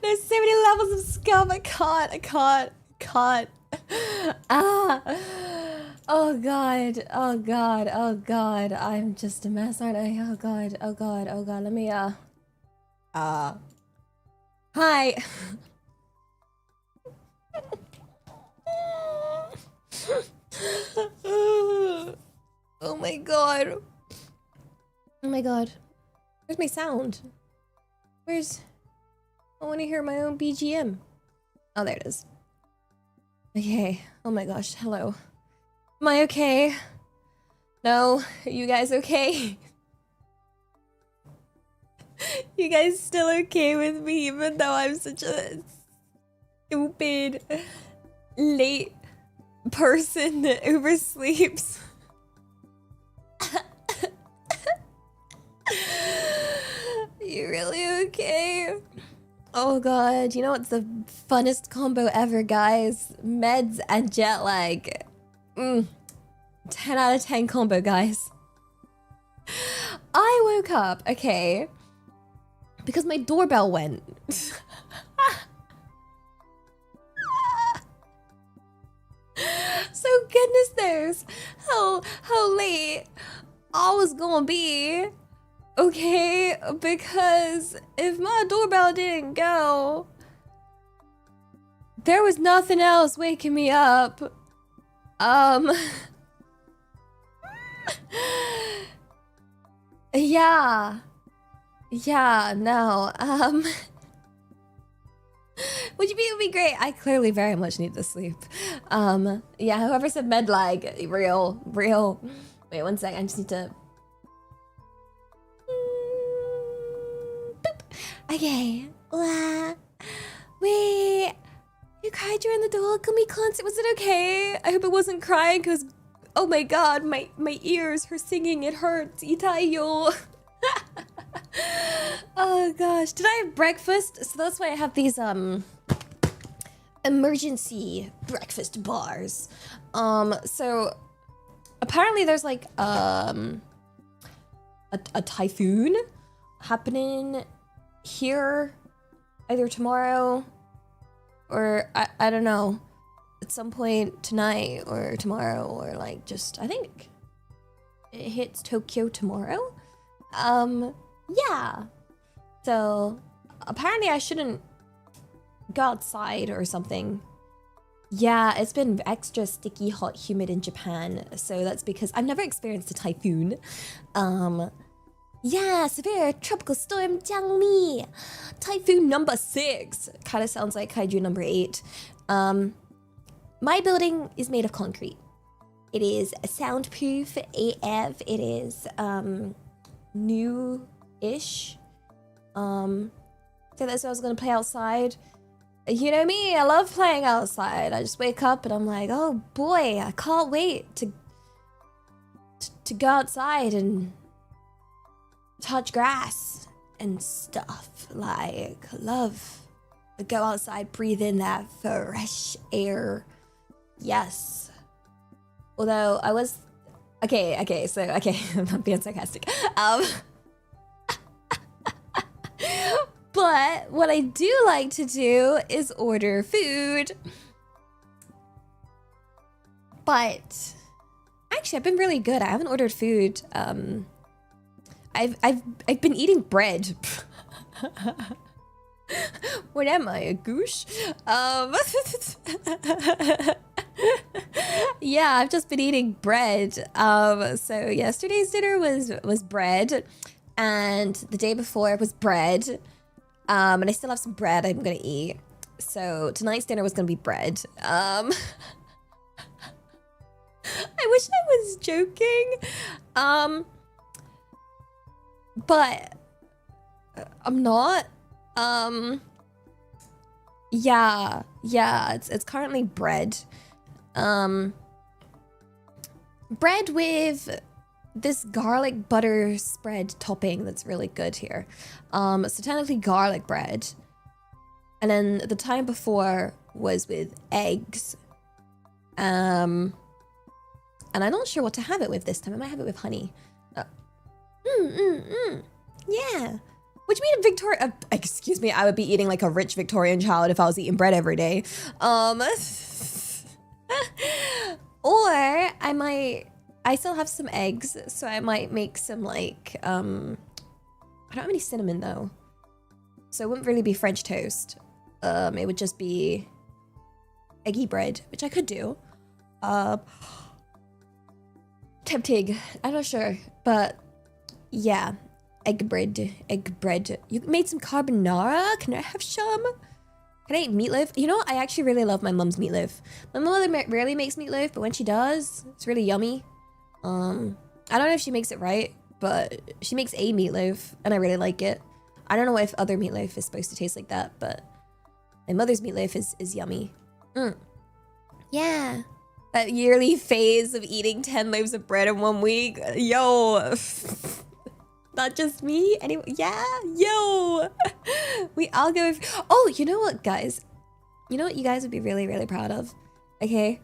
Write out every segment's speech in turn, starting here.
There's so many levels of scum. I can't. Ah. Oh god. Oh god. Oh god. I'm just a mess, aren't I? Oh god. Oh god. Oh god. Let me hi. Oh my god. Oh my god. Where's my sound? Where's... I want to hear my own BGM. Oh, there it is. Okay. Oh my gosh. Hello. Am I okay? No? Are you guys okay? You guys still okay with me even though I'm such a stupid late person that oversleeps? You really okay? Oh god, you know what's the funnest combo ever, guys? Meds and jet lag. 10 out of 10 combo, guys. I woke up, okay, because my doorbell went. So goodness knows how late I was gonna be. Okay, because if my doorbell didn't go, there was nothing else waking me up. Yeah. Yeah, no. Would you be great? I clearly very much need to sleep. Yeah, whoever said med lag, real. Wait, one sec, I just need to... Boop. Okay. Wait. You cried during the Doogami concert. Was it okay? I hope it wasn't crying because, oh my god, my ears, her singing, it hurts. Itayo. Oh gosh. Did I have breakfast? So that's why I have these emergency breakfast bars. So apparently there's like a typhoon happening here either tomorrow or I don't know, at some point tonight or tomorrow, or like just, I think it hits Tokyo tomorrow. Yeah. So apparently I shouldn't go outside or something. Yeah, it's been extra sticky, hot, humid in Japan. So that's because I've never experienced a typhoon. Yeah, severe tropical storm Jiangmi. Typhoon number 6. Kind of sounds like kaiju number 8. My building is made of concrete. It is soundproof AF. It is new-ish. So that's why I was gonna play outside. You know me, I love playing outside. I just wake up and I'm like, oh boy, I can't wait to go outside and touch grass and stuff. Like, love to go outside, breathe in that fresh air. Yes. Although I was okay, I'm not being sarcastic. But what I do like to do is order food. But actually I've been really good. I haven't ordered food. I've been eating bread. What am I, a goosh? Yeah, I've just been eating bread. So yesterday's dinner was bread, and the day before was bread. And I still have some bread I'm gonna eat. So tonight's dinner was gonna be bread. I wish I was joking. But I'm not. Yeah, it's currently bread. Bread with this garlic butter spread topping that's really good here. So technically garlic bread. And then the time before was with eggs. And I'm not sure what to have it with this time. I might have it with honey. Yeah. Which means Victoria, excuse me, I would be eating like a rich Victorian child if I was eating bread every day. Or I still have some eggs, so I might make some like, I don't have any cinnamon though. So it wouldn't really be French toast. It would just be eggy bread, which I could do. Tempting, I'm not sure, but yeah. Egg bread. You made some carbonara? Can I have some? Can I eat meatloaf? You know, I actually really love my mom's meatloaf. My mother rarely makes meatloaf, but when she does, it's really yummy. I don't know if she makes it right, but she makes a meatloaf, and I really like it. I don't know if other meatloaf is supposed to taste like that, but my mother's meatloaf is yummy. Yeah. That yearly phase of eating 10 loaves of bread in 1 week. Yo. Not just me. Anyway, yeah. Yo. We all go. Oh, you know what, guys? You know what you guys would be really, really proud of? Okay.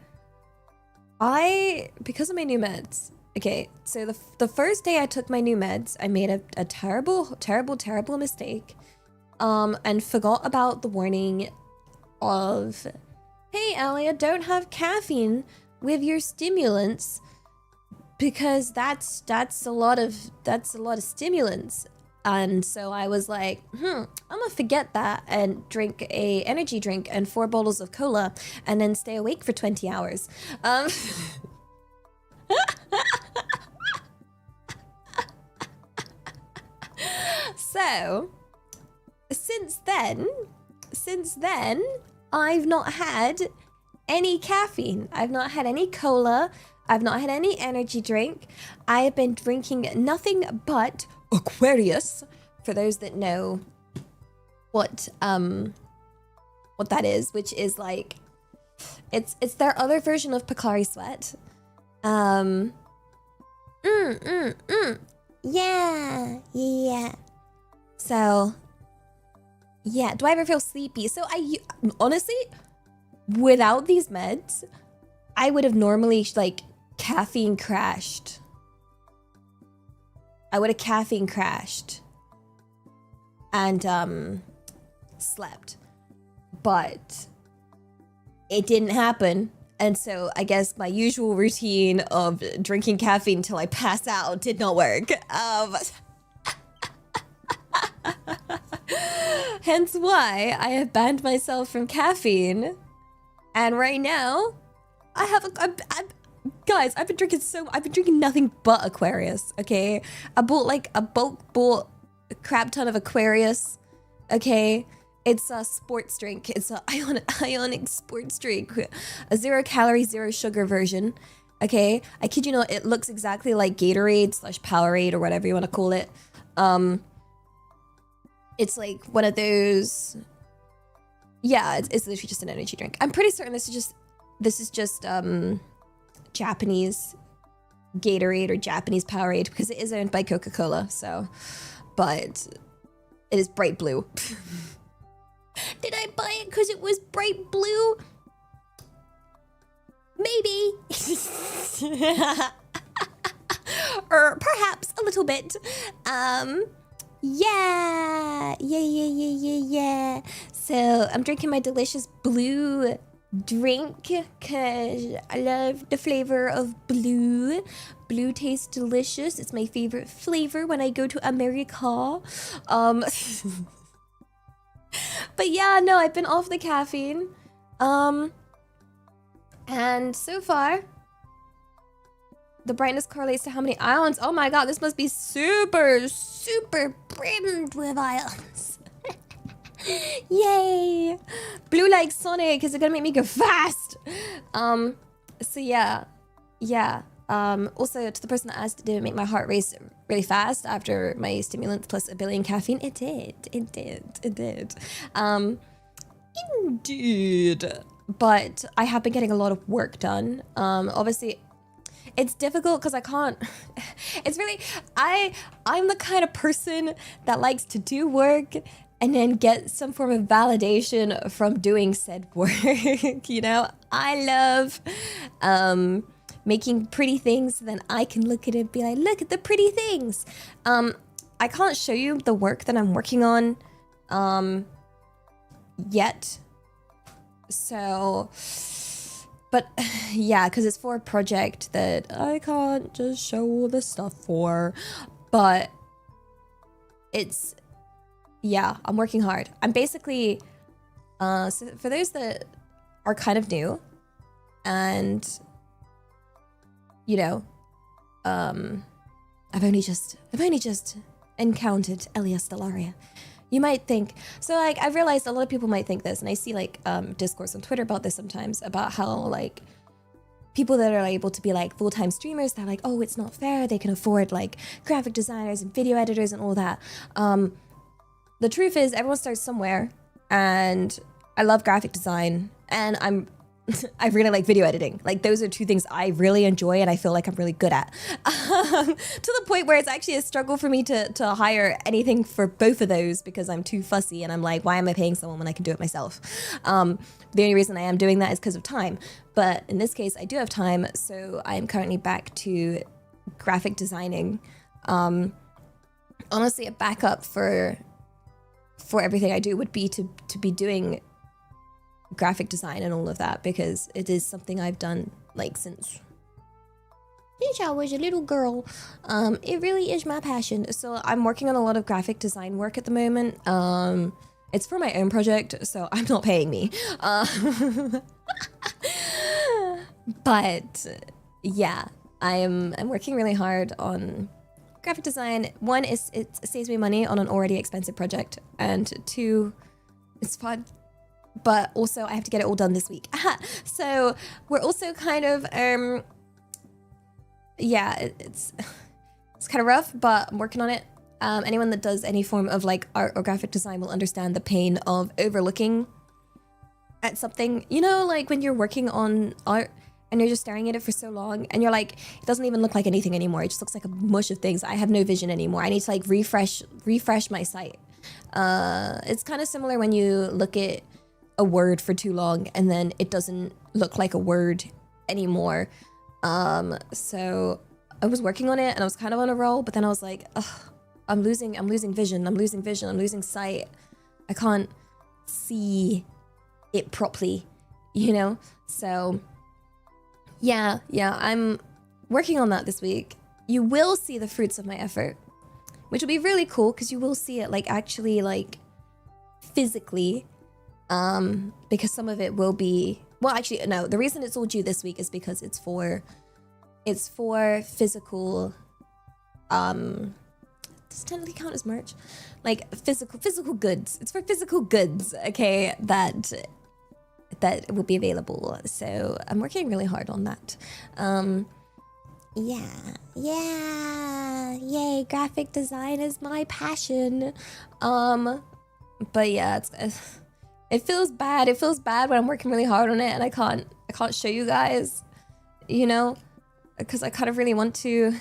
Because of my new meds. Okay, so the first day I took my new meds, I made a terrible, terrible, terrible mistake. And forgot about the warning of, hey, Alia, don't have caffeine with your stimulants because that's a lot of stimulants. And so I was like, I'm gonna forget that and drink a energy drink and 4 bottles of cola and then stay awake for 20 hours. So since then, I've not had any caffeine. I've not had any cola. I've not had any energy drink. I have been drinking nothing but Aquarius. For those that know what that is, which is like, it's their other version of Pocari Sweat. Yeah. So, yeah. Do I ever feel sleepy? So I honestly, without these meds, I would have normally like caffeine crashed. I would have caffeine crashed and slept, but it didn't happen. And so I guess my usual routine of drinking caffeine until I pass out did not work. Hence why I have banned myself from caffeine. And right now, guys, I've been drinking nothing but Aquarius, okay? I bought a crap ton of Aquarius, okay? It's a sports drink. It's a ionic sports drink. A 0 calorie, 0 sugar version, okay? I kid you not, it looks exactly like Gatorade / Powerade or whatever you want to call it. It's like one of those, yeah, it's literally just an energy drink. I'm pretty certain this is just Japanese Gatorade or Japanese Powerade because it is owned by Coca-Cola, so, but it is bright blue. Did I buy it because it was bright blue? Maybe. Or perhaps a little bit. Yeah. So I'm drinking my delicious blue drink because I love the flavor of blue. Blue tastes delicious. It's my favorite flavor when I go to America. But yeah, no, I've been off the caffeine. And so far, the brightness correlates to how many ions. Oh my god, this must be super, super brimmed with ions. Yay! Blue like Sonic, is it gonna make me go fast? So yeah. Also, to the person that asked, did it make my heart race really fast after my stimulants plus a billion caffeine? It did. Indeed. But I have been getting a lot of work done. Obviously, it's difficult because I can't. It's really, I'm the kind of person that likes to do work and then get some form of validation from doing said work. You know, I love making pretty things, so then I can look at it and be like, look at the pretty things. I I can't show you the work that I'm working on yet. So, but yeah, because it's for a project that I can't just show all the stuff for. But it's, yeah, I'm working hard. I'm basically, so for those that are kind of new and, you know, I've only just encountered Elia Stellaria. You might think, so like, I've realized a lot of people might think this, and I see like discourse on Twitter about this sometimes, about how like people that are able to be like full-time streamers, they're like, oh, it's not fair, they can afford like graphic designers and video editors and all that. The truth is, everyone starts somewhere, and I love graphic design, and I really like video editing. Like, those are two things I really enjoy and I feel like I'm really good at. To the point where it's actually a struggle for me to hire anything for both of those, because I'm too fussy and I'm like, why am I paying someone when I can do it myself? The only reason I am doing that is because of time. But in this case, I do have time, so I am currently back to graphic designing. Honestly, a backup for everything I do would be to be doing graphic design and all of that, because it is something I've done like since I was a little girl. It really is my passion. So I'm working on a lot of graphic design work at the moment. It's for my own project, so I'm not paying me. But yeah, I'm working really hard on graphic design. One is it saves me money on an already expensive project, and two, it's fun. But also I have to get it all done this week. So we're also kind of, yeah, it's kind of rough, but I'm working on it. Anyone that does any form of like art or graphic design will understand the pain of overlooking at something. You know, like when you're working on art and you're just staring at it for so long and you're like, it doesn't even look like anything anymore. It just looks like a mush of things. I have no vision anymore. I need to like refresh my sight. It's kind of similar when you look at a word for too long and then it doesn't look like a word anymore. So I was working on it and I was kind of on a roll, but then I was like, ugh, I'm losing vision, I'm losing sight. I can't see it properly, you know? So yeah, I'm working on that this week. You will see the fruits of my effort, which will be really cool because you will see it like actually like physically. Because some of it will be, well, actually, no, the reason it's all due this week is because it's for physical, does it technically count as merch? Like physical goods. It's for physical goods, okay, that will be available. So I'm working really hard on that. Yeah, yay, graphic design is my passion. But yeah, it feels bad. It feels bad when I'm working really hard on it and I can't show you guys, you know, because I kind of really want to.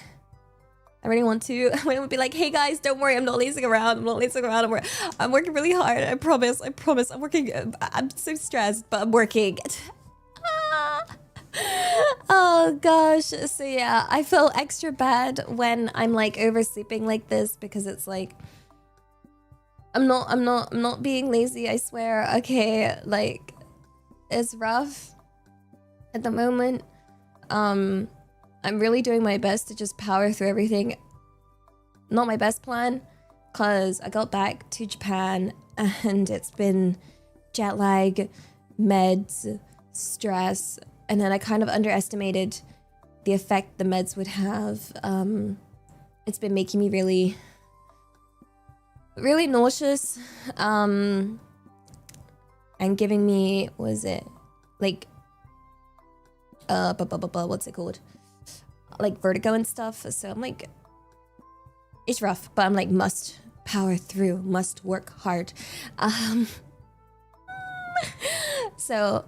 I really want to. When it would be like, hey guys, don't worry, I'm not lazing around. I'm working really hard. I promise. I'm working. I'm so stressed, but I'm working. Oh gosh. So yeah, I feel extra bad when I'm like oversleeping like this, because it's like, I'm not being lazy, I swear. Okay, like, it's rough at the moment. I'm really doing my best to just power through everything. Not my best plan, cause I got back to Japan and it's been jet lag, meds, stress, and then I kind of underestimated the effect the meds would have. It's been making me really nauseous, and giving me, what is it, like, what's it called, like vertigo and stuff. So I'm like, it's rough, but I'm like, must power through, must work hard. So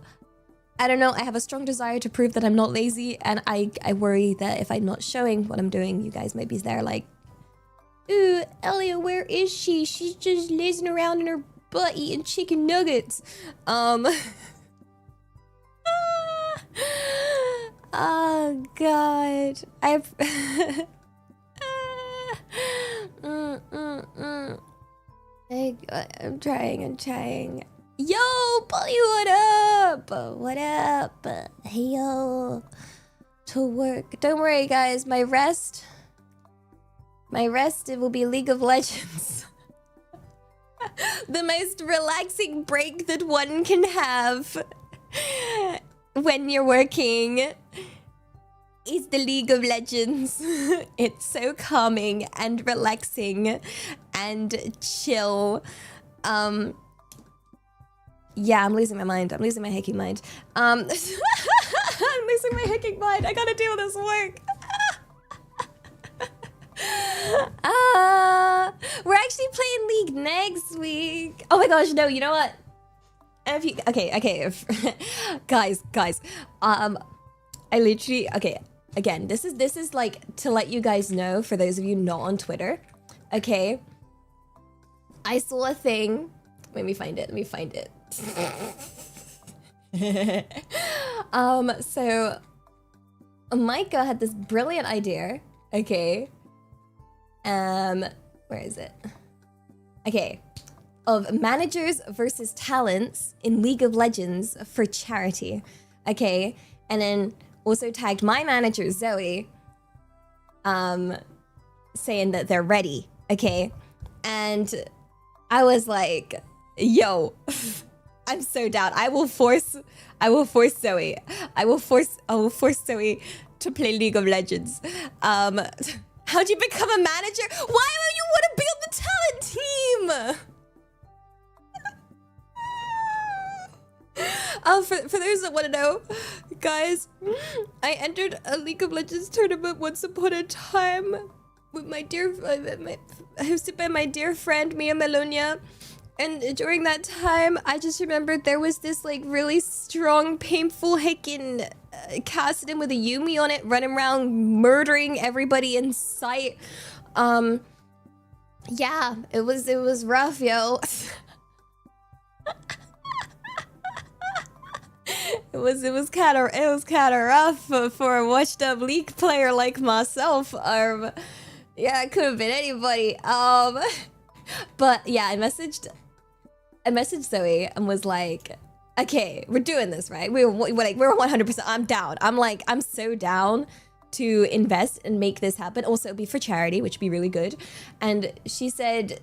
I don't know, I have a strong desire to prove that I'm not lazy, and I worry that if I'm not showing what I'm doing, you guys might be there like, ooh, Elia, where is she? She's just lazing around in her butt eating chicken nuggets. Oh god. I'm trying. Yo, Polly, what up? What up? Hey, yo. To work. Don't worry, guys. My rest, it will be League of Legends. The most relaxing break that one can have when you're working is the League of Legends. It's so calming and relaxing and chill. Yeah, I'm losing my mind. I'm losing my hacking mind. I'm losing my hacking mind. I gotta do this work. We're actually playing League next week. Oh my gosh, no, you know what? If you, okay. guys. I literally, okay. Again, this is like to let you guys know, for those of you not on Twitter. Okay. I saw a thing. Let me find it. So Micah had this brilliant idea. Okay. Where is it? Okay. Of managers versus talents in League of Legends for charity. Okay. And then also tagged my manager, Zoe, saying that they're ready. Okay. And I was like, yo, I'm so down. I will force Zoe. I will force Zoe to play League of Legends. How'd you become a manager? Why would you want to be on the talent team? For those that want to know, guys, I entered a League of Legends tournament once upon a time with my dear, hosted by my dear friend Mia Melonia. And during that time, I just remembered there was this like really strong, painful hickin' Kassadin with a Yumi on it, running around murdering everybody in sight. Yeah, it was rough, yo. It was kind of rough for a washed up League player like myself. Yeah, it could have been anybody. But yeah, I messaged Zoe and was like, okay, we're doing this, right? We're 100%. I'm down. I'm so down to invest and make this happen. Also, it'd be for charity, which would be really good. And she said,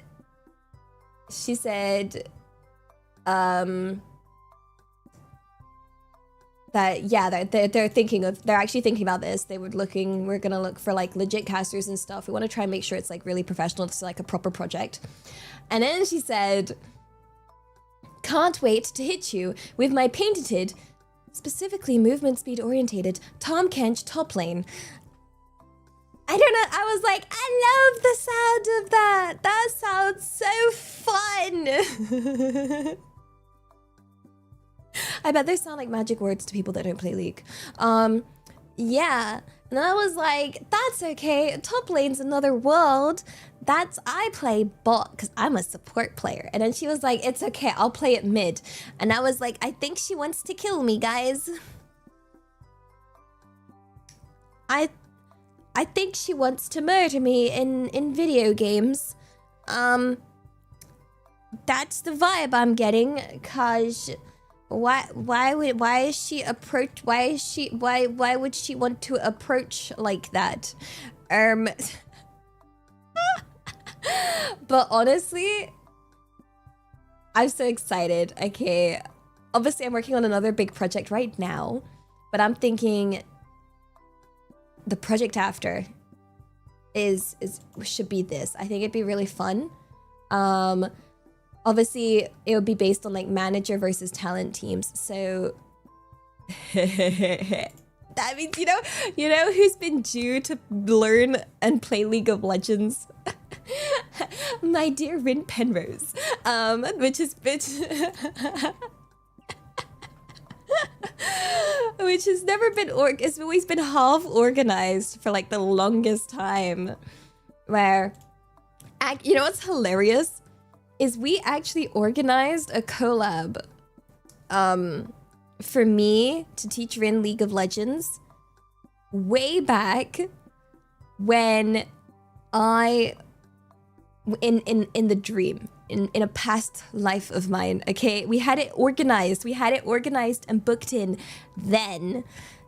that yeah, they're actually thinking about this. We're gonna look for like legit casters and stuff. We want to try and make sure it's like really professional. It's like a proper project. And then she said, can't wait to hit you with my patented, specifically movement speed orientated Tom Kench top lane. I don't know, I was like, I love the sound of that. That sounds so fun. I bet they sound like magic words to people that don't play League. Yeah. And then I was like, that's okay. Top lane's another world. I play bot because I'm a support player. And then she was like, it's okay, I'll play it mid. And I was like, I think she wants to kill me, guys. I think she wants to murder me in video games. That's the vibe I'm getting, cause why would she want to approach like that? But honestly, I'm so excited. Okay, obviously I'm working on another big project right now, but I'm thinking the project after should be this. I think it'd be really fun. Obviously, it would be based on like manager versus talent teams. So that means you know who's been due to learn and play League of Legends? My dear Rin Penrose, which has never been it's always been half organized for like the longest time. Where, you know what's hilarious? Is we actually organized a collab for me to teach Rin League of Legends way back when in the dream in a past life of mine, okay? We had it organized. We had it organized and booked in then.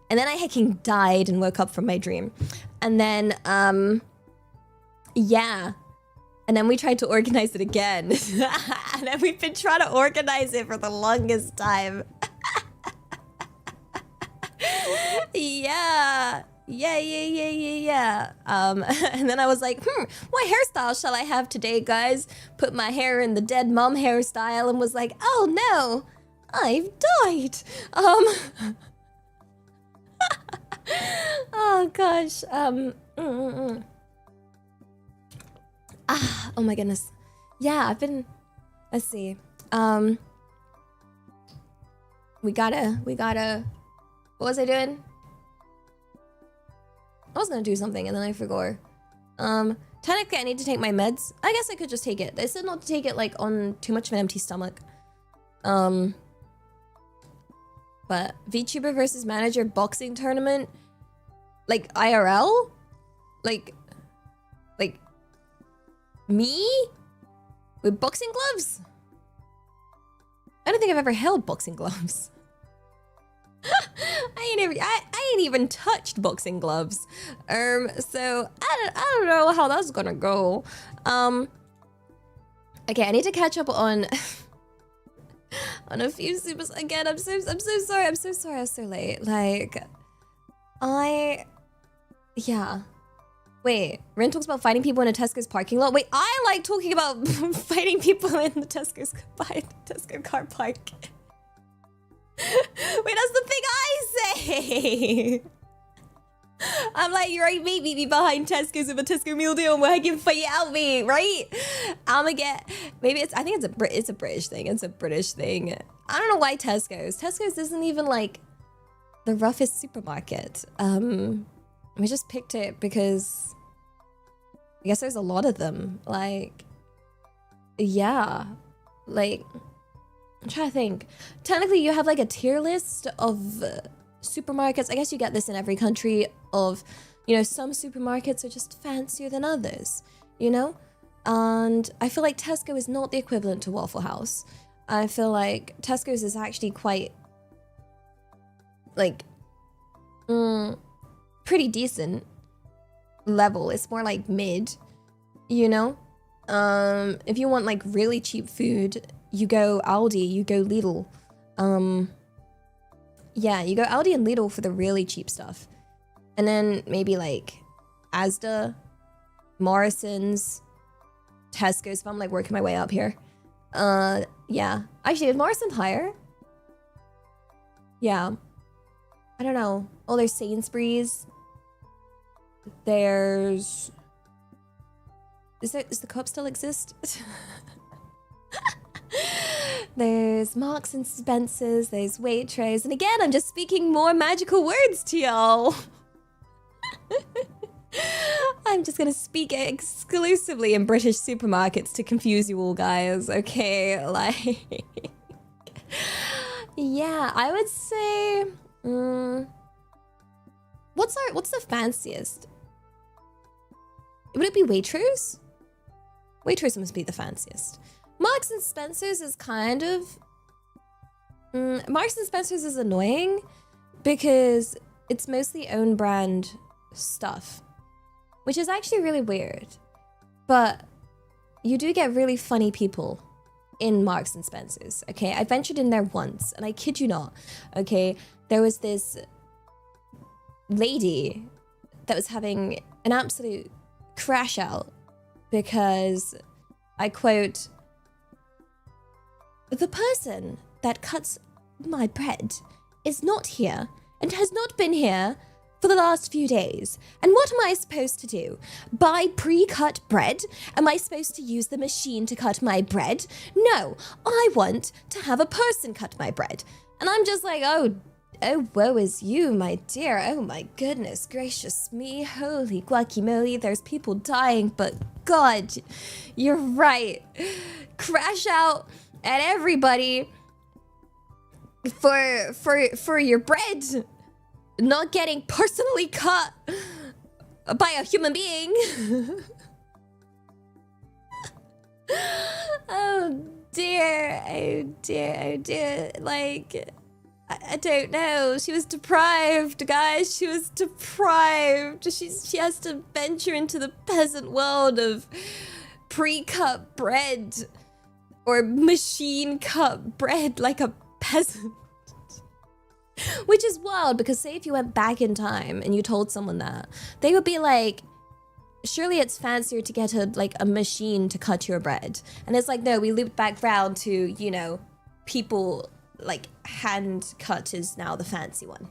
And then I hecking died and woke up from my dream. And then, yeah. And then we tried to organize it again. And then we've been trying to organize it for the longest time. Yeah. And then I was like, what hairstyle shall I have today, guys? Put my hair in the dead mom hairstyle and was like, oh no, I've died. Oh gosh. Oh my goodness. Yeah, I've been, let's see. We gotta, what was I doing? I was gonna do something and then I forgot. Technically I need to take my meds. I guess I could just take it. They said not to take it like on too much of an empty stomach. But VTuber versus manager boxing tournament? Like IRL? Like me? With boxing gloves? I don't think I've ever held boxing gloves. I ain't even touched boxing gloves. So I don't know how that's gonna go. Okay, I need to catch up on on a few supers again. I'm so sorry. I'm so sorry I was so late. Like yeah. Wait, Ren talks about fighting people in a Tesco's parking lot. Wait, I like talking about fighting people in the Tesco car park. Wait, that's the thing I say. I'm like, you're right, mate, meet me behind Tesco's with a Tesco meal deal and we're gonna fight it out, mate, right? I'ma get, maybe it's, I think it's a British thing. It's a British thing. I don't know why Tesco's isn't even like the roughest supermarket. We just picked it because I guess there's a lot of them. Like, yeah, like, I'm trying to think. Technically, you have like a tier list of supermarkets. I guess you get this in every country of, you know, some supermarkets are just fancier than others, you know? And I feel like Tesco is not the equivalent to Waffle House. I feel like Tesco's is actually quite, like, pretty decent level. It's more like mid, you know? If you want like really cheap food, you go Aldi, you go Lidl. Yeah, you go Aldi and Lidl for the really cheap stuff. And then maybe like Asda, Morrison's, Tesco's, if I'm like working my way up here. Yeah. Actually, is Morrison higher? Yeah. I don't know. Oh, there's Sainsbury's. There's... Does the Co-op still exist? There's Marks and Spencer's, there's Waitrose, and again, I'm just speaking more magical words to y'all. I'm just gonna speak exclusively in British supermarkets to confuse you all, guys, okay? Like... yeah, I would say... What's the fanciest? Would it be Waitrose? Waitrose must be the fanciest. Marks and Spencer's is kind of... Marks and Spencer's is annoying because it's mostly own brand stuff, which is actually really weird. But you do get really funny people in Marks and Spencer's, okay? I ventured in there once, and I kid you not, okay? There was this lady that was having an absolute crash out because, I quote, "The person that cuts my bread is not here and has not been here for the last few days. And what am I supposed to do? Buy pre-cut bread? Am I supposed to use the machine to cut my bread? No, I want to have a person cut my bread." And I'm just like, oh, woe is you, my dear. Oh my goodness gracious me. Holy guacamole, there's people dying, but God, you're right. Crash out at everybody for your bread not getting personally cut by a human being. Oh dear, oh dear, oh dear. Like, I don't know. She was deprived, guys. She was deprived. She has to venture into the peasant world of pre-cut bread or machine cut bread like a peasant. Which is wild, because say if you went back in time and you told someone that, they would be like, surely it's fancier to get a machine to cut your bread. And it's like, no, we looped back round to, you know, people like hand cut is now the fancy one.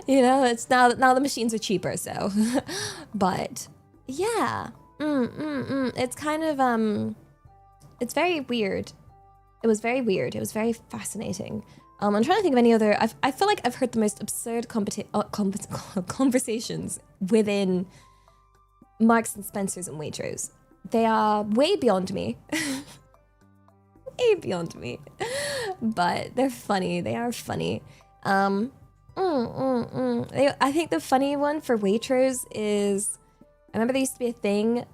You know, it's now the machines are cheaper, so. But yeah, it's kind of it's very weird. It was very weird. It was very fascinating. I'm trying to think of any other. I feel like I've heard the most absurd conversations within Marks and Spencers and Waitrose. They are way beyond me. Way beyond me. But they're funny. They are funny. I think the funny one for Waitrose is, I remember there used to be a thing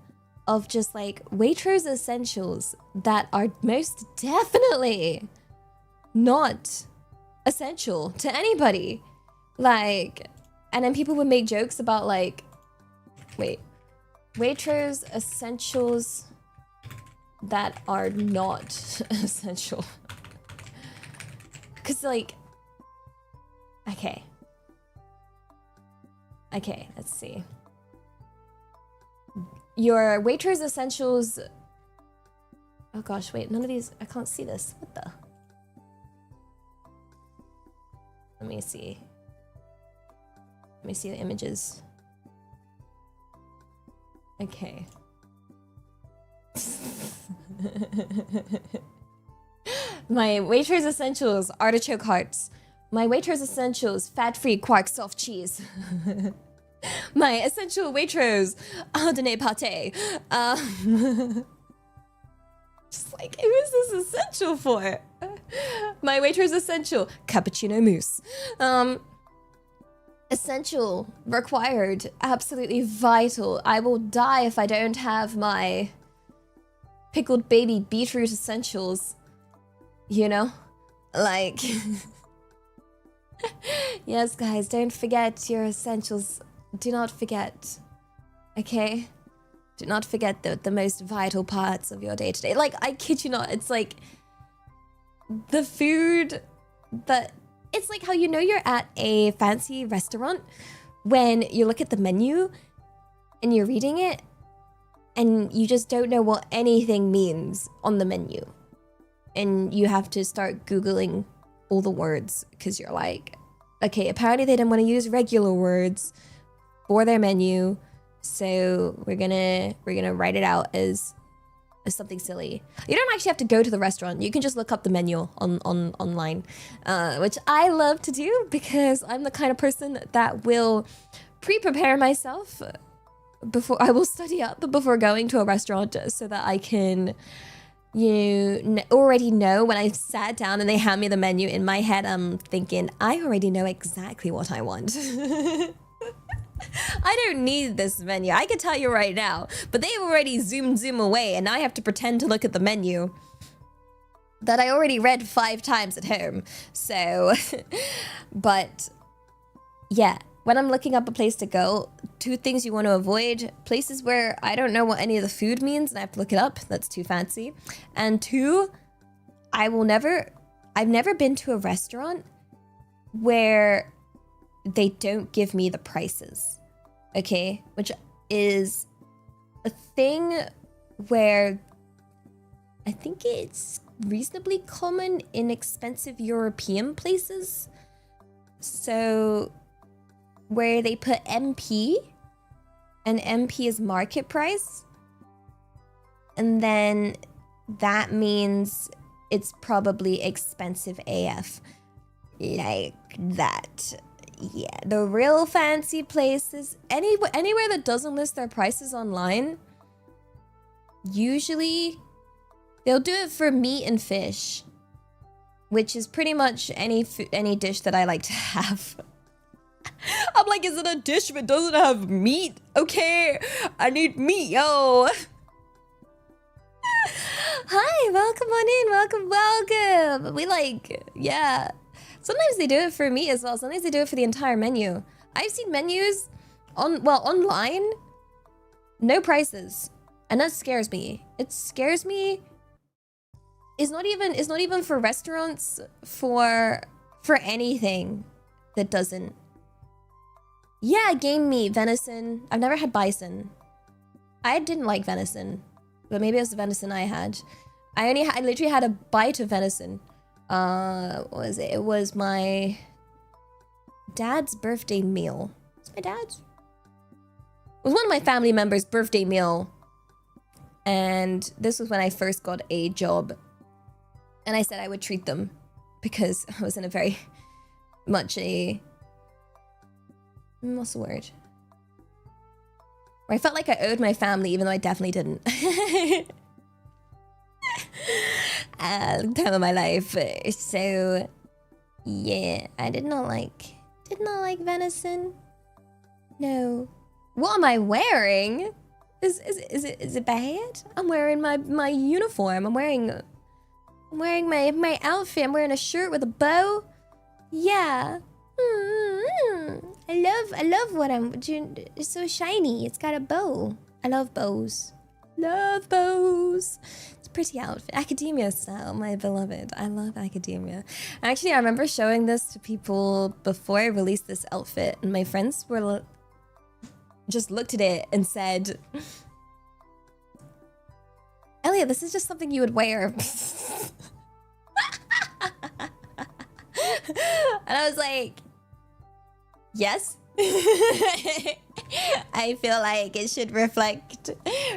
of just like Waitrose essentials that are most definitely not essential to anybody. Like, and then people would make jokes about like, wait, Waitrose essentials that are not essential. Cause like, okay, let's see. Your Waitrose essentials. Oh gosh, wait, none of these, I can't see this. What the? Let me see. Let me see the images. Okay. My Waitrose essentials, artichoke hearts. My Waitrose essentials, fat-free quark soft cheese. My essential Waitrose, ardennais pâté. Just like, who is this essential for? My Waitrose essential, cappuccino mousse. Essential, required, absolutely vital. I will die if I don't have my pickled baby beetroot essentials. You know? Like... Yes, guys, don't forget your essentials. Do not forget. Okay? Do not forget the most vital parts of your day-to-day. Like, I kid you not, it's like... the food that... It's like how you know you're at a fancy restaurant when you look at the menu and you're reading it and you just don't know what anything means on the menu. And you have to start Googling all the words because you're like, okay, apparently they didn't want to use regular words for their menu, so we're gonna write it out as something silly. You don't actually have to go to the restaurant. You can just look up the menu online, which I love to do because I'm the kind of person that will pre-prepare myself before I will study up before going to a restaurant so that I can already know when I've sat down and they hand me the menu. In my head, I'm thinking, I already know exactly what I want. I don't need this menu. I can tell you right now. But they've already zoom away and I have to pretend to look at the menu that I already read 5 times at home. So, but yeah, when I'm looking up a place to go, 2 things you want to avoid: places where I don't know what any of the food means and I have to look it up. That's too fancy. And 2, I've never been to a restaurant where they don't give me the prices, okay? Which is a thing where I think it's reasonably common in expensive European places. So where they put MP, and MP is market price, and then that means it's probably expensive AF, like that. Yeah, the real fancy places, anywhere that doesn't list their prices online, usually they'll do it for meat and fish, which is pretty much any dish that I like to have. I'm like, is it a dish if it doesn't have meat? Okay, I need meat, yo. Hi, welcome on in. Welcome. We like, yeah. Sometimes they do it for me as well. Sometimes they do it for the entire menu. I've seen menus online, no prices. And that scares me. It scares me. It's not even for restaurants, for anything that doesn't. Yeah, game meat, venison. I've never had bison. I didn't like venison, but maybe it was the venison I had. I literally had a bite of venison. What was it? It was my dad's birthday meal. It's my dad's. It was one of my family members' birthday meal. And this was when I first got a job. And I said I would treat them because I was in a very much a... What's the word? Where I felt like I owed my family, even though I definitely didn't. Time of my life. So, yeah, I did not like venison. No. What am I wearing? Is it bad? I'm wearing my uniform. I'm wearing my outfit. I'm wearing a shirt with a bow. Yeah. I love what I'm doing. It's so shiny. It's got a bow. I love bows. Love bows. It's a pretty outfit. Academia style, my beloved. I love academia. Actually, I remember showing this to people before I released this outfit, and my friends were just looked at it and said, Elliot, this is just something you would wear. And I was like, yes. I feel like it should reflect,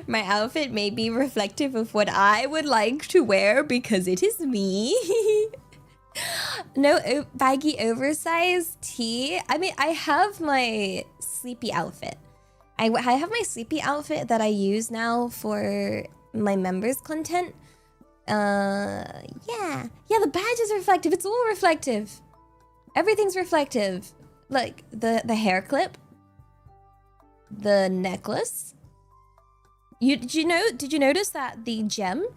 my outfit may be reflective of what I would like to wear because it is me. No baggy oversized tee. I mean, I have my sleepy outfit. I have my sleepy outfit that I use now for my members content. Yeah, the badge is reflective. It's all reflective. Everything's reflective. Like the hair clip, the necklace. Did you notice that the gem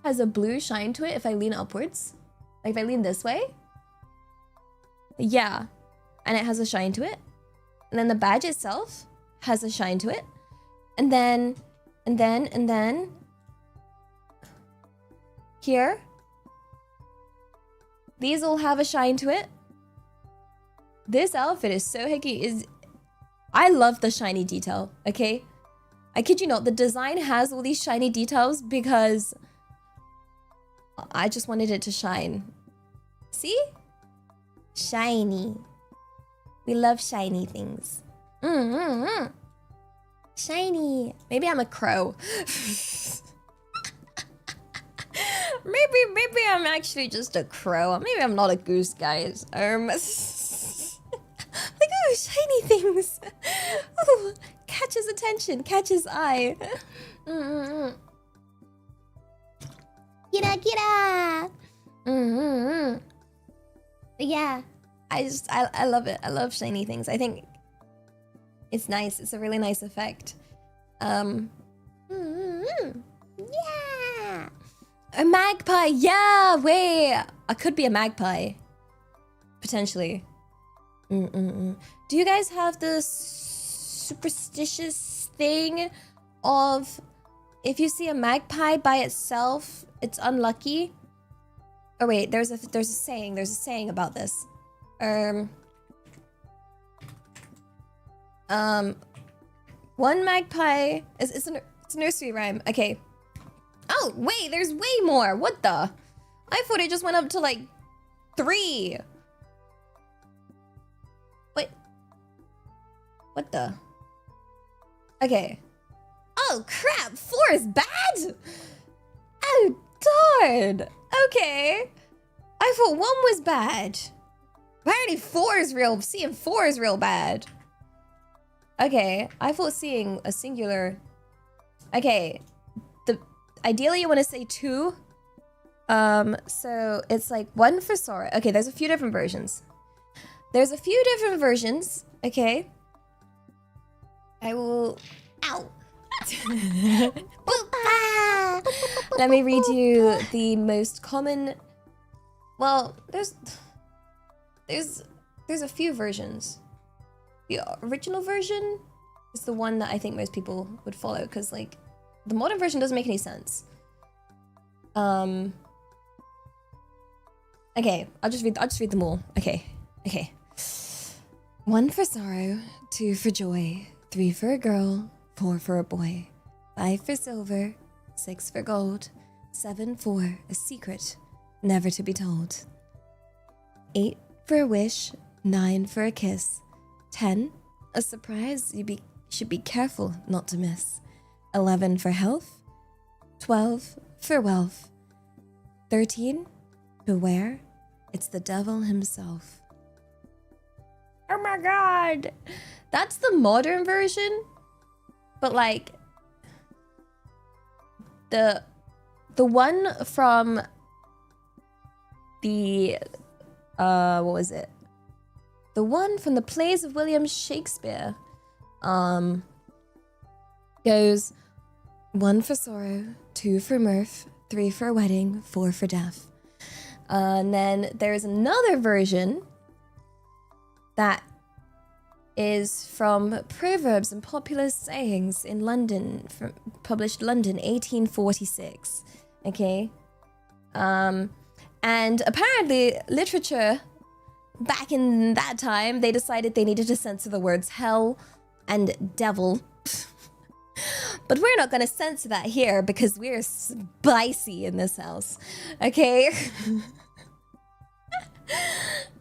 has a blue shine to it if I lean upwards? Like if I lean this way? Yeah. And it has a shine to it. And then the badge itself has a shine to it. And then here. These all have a shine to it. This outfit is so hickey. I love the shiny detail, okay? I kid you not, the design has all these shiny details because I just wanted it to shine. See? Shiny. We love shiny things. Shiny. Maybe I'm a crow. Maybe I'm actually just a crow. Maybe I'm not a goose, guys. Like, oh, shiny things. Oh, catches attention, catches eye. Gira. Yeah, I love it. I love shiny things. I think it's nice. It's a really nice effect. Yeah. A magpie. Yeah, wait. I could be a magpie. Potentially. Do you guys have this superstitious thing of if you see a magpie by itself, it's unlucky? Oh wait, there's a saying about this. One magpie it's a nursery rhyme. Okay. Oh wait, there's way more. What the? I thought it just went up to like 3. What the? Okay. Oh crap, 4 is bad? Oh darn. Okay. I thought 1 was bad. Apparently 4 is real, seeing 4 is real bad. Okay, I thought seeing a singular. Okay, ideally you want to say 2. So it's like 1 for Sora. Okay, there's a few different versions. Okay. I will... Ow! Let me read you the most common. Well, there's a few versions. The original version is the one that I think most people would follow, because like the modern version doesn't make any sense. Okay, I'll just read them all. Okay. 1 for sorrow, 2 for joy, 3 for a girl, 4 for a boy, 5 for silver, 6 for gold, 7 for a secret never to be told, 8 for a wish, 9 for a kiss, 10 a surprise you should be careful not to miss, 11 for health, 12 for wealth, 13 beware, it's the devil himself. Oh my god, that's the modern version, but like the one from the what was it? The one from the plays of William Shakespeare goes 1 for sorrow, 2 for mirth, 3 for wedding, 4 for death. And then there's another version that is from Proverbs and Popular Sayings in London, published London, 1846. Okay? And apparently literature back in that time, they decided they needed to censor the words hell and devil. But we're not going to censor that here because we're spicy in this house. Okay?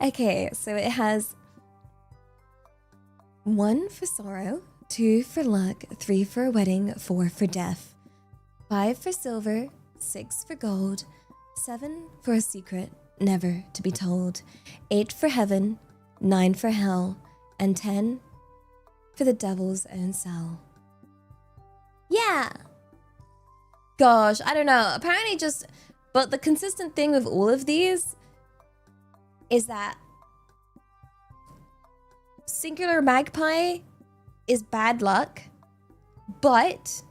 Okay, so it has 1 for sorrow, 2 for luck, 3 for a wedding, 4 for death, 5 for silver, 6 for gold, 7 for a secret never to be told, 8 for heaven, 9 for hell, and 10 for the devil's own cell. Yeah. Gosh, I don't know. Apparently but the consistent thing with all of these is that singular magpie is bad luck, but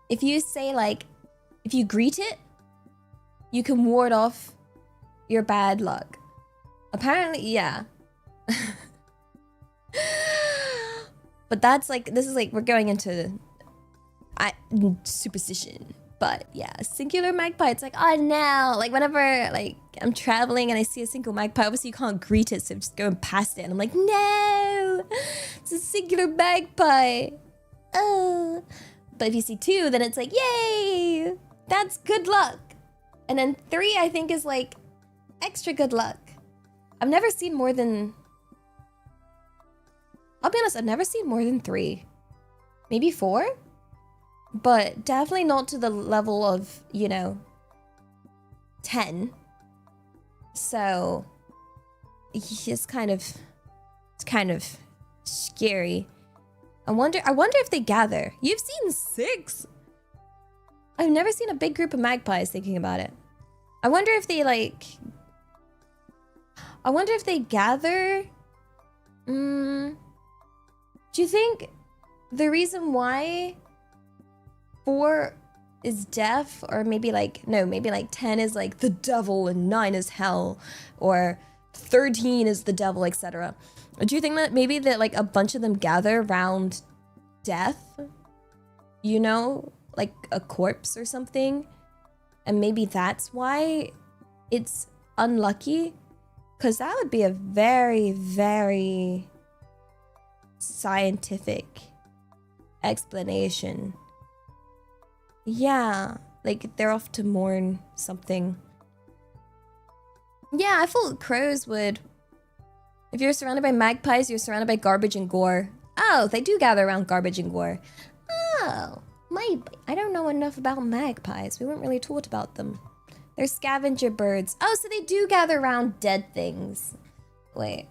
if you say like, if you greet it, you can ward off your bad luck. Apparently, yeah. But that's like, this is like, we're going into superstition. But yeah, singular magpie, it's like, oh no. Like whenever like I'm traveling and I see a single magpie, obviously you can't greet it, so I'm just going past it and I'm like, no, it's a singular magpie. Oh. But if you see 2, then it's like, yay, that's good luck. And then 3, I think, is like extra good luck. I've never seen more than, I'll be honest, I've never seen more than 3. Maybe 4? But definitely not to the level of, 10. So it's kind of scary. I wonder if they gather. You've seen 6. I've never seen a big group of magpies, thinking about it. I wonder if they gather. Do you think the reason why 4 is death, or maybe like 10 is like the devil and 9 is hell, or 13 is the devil, etc. Do you think that maybe that like a bunch of them gather around death, like a corpse or something, and maybe that's why it's unlucky? Because that would be a very, very scientific explanation. Yeah, like they're off to mourn something. Yeah, I thought crows would. If you're surrounded by magpies, you're surrounded by garbage and gore. Oh, they do gather around garbage and gore. Oh, I don't know enough about magpies. We weren't really taught about them. They're scavenger birds. Oh, so they do gather around dead things. Wait.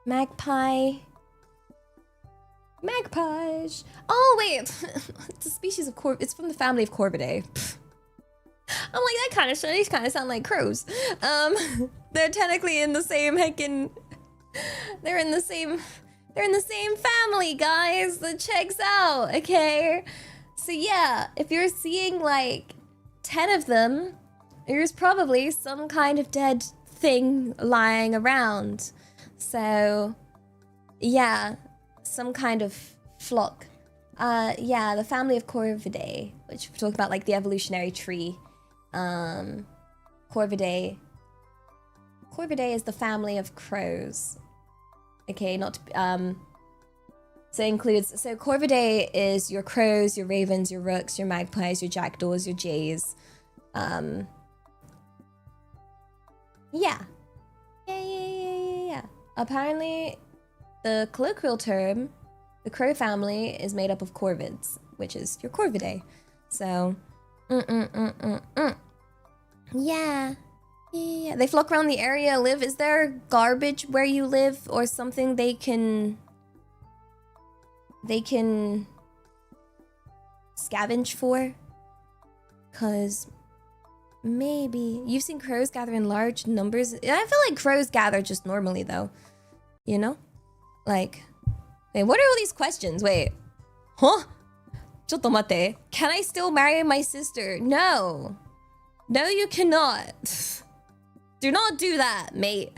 Magpies. Oh, wait. It's a species of it's from the family of Corvidae. I'm like, these kind of sound like crows. They're technically in the same they're in the same family, guys. That checks out, okay? So yeah, if you're seeing like 10 of them, there's probably some kind of dead thing lying around. So yeah, some kind of flock. Yeah, the family of Corvidae, which we're talking about like the evolutionary tree. Corvidae. Corvidae is the family of crows. Okay, not so it includes, so Corvidae is your crows, your ravens, your rooks, your magpies, your jackdaws, your jays. Yeah. Yeah. Apparently, the colloquial term, the crow family, is made up of corvids, which is your Corvidae. So, Yeah. Yeah. They flock around the area, live. Is there garbage where you live or something they can scavenge for? Cause maybe you've seen crows gather in large numbers. I feel like crows gather just normally though. You know? Like, wait, what are all these questions? Wait. Huh? ちょっと待って. Can I still marry my sister? No. No, you cannot. Do not do that, mate.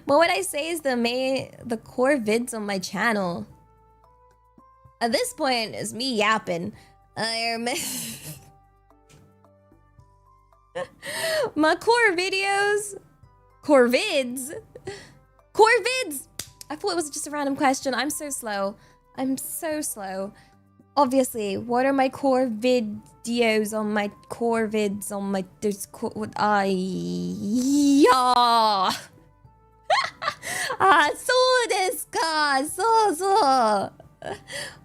But what I say is the core vids on my channel. At this point, is me yapping. My core videos. Core vids. Core vids! I thought it was just a random question. I'm so slow. I'm so slow. Obviously, what are my core videos on my core vids on my... There's core... Yeah! そうですか!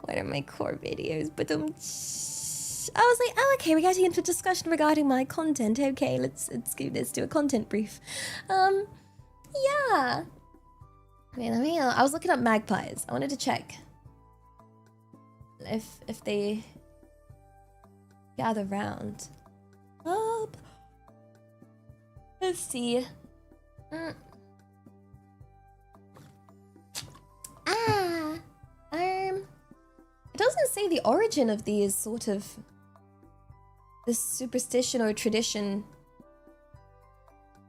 What are my core videos? But I was like, oh, okay, we're getting into a discussion regarding my content. Okay, let's do a content brief. Yeah. Wait, I was looking up magpies. I wanted to check if they gather round. Let's see. It doesn't say the origin of these sort of this superstition or tradition.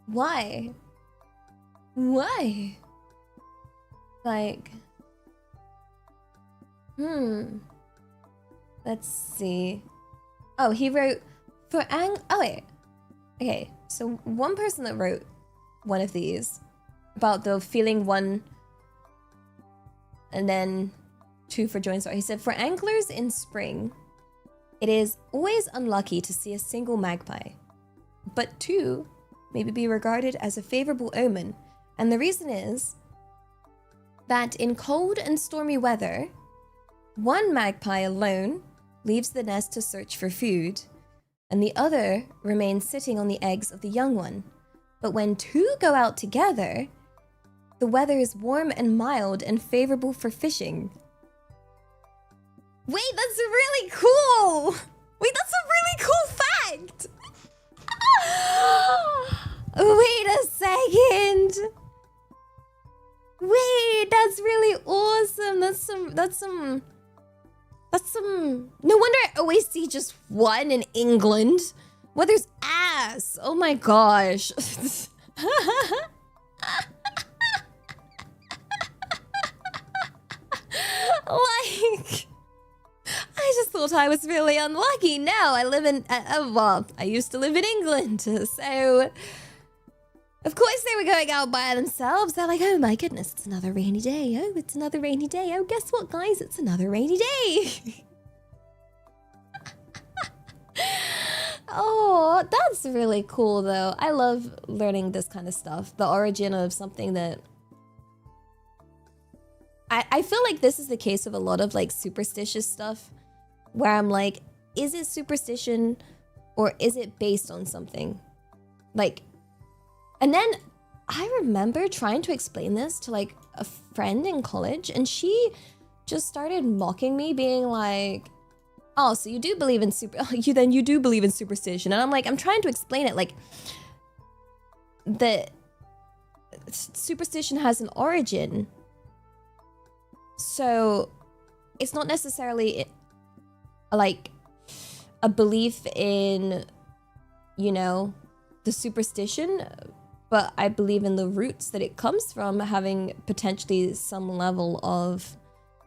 Why? Why? Like, let's see. Oh, he wrote for oh wait. Okay, so one person that wrote one of these about the feeling one and then two for joint story. He said, for anglers in spring, it is always unlucky to see a single magpie, but two maybe be regarded as a favorable omen. And the reason is that in cold and stormy weather, one magpie alone leaves the nest to search for food, and the other remains sitting on the eggs of the young one. But when two go out together, the weather is warm and mild and favorable for fishing. Wait, that's really cool! Wait, that's a really cool fact! Wait a second! Wait, that's really awesome. That's some... No wonder I always see just one in England. Well, there's ass. Oh my gosh. Like... I just thought I was really unlucky. No, I live in... well, I used to live in England, so... Of course they were going out by themselves. They're like, oh my goodness, it's another rainy day. Oh, it's another rainy day. Oh, guess what, guys? It's another rainy day. Oh, that's really cool, though. I love learning this kind of stuff. The origin of something that... I feel like this is the case of a lot of, like, superstitious stuff. Where I'm like, is it superstition or is it based on something? Like... And then I remember trying to explain this to like a friend in college, and she just started mocking me, being like, oh, so you do believe in you do believe in superstition. And I'm like, I'm trying to explain it, like the superstition has an origin. So it's not necessarily like a belief in, you know, the superstition, but I believe in the roots that it comes from, having potentially some level of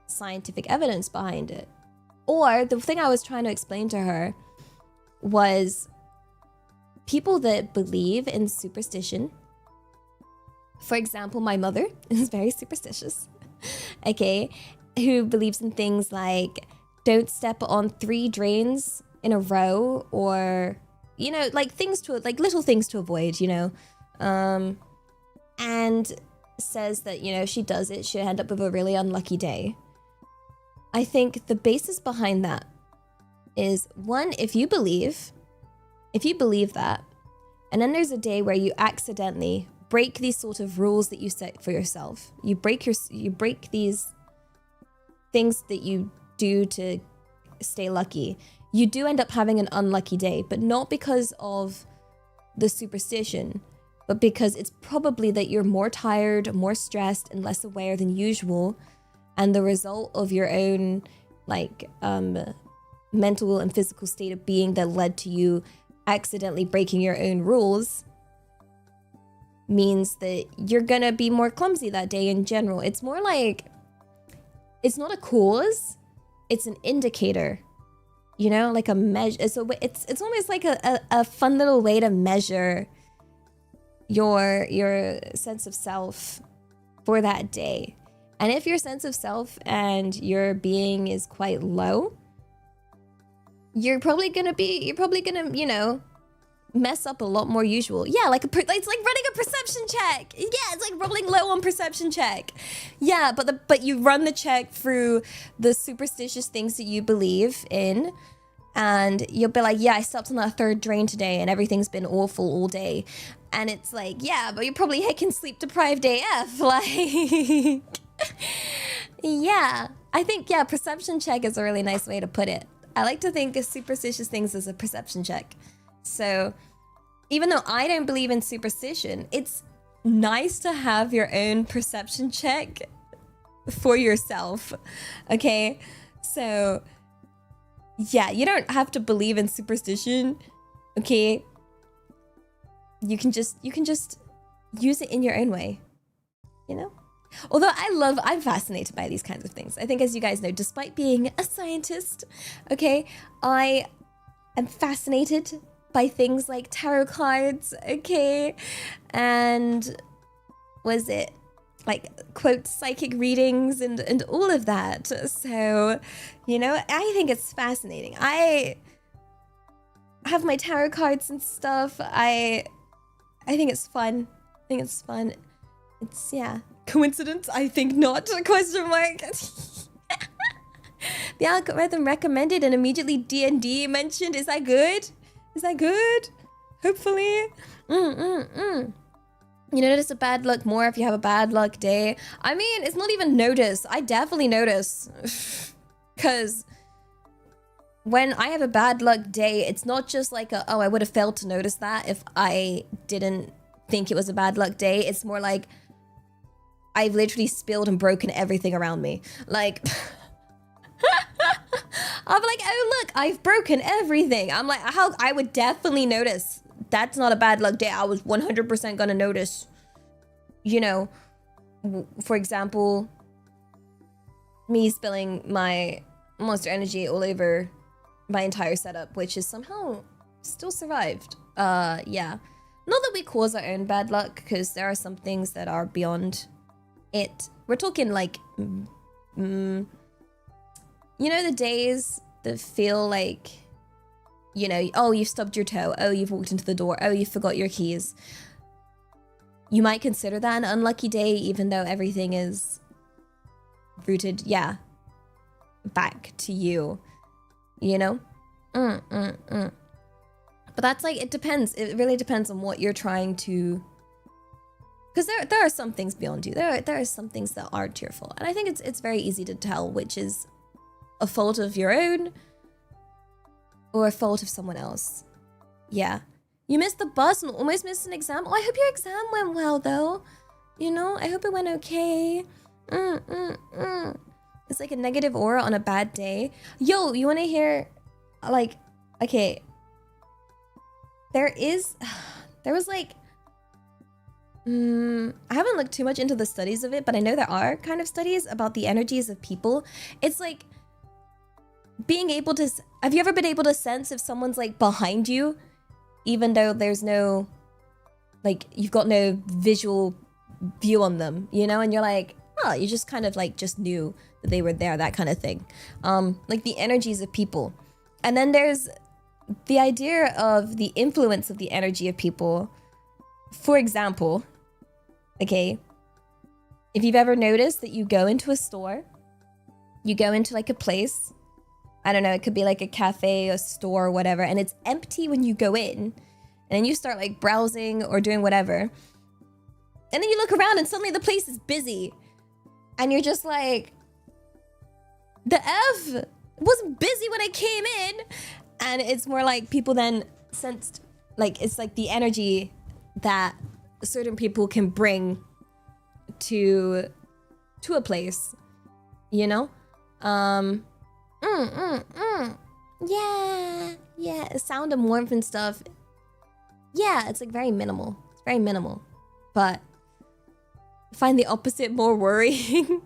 scientific evidence behind it. Or the thing I was trying to explain to her was people that believe in superstition. For example, my mother is very superstitious, okay, who believes in things like don't step on 3 drains in a row, or, you know, like little things to avoid, you know, and says that, you know, she does it, she'll end up with a really unlucky day. I think the basis behind that is, one, if you believe that, and then there's a day where you accidentally break these sort of rules that you set for yourself. You break these things that you do to stay lucky. You do end up having an unlucky day, but not because of the superstition, but because it's probably that you're more tired, more stressed, and less aware than usual. And the result of your own, like, mental and physical state of being that led to you accidentally breaking your own rules means that you're gonna be more clumsy that day in general. It's more like, it's not a cause, it's an indicator, you know, like a measure. So it's almost like a fun little way to measure your sense of self for that day. And if your sense of self and your being is quite low, you're probably gonna, you know, mess up a lot more usual. Yeah, like it's like running a perception check. Yeah, it's like rolling low on perception check. Yeah, but you run the check through the superstitious things that you believe in, and you'll be like, yeah, I stepped on that 3rd drain today and everything's been awful all day. And it's like, yeah, but you're probably heckin' sleep deprived AF. Like, yeah, I think, yeah, perception check is a really nice way to put it. I like to think of superstitious things as a perception check. So even though I don't believe in superstition, it's nice to have your own perception check for yourself. Okay, so yeah, you don't have to believe in superstition. Okay, you can just use it in your own way, you know. Although I'm fascinated by these kinds of things. I think, as you guys know, despite being a scientist, okay, I am fascinated by things like tarot cards, okay, and was it like, quote, psychic readings and all of that. So, you know, I think it's fascinating. I have my tarot cards and stuff. I think it's fun. It's, yeah. Coincidence? I think not. Question mark. The algorithm recommended and immediately D&D mentioned. Is that good? Hopefully. You notice a bad luck more if you have a bad luck day. I mean, it's not even notice. I definitely notice. Because when I have a bad luck day, it's not just like oh, I would have failed to notice that if I didn't think it was a bad luck day. It's more like I've literally spilled and broken everything around me. Like, I'll be like, oh look, I've broken everything. I'm like, how? I would definitely notice. That's not a bad luck day. I was 100% gonna notice. You know, for example, me spilling my Monster Energy all over my entire setup, which is somehow still survived. Yeah. Not that we cause our own bad luck, because there are some things that are beyond it. We're talking like, you know, the days that feel like, you know, oh, you've stubbed your toe, oh, you've walked into the door, oh, you forgot your keys. You might consider that an unlucky day, even though everything is rooted, yeah, back to you, you know? But that's like, it depends. It really depends on what you're trying to, because there are some things beyond you. There are some things that aren't your fault. And I think it's very easy to tell which is a fault of your own or a fault of someone else. Yeah. You missed the bus and almost missed an exam. Oh, I hope your exam went well, though. You know, I hope it went okay. The It's like a negative aura on a bad day. Yo, you want to hear, like, okay. There was like, I haven't looked too much into the studies of it, but I know there are kind of studies about the energies of people. It's like being able to, have you ever been able to sense if someone's like behind you, even though there's no, like, you've got no visual view on them, you know? And you're like, oh, you just kind of like just knew that they were there, that kind of thing. Like the energies of people. And then there's the idea of the influence of the energy of people. For example, okay, if you've ever noticed that you go into a store, you go into like a place, I don't know, it could be like a cafe, a store, whatever, and it's empty when you go in, and then you start like browsing or doing whatever, and then you look around and suddenly the place is busy, and you're just like, the F wasn't busy when I came in. And it's more like people then sensed, like, it's like the energy that certain people can bring to a place, you know? Yeah, sound and warmth and stuff. Yeah, it's like very minimal. It's very minimal. But I find the opposite more worrying.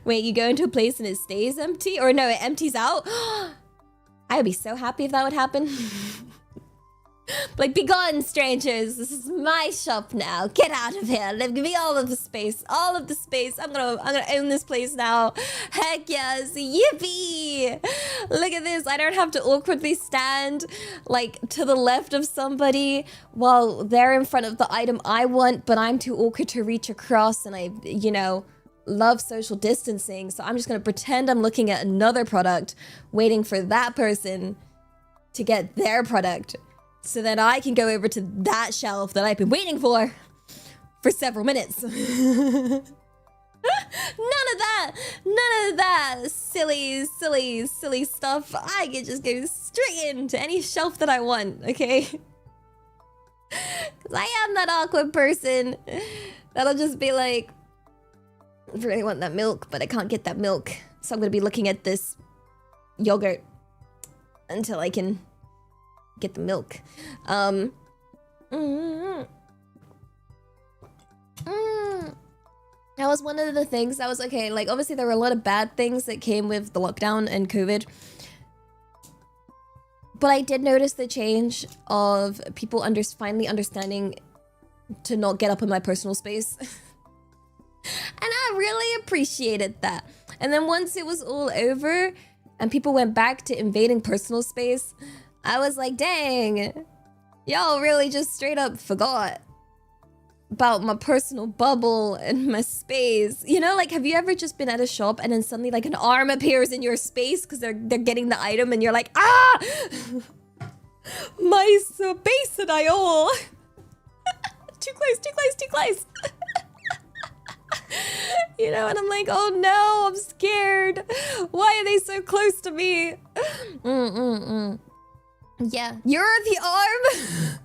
Wait, you go into a place and it stays empty? Or no, it empties out? I would be so happy if that would happen. Like, be gone, strangers. This is my shop now. Get out of here. Give me all of the space. All of the space. I'm gonna own this place now. Heck yes. Yippee. Look at this. I don't have to awkwardly stand like to the left of somebody while they're in front of the item I want, but I'm too awkward to reach across, and I, you know, love social distancing. So I'm just gonna pretend I'm looking at another product, waiting for that person to get their product, so that I can go over to that shelf that I've been waiting for several minutes. None of that silly stuff. I can just go straight into any shelf that I want, okay? Because I am that awkward person that'll just be like, I really want that milk, but I can't get that milk. So I'm gonna be looking at this yogurt until I can get the milk. That was one of the things that was okay. Like, obviously there were a lot of bad things that came with the lockdown and COVID, but I did notice the change of people finally understanding to not get up in my personal space. And I really appreciated that. And then once it was all over and people went back to invading personal space, I was like, dang, y'all really just straight up forgot about my personal bubble and my space. You know, like, have you ever just been at a shop and then suddenly like an arm appears in your space because they're getting the item and you're like, ah, my space and I all. Too close. You know, and I'm like, oh no, I'm scared. Why are they so close to me? Yeah, you're the arm.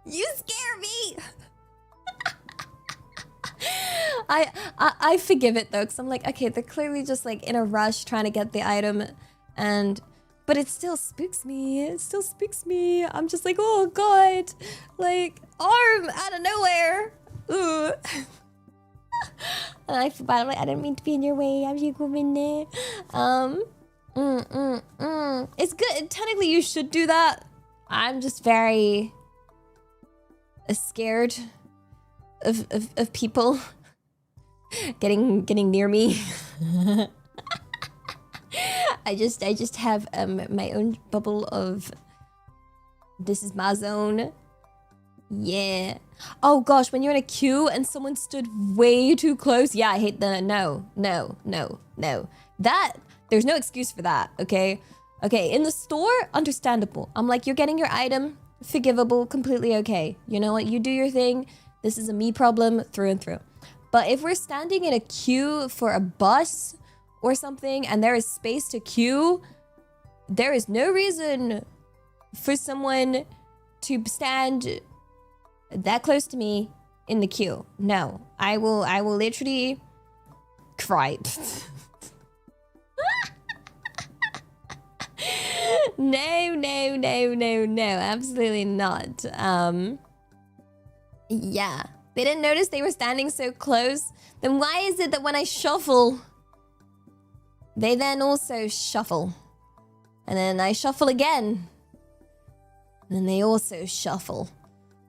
You scare me. I forgive it though, because I'm like, okay, they're clearly just like in a rush trying to get the item, but it still spooks me. I'm just like, oh god, like, arm out of nowhere. Ooh. And I feel bad. I'm like, I didn't mean to be in your way. I'm just going there. It's good. Technically, you should do that. I'm just very scared of people getting near me. I just have my own bubble of this is my zone. Yeah. Oh gosh, when you're in a queue and someone stood way too close. Yeah, I hate the no. That, there's no excuse for that, okay? Okay, in the store, understandable. I'm like, you're getting your item, forgivable, completely okay. You know what, you do your thing. This is a me problem through and through. But if we're standing in a queue for a bus or something and there is space to queue, there is no reason for someone to stand that close to me in the queue. No, I will literally cry. No, no, no, no, no, absolutely not. Yeah. They didn't notice they were standing so close. Then why is it that when I shuffle, they then also shuffle? And then I shuffle again. And then they also shuffle.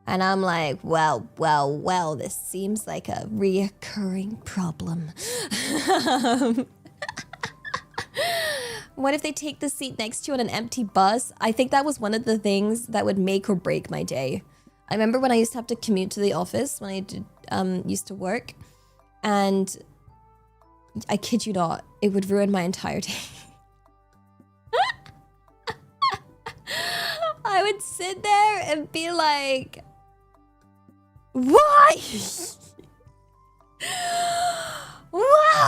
And I'm like, well, well, well, this seems like a reoccurring problem. What if they take the seat next to you on an empty bus? I think that was one of the things that would make or break my day. I remember when I used to have to commute to the office when I did, used to work. And I kid you not, it would ruin my entire day. I would sit there and be like, why? Why?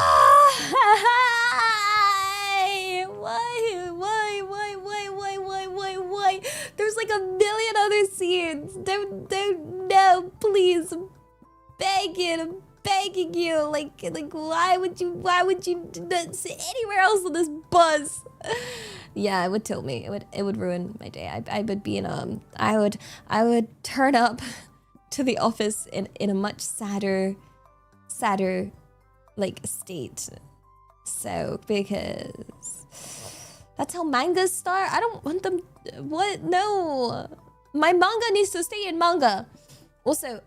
There's like a million other scenes. Don't, no, please. I'm begging you. Like, why would you not sit anywhere else on this bus? Yeah, it would tilt me. It would ruin my day. I would be in I would turn up to the office in a much sadder like state. So because that's how mangas start. I don't want them. What? No, my manga needs to stay in manga. Also,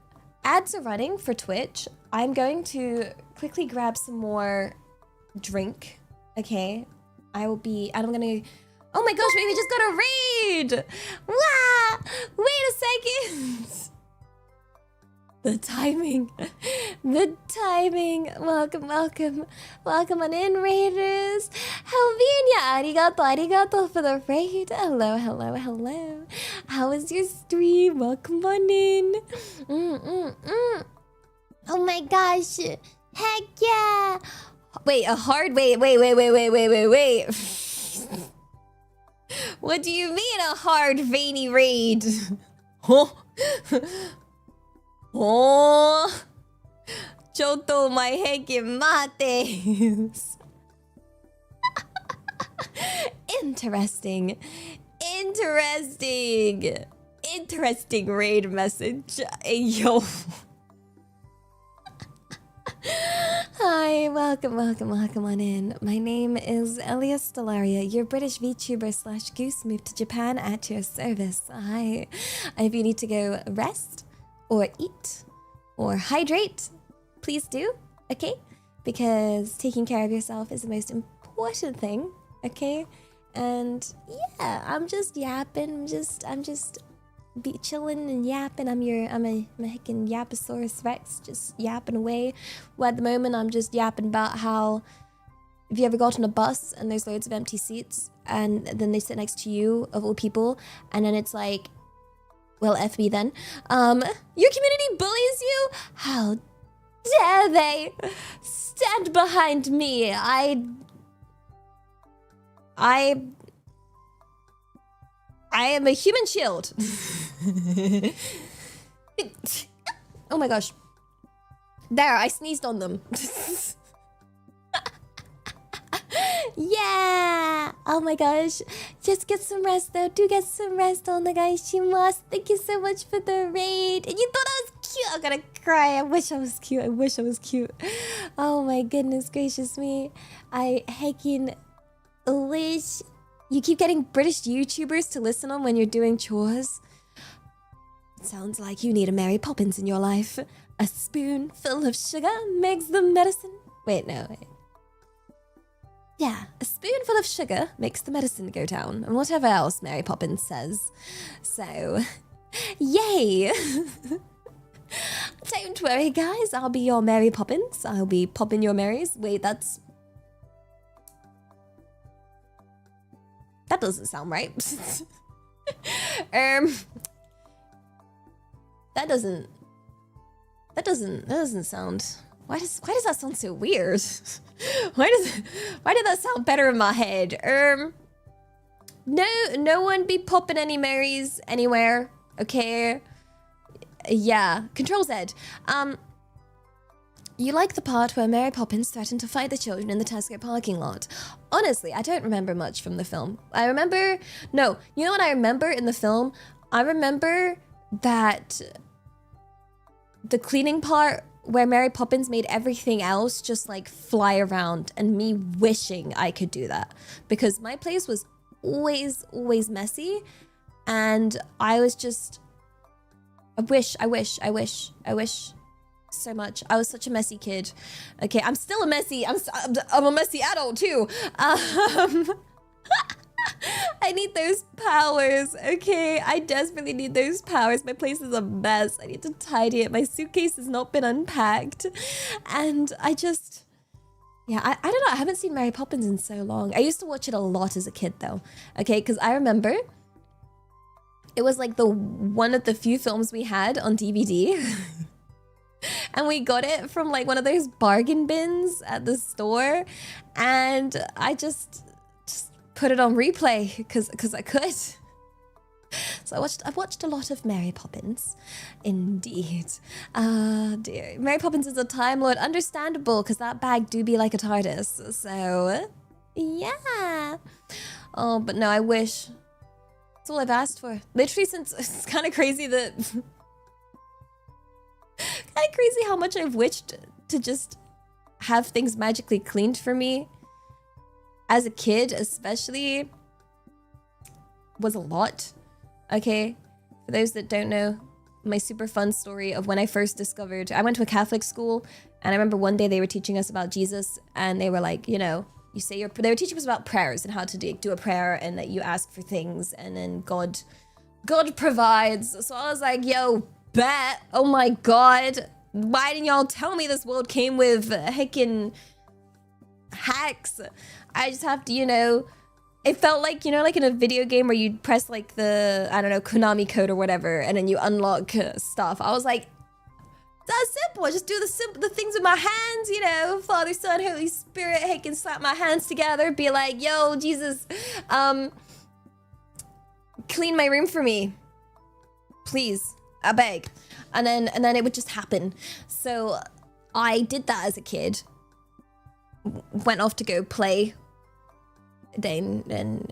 ads are running for Twitch. I'm going to quickly grab some more drink. Okay, I'm gonna. Oh my gosh, we just got a raid! Wow! Wait a second! The timing. Welcome on in, raiders. Helvinia, arigato for the raid. Hello. How was your stream? Welcome on in. Oh my gosh. Heck yeah. Wait. What do you mean a hard veiny raid? Huh? Oh, Choto my heke mates. Interesting raid message. Yo. Hi, welcome on in. My name is Elias Stellaria, your British VTuber / goose moved to Japan at your service. Hi. If you need to go rest or eat or hydrate, please do, okay? Because taking care of yourself is the most important thing, okay? And yeah, I'm just yapping. I'm just be chilling and yapping. I'm a heckin' Yaposaurus Rex, just yapping away. Well, at the moment, I'm just yapping about how, if you ever got on a bus and there's loads of empty seats and then they sit next to you, of all people, and then it's like, well, F me then. Your community bullies you? How dare they? Stand behind me. I am a human shield. Oh my gosh. There, I sneezed on them. Yeah! Oh my gosh. Just get some rest though. Do get some rest, onegaishimasu. Thank you so much for the raid. And you thought I was cute. I'm gonna cry. I wish I was cute. Oh my goodness gracious me. I heckin' wish. You keep getting British YouTubers to listen on when you're doing chores. It sounds like you need a Mary Poppins in your life. A spoonful of sugar makes the medicine. Wait, no. Wait. Yeah, a spoonful of sugar makes the medicine go down, and whatever else Mary Poppins says. So, yay! Don't worry, guys. I'll be your Mary Poppins. I'll be popping your Marys. Wait, that doesn't sound right. That doesn't sound. Why does that sound so weird? Why did that sound better in my head? No one be popping any Marys anywhere. Okay. Yeah. Control Z. You like the part where Mary Poppins threatened to fight the children in the Tesco parking lot. Honestly, I don't remember much from the film. I remember... No, you know what I remember in the film? I remember that the cleaning part where Mary Poppins made everything else just like fly around, and me wishing I could do that. Because my place was always messy, and I was just... I wish so much. I was such a messy kid. Okay, I'm still a messy. I'm a messy adult too. I need those powers. Okay, I desperately need those powers. My place is a mess. I need to tidy it. My suitcase has not been unpacked, and I just... Yeah, I don't know. I haven't seen Mary Poppins in so long. I used to watch it a lot as a kid though. Okay, because I remember it was like one of the few films we had on DVD. And we got it from like one of those bargain bins at the store, and I just put it on replay because I could. So I watched a lot of Mary Poppins, indeed. Dear, Mary Poppins is a Time Lord, understandable, because that bag do be like a TARDIS. So yeah. Oh, but no, I wish. That's all I've asked for. Literally, since it's kind of crazy that. Kind of crazy how much I've wished to just have things magically cleaned for me. As a kid, especially, was a lot. Okay, for those that don't know, my super fun story of when I first discovered... I went to a Catholic school, and I remember one day they were teaching us about Jesus, and they were like, you know, you say they were teaching us about prayers and how to do a prayer, and that you ask for things, and then God provides. So I was like, yo, bet. Oh my god. Why didn't y'all tell me this world came with heckin' hacks? I just have to, you know... It felt like, you know, like in a video game where you press like the, I don't know, Konami code or whatever, and then you unlock stuff. I was like, that's simple. I just do the things with my hands, you know, Father, Son, Holy Spirit. Hey, can slap my hands together, be like, yo, Jesus, clean my room for me, please, I beg. And then it would just happen. So I did that as a kid. Went off to go play. Then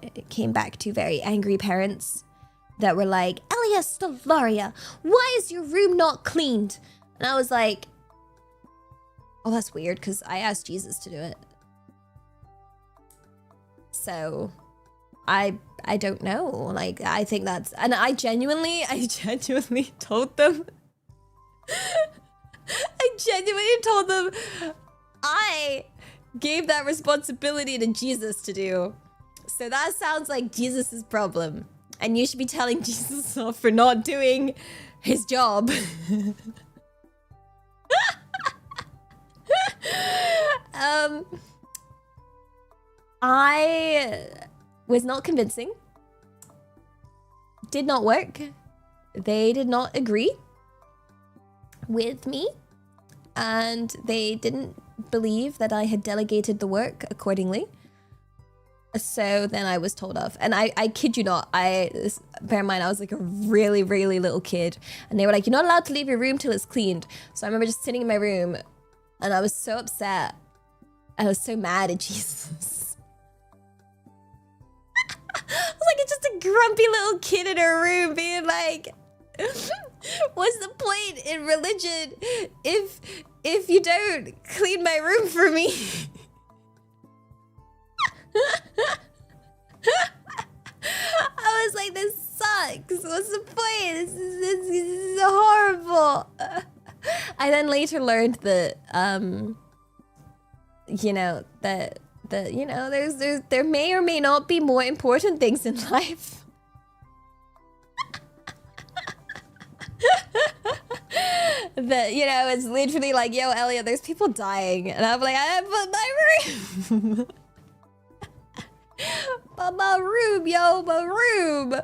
it came back to very angry parents that were like, Elia Stellaria, why is your room not cleaned? And I was like, oh, that's weird, because I asked Jesus to do it. So I don't know. Like, I think that's... And I genuinely told them... I gave that responsibility to Jesus to do. So that sounds like Jesus's problem. And you should be telling Jesus off for not doing his job. I was not convincing. Did not work. They did not agree with me. And they didn't believe that I had delegated the work accordingly. So then I was told off. And I kid you not, bear in mind, I was like a really, really little kid. And they were like, you're not allowed to leave your room till it's cleaned. So I remember just sitting in my room, and I was so upset. I was so mad at Jesus. I was like just a grumpy little kid in a room being like, what's the point in religion if you don't clean my room for me? I was like, this sucks. What's the point? This is horrible. I then later learned that, you know, that you know, there may or may not be more important things in life. That, you know, it's literally like, yo, Elliot, there's people dying. And I'm like, but my room. But my room, yo, my room.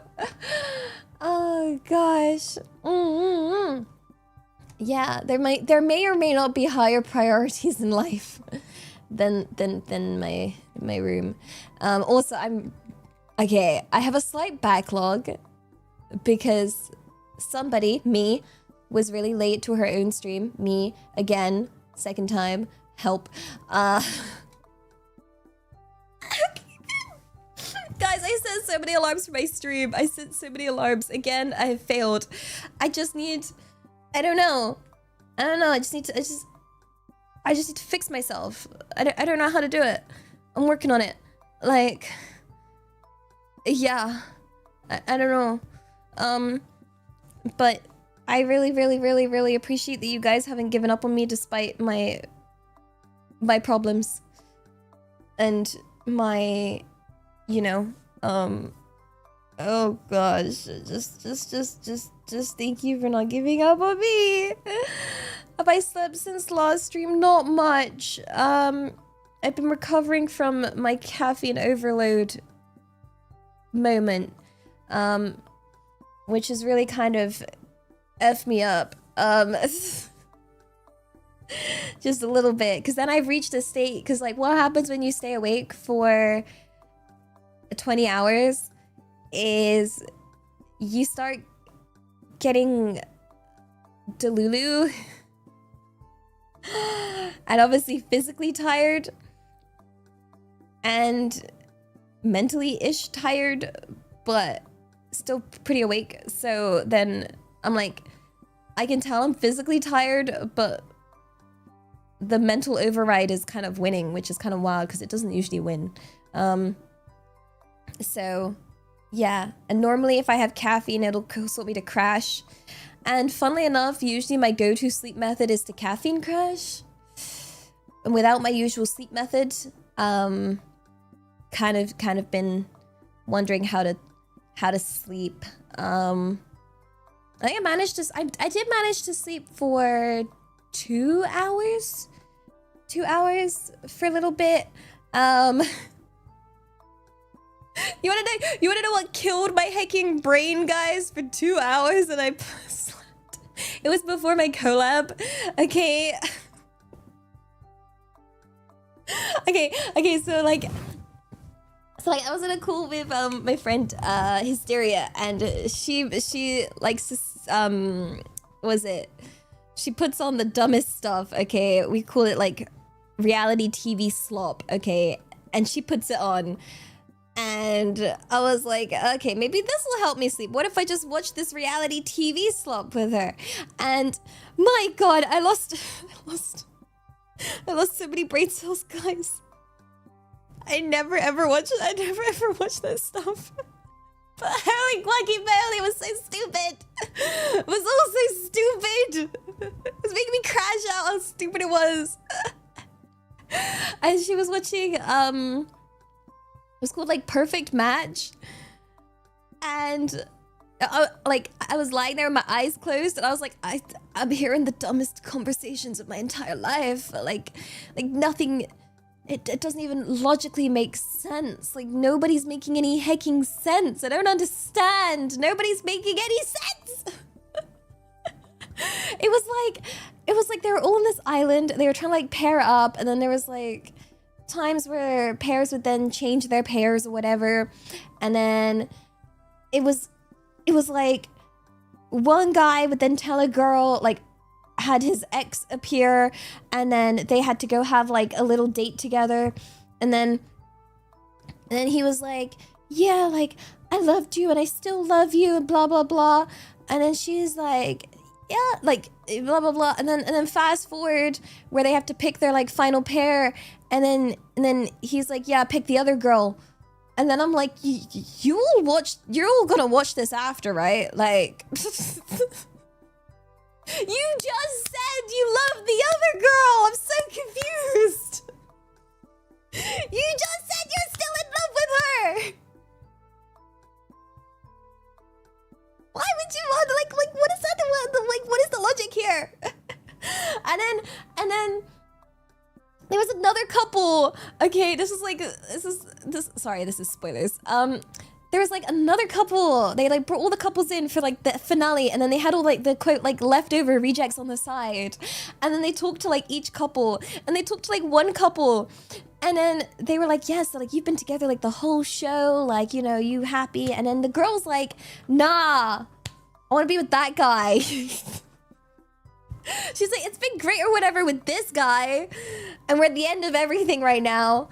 Oh, gosh. Yeah, there may or may not be higher priorities in life than my room. Also, I have a slight backlog because somebody, me, was really late to her own stream. Me, again, Second time, help. Guys, I set so many alarms for my stream. I set so many alarms. Again, I have failed. I just need... I don't know. I just need to... I just need to fix myself. I don't know how to do it. I'm working on it. Like... Yeah. I don't know. But I really appreciate that you guys haven't given up on me despite my problems. And my... You know, oh gosh, just thank you for not giving up on me. Have I slept since last stream? Not much. I've been recovering from my caffeine overload moment, which has really kind of effed me up. Just a little bit, because then I've reached a state, because like what happens when you stay awake for 20 hours is you start getting delulu and obviously physically tired and mentally-ish tired, but still pretty awake. So then I'm like, I can tell I'm physically tired, but the mental override is kind of winning, which is kind of wild because it doesn't usually win. So yeah, and normally if I have caffeine, it'll cause me to crash. And funnily enough, usually my go-to sleep method is to caffeine crash. And without my usual sleep method, kind of been wondering how to sleep. I think I did manage to sleep for 2 hours. 2 hours for a little bit. You wanna know what killed my hacking brain, guys? For 2 hours and I slept. It was before my collab. Okay. Okay, so like I was in a call with my friend Hysteria, and she likes to she puts on the dumbest stuff, okay? We call it like reality TV slop, okay? And she puts it on. And I was like, okay, maybe this will help me sleep. What if I just watch this reality TV slop with her? And my God, I lost so many brain cells, guys. I never ever watched that stuff. But holy Lucky Moly, it was so stupid. It was all so stupid. It was making me crash out how stupid it was. And she was watching, it was called like Perfect Match. And I was lying there with my eyes closed and I was like, I'm hearing the dumbest conversations of my entire life. Like nothing, it doesn't even logically make sense. Like nobody's making any hecking sense. I don't understand. Nobody's making any sense. It was like they were all on this island. They were trying to like pair up, and then there was like times where pairs would then change their pairs or whatever. And then it was like one guy would then tell a girl, like, had his ex appear, and then they had to go have like a little date together, and then he was like, yeah, like I loved you and I still love you and blah blah blah. And then she's like, yeah, like blah blah blah. And then fast forward where they have to pick their like final pair, and then he's like, yeah, pick the other girl. And then I'm like, you're all gonna watch this after, right? Like you just said you love the other girl. I'm so confused. You just said you're still in love with her. Why would you want, like what is that? Like what is the logic here? and then there was another couple. Okay, this is spoilers. There was like another couple. They like brought all the couples in for like the finale, and then they had all like the quote like leftover rejects on the side, and then they talked to like each couple, and they talked to like one couple, and then they were like, yes, like you've been together like the whole show, like, you know, you happy? And then the girl's like, nah, I want to be with that guy. She's like, it's been great or whatever with this guy, and we're at the end of everything right now.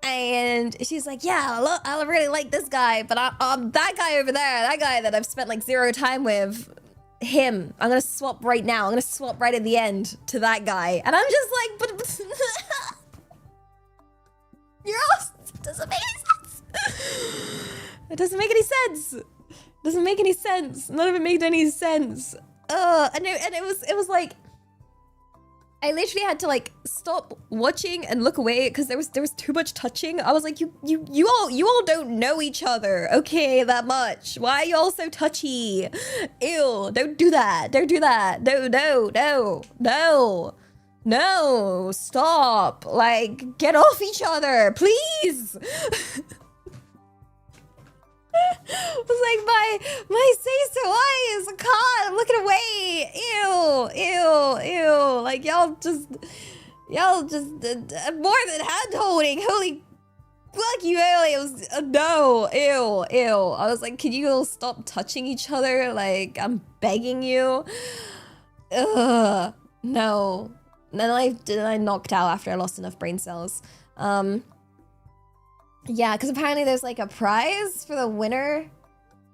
And she's like, yeah, I really like this guy, but that guy over there, that guy that I've spent like 0 time with, him, I'm gonna swap right now. I'm gonna swap right at the end to that guy. And I'm just like, but you're all, it doesn't make any sense. It doesn't make any sense. It doesn't make any sense. None of it made any sense. And it was like, I literally had to like stop watching and look away because there was too much touching. I was like, you all don't know each other, okay, that much. Why are you all so touchy? Ew, don't do that. Don't do that. No, stop. Like, get off each other, please. I was like, my say-so eyes, God, I'm looking away. Ew. Like, y'all just more than hand-holding. Holy fuck you, Ellie. It was, no, ew. I was like, can you all stop touching each other? Like, I'm begging you. Ugh, no. And then I knocked out after I lost enough brain cells. Yeah, because apparently there's like a prize for the winner.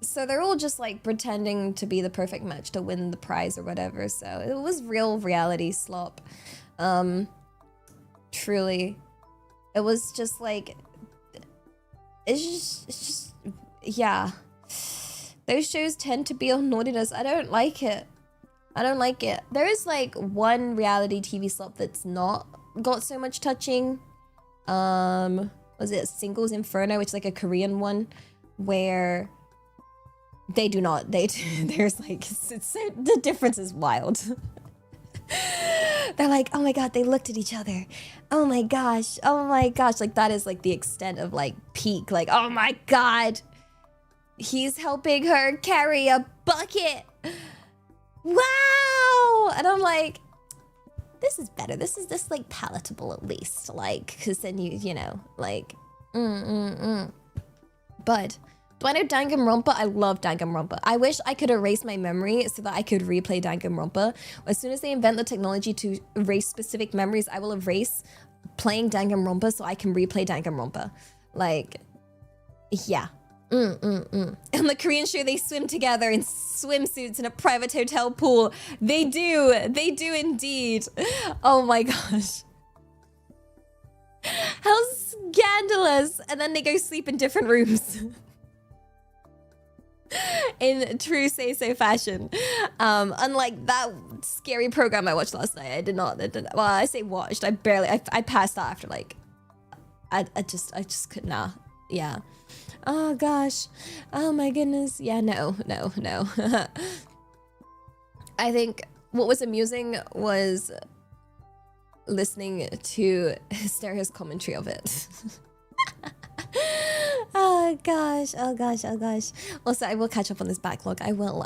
So they're all just like pretending to be the perfect match to win the prize or whatever. So it was real reality slop. Truly. It was just like, it's just, yeah. Those shows tend to be on naughtiness. I don't like it. There is like one reality TV slop that's not got so much touching. Was it Singles Inferno, which is like a Korean one, where they do not, there's like, the difference is wild. They're like, oh my God, they looked at each other. Oh my gosh. Like that is like the extent of like peak, like, oh my God. He's helping her carry a bucket. Wow. And I'm like, this is better. This is just like palatable at least. Like, cause then you know, like, But do I know Danganronpa? I love Danganronpa. I wish I could erase my memory so that I could replay Danganronpa. As soon as they invent the technology to erase specific memories, I will erase playing Danganronpa so I can replay Danganronpa. Like, yeah. And the Korean show, they swim together in swimsuits in a private hotel pool. They do indeed. Oh my gosh. How scandalous. And then they go sleep in different rooms. In true say-so fashion. Unlike that scary program I watched last night. I did not, well, I say watched, I passed out after like, I just could not, yeah. Oh gosh. Oh my goodness. Yeah, no. I think what was amusing was listening to Hysteria's commentary of it. Oh gosh. Also, I will catch up on this backlog. I will.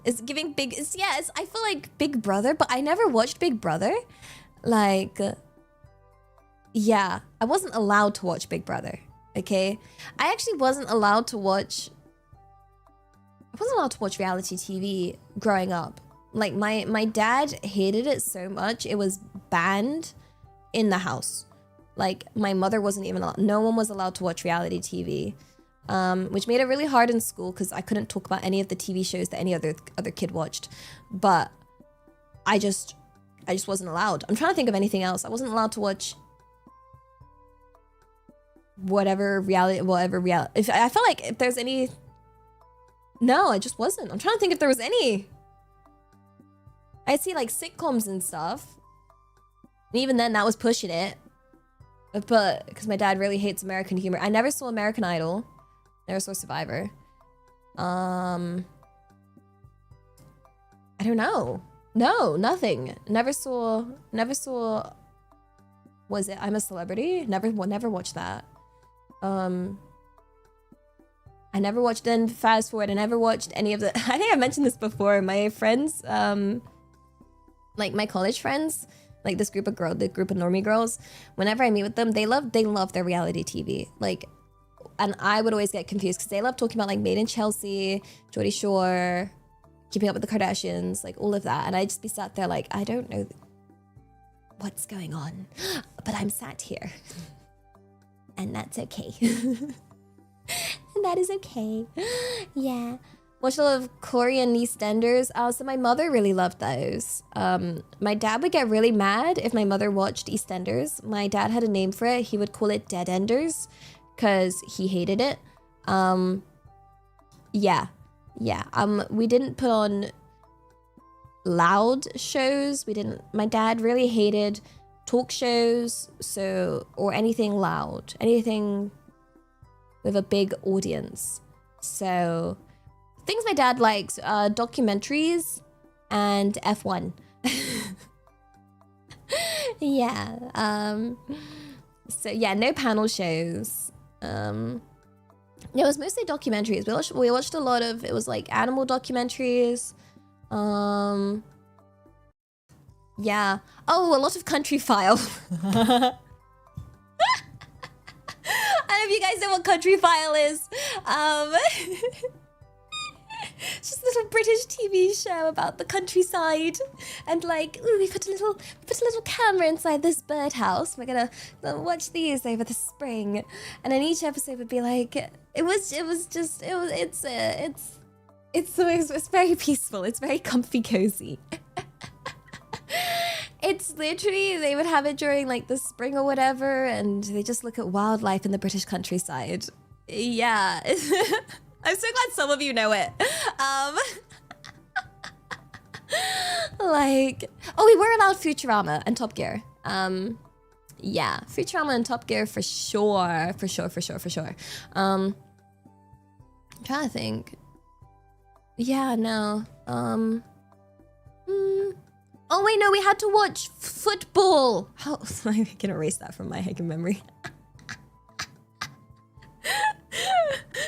It's giving big, I feel like Big Brother, but I never watched Big Brother. Like, yeah, I wasn't allowed to watch Big Brother. Okay, I actually wasn't allowed to watch reality TV growing up. Like my dad hated it so much, it was banned in the house. Like my mother wasn't even allowed, no one was allowed to watch reality TV, which made it really hard in school because I couldn't talk about any of the TV shows that any other kid watched. But I just wasn't allowed. I'm trying to think of anything else. I wasn't allowed to watch whatever reality. If I felt like if there's any, no, I just wasn't. I'm trying to think if there was any. I'd see like sitcoms and stuff, and even then that was pushing it. But because my dad really hates American humor, I never saw American Idol, never saw Survivor. I don't know. No, nothing. Never saw. Was it I'm a Celebrity? Never watched that. I never watched, then fast forward, I never watched any of the, I think I mentioned this before, my friends, like my college friends, like this group of normie girls, whenever I meet with them, they love their reality TV. Like, and I would always get confused because they love talking about like Made in Chelsea, Geordie Shore, Keeping Up with the Kardashians, like all of that. And I'd just be sat there like, I don't know what's going on, but I'm sat here. And that's okay. And that is okay. Yeah. Watched a lot of Korean EastEnders. So my mother really loved those. My dad would get really mad if my mother watched EastEnders. My dad had a name for it. He would call it Dead Enders because he hated it. Yeah. We didn't put on loud shows. My dad really hated talk shows, or anything loud, anything with a big audience. So things my dad likes, documentaries and F1. Yeah. So yeah, no panel shows. It was mostly documentaries. We watched a lot of, it was like animal documentaries. Yeah. Oh, a lot of Country File. I don't know if you guys know what Country File is. It's just a little British TV show about the countryside, and like, ooh, we put a little camera inside this birdhouse. We're gonna watch these over the spring, and then each episode would be like, it's very peaceful. It's very comfy, cozy. It's literally, they would have it during like the spring or whatever, and they just look at wildlife in the British countryside. Yeah. I'm so glad some of you know it. Like, oh, we were allowed Futurama and Top Gear. Yeah, Futurama and Top Gear for sure. I'm trying to think. Yeah, no. Oh wait, no, we had to watch football. How I can erase that from my hacking memory.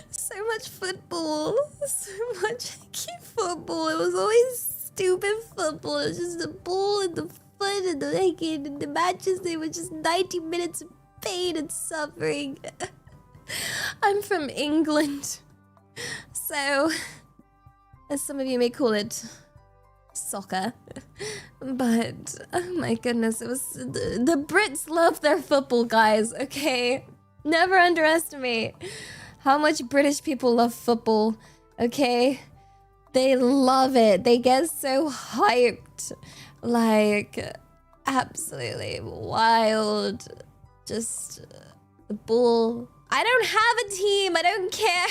So much football. So much hacking football. It was always stupid football. It was just the ball and the foot and the hacking and the matches. They were just 90 minutes of pain and suffering. I'm from England. So, as some of you may call it, soccer. But oh my goodness, it was the Brits love their football, guys, okay? Never underestimate how much British people love football, okay? They love it. They get so hyped. Like, absolutely wild. Just the ball. I don't have a team. I don't care.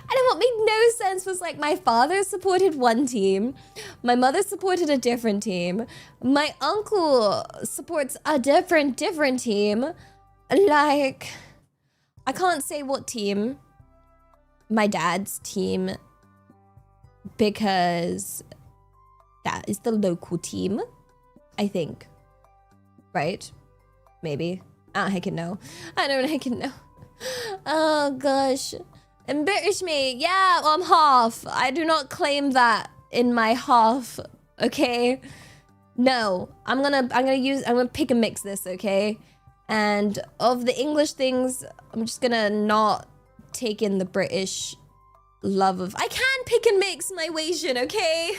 And what made no sense was like my father supported one team, my mother supported a different team, my uncle supports a different team. Like, I can't say what team, my dad's team, because that is the local team, I think. Right? Maybe. I don't heckin' know. I don't heckin' know. Oh gosh. Embarrass me. Yeah, well, I'm half. I do not claim that in my half. Okay? No. I'm gonna pick and mix this, okay? And of the English things, I'm just gonna not take in the British love of... I can pick and mix my Asian, okay?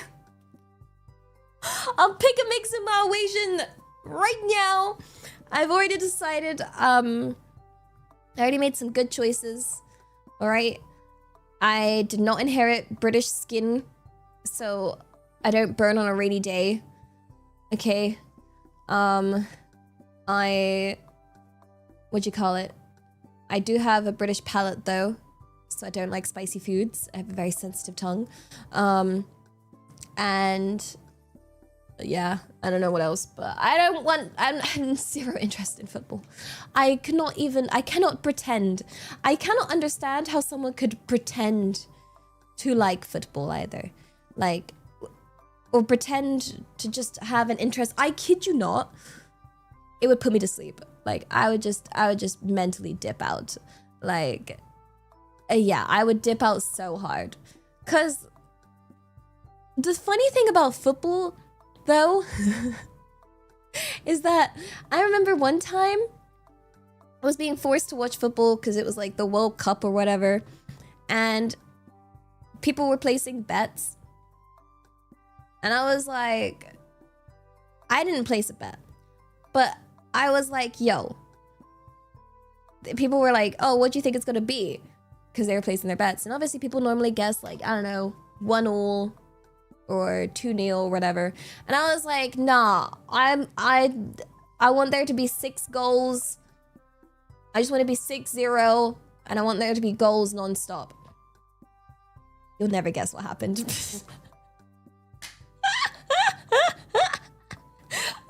I'll pick and mix in my Asian right now. I've already decided, I already made some good choices. Alright? I did not inherit British skin, so I don't burn on a rainy day. Okay? What'd you call it? I do have a British palate though, so I don't like spicy foods. I have a very sensitive tongue. And yeah, I don't know what else, but I'm zero interest in football. I cannot pretend. I cannot understand how someone could pretend to like football either. Like, or pretend to just have an interest. I kid you not, it would put me to sleep. Like, I would just mentally dip out. Like, yeah, I would dip out so hard. 'Cause the funny thing about football, though, is that I remember one time I was being forced to watch football because it was like the World Cup or whatever. And people were placing bets. And I was like, I didn't place a bet. But I was like, yo. People were like, oh, what do you think it's going to be? Because they were placing their bets. And obviously people normally guess like, I don't know, 1-0 or 2-0 or whatever. And I was like, nah, I want there to be 6 goals. I just want to be 6-0. And I want there to be goals non-stop. You'll never guess what happened.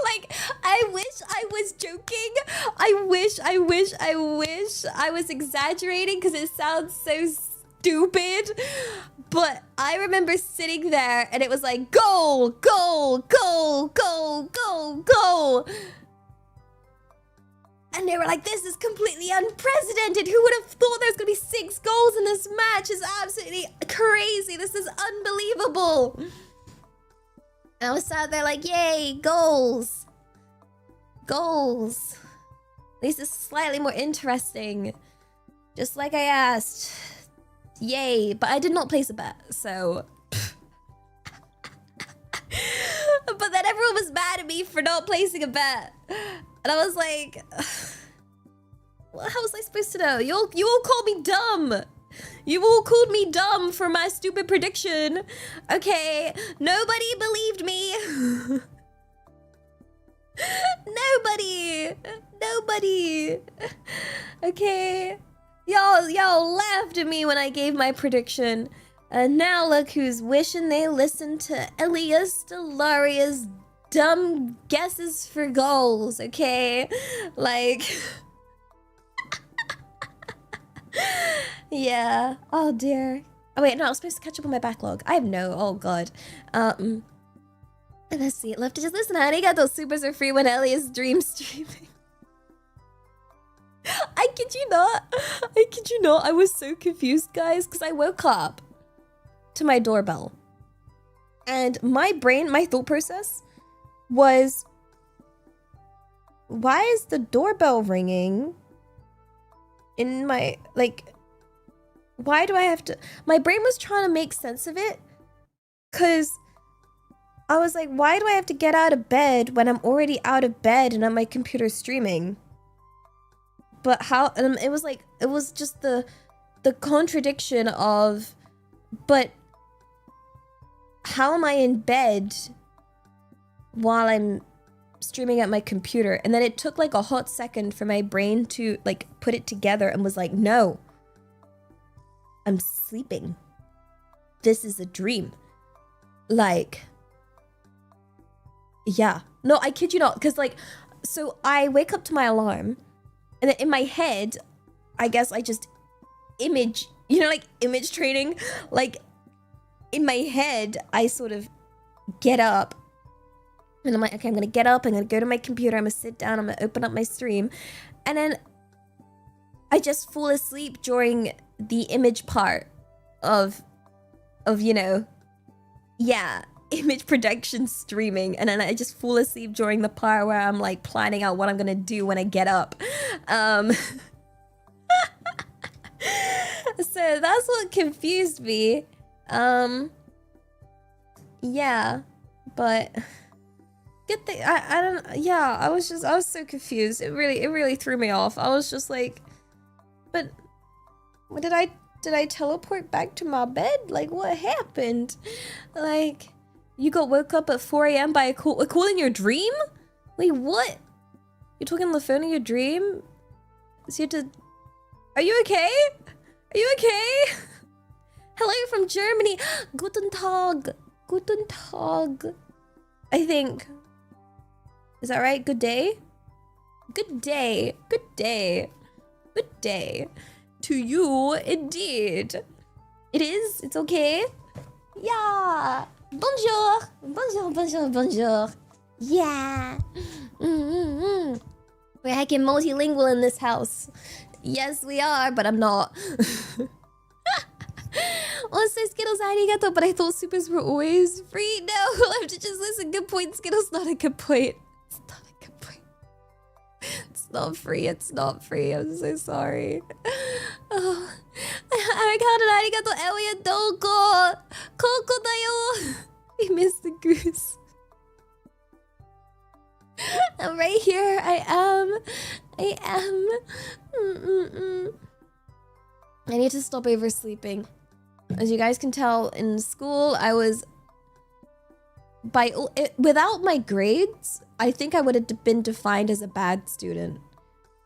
Like, I wish I was joking. I wish I was exaggerating because it sounds so stupid. But I remember sitting there and it was like, goal, goal, goal, goal, goal, goal. And they were like, this is completely unprecedented. Who would have thought there's going to be 6 goals in this match? It's absolutely crazy. This is unbelievable. And I was sat there like, yay, goals. Goals. At least it's slightly more interesting. Just like I asked. Yay. But I did not place a bet, so... But then everyone was mad at me for not placing a bet. And I was like... Well, how was I supposed to know? You all called me dumb. You all called me dumb for my stupid prediction. Okay, nobody believed me. Nobody. Okay. Y'all laughed at me when I gave my prediction. And now look who's wishing they listened to Elias Delaria's dumb guesses for goals, okay? Like... Yeah. Oh, dear. Oh, wait, no, I was supposed to catch up on my backlog. I have no... Oh, God. Let's see. Love to just listen. Arigato. Supers are free when Elias dream streaming. I kid you not. I was so confused, guys, because I woke up to my doorbell. And my brain, my thought process was, why is the doorbell ringing in my, like, why do I have to, my brain was trying to make sense of it, because I was like, why do I have to get out of bed when I'm already out of bed and on my computer streaming? But how, and it was like, it was just the contradiction of, but how am I in bed while I'm streaming at my computer? And then it took like a hot second for my brain to like put it together and was like, no, I'm sleeping. This is a dream. Like, yeah. No, I kid you not. Because like, so I wake up to my alarm and then in my head, I guess I just image, you know, like image training, like in my head, I sort of get up and I'm like, okay, I'm going to get up. I'm going to go to my computer. I'm going to sit down. I'm going to open up my stream. And then I just fall asleep during the image part of you know, yeah, image production streaming. And then I just fall asleep during the part where I'm like planning out what I'm going to do when I get up. So that's what confused me. Yeah, but good thing I don't, yeah, I was so confused. It really threw me off. I was just like, but did I teleport back to my bed? Like, what happened? Like, you got woke up at 4 a.m. by a call in your dream? Wait, what? You're talking on the phone in your dream? So you had to, are you okay? Are you okay? Hello from Germany. Guten Tag. Guten Tag. I think. Is that right? Good day? Good day. Good day. Good day. To you, indeed. It is? It's okay? Yeah. Bonjour. Bonjour, bonjour, bonjour. Yeah. We're heckin' multilingual in this house. Yes, we are, but I'm not. Also, Skittles, arigato, but I thought supers were always free. No, I'll have to just listen. Good point, Skittles. Not a good point. It's not a good point. It's It's not free. It's not free. I'm so sorry. Oh. アメリカのありがとう。エオヤどこここだよ We missed the goose. I'm right here. I am. I need to stop oversleeping. As you guys can tell, in school, I was... without my grades, I think I would have been defined as a bad student.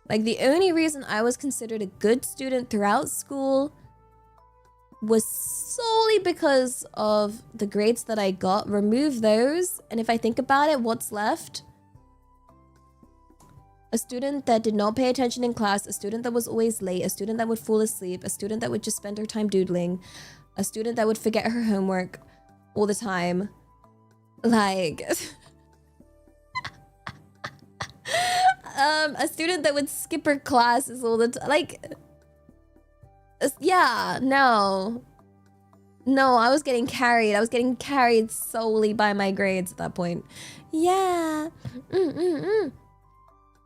Like, the only reason I was considered a good student throughout school was solely because of the grades that I got. Remove those, and if I think about it, what's left? A student that did not pay attention in class, a student that was always late, a student that would fall asleep, a student that would just spend her time doodling, a student that would forget her homework all the time. Like... a student that would skip her classes all the time. Like... yeah, no. No, I was getting carried. I was getting carried solely by my grades at that point. Yeah.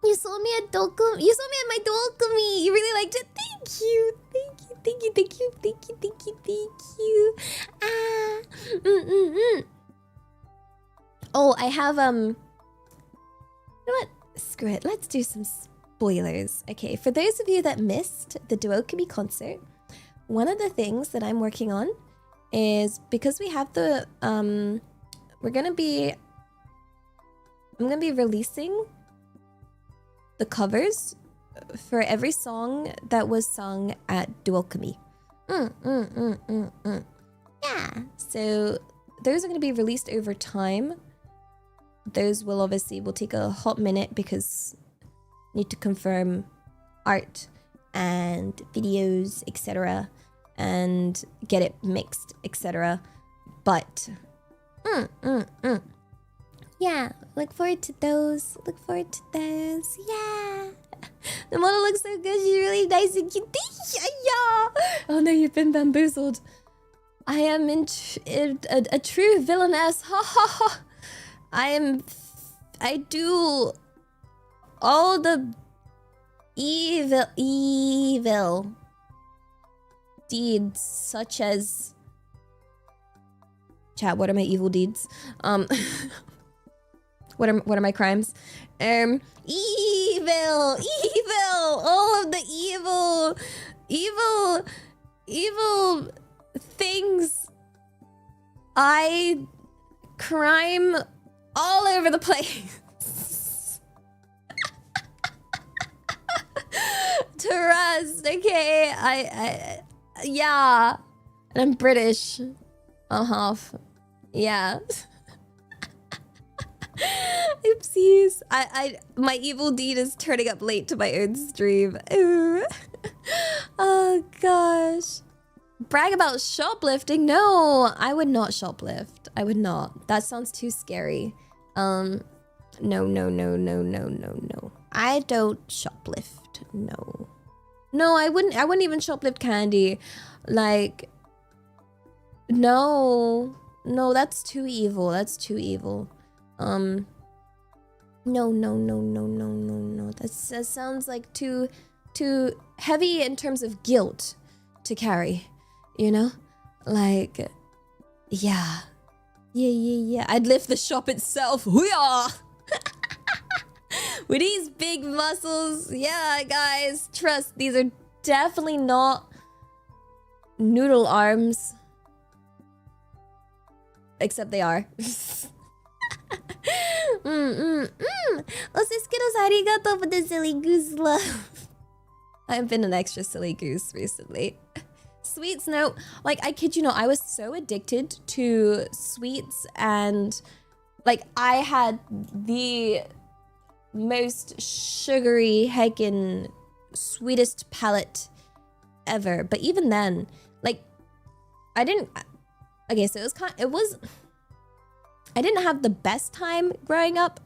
You saw me at Dokumi. You saw me at my Dokumi. You really liked it. Thank you. Thank you. Thank you. Thank you. Thank you. Thank you. Thank you. Oh, I have You know what? Screw it. Let's do some spoilers. Okay, for those of you that missed the Dokumi concert, one of the things that I'm working on is because we have the I'm gonna be releasing the covers for every song that was sung at Duokumi. Yeah. So those are going to be released over time. Those will take a hot minute because need to confirm art and videos, etc. and get it mixed, etc. But yeah, look forward to those. Look forward to those. Yeah. The model looks so good. She's really nice and cute. Yeah. Oh no, you've been bamboozled. I am a true villainess. Ha ha ha. I do all the evil deeds such as... Chat, what are my evil deeds? What are my crimes? Evil, all of the evil things. Crime all over the place. Trust, okay? Yeah. And I'm British. Half. Yeah. Oopsies. My evil deed is turning up late to my own stream. Ooh. Oh gosh. Brag about shoplifting? No, I would not shoplift. I would not. That sounds too scary. No. I don't shoplift. No. No, I wouldn't even shoplift candy. Like, no, that's too evil. That's too evil. No. That sounds like too heavy in terms of guilt to carry, you know? Like, yeah. I'd lift the shop itself. Hoo-yah! With these big muscles, yeah, guys, trust, these are definitely not noodle arms. Except they are. Also, Skittles, arigato for the silly goose love. I've been an extra silly goose recently. Sweets, no. Like, I kid you not, I was so addicted to sweets and... Like, I had the most sugary, heckin' sweetest palate ever. But even then, like, I didn't... Okay, so it was... I didn't have the best time growing up.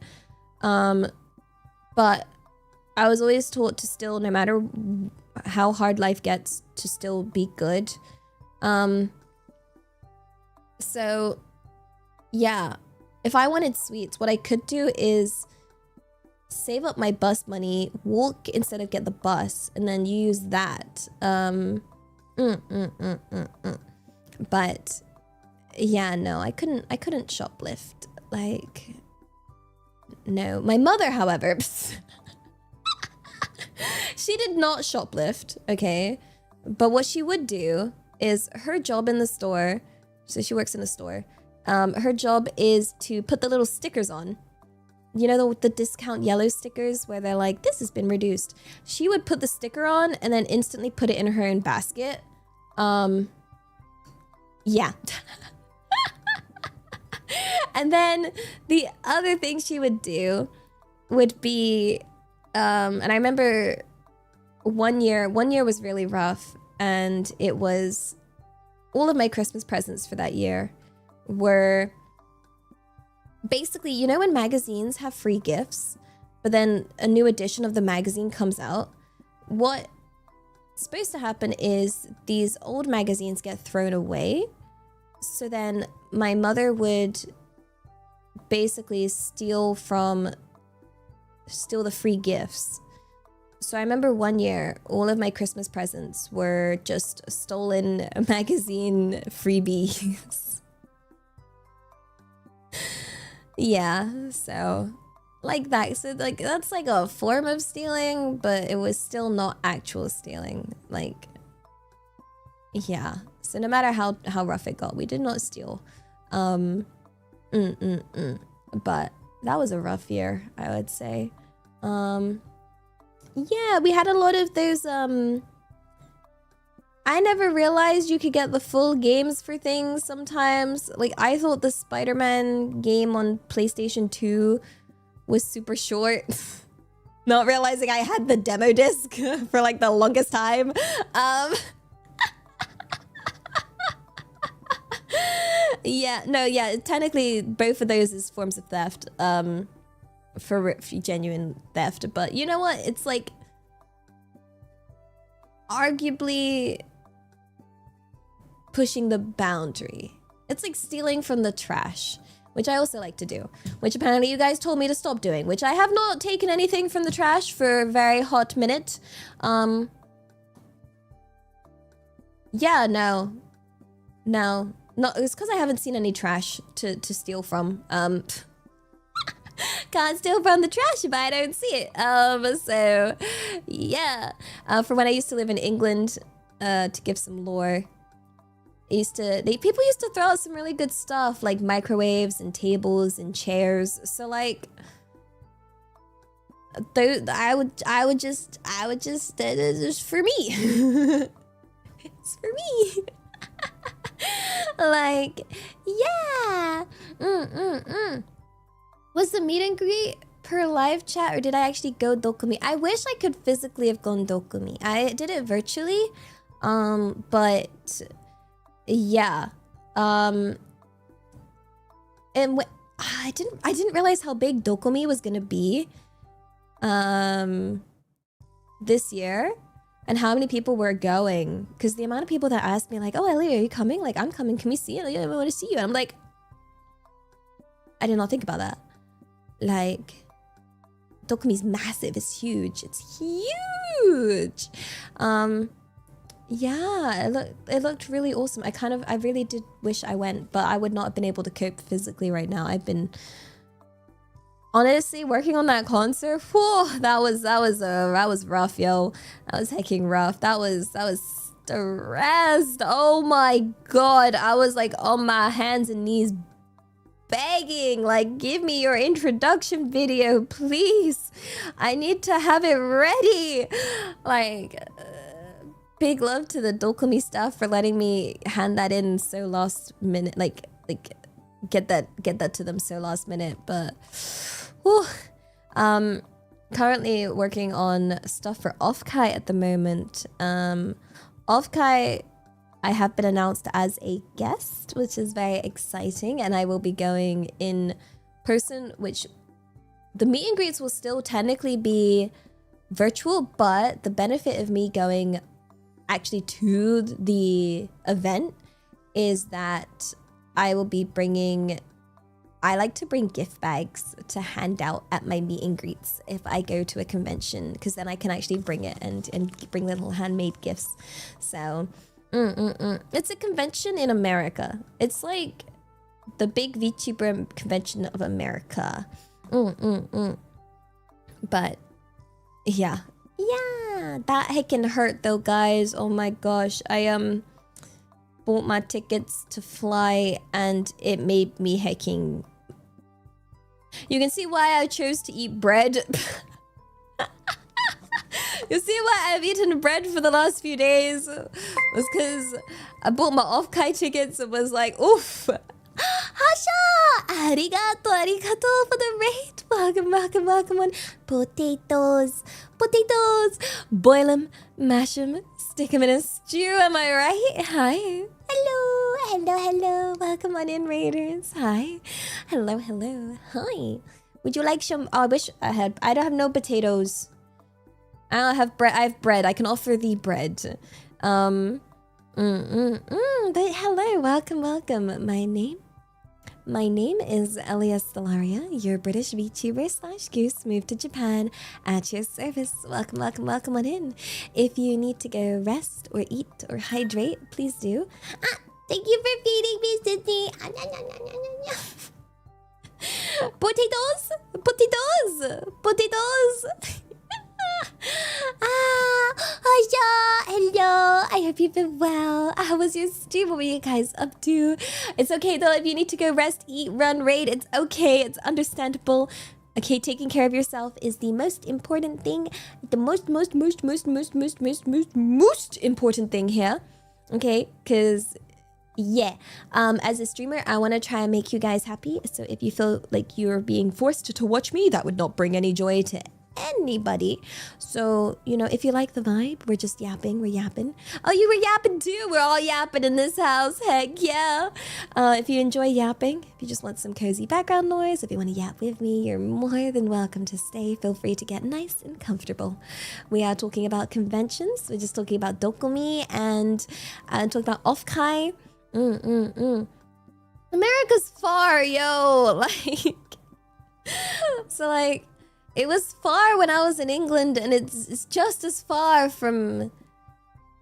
But I was always taught to still, no matter how hard life gets, to still be good. So, yeah. If I wanted sweets, what I could do is save up my bus money, walk instead of get the bus, and then use that. But yeah, no, I couldn't shoplift. Like, no. My mother, however, she did not shoplift, okay? But what she would do is her job in the store, so she works in a store, her job is to put the little stickers on. You know, the discount yellow stickers where they're like, this has been reduced. She would put the sticker on and then instantly put it in her own basket. Yeah. And then the other thing she would do would be, and I remember one year was really rough, and it was all of my Christmas presents for that year were basically, you know, when magazines have free gifts, but then a new edition of the magazine comes out, what's supposed to happen is these old magazines get thrown away. So then my mother would basically steal the free gifts. So I remember one year, all of my Christmas presents were just stolen magazine freebies. Yeah, so like that. So like that's like a form of stealing, but it was still not actual stealing. Like, yeah. So no matter how rough it got, we did not steal. But that was a rough year, I would say. Yeah, we had a lot of those, I never realized you could get the full games for things sometimes. Like, I thought the Spider-Man game on PlayStation 2 was super short. Not realizing I had the demo disc for like the longest time. Yeah, no, yeah, technically both of those is forms of theft. For genuine theft, but you know what? It's like arguably pushing the boundary. It's like stealing from the trash, which I also like to do, which apparently you guys told me to stop doing, which I have not taken anything from the trash for a very hot minute. Yeah, no, it's because I haven't seen any trash to steal from. Can't steal from the trash if I don't see it. So yeah. For when I used to live in England, to give some lore, people used to throw out some really good stuff like microwaves and tables and chairs. So like, I would just it's for me. It's for me. Like, yeah. Was the meet and greet per live chat, or did I actually go Dokumi? I wish I could physically have gone Dokumi. I did it virtually, but yeah, and I didn't realize how big Dokumi was gonna be, this year, and how many people were going. Because the amount of people that asked me like, "Oh, Ellie, are you coming?" Like, I'm coming. Can we see you? I want to see you. And I'm like, I did not think about that. Like, Dokumi's massive. It's huge. It's huge. Yeah, it looked really awesome. I really did wish I went, but I would not have been able to cope physically right now. I've been honestly working on that concert. Whew, that was rough, yo. That was hecking rough. That was stressed. Oh my god. I was like on my hands and knees begging, like, give me your introduction video, please. I need to have it ready. Like, big love to the Dokumi staff for letting me hand that in so last minute, like get that to them so last minute. But whew. Currently working on stuff for Offkai at the moment. Offkai, I have been announced as a guest, which is very exciting, and I will be going in person, which the meet and greets will still technically be virtual, but the benefit of me going actually to the event is that I will be bringing I like to bring gift bags to hand out at my meet and greets if I go to a convention, because then I can actually bring it and bring little handmade gifts. So, it's a convention in America. It's like the big VTuber convention of America. But yeah, that heckin' hurt though, guys. Oh my gosh, I bought my tickets to fly and it made me hecking. You can see why I chose to eat bread. You see why I've eaten bread for the last few days? Was because I bought my off-kai tickets and was like, oof. Hasha! Arigato for the raid. Welcome on. Potatoes. Boil them, mash them, stick them in a stew, am I right? Hi. Hello. Welcome on in, raiders. Hi. Hello. Hi. Would you like some? Oh, I wish I had. I don't have no potatoes. I don't have bread. I have bread. I can offer thee bread. But hello. Welcome. My name is Elias Stellaria, your British VTuber / goose moved to Japan at your service. Welcome on in. If you need to go rest or eat or hydrate, please do. Thank you for feeding me, Sydney. Potatoes. Hello. I hope you've been well. How was your stream? What were you guys up to? It's okay though. If you need to go rest, eat, run, raid, it's okay. It's understandable. Okay, taking care of yourself is the most important thing. The most important thing here. Okay, because yeah, as a streamer, I want to try and make you guys happy. So if you feel like you're being forced to watch me, that would not bring any joy to anybody. So, you know, if you like the vibe, we're just yapping. We're yapping. Oh, you were yapping too. We're all yapping in this house. Heck yeah. If you enjoy yapping, if you just want some cozy background noise, if you want to yap with me, you're more than welcome to stay. Feel free to get nice and comfortable. We are talking about conventions. We're just talking about Dokumi and talking about off-kai. America's far, yo. Like, so like, it was far when I was in England, and it's just as far from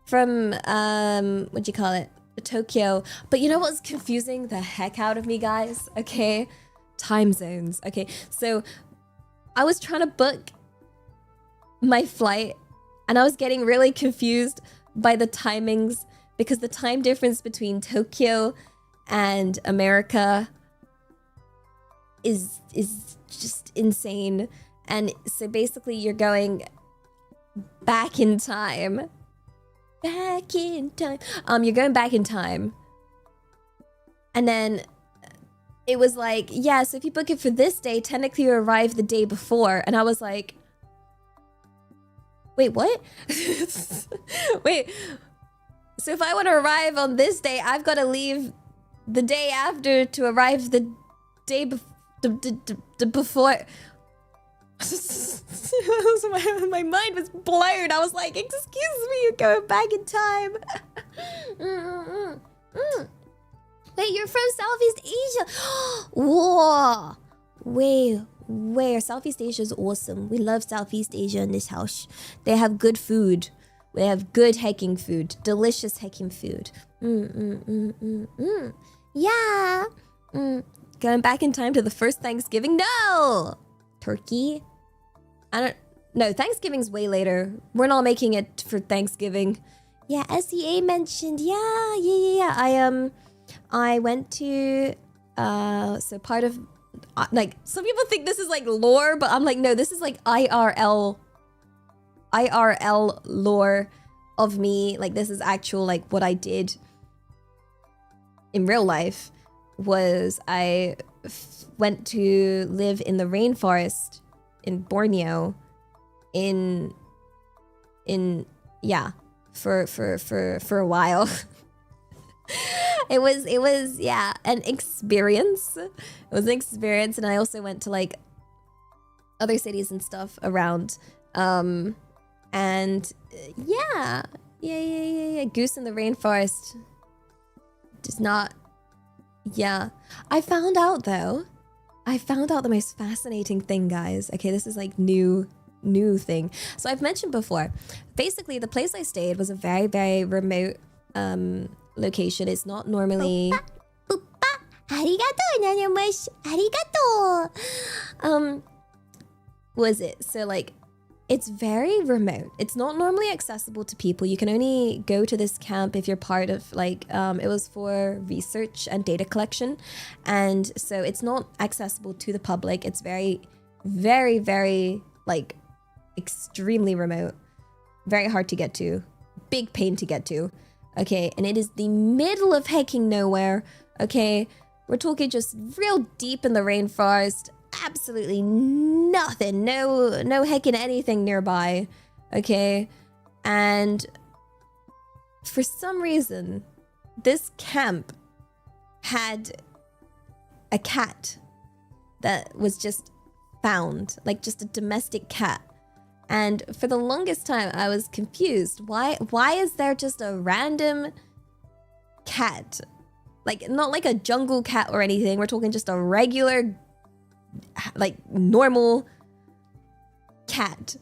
what do you call it, Tokyo. But you know what's confusing the heck out of me, guys? Okay, time zones. Okay, so I was trying to book my flight, and I was getting really confused by the timings because the time difference between Tokyo and America is just insane. And so basically you're going back in time. You're going back in time. And then it was like, yeah, so if you book it for this day, technically you arrive the day before. And I was like, wait, what? Wait, so if I want to arrive on this day, I've got to leave the day after to arrive the day before. My mind was blown. I was like, excuse me, you're going back in time. Wait, you're from Southeast Asia. Whoa. Wait, Southeast Asia is awesome. We love Southeast Asia in this house. They have good food. We have good hiking food. Delicious hiking food. Yeah. Going back in time to the first Thanksgiving? No! Turkey? I don't... No, Thanksgiving's way later. We're not making it for Thanksgiving. Yeah, SEA mentioned. Yeah. I went to... So part of... like, some people think this is like lore, but I'm like, no, this is like IRL lore of me. Like, this is actual, like, what I did in real life was I went to live in the rainforest in Borneo yeah, for a while. It was yeah, an experience. It was an experience, and I also went to like other cities and stuff around. And yeah. Goose in the rainforest does not. Yeah, I found out though I found out the most fascinating thing, guys. Okay, this is like new thing. So I've mentioned before, basically the place I stayed was a very, very remote location. It's not normally... Was it? So like, it's very remote. It's not normally accessible to people. You can only go to this camp if you're part of like, it was for research and data collection. And so it's not accessible to the public. It's very, very, very like extremely remote. Very hard to get to. Big pain to get to. Okay, and it is the middle of hecking nowhere. Okay, we're talking just real deep in the rainforest. Absolutely nothing. No heckin' anything nearby. Okay, and for some reason, this camp had a cat that was just found, like just a domestic cat. And for the longest time, I was confused. Why is there just a random cat? Like, not like a jungle cat or anything. We're talking just a regular, like, normal cat.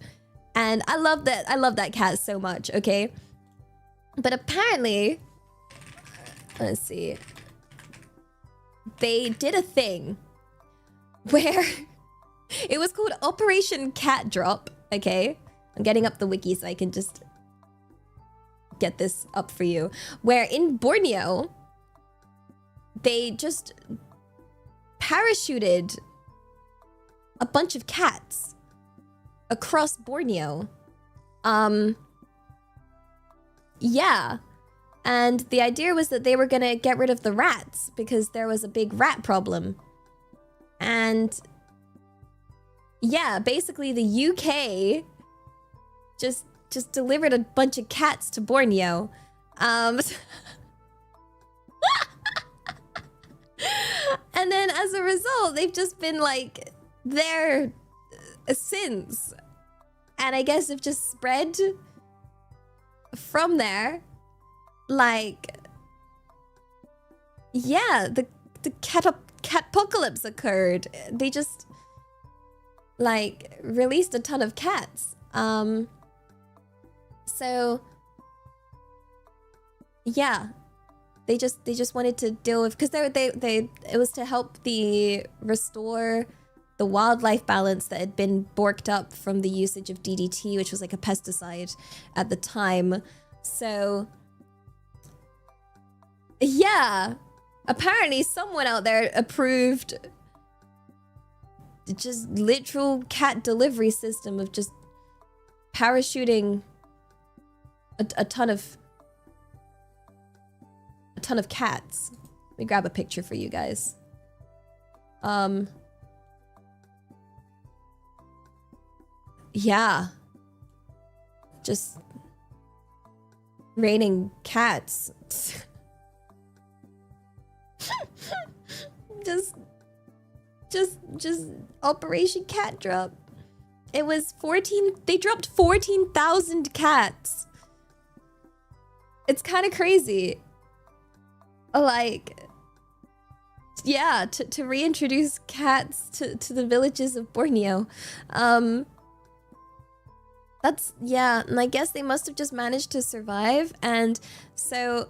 And I love that cat so much, okay? But apparently, let's see. They did a thing where it was called Operation Cat Drop. Okay, I'm getting up the wiki so I can just get this up for you. Where in Borneo, they just parachuted a bunch of cats across Borneo. Yeah. And the idea was that they were gonna get rid of the rats because there was a big rat problem. And yeah, basically the UK just delivered a bunch of cats to Borneo. And then as a result, they've just been like there since. And I guess it just spread from there. Like, yeah, the catpocalypse occurred. They just like released a ton of cats. So yeah, they just wanted to deal with, because it was to help restore the wildlife balance that had been borked up from the usage of DDT, which was like a pesticide at the time. So yeah, apparently someone out there approved just literal cat delivery system of just parachuting a ton of cats. Let me grab a picture for you guys. Yeah, just raining cats. just Operation Cat Drop. It was 14, they dropped 14,000 cats. It's kind of crazy. Like, yeah, to reintroduce cats to the villages of Borneo. That's, yeah, and I guess they must have just managed to survive. And so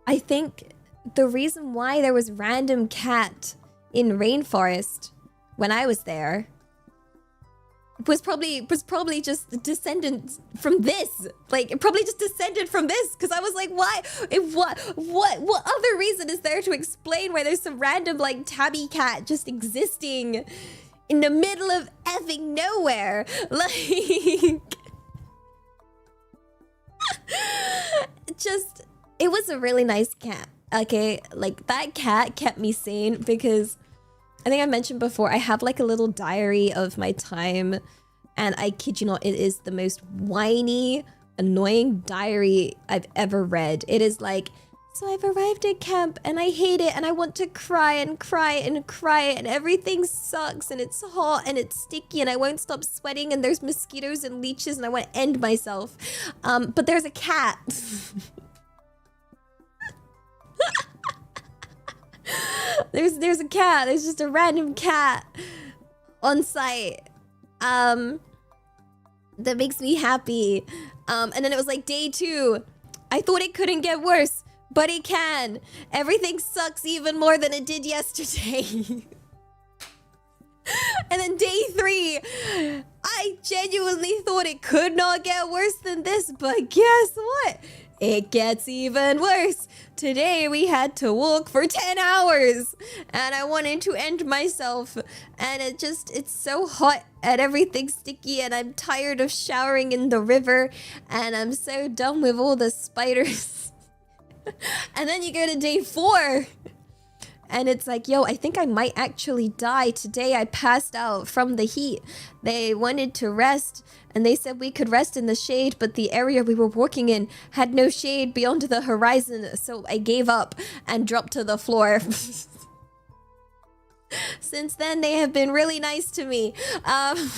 I think the reason why there was random cat in rainforest when I was there was probably just descendant from this. Like, it probably just descended from this, because I was like, why? What other reason is there to explain why there's some random like tabby cat just existing in the middle of effing nowhere? Like, just, it was a really nice cat. Okay, like that cat kept me sane, because I think I mentioned before, I have like a little diary of my time, and I kid you not, it is the most whiny, annoying diary I've ever read. It is like, so I've arrived at camp and I hate it and I want to cry and cry and cry and everything sucks and it's hot and it's sticky and I won't stop sweating and there's mosquitoes and leeches and I want to end myself. But there's a cat. There's a cat. There's just a random cat on site. That makes me happy. And then it was like day 2. I thought it couldn't get worse, but it can. Everything sucks even more than it did yesterday. And then day 3, I genuinely thought it could not get worse than this, but guess what? It gets even worse. Today we had to walk for 10 hours and I wanted to end myself, and it's so hot and everything's sticky and I'm tired of showering in the river and I'm so done with all the spiders. And then you go to day 4 and it's like, yo, I think I might actually die. Today I passed out from the heat. They wanted to rest and they said we could rest in the shade, but the area we were walking in had no shade beyond the horizon. So I gave up and dropped to the floor. Since then, they have been really nice to me. I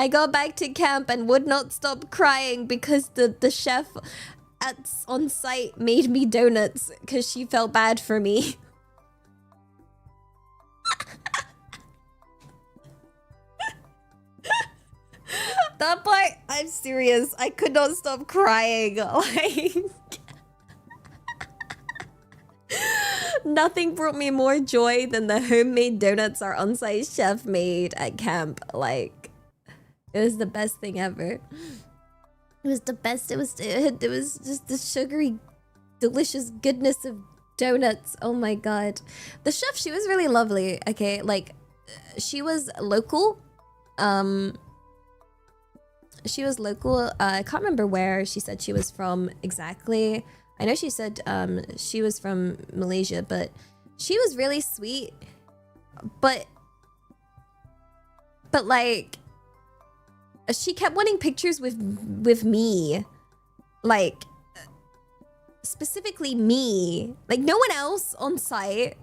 got back to camp and would not stop crying because the chef on site made me donuts because she felt bad for me. That part, I'm serious. I could not stop crying. Like, nothing brought me more joy than the homemade donuts our on-site chef made at camp. Like, it was the best thing ever. It was the best. It was just the sugary, delicious goodness of donuts. Oh my god. The chef, she was really lovely. Okay, like, she was local. She was local. I can't remember where she said she was from exactly. I know she said she was from Malaysia, but she was really sweet. But like, she kept wanting pictures with me, like specifically me, like no one else on site.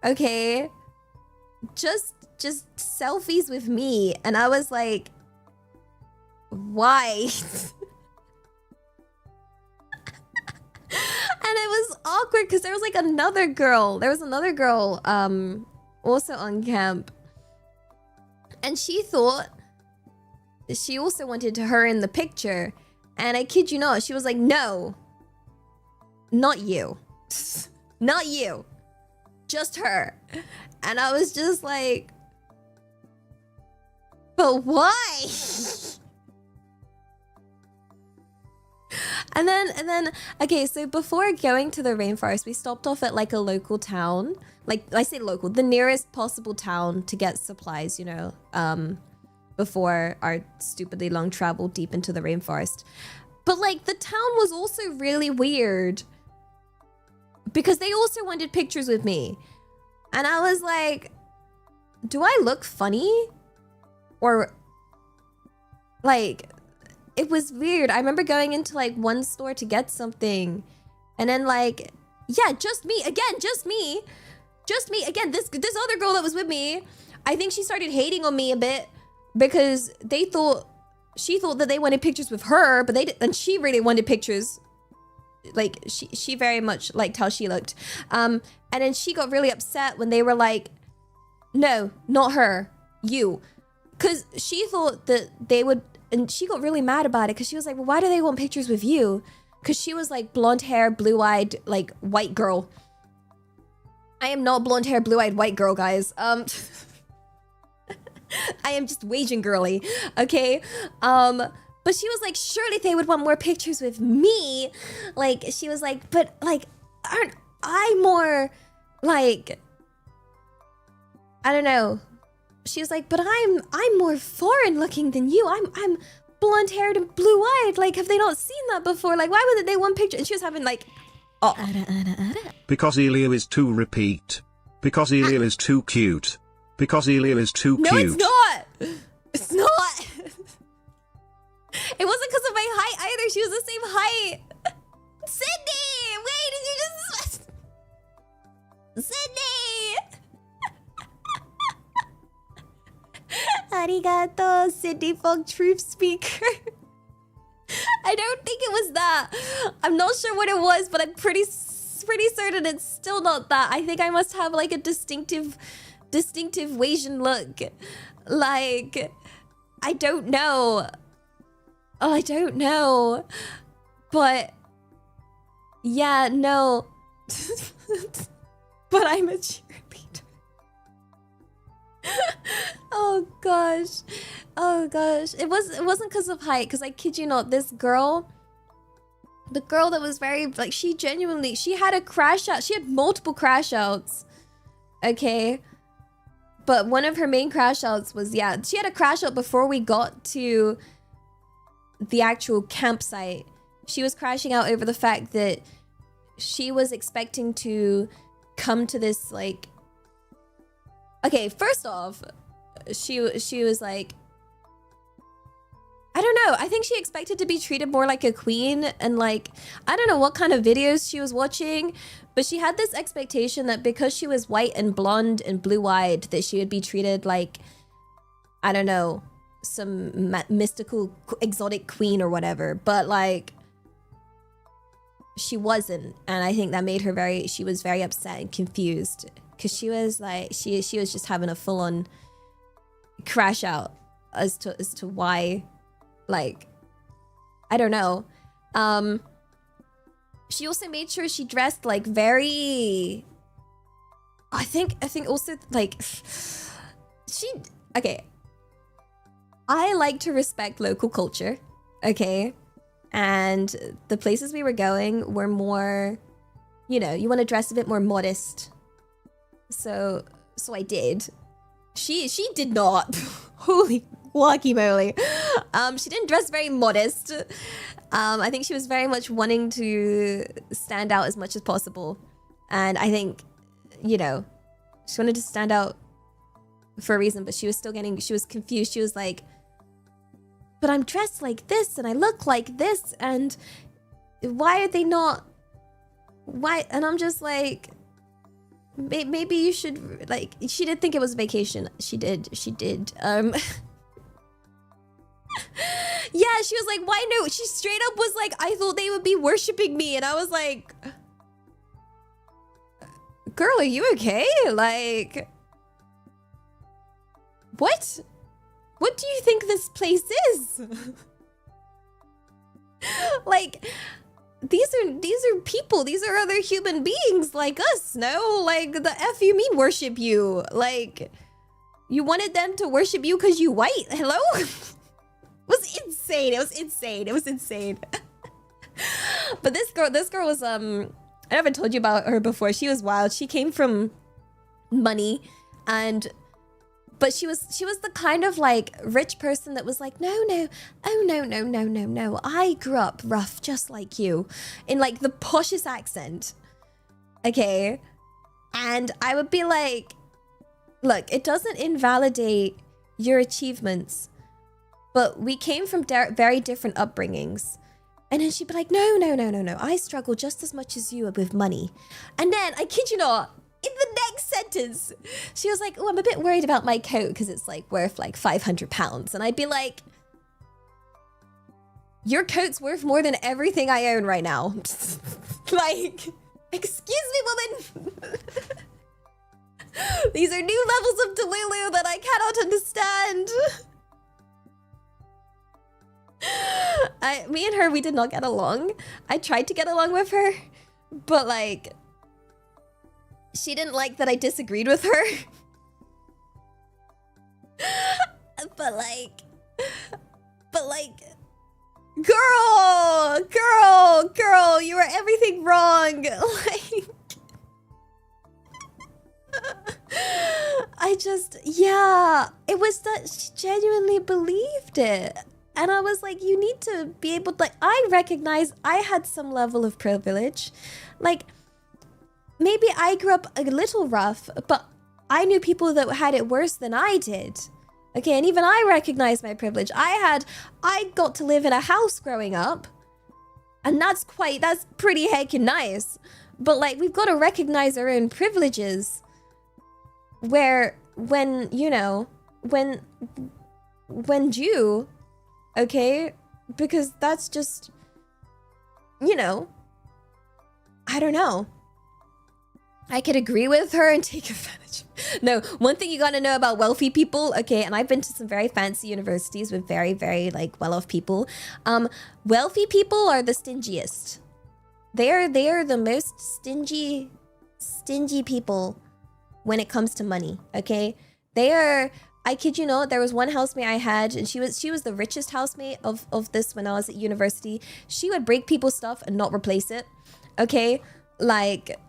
Okay, just selfies with me, and I was like, why? And it was awkward because there was like another girl. There was another girl also on camp. And she thought she also wanted her in the picture. And I kid you not, she was like, no. Not you. Not you. Just her. And I was just like, but why? And then, okay, so before going to the rainforest, we stopped off at like a local town. Like, I say local, the nearest possible town to get supplies, you know, before our stupidly long travel deep into the rainforest. But like, the town was also really weird because they also wanted pictures with me. And I was like, do I look funny? Or like, it was weird. I remember going into like one store to get something, and then like, yeah, just me again, just me again. This other girl that was with me, I think she started hating on me a bit because she thought that they wanted pictures with her, but and she really wanted pictures. Like she very much liked how she looked, and then she got really upset when they were like, no, not her, you, because she thought that they would. And she got really mad about it because she was like, well, why do they want pictures with you? Because she was like blonde hair, blue-eyed, like white girl. I am not blonde hair, blue-eyed white girl, guys. I am just waging girly, okay? But she was like, surely they would want more pictures with me. Like, she was like, but like, aren't I more like, I don't know. She was like, but I'm more foreign looking than you. I'm blonde haired and blue eyed. Like, have they not seen that before? Like, why would they want pictures? And she was having like, oh, because Elia is too repeat. Because Elia is too cute. Because Elia is too cute. No, it's not. It's not. It wasn't because of my height either. She was the same height. Sydney, wait, did you just Sydney? Arigato, Sydney Fog Truth Speaker. I don't think it was that. I'm not sure what it was, but I'm pretty pretty certain it's still not that. I think I must have like a distinctive Asian look. Like, I don't know. Oh, I don't know. But yeah, no. But I'm a cheerleader. Oh gosh. Oh gosh. It wasn't because of height, because I kid you not, this girl, the girl that was very, like, she had a crash out. She had multiple crash outs. Okay. But one of her main crash outs was, yeah, she had a crash out before we got to the actual campsite. She was crashing out over the fact that she was expecting to come to this, like, okay, first off, she was like, I don't know, I think she expected to be treated more like a queen, and like, I don't know what kind of videos she was watching, but she had this expectation that because she was white and blonde and blue-eyed, that she would be treated like, I don't know, some mystical exotic queen or whatever. But like, she wasn't, and I think that made her she was very upset and confused, because she was like, she was just having a full-on crash out as to why, like, I don't know. She also made sure she dressed like very, I think also like, okay, I like to respect local culture, okay? And the places we were going were more, you know, you want to dress a bit more modest. So I did. She did not. Holy wacky moly. She didn't dress very modest. I think she was very much wanting to stand out as much as possible. And I think, you know, she wanted to stand out for a reason, but she was confused. She was like, but I'm dressed like this and I look like this, and why are they not, why? And I'm just like, maybe you should, like, she did think it was vacation. She did. Yeah, she was like, why no? She straight up was like, I thought they would be worshiping me. And I was like, girl, are you okay? Like, what? What do you think this place is? Like, these are people. These are other human beings like us, no? Like, the F you mean worship you? Like, you wanted them to worship you because you white? Hello? It was insane. But this girl was, I never told you about her before. She was wild. She came from money, but she was the kind of like rich person that was like, no, I grew up rough just like you, in like the poshest accent, okay? And I would be like, look, it doesn't invalidate your achievements, but we came from very different upbringings. And then she'd be like, no, I struggle just as much as you with money. And then, I kid you not, in the next sentence, she was like, oh, I'm a bit worried about my coat because it's like worth like 500 pounds. And I'd be like, your coat's worth more than everything I own right now. Like, excuse me, woman. These are new levels of Delulu that I cannot understand. Me and her, we did not get along. I tried to get along with her, but like, she didn't like that I disagreed with her. But like, girl, you are everything wrong. Like, yeah, it was that she genuinely believed it. And I was like, you need to be able to, like, I recognize I had some level of privilege. Like, maybe I grew up a little rough, but I knew people that had it worse than I did. Okay, and even I recognize my privilege. I got to live in a house growing up, and that's pretty heckin' nice. But like, we've got to recognize our own privileges. Where, when due, okay? Because that's just, I don't know. I could agree with her and take advantage. No, one thing you gotta know about wealthy people, okay, and I've been to some very fancy universities with very, very like well-off people. Wealthy people are the stingiest. They are the most stingy people when it comes to money, okay? They are, I kid you not, there was one housemate I had, and she was the richest housemate of this when I was at university. She would break people's stuff and not replace it, okay? Like,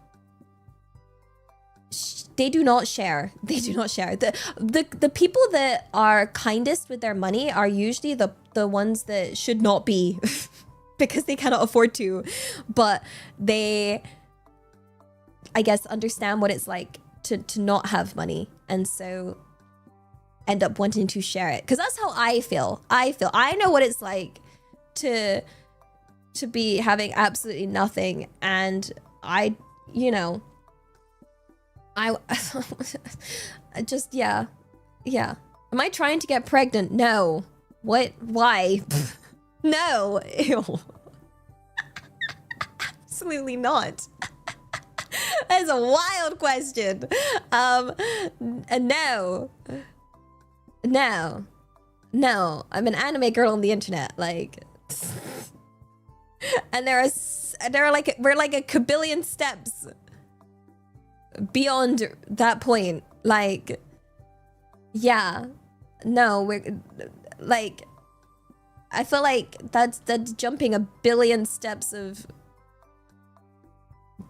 they do not share. They do not share. The people that are kindest with their money are usually the ones that should not be because they cannot afford to, but they, I guess, understand what it's like to not have money, and so end up wanting to share it. Because that's how I feel. I know what it's like to be having absolutely nothing, and I, you know, I just, yeah. Am I trying to get pregnant? No. What? Why? No. Ew. Absolutely not. That is a wild question. No. I'm an anime girl on the internet, like, and we're like a kabillion steps beyond that point. Like, yeah, no, we're like, I feel like that's jumping a billion steps of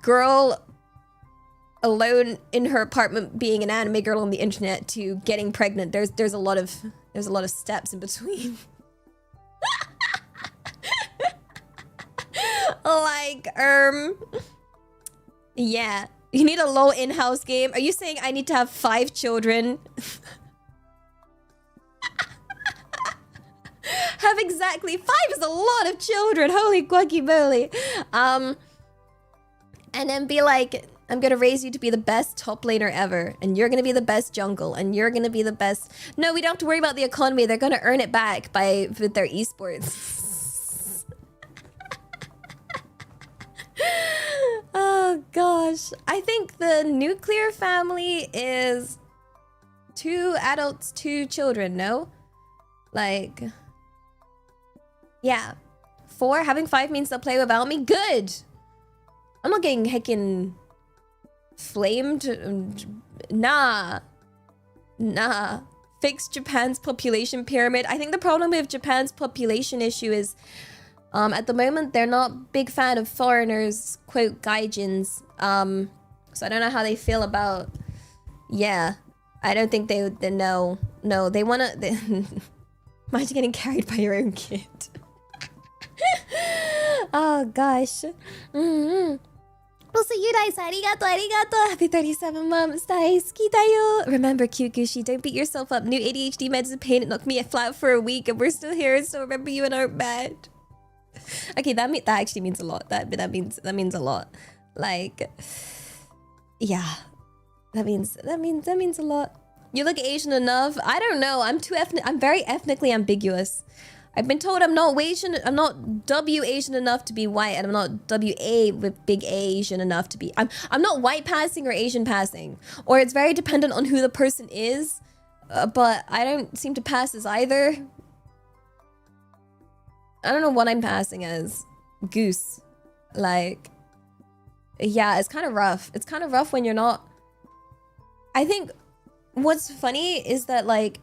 girl alone in her apartment being an anime girl on the internet to getting pregnant. There's a lot of steps in between. Like, yeah, you need a low in-house game. Are you saying I need to have 5 children? Have exactly 5 is a lot of children. Holy guacamole. And then be like, I'm gonna raise you to be the best top laner ever, and you're gonna be the best jungle, and you're gonna be the best. No, we don't have to worry about the economy. They're gonna earn it back with their esports. Oh gosh, I think the nuclear family is 2 adults, 2 children. No, like, yeah, 4. Having 5 means they'll play without me. Good. I'm not getting heckin' flamed. Nah. Fix Japan's population pyramid. I think the problem with Japan's population issue is at the moment they're not big fan of foreigners, quote, gaijins. So I don't know how they feel about, yeah, I don't think they know. No, they wanna imagine getting carried by your own kid. Oh gosh. Also, Yudai san, arigato. Happy 37 months. Daisuki da yo. Remember, Kyukushi, don't beat yourself up. New ADHD meds and pain. It knocked me flat for a week, and we're still here. So remember, you and aren't bad. Okay, that actually means a lot. That means a lot. Like, yeah, that means a lot. You look Asian enough. I don't know. I'm very ethnically ambiguous. I've been told I'm not Asian. I'm not W Asian enough to be white, and I'm not WA with big A Asian enough to be. I'm not white passing or Asian passing, or it's very dependent on who the person is. But I don't seem to pass as either. I don't know what I'm passing as. Goose. Like, yeah, it's kind of rough. It's kind of rough when you're not. I think what's funny is that, like,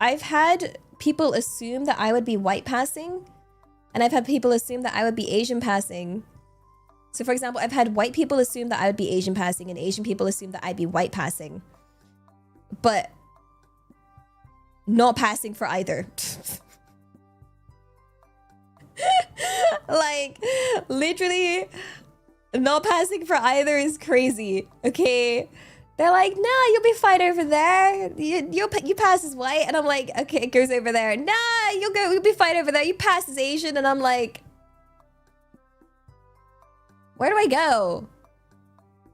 I've had people assume that I would be white passing, and I've had people assume that I would be Asian passing. So for example, I've had white people assume that I would be Asian passing, and Asian people assume that I'd be white passing, but not passing for either. Like, literally not passing for either is crazy. Okay, they're like, nah, you'll be fine over there. You pass as white, and I'm like, okay, it goes over there. Nah, you'll be fine over there. You pass as Asian, and I'm like, where do I go?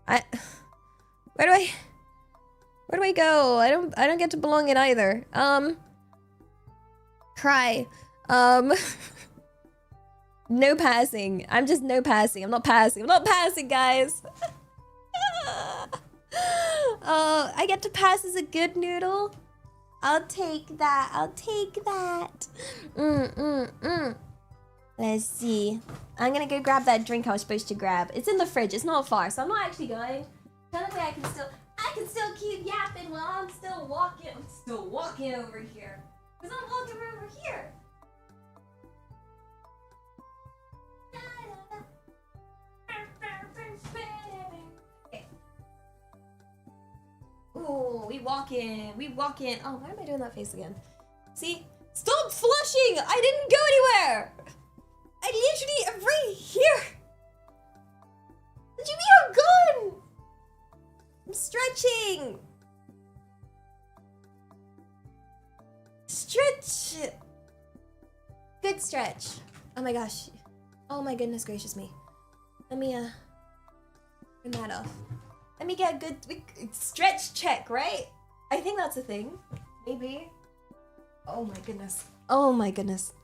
Where do I go? I don't get to belong in either. Cry. No passing. I'm just no passing. I'm not passing. I'm not passing, guys. Oh, I get to pass as a good noodle. I'll take that. I'll take that. Let's see. I'm gonna go grab that drink I was supposed to grab. It's in the fridge. It's not far, so I'm not actually going. Technically, I can still keep yapping while I'm still walking. I'm still walking over here. Cause I'm walking over here. Ooh, we walking. Oh, why am I doing that face again? See? Stop flushing! I didn't go anywhere! I literally am right here! What do you mean I'm gone? I'm stretching! Stretch! Good stretch. Oh my gosh. Oh my goodness gracious me. Let me, turn that off. Let me get a good stretch check, right? I think that's a thing. Maybe. Oh my goodness. Oh my goodness.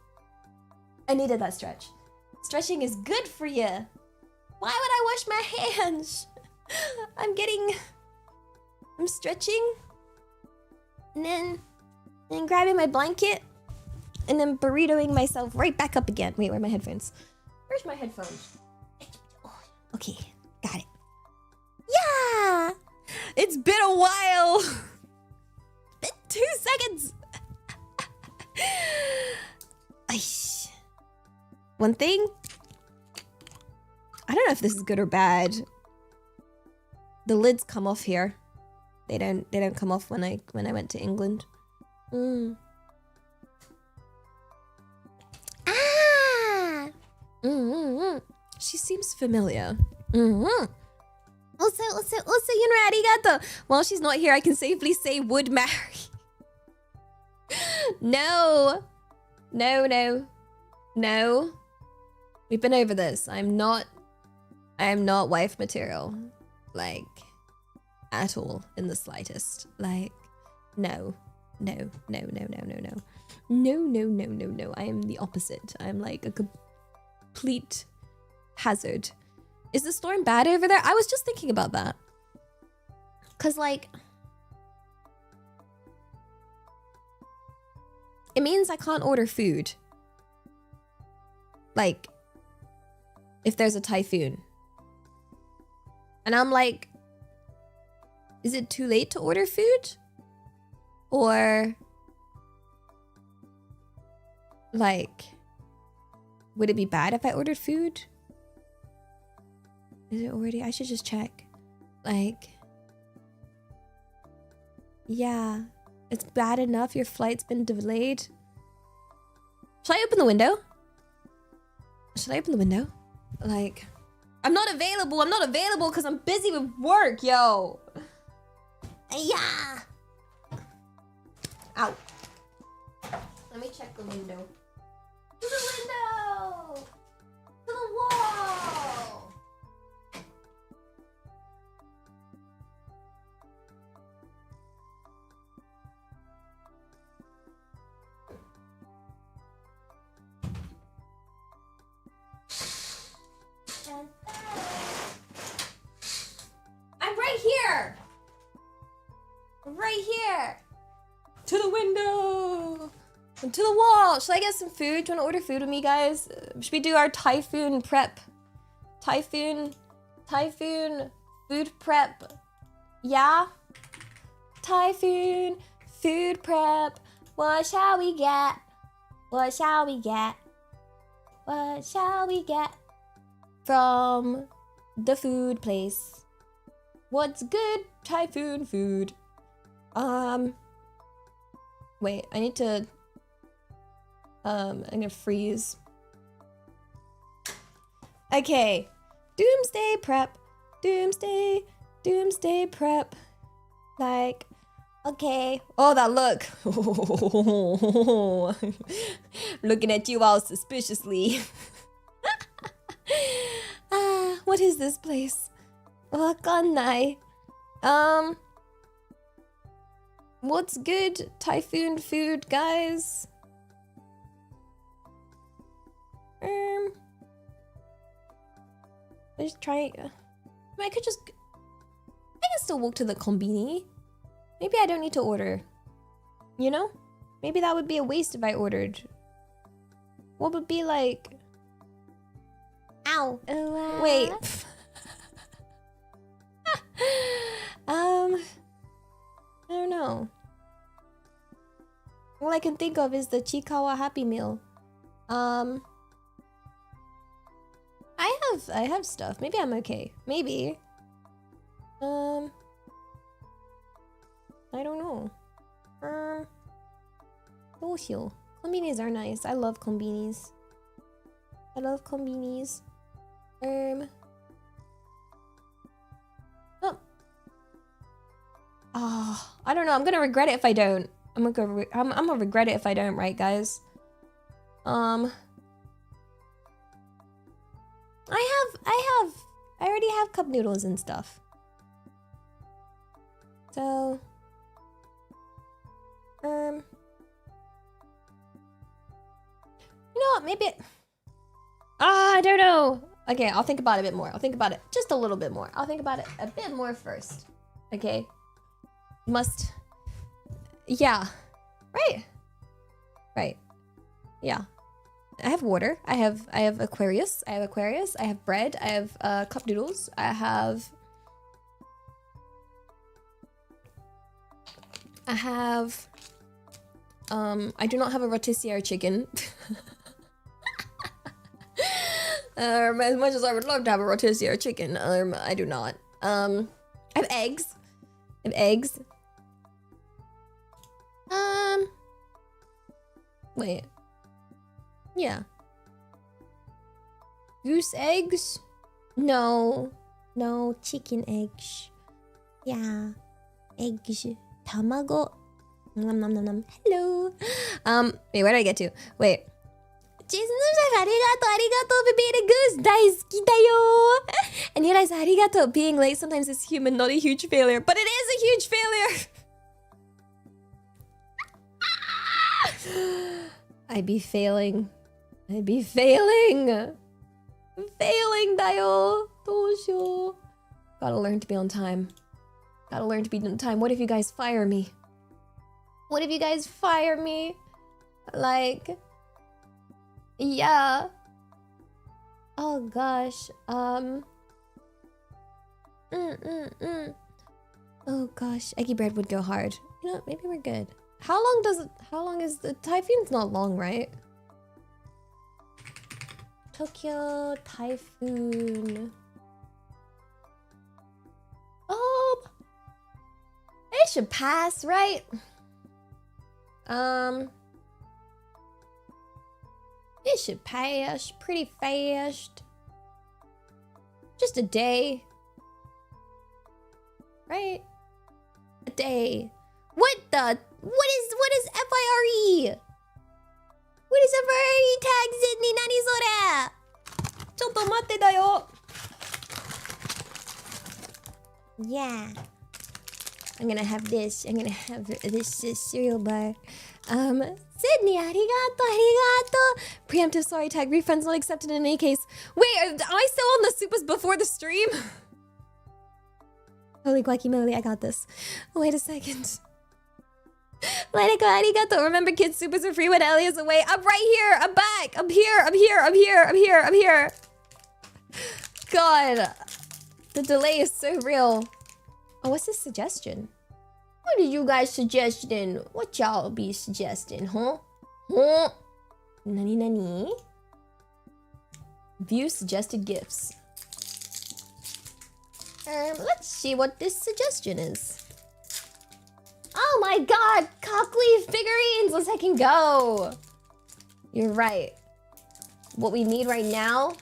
I needed that stretch. Stretching is good for you. Why would I wash my hands? I'm stretching. And then grabbing my blanket. And then burritoing myself right back up again. Wait, where are my headphones? Where's my headphones? Okay, got it. Yeah! It's been a while. Been 2 seconds. One thing. I don't know if this is good or bad. The lids come off here. They don't come off when I went to England. Ah! She seems familiar. Also, arigato. While she's not here, I can safely say would marry. No. We've been over this. I am not wife material. Like, at all, in the slightest. Like, no. No. I am the opposite. I'm like a complete hazard. Is the storm bad over there? I was just thinking about that. Cause like, it means I can't order food. Like, if there's a typhoon. And I'm like, is it too late to order food? Or, like, would it be bad if I ordered food? Is it already? I should just check. Like, yeah, it's bad enough your flight's been delayed. Should I open the window? Like, I'm not available because I'm busy with work, yo. Yeah. Ow. Let me check the window. To the window! To the wall! I'm right here! Right here! To the window! And to the wall! Should I get some food? Do you want to order food with me, guys? Should we do our typhoon prep? Typhoon food prep. Yeah? Typhoon food prep. What shall we get? What shall we get? What shall we get from the food place? What's good typhoon food? Wait, I need to, I'm gonna freeze. Okay, doomsday prep, doomsday prep. Like, okay. Oh, that look. Looking at you all suspiciously. What is this place? Wakanai. What's good typhoon food, guys? I just try. I mean, I can still walk to the konbini. Maybe I don't need to order. You know? Maybe that would be a waste if I ordered. What would be like? Ow. Wait. I don't know. All I can think of is the Chikawa Happy Meal. I have stuff. Maybe I'm okay. Maybe. I don't know. Doshio. Konbinis are nice. I love konbinis. I love konbinis. Oh, I don't know. I'm gonna regret it if I don't. I'm gonna regret it if I don't, right, guys? I already have cup noodles and stuff. So, you know what? Maybe. I don't know. Okay, I'll think about it a bit more. I'll think about it just a little bit more. I'll think about it a bit more first. Okay. Yeah. Right. Right. Yeah. I have water. I have Aquarius. I have bread. I have cup noodles. I do not have a rotisserie chicken. As much as I would love to have a rotisserie chicken, I do not. I have eggs. Wait. Yeah. Goose eggs? No, chicken eggs. Yeah. Eggs. Tamago. Nom nom nom nom. Hello. Wait, where did I get to? Wait. Jason, arigato for being a goose. Daisuki da yo. And you guys, arigato. Being late sometimes is human, not a huge failure. But it is a huge failure. I'd be failing. Failing, dayo. Doshou. Gotta learn to be on time. What if you guys fire me? Like, yeah. Oh gosh. Oh gosh. Eggy bread would go hard. You know, maybe we're good. How long is the typhoon's not long, right? Tokyo typhoon. Oh, it should pass, right? It should pass pretty fast. Just a day, right? A day. What is FIRE? What is FIRE tag Sydney? Nani sore? Chotto matte da yo. Yeah. I'm gonna have this cereal bar. Sydney, arigato. Preemptive sorry tag. Refunds not accepted in any case. Wait, am I still on the supers before the stream? Holy guacamole, I got this. Wait a second. Let it go, arigato. Remember, kids, supers are free when Ellie is away. I'm right here. I'm back. I'm here. God, the delay is so real. Oh, what's this suggestion? What did you guys suggest then? What y'all be suggesting, huh? Nani? View suggested gifts. Let's see what this suggestion is. Oh my god, Cockly figurines! Let's second go. You're right. What we need right now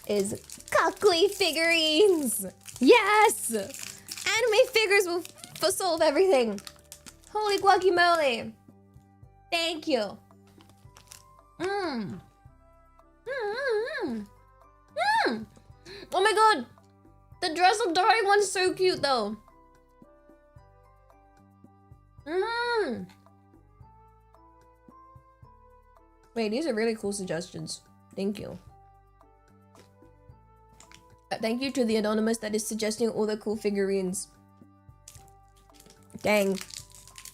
is Cockly figurines. Yes! Anime figures will solve everything. Holy guacamole. Thank you. Oh my god. The dress of Dari one's so cute though. Wait, these are really cool suggestions. Thank you. Thank you to the anonymous that is suggesting all the cool figurines. Dang.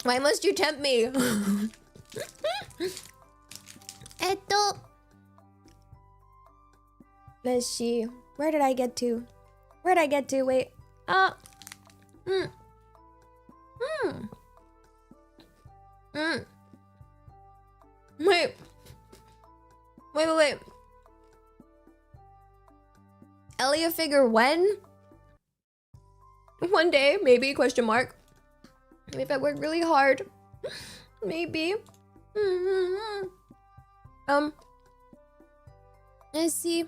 Why must you tempt me? Let's see. Where did I get to? Where'd I get to? Wait. Wait. Elia figure when? One day, maybe, question mark. If I work really hard. Maybe. Let's see.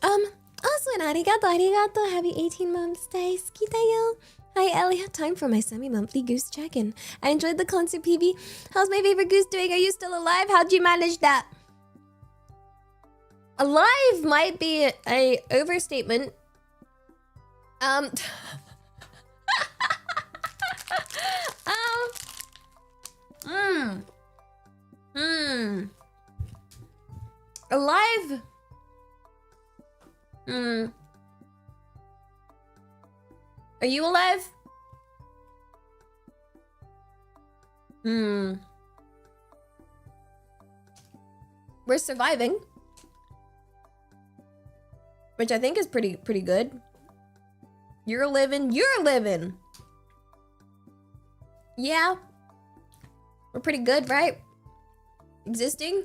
Also, arigato. Happy 18 months, days. Kitayo. Hi, Elia. Time for my semi-monthly goose check-in. I enjoyed the concert, PB. How's my favorite goose doing? Are you still alive? How'd you manage that? Alive might be a overstatement. Alive. Are you alive? We're surviving. Which I think is pretty good. You're living. Yeah. We're pretty good, right? Existing.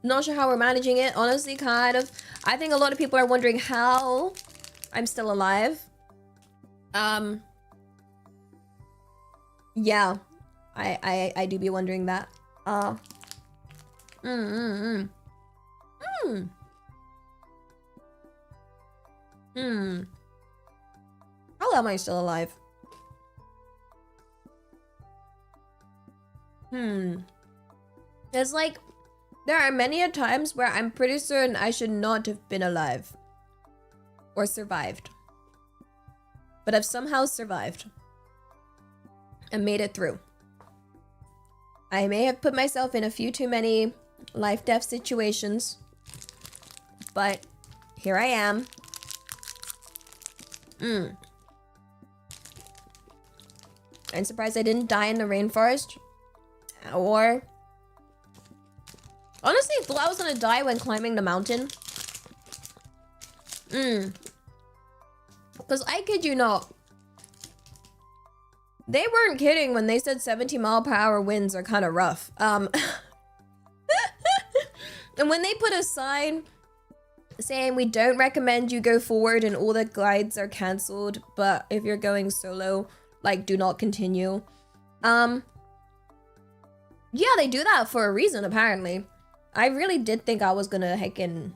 Not sure how we're managing it. Honestly, kind of. I think a lot of people are wondering how I'm still alive. Yeah. I do be wondering that. How am I still alive? It's like there are many a times where I'm pretty certain I should not have been alive or survived, but I've somehow survived and made it through. I may have put myself in a few too many life-death situations, but here I am. I'm surprised I didn't die in the rainforest. Or honestly, I thought I was gonna die when climbing the mountain. Because I kid you not, they weren't kidding when they said 70-mile-per-hour winds are kind of rough. And when they put a sign saying we don't recommend you go forward and all the guides are cancelled, but if you're going solo, like, do not continue. Yeah, they do that for a reason, apparently. I really did think I was gonna heckin'...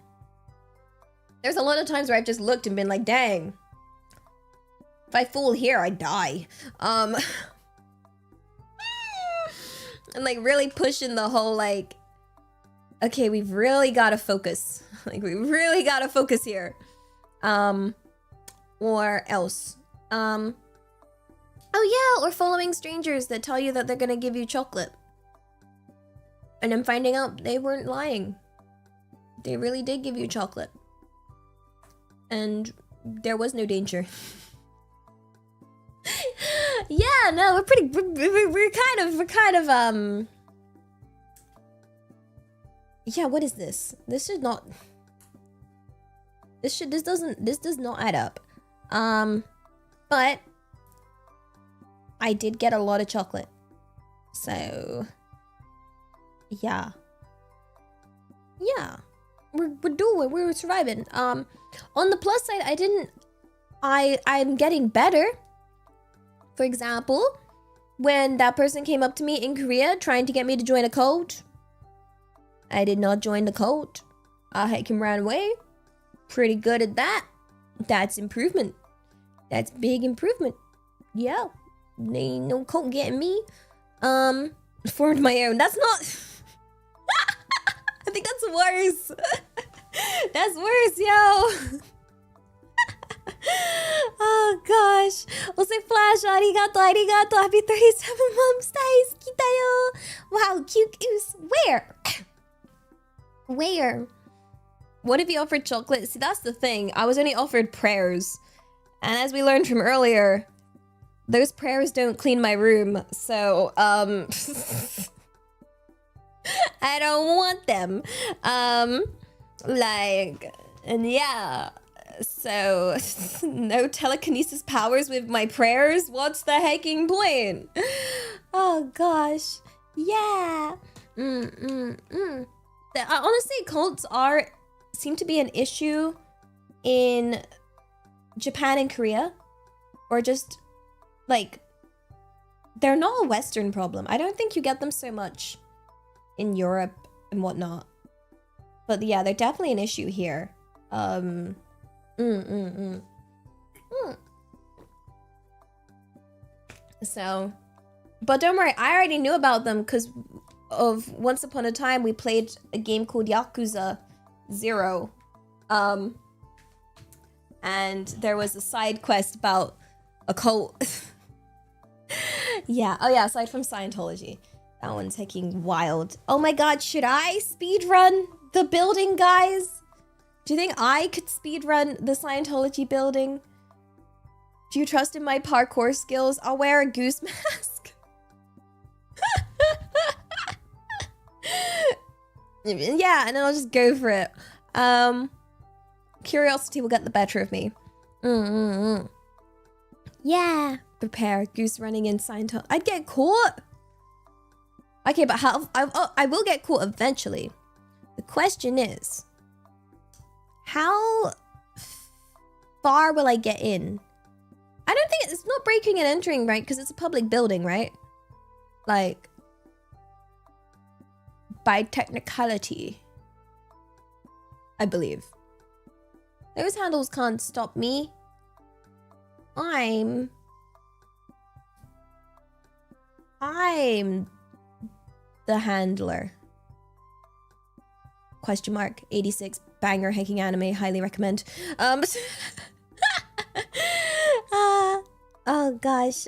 There's a lot of times where I've just looked and been like, dang. If I fall here, I die. And like really pushing the whole like, okay, we've really gotta focus. Like we really gotta focus here. Or else. Oh yeah, or following strangers that tell you that they're gonna give you chocolate. And I'm finding out they weren't lying. They really did give you chocolate. And there was no danger. Yeah, no, we're pretty, we're kind of, yeah, what is this? This should not, this does not add up. But I did get a lot of chocolate. So, yeah. Yeah. We're surviving. On the plus side, I'm getting better. For example, when that person came up to me in Korea trying to get me to join a cult, I did not join the cult. I had him run away. Pretty good at that. That's improvement. That's big improvement. Yeah. Ain't no cult getting me. Formed my own. That's not... I think that's worse. That's worse, yo. Oh gosh. Also, Flash, arigato. Happy 37 months, guys. Kitayo. Wow, cute goose. Where? Where? What if you offered chocolate? See, that's the thing. I was only offered prayers. And as we learned from earlier, those prayers don't clean my room. So, I don't want them. And yeah. So, no telekinesis powers with my prayers? What's the hecking point? Oh, gosh. Yeah. Honestly, cults seem to be an issue in Japan and Korea. Or just, like, they're not a Western problem. I don't think you get them so much in Europe and whatnot. But yeah, they're definitely an issue here. So, but don't worry, I already knew about them because of once upon a time we played a game called Yakuza 0. And there was a side quest about a cult. Yeah, oh yeah, aside from Scientology. That one's taking wild. Oh my god, should I speedrun the building, guys? Do you think I could speedrun the Scientology building? Do you trust in my parkour skills? I'll wear a goose mask. Yeah, and then I'll just go for it. Curiosity will get the better of me. Yeah. Prepare. Goose running in Scientology. I'd get caught. Okay, but how? I will get caught eventually. The question is, how far will I get in? I don't think it's not breaking and entering, right? Because it's a public building, right? Like, by technicality, I believe. Those handles can't stop me. I'm the handler. Question mark. 86 banger hacking anime. Highly recommend. Oh gosh.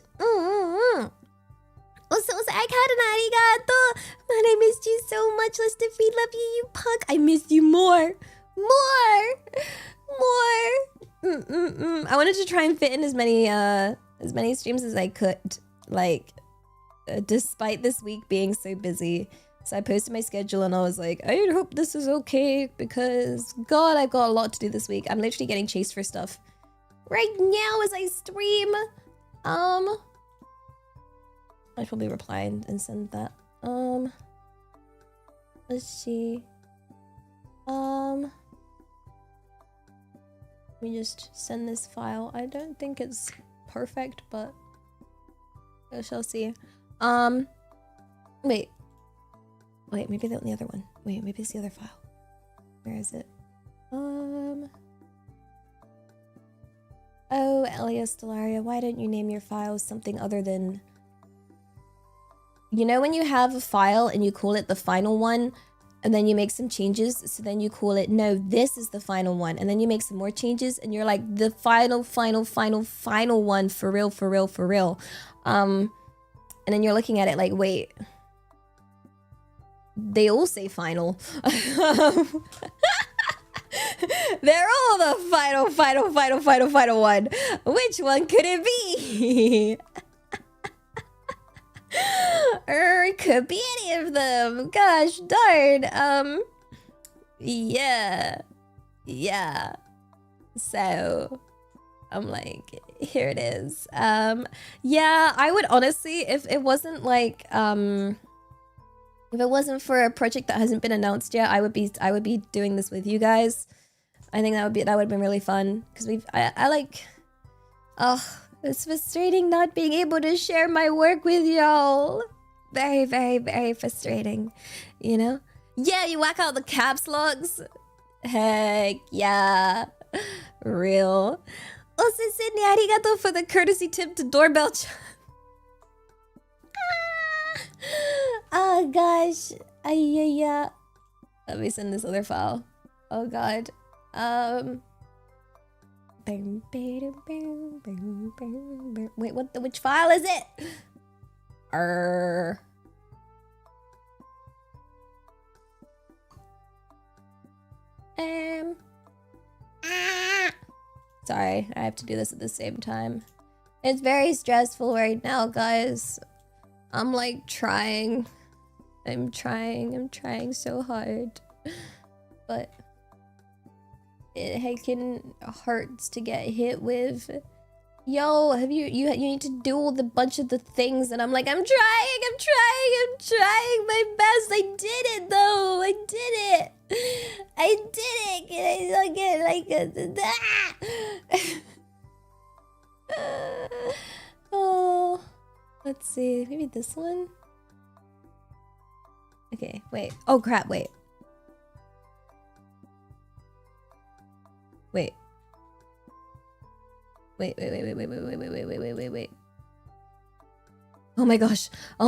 Man, I missed you so much. Lester Feed, love you, you punk. I missed you more. I wanted to try and fit in as many streams as I could, like, despite this week being so busy. So I posted my schedule and I was like, I hope this is okay because God, I've got a lot to do this week. I'm literally getting chased for stuff right now as I stream. I'd probably reply and send that. Let's see. Let me just send this file. I don't think it's perfect, but we shall see. Wait, maybe the other one. Wait, maybe it's the other file. Where is it? Oh, Elias Stellaria, why don't you name your files something other than... You know when you have a file and you call it the final one, and then you make some changes, so then you call it, no, this is the final one, and then you make some more changes, and you're like, the final one, for real. And then you're looking at it like, wait, they all say final. They're all the final one. Which one could it be? Or it could be any of them. Gosh darn. Yeah. So I'm like, here it is. Yeah, I would honestly, if it wasn't like, if it wasn't for a project that hasn't been announced yet, I would be doing this with you guys. I think that would have been really fun because I like, oh, it's frustrating not being able to share my work with y'all. Very frustrating, you know? Yeah, you whack out the caps locks. Heck yeah, real. Also, Sydney, arigato for the courtesy tip to Doorbell Chan. Oh gosh, yeah. Let me send this other file. Oh god. Wait, which file is it? Sorry, I have to do this at the same time. It's very stressful right now, guys. I'm like trying. I'm trying so hard. But it heckin' hurts to get hit with. Yo, have you need to do all the bunch of the things, and I'm like, I'm trying my best. I did it though. I did it. Can I get oh, let's see. Maybe this one. Okay, wait. Oh crap! Wait. Wait. Wait. Oh my gosh. I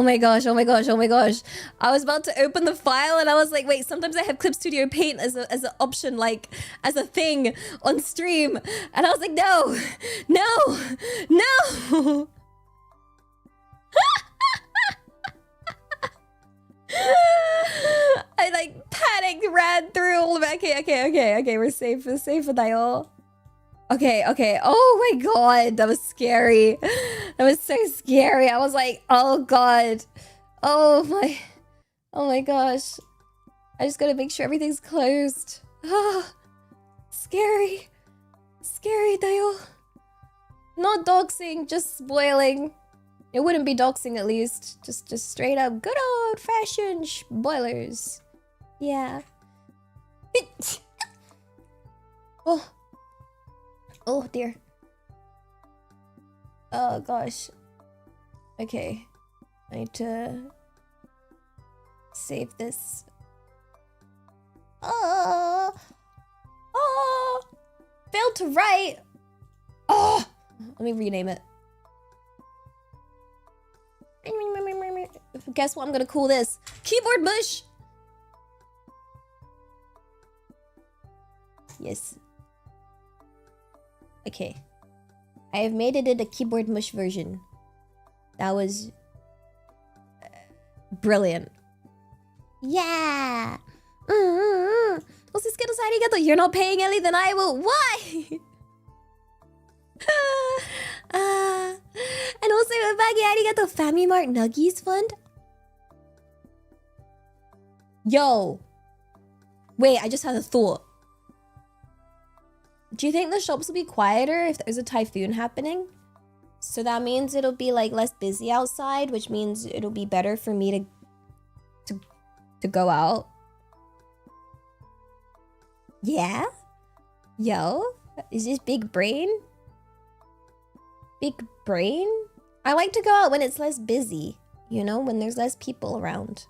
was about to open the file and I was like, wait, sometimes I have Clip Studio Paint as an option, like as a thing on stream. And I was like, no. I like panicked, ran through all of it. Okay, we're safe with Dial. Okay. Oh my god, that was scary. That was so scary. I was like, oh god. Oh my gosh. I just gotta make sure everything's closed. Ah, scary. Scary, Dial. Not doxing, just spoiling. It wouldn't be doxing at least. Just straight up good old fashioned spoilers. Yeah. Oh dear. Oh gosh. Okay. I need to save this. Oh. Failed to write. Oh. Let me rename it. Guess what I'm gonna call this? Keyboard mush. Yes. Okay. I have made it in a keyboard mush version. That was brilliant. Yeah. Also, Skittles, arigato. You're not paying Ellie, then I will. Why? And also, Baggy arigato. Family Mart Nuggies Fund. Yo. Wait, I just had a thought. Do you think the shops will be quieter if there's a typhoon happening? So that means it'll be like less busy outside, which means it'll be better for me to go out. Yeah? Yo? Is this big brain? Big brain? I like to go out when it's less busy, you know, when there's less people around.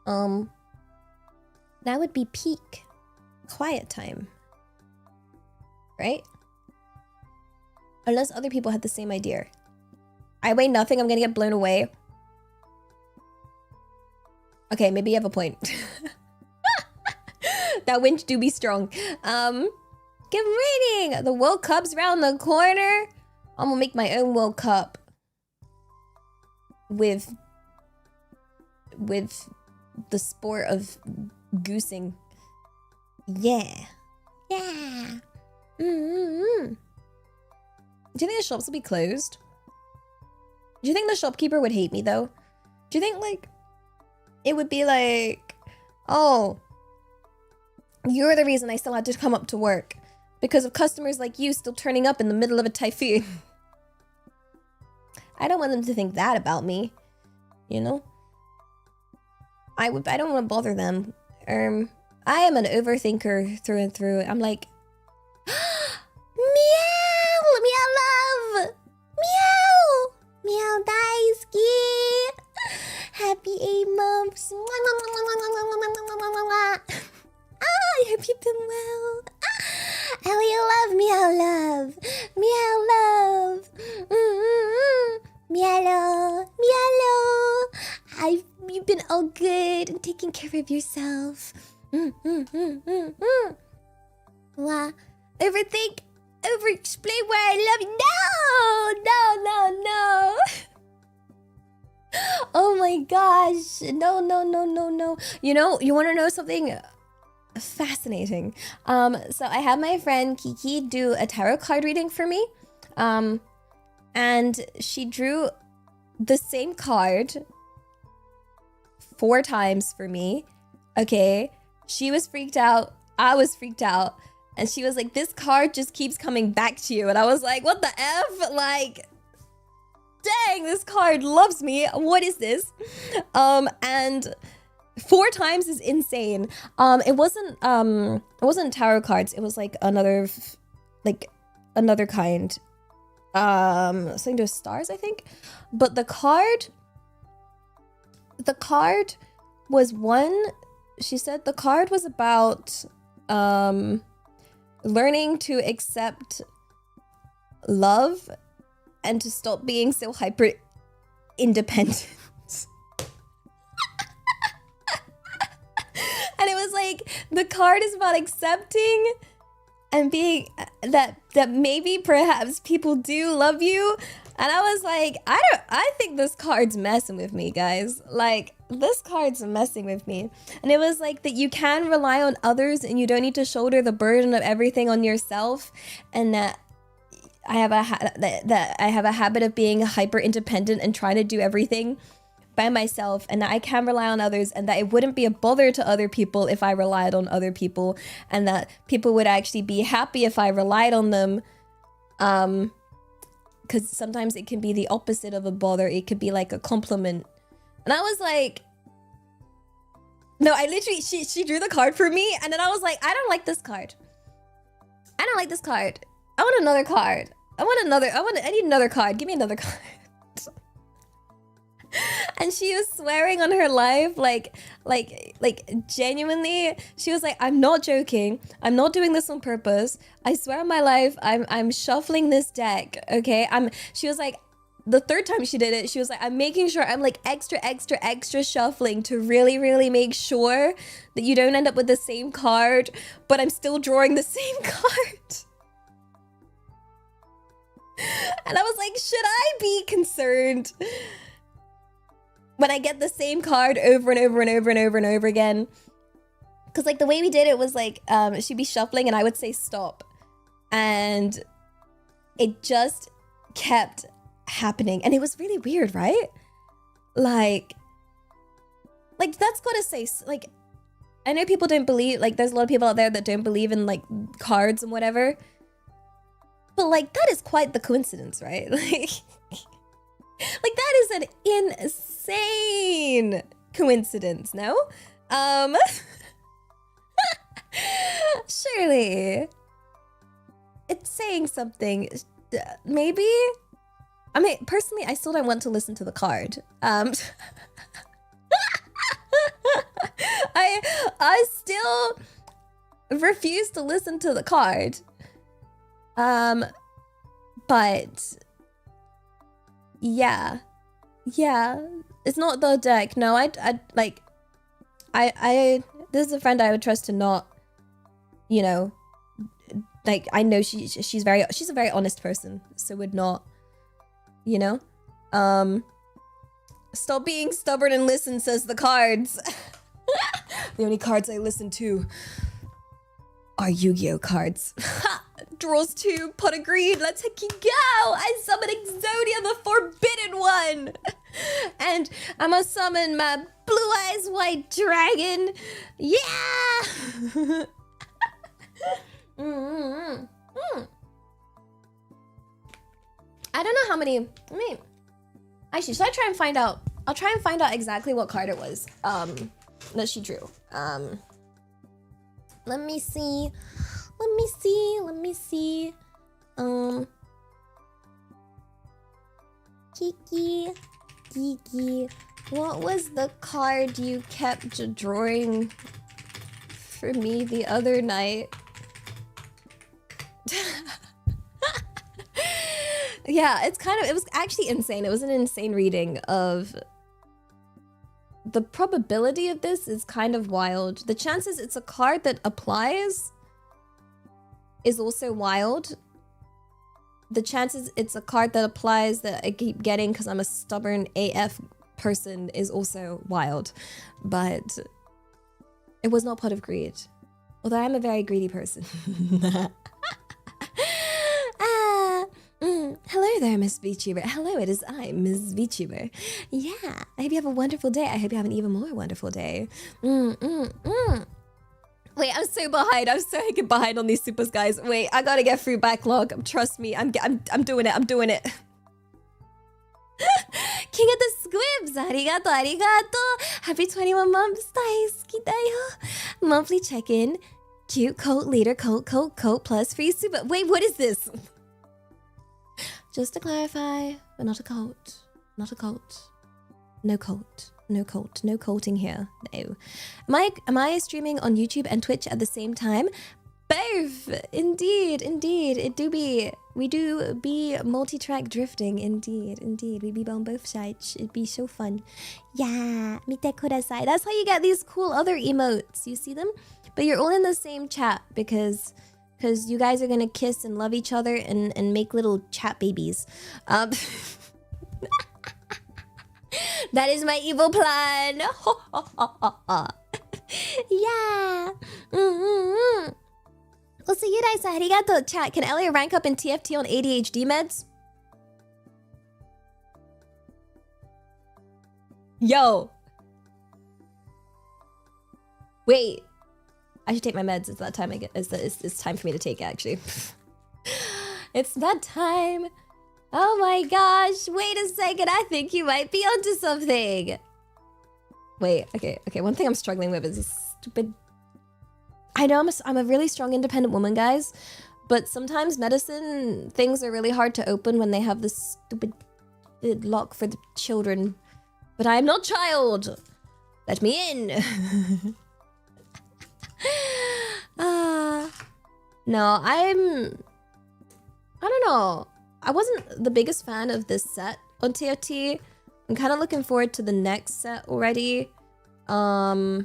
That would be peak quiet time. Right? Unless other people had the same idea. I weigh nothing, I'm gonna get blown away. Okay, maybe you have a point. That winch do be strong. Good reading! The World Cup's round the corner. I'm gonna make my own World Cup. With the sport of goosing. Yeah. Do you think the shops will be closed? Do you think the shopkeeper would hate me though? Do you think like it would be like, oh, you're the reason I still had to come up to work because of customers like you still turning up in the middle of a typhoon? I don't want them to think that about me, you know? I don't want to bother them. I am an overthinker through and through. I'm like, meow love, meow daisuki, happy 8 months. I hope you've been well. Ellie, meow love, you've been all good and taking care of yourself. Wow. Over-explain why I love you. No. Oh my gosh. No. You know, you want to know something? fascinating. So I had my friend Kiki do a tarot card reading for me. And she drew the same card 4 times for me. Okay. She was freaked out. I was freaked out. And she was like, this card just keeps coming back to you. And I was like, what the F? Like, dang, this card loves me. What is this? And 4 times is insane. It wasn't tarot cards. It was like another kind. Something to stars, I think. But the card was one. She said the card was about learning to accept love and to stop being so hyper independent. And it was like, the card is about accepting and being that maybe perhaps people do love you. And I was like, I think this card's messing with me, guys. Like, this card's messing with me. And it was like that you can rely on others and you don't need to shoulder the burden of everything on yourself. And that I have a habit of being hyper independent and trying to do everything by myself, and that I can rely on others, and that it wouldn't be a bother to other people if I relied on other people, and that people would actually be happy if I relied on them. Because sometimes it can be the opposite of a bother. It could be like a compliment. And I was like, no, I literally, she drew the card for me, and then I was like, I don't like this card. I don't like this card. I want another card. I need another card. Give me another card. And she was swearing on her life, like genuinely. She was like, I'm not joking. I'm not doing this on purpose. I swear on my life, I'm shuffling this deck. Okay. She was like, the 3rd time she did it, she was like, I'm making sure I'm like extra shuffling to really make sure that you don't end up with the same card, but I'm still drawing the same card. And I was like, should I be concerned when I get the same card over and over again? Because like the way we did it was like, she'd be shuffling and I would say stop, and it just kept happening, and it was really weird, right? Like that's gotta say, like, I know people don't believe, like there's a lot of people out there that don't believe in like cards and whatever, but like that is quite the coincidence, right? Like that is an insane coincidence, no? Surely it's saying something. Maybe. I mean, personally, I still don't want to listen to the card. I still refuse to listen to the card. But yeah, it's not the deck. No, I this is a friend I would trust to not, you know, like I know she's a very honest person, so would not, you know, stop being stubborn and listen, says the cards. The only cards I listen to are Yu-Gi-Oh cards. Draws 2, pot of greed, let's heck you go! I summon Exodia, the Forbidden One! And I'm gonna summon my blue eyes white dragon! Yeah! I don't know how many, actually, should I try and find out? I'll try and find out exactly what card it was, that she drew. Let me see. Kiki, what was the card you kept drawing for me the other night? Yeah, it was actually insane. It was an insane reading of... The probability of this is kind of wild. The chances it's a card that applies is also wild. The chances it's a card that applies that I keep getting because I'm a stubborn AF person is also wild. But it was not pot of greed. Although I'm a very greedy person. Hello there, Miss VTuber. Hello, it is I, Miss VTuber. Yeah, I hope you have a wonderful day. I hope you have an even more wonderful day. Wait, I'm so behind. I'm so heckin' behind on these supers, guys. Wait, I gotta get through backlog. Trust me, I'm doing it. I'm doing it. King of the Squibs, arigato, arigato. Happy 21 months, daisuki da yo. Monthly check-in. Cute coat leader, coat plus free super. Wait, what is this? Just to clarify, we're not a cult. Not a cult. No cult. No cult. No culting here. No. Am I streaming on YouTube and Twitch at the same time? Both! Indeed. It do be. We do be multi-track drifting. Indeed. We be on both sides. It'd be so fun. Yeah. Mite kudasai. That's how you get these cool other emotes. You see them? But you're all in the same chat because you guys are gonna kiss and love each other and make little chat babies. That is my evil plan. Yeah. Also, you guys, arigato. Chat, can Elliot rank up in TFT on ADHD meds? Yo. Wait. I should take my meds. It's that time. It's time for me to take it, actually. It's that time. Oh my gosh. Wait a second. I think you might be onto something. Wait. Okay. One thing I'm struggling with is this stupid... I know I'm a really strong independent woman, guys. But sometimes medicine things are really hard to open when they have this stupid lock for the children. But I am not child. Let me in. No, I don't know. I wasn't the biggest fan of this set on TFT. I'm kind of looking forward to the next set already. I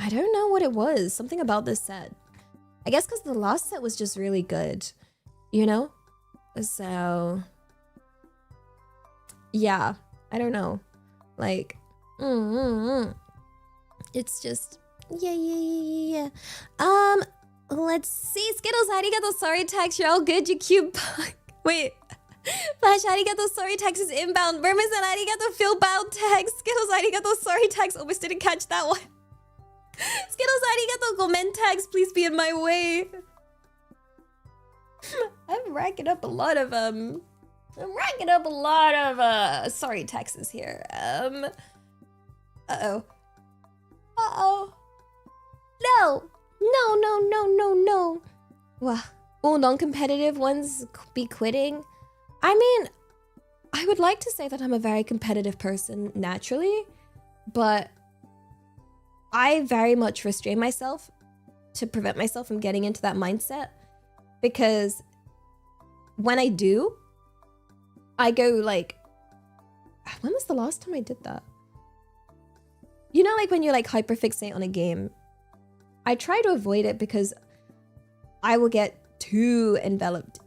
don't know what it was. Something about this set. I guess because the last set was just really good. You know? So... yeah. I don't know. Like... It's just... Yeah. Let's see. Skittles, arigato, sorry tax. You're all good, you cute bug. Wait. Flash, arigato, sorry tax is inbound. Vermin said, arigato, feel bound tax. Skittles, arigato, sorry tax. Almost didn't catch that one. Skittles, arigato, gomen tax. Please be in my way. I'm racking up a lot of, sorry taxes here. Uh-oh. No. Wow. Will non-competitive ones be quitting? I mean, I would like to say that I'm a very competitive person naturally, but I very much restrain myself to prevent myself from getting into that mindset, because when I do, I go like, when was the last time I did that? You know, like when you like hyperfixate on a game, I try to avoid it because I will get too enveloped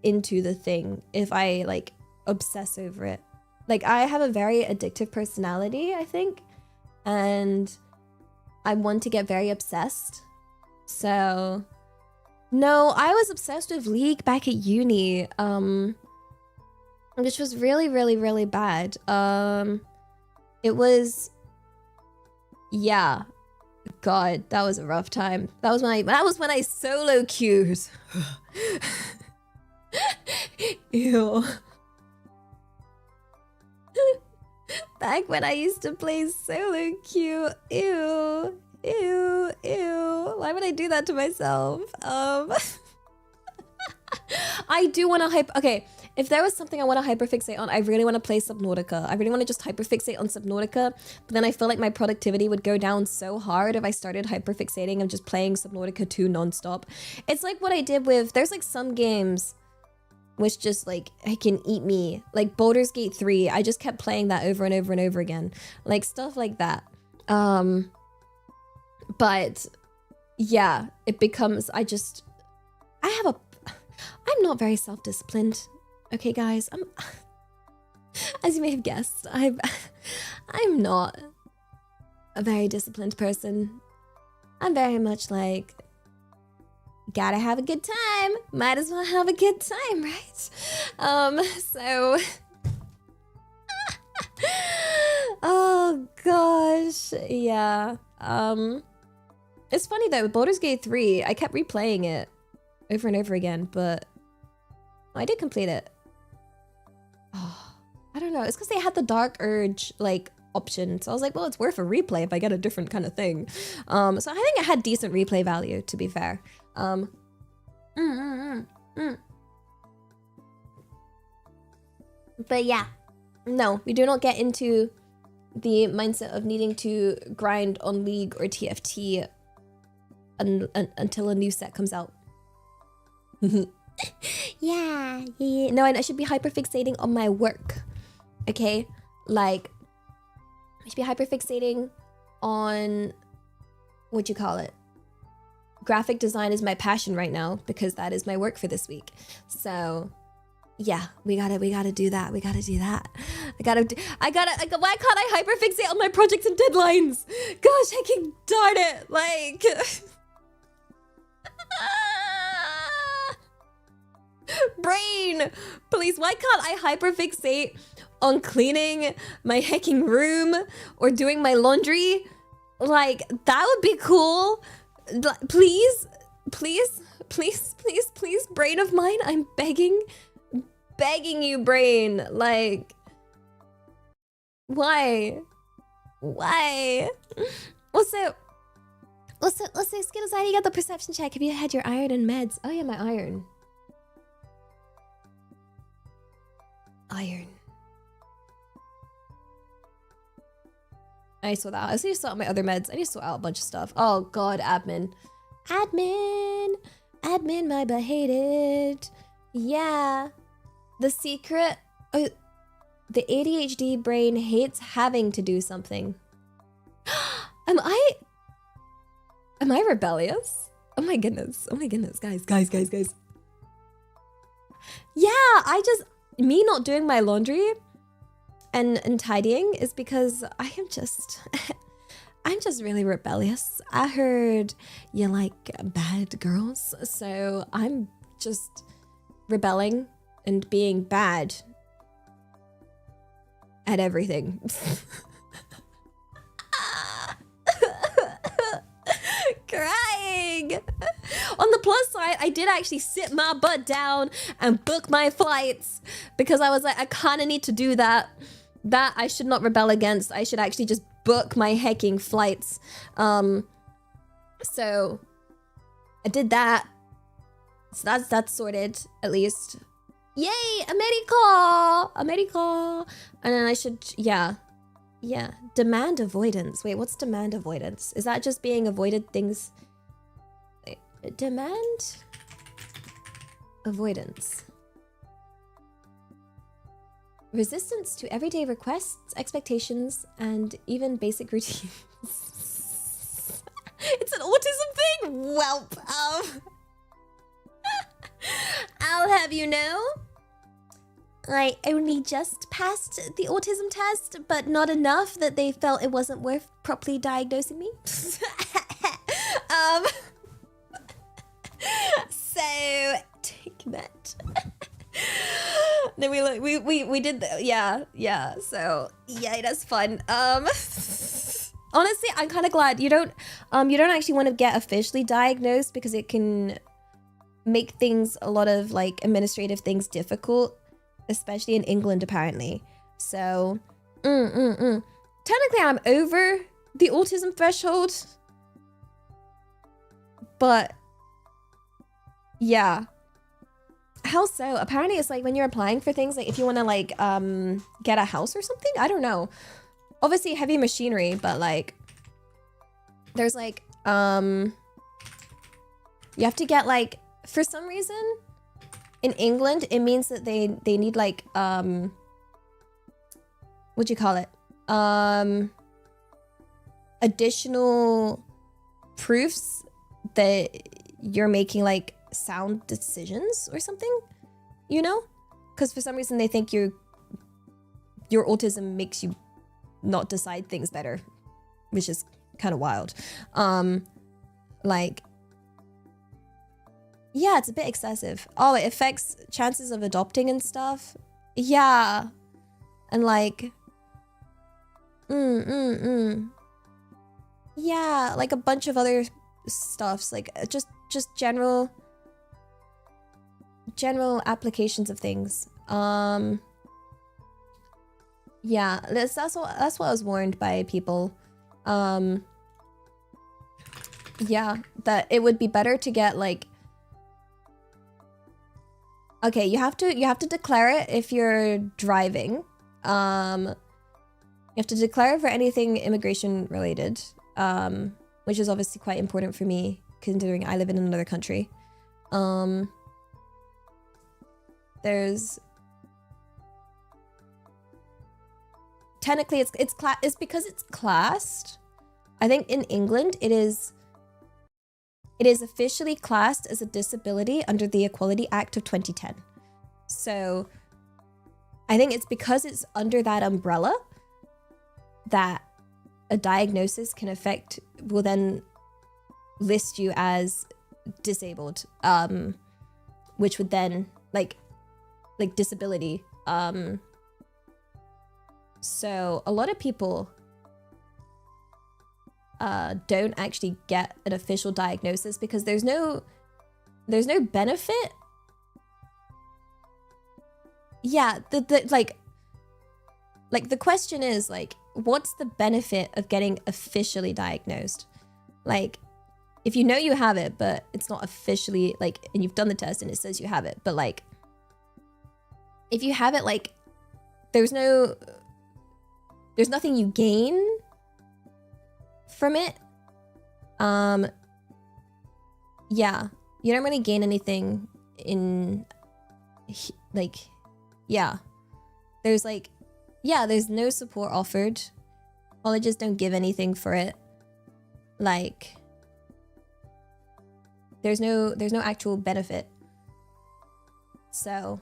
into the thing if I like obsess over it. Like I have a very addictive personality, I think, and I want to get very obsessed. So no, I was obsessed with League back at uni, which was really bad. It was, yeah. God, that was a rough time. That was when I solo queued. Ew. Back when I used to play solo queue. Ew. Why would I do that to myself? I do want to okay. If there was something I want to hyperfixate on, I really want to play Subnautica. I really want to just hyperfixate on Subnautica, but then I feel like my productivity would go down so hard if I started hyperfixating and just playing Subnautica 2 nonstop. It's like what I did with, there's like some games which just like, it can eat me. Like Baldur's Gate 3, I just kept playing that over and over and over again. Like stuff like that. But yeah, it becomes, I'm not very self-disciplined. Okay, guys, as you may have guessed, I'm not a very disciplined person. I'm very much like, gotta have a good time. Might as well have a good time, right? So oh gosh, yeah. It's funny though, with Baldur's Gate 3, I kept replaying it over and over again, but I did complete it. Oh, I don't know. It's because they had the Dark Urge like option, so I was like, well, it's worth a replay if I get a different kind of thing. So I think it had decent replay value, to be fair. But yeah, no, we do not get into the mindset of needing to grind on League or TFT until a new set comes out. Yeah. No, I should be hyperfixating on my work. Okay? Like, I should be hyperfixating on, what you call it? Graphic design is my passion right now because that is my work for this week. So yeah, we gotta do that. We gotta do that. Why can't I hyperfixate on my projects and deadlines? Gosh, heck darn it. Like, brain, please, why can't I hyperfixate on cleaning my hecking room or doing my laundry? Like, that would be cool. Please, brain of mine, I'm begging you, brain. Like, why? Also, Skittles, I got the perception check. Have you had your iron and meds? Oh yeah, my iron. I saw that. I need to sort out my other meds. I need to sort out a bunch of stuff. Oh god, admin, my behated. Yeah, the secret. Oh, the ADHD brain hates having to do something. Am I rebellious? Oh my goodness, guys. Yeah, me not doing my laundry and tidying is because I am just I'm just really rebellious. I heard you like bad girls, so I'm just rebelling and being bad at everything. Crying. On the plus side, I did actually sit my butt down and book my flights because I was like, I kind of need to do that. That I should not rebel against. I should actually just book my hecking flights. So I did that. So that's sorted, at least. Yay, a medical. And then I should, yeah. Demand avoidance. Wait, what's demand avoidance? Is that just being avoided things? Wait, demand avoidance. Resistance to everyday requests, expectations, and even basic routines. It's an autism thing? Welp. I'll have you know, I only just passed the autism test, but not enough that they felt it wasn't worth properly diagnosing me. So take that. Then we did the, yeah. So yeah, that's fun. Honestly, I'm kind of glad you don't actually want to get officially diagnosed because it can make things, a lot of like administrative things difficult, especially in England apparently. So technically I'm over the autism threshold, but yeah. How so? Apparently it's like when you're applying for things, like if you want to like get a house or something, I don't know. Obviously heavy machinery, but like there's like you have to get like, for some reason in England it means that they need like what'd you call it, additional proofs that you're making like sound decisions or something, you know, because for some reason they think your autism makes you not decide things better, which is kind of wild. Like, yeah, it's a bit excessive. Oh, it affects chances of adopting and stuff. Yeah. And like, yeah, like a bunch of other stuffs, like just general applications of things. Yeah, that's what I was warned by people. Yeah, that it would be better to get like, okay, you have to declare it if you're driving. You have to declare for anything immigration related, which is obviously quite important for me considering I live in another country. There's technically it's because it's classed. I think in England it is officially classed as a disability under the Equality Act of 2010. So I think it's because it's under that umbrella that a diagnosis will then list you as disabled, which would then like disability. So a lot of people don't actually get an official diagnosis because there's no benefit. Yeah, the question is like, what's the benefit of getting officially diagnosed? Like, if you know you have it, but it's not officially like, and you've done the test and it says you have it, but like, if you have it, like, there's nothing you gain from it. Yeah, you don't really gain anything in like, yeah, there's no support offered. Colleges don't give anything for it. Like, there's no actual benefit. So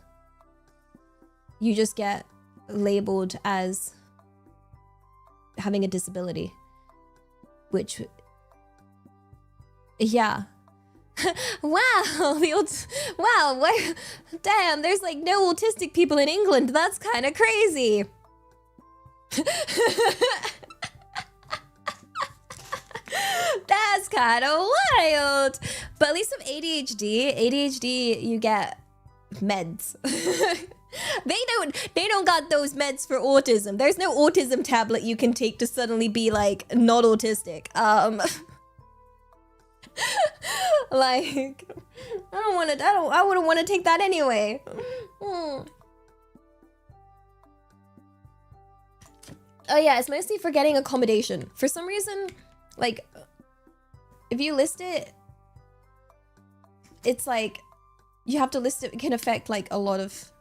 you just get labeled as having a disability, which, yeah. Wow, damn, there's like no autistic people in England. That's kind of crazy. That's kind of wild. But at least with ADHD, you get meds. They don't got those meds for autism. There's no autism tablet you can take to suddenly be like not autistic. Like, I wouldn't want to take that anyway. Oh yeah, it's mostly for getting accommodation. For some reason, like, if you list it, it's like, you have to list it can affect like a lot of,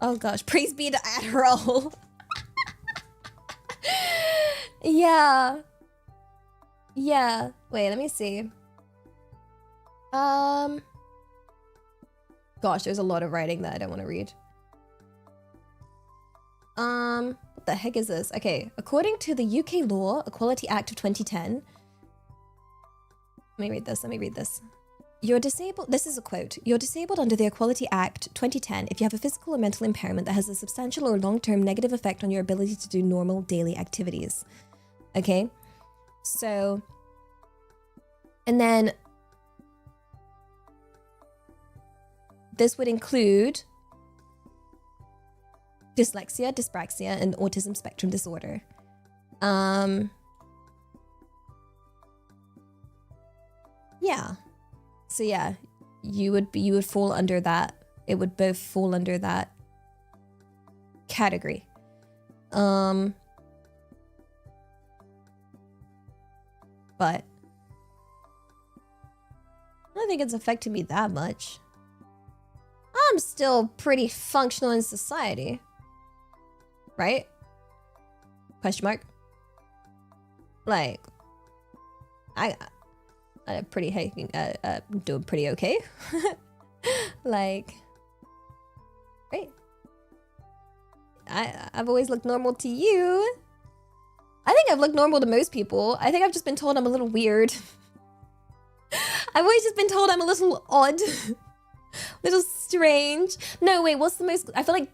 oh gosh, praise be to Adderall. Yeah. Yeah, wait, let me see. Gosh, there's a lot of writing that I don't want to read. What the heck is this? Okay, according to the UK Law Equality Act of 2010. Let me read this. You're disabled, this is a quote. You're disabled under the Equality Act 2010 if you have a physical or mental impairment that has a substantial or long-term negative effect on your ability to do normal daily activities. Okay? So, and then this would include dyslexia, dyspraxia, and autism spectrum disorder. Yeah. So yeah, you would fall under that. It would both fall under that category. But I don't think it's affected me that much. I'm still pretty functional in society. Right? Question mark. Like, I'm doing pretty okay. Like, right? I've always looked normal to you. I think I've looked normal to most people. I think I've just been told I'm a little weird. I've always just been told I'm a little odd. Little strange. No, wait, what's the most... I feel like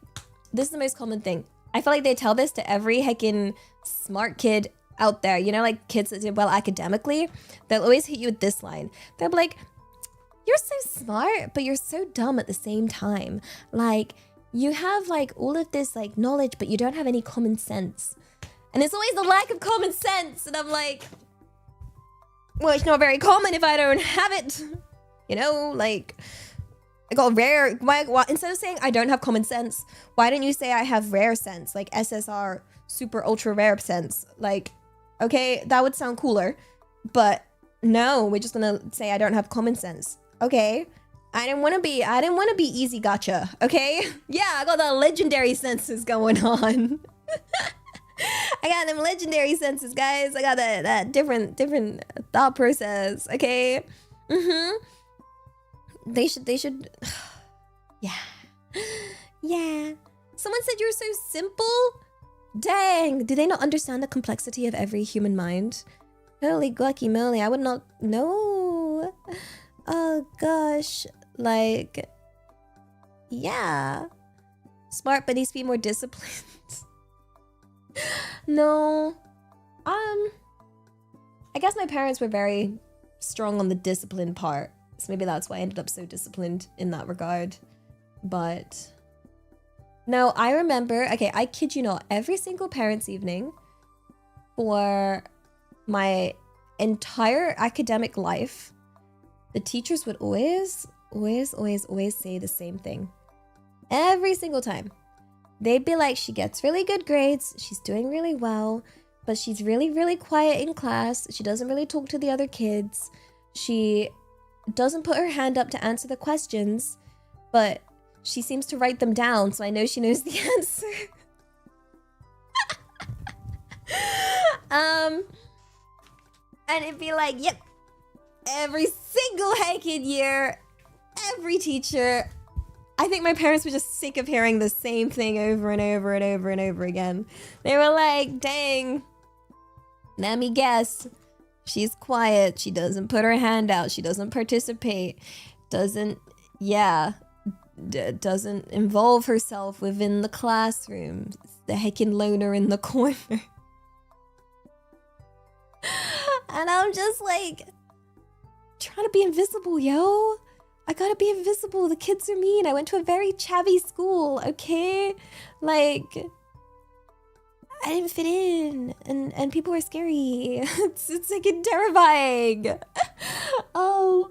this is the most common thing. I feel like they tell this to every heckin' smart kid out there. You know, like kids that did well academically. They'll always hit you with this line. They'll be like, you're so smart, but you're so dumb at the same time. Like, you have like all of this like knowledge, but you don't have any common sense. And it's always the lack of common sense. And I'm like, well, it's not very common if I don't have it. You know, like... I got rare. Why, instead of saying I don't have common sense, why don't you say I have rare sense, like SSR, super ultra rare sense? Like, okay, that would sound cooler, but no, we're just gonna say I don't have common sense. Okay, I didn't want to be easy gotcha. Okay, yeah, I got the legendary senses going on. I got them legendary senses, guys. I got that different thought process. Okay, They should. Yeah. Yeah. Someone said you're so simple? Dang. Do they not understand the complexity of every human mind? Holy guacamole, I would not know. Oh gosh. Like, yeah. Smart, but needs to be more disciplined. No. I guess my parents were very strong on the discipline part. So maybe that's why I ended up so disciplined in that regard. But no, I remember, okay, I kid you not, every single parents' evening for my entire academic life, the teachers would always say the same thing. Every single time. They'd be like, she gets really good grades, she's doing really well, but she's really quiet in class. She doesn't really talk to the other kids. She doesn't put her hand up to answer the questions, but she seems to write them down, so I know she knows the answer. And it'd be like, yep, every single heckin' year, every teacher. I think my parents were just sick of hearing the same thing over and over and over and over again. They were like, dang, let me guess. She's quiet. She doesn't put her hand out. She doesn't participate. Doesn't involve herself within the classroom. The heckin' loner in the corner. And I'm just like, trying to be invisible, yo. I gotta be invisible. The kids are mean. I went to a very chavvy school, okay? Like, I didn't fit in, and people were scary. It's like terrifying. Oh.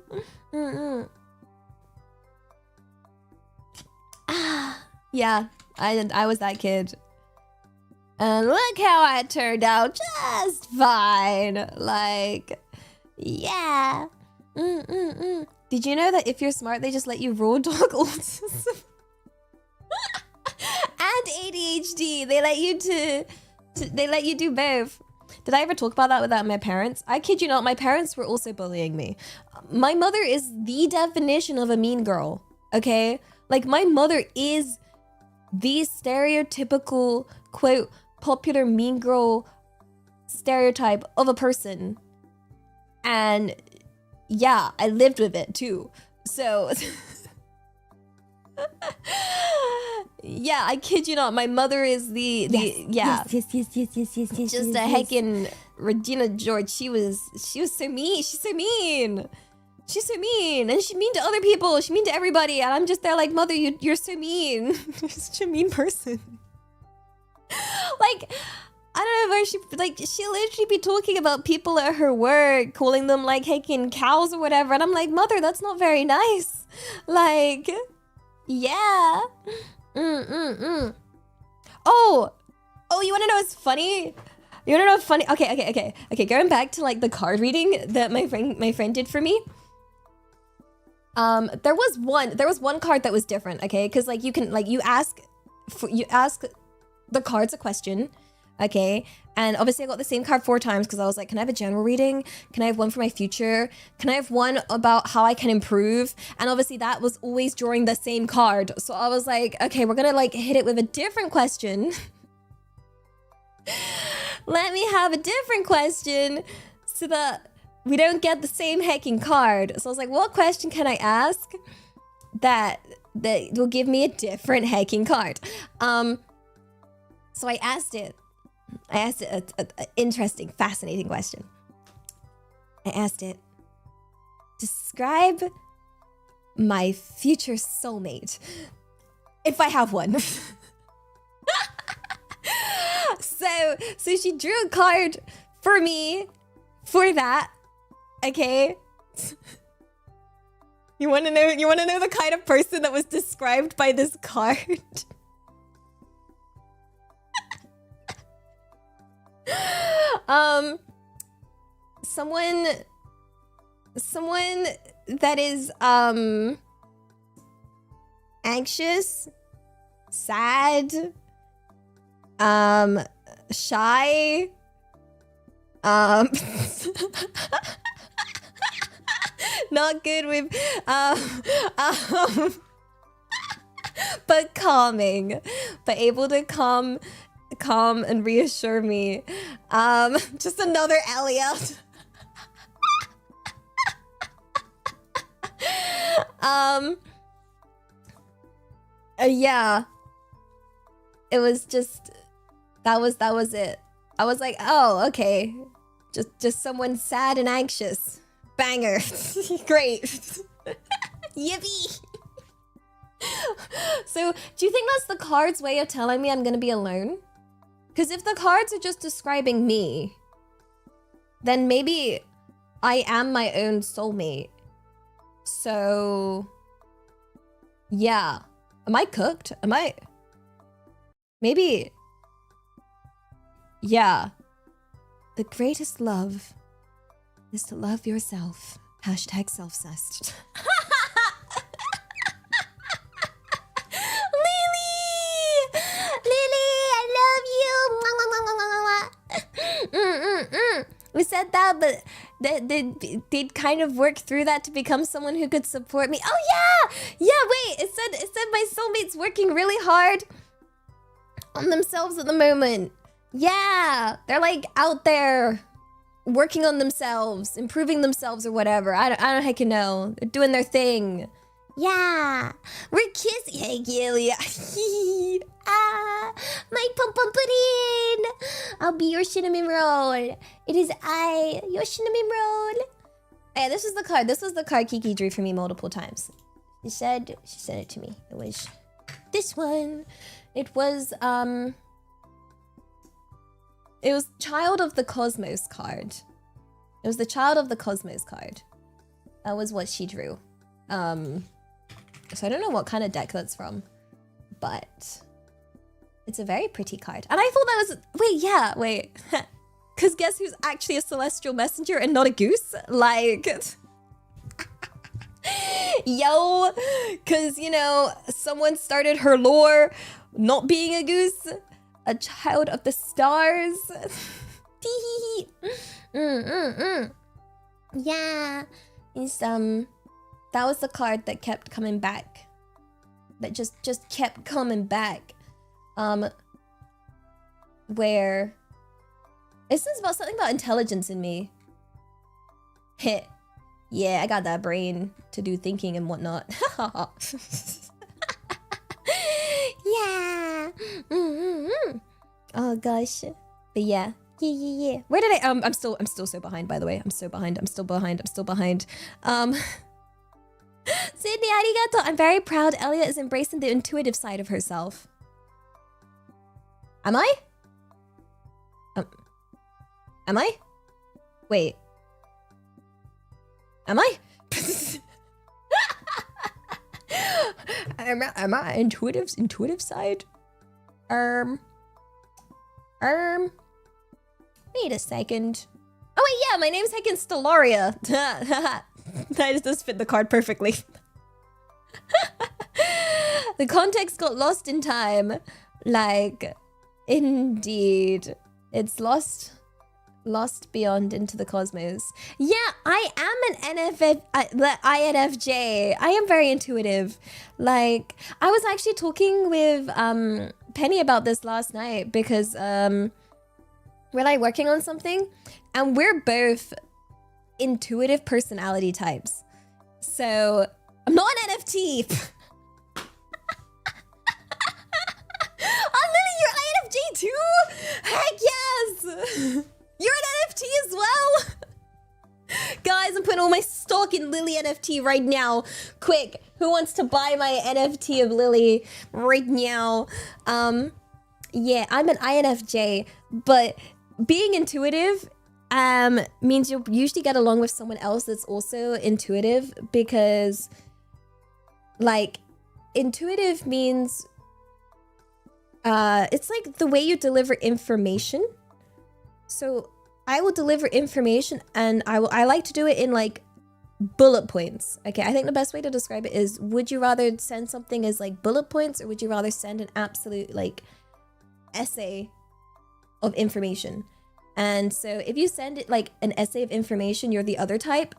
Yeah, I was that kid. And look how I turned out just fine. Like, yeah. Did you know that if you're smart, they just let you raw dog autism? And ADHD. They let you do both. Did I ever talk about that with my parents? I kid you not, my parents were also bullying me. My mother is the definition of a mean girl, okay? Like, my mother is the stereotypical, quote, popular mean girl stereotype of a person. And yeah, I lived with it too. So yeah, I kid you not, my mother is yes, just a heckin' Regina George. She was so mean. She's so mean. She's so mean, and she's mean to other people. She's mean to everybody, and I'm just there like, mother, you're so mean. You're such a mean person. Like, I don't know where she'll literally be talking about people at her work, calling them like heckin' cows or whatever, and I'm like, mother, that's not very nice. Like, yeah. Oh, you wanna know what's funny? You wanna know what's funny? Okay. Going back to like the card reading that my friend did for me. There was one card that was different, okay? Because like you ask the cards a question, okay? And obviously I got the same card 4 times because I was like, can I have a general reading? Can I have one for my future? Can I have one about how I can improve? And obviously that was always drawing the same card. So I was like, okay, we're gonna like hit it with a different question. Let me have a different question so that we don't get the same hecking card. So I was like, what question can I ask that will give me a different hecking card? So I asked it an interesting, fascinating question. I asked it, describe my future soulmate, if I have one. So she drew a card for me for that. Okay. You want to know the kind of person that was described by this card? Someone that is anxious, sad, shy, not good with but calming, but able to calm and reassure me. Just another Elliot. Yeah. It was just that was it. I was like, oh, okay. Just someone sad and anxious. Banger. Great. Yippee. So, do you think that's the card's way of telling me I'm gonna be alone? Because if the cards are just describing me, then maybe I am my own soulmate. So, yeah. Am I cooked? Am I... Maybe... Yeah. The greatest love is to love yourself. Hashtag self-cessed. We said that, but they'd kind of work through that to become someone who could support me. Oh yeah, wait. It said my soulmate's working really hard on themselves at the moment. Yeah, they're like out there working on themselves, improving themselves or whatever. I don't heckin' know. They're doing their thing. Yeah, we're kissing. Hey, Gilia. My pom-pom pudding. I'll be your cinnamon roll. It is I, your cinnamon roll. Yeah, this was the card. This was the card Kiki drew for me multiple times. She sent it to me. It was this one. It was Child of the Cosmos card. It was the Child of the Cosmos card. That was what she drew. So I don't know what kind of deck that's from, but it's a very pretty card. And I thought that was, wait. Because guess who's actually a celestial messenger and not a goose? Like, yo, because, you know, someone started her lore not being a goose, a child of the stars. Yeah, it's, that was the card that kept coming back. That just kept coming back. Where this is about something about intelligence in me. Hit. Yeah, I got that brain to do thinking and whatnot. Yeah. Oh gosh. But yeah. Yeah. Where did I I'm still so behind, by the way. I'm still behind. Sydney, arigato. I'm very proud Elia is embracing the intuitive side of herself. Am I? Am I? Wait. Am I? Am I intuitive side? Wait a second. Oh wait, yeah, my name's heckin' Stellaria. That does fit the card perfectly. The context got lost in time. Like, indeed. It's lost beyond into the cosmos. Yeah, I am an INFJ. I am very intuitive. Like, I was actually talking with Penny about this last night because we're like working on something and we're both intuitive personality types. So I'm not an NFT. Oh, Lily, you're INFJ too? Heck yes! You're an NFT as well? Guys, I'm putting all my stock in Lily NFT right now. Quick, who wants to buy my NFT of Lily right now? Yeah, I'm an INFJ, but being intuitive means you'll usually get along with someone else that's also intuitive, because like intuitive means it's like the way you deliver information. So I will deliver information, and I like to do it in like bullet points. Okay, I think the best way to describe it is, would you rather send something as like bullet points, or would you rather send an absolute like essay of information? And so if you send it like an essay of information, you're the other type.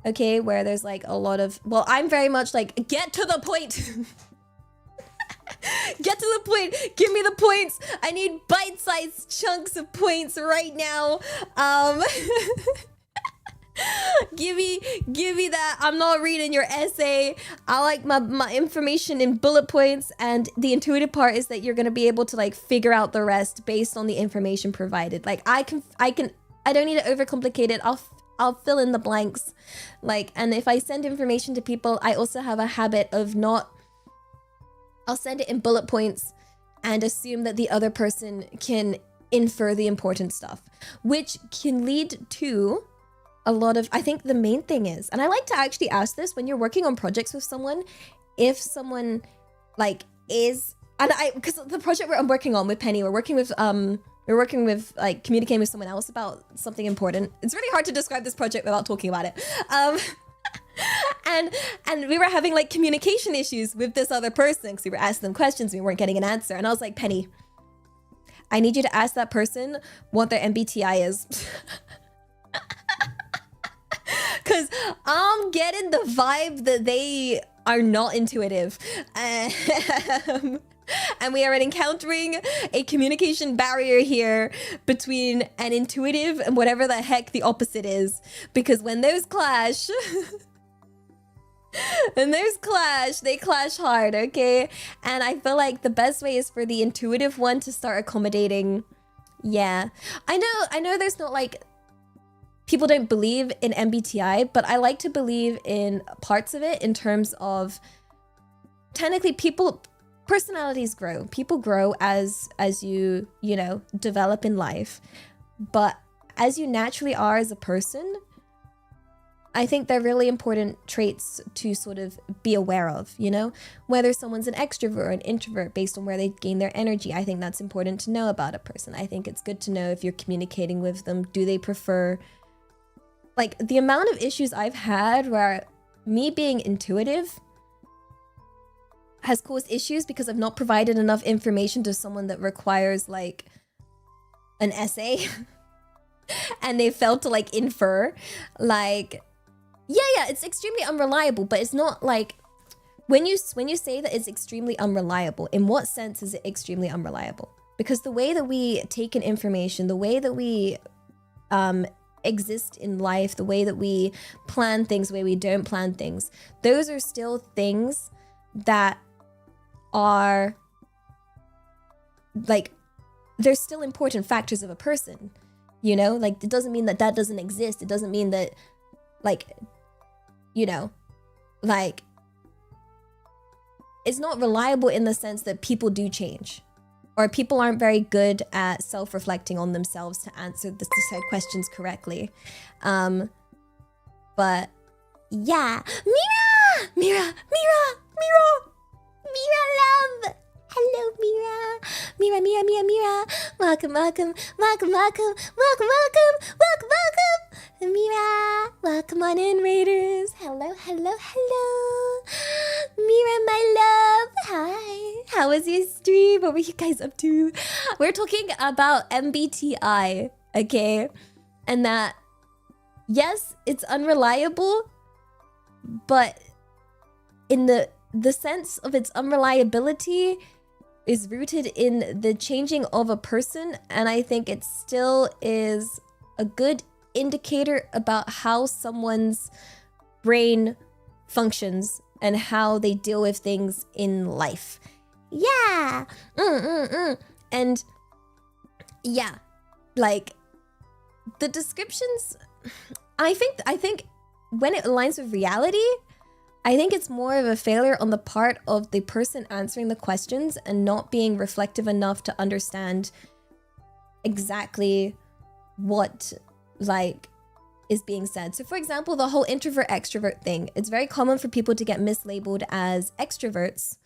Okay, where there's like a lot of, well, I'm very much like, get to the point. Get to the point. Give me the points. I need bite-sized chunks of points right now. Give me that. I'm not reading your essay. I like my information in bullet points, and the intuitive part is that you're gonna be able to like figure out the rest based on the information provided. Like I don't need to overcomplicate it. I'll fill in the blanks. Like, and if I send information to people, I also have a habit of I'll send it in bullet points and assume that the other person can infer the important stuff, which can lead to a lot of, I think the main thing is, and I like to actually ask this when you're working on projects with someone, if someone like is, and because the project I'm working on with Penny, we're working with like communicating with someone else about something important. It's really hard to describe this project without talking about it. And we were having like communication issues with this other person because we were asking them questions, we weren't getting an answer. And I was like, Penny, I need you to ask that person what their MBTI is. Because I'm getting the vibe that they are not intuitive. And we are encountering a communication barrier here between an intuitive and whatever the heck the opposite is. Because when those clash, they clash hard, okay? And I feel like the best way is for the intuitive one to start accommodating. Yeah, I know there's not like, people don't believe in MBTI, but I like to believe in parts of it in terms of, technically personalities grow. People grow as you know, develop in life. But as you naturally are as a person, I think they're really important traits to sort of be aware of, you know? Whether someone's an extrovert or an introvert based on where they gain their energy, I think that's important to know about a person. I think it's good to know if you're communicating with them, do they prefer... Like, the amount of issues I've had where me being intuitive has caused issues because I've not provided enough information to someone that requires, like, an essay. And they failed to, like, infer. Like, yeah, it's extremely unreliable, but it's not, like... When you say that it's extremely unreliable, in what sense is it extremely unreliable? Because the way that we take in information, the way that we... exist in life, the way that we plan things, the way we don't plan things, those are still things that are like, they're still important factors of a person, you know? Like, it doesn't mean that doesn't exist. It doesn't mean that, like, you know, like, it's not reliable in the sense that people do change. Or people aren't very good at self-reflecting on themselves to answer the said questions correctly. But yeah, Mira, love. Hello, Mira. Welcome. Mira, welcome on in, Raiders. Hello. Mira, my love. Hi. How was your stream? What were you guys up to? We're talking about MBTI, okay? And that, yes, it's unreliable, but in the sense of its unreliability is rooted in the changing of a person, and I think it still is a good indicator about how someone's brain functions and how they deal with things in life. Yeah. And yeah, like the descriptions, I think when it aligns with reality, I think it's more of a failure on the part of the person answering the questions and not being reflective enough to understand exactly what like is being said. So for example, the whole introvert extrovert thing, it's very common for people to get mislabeled as extroverts,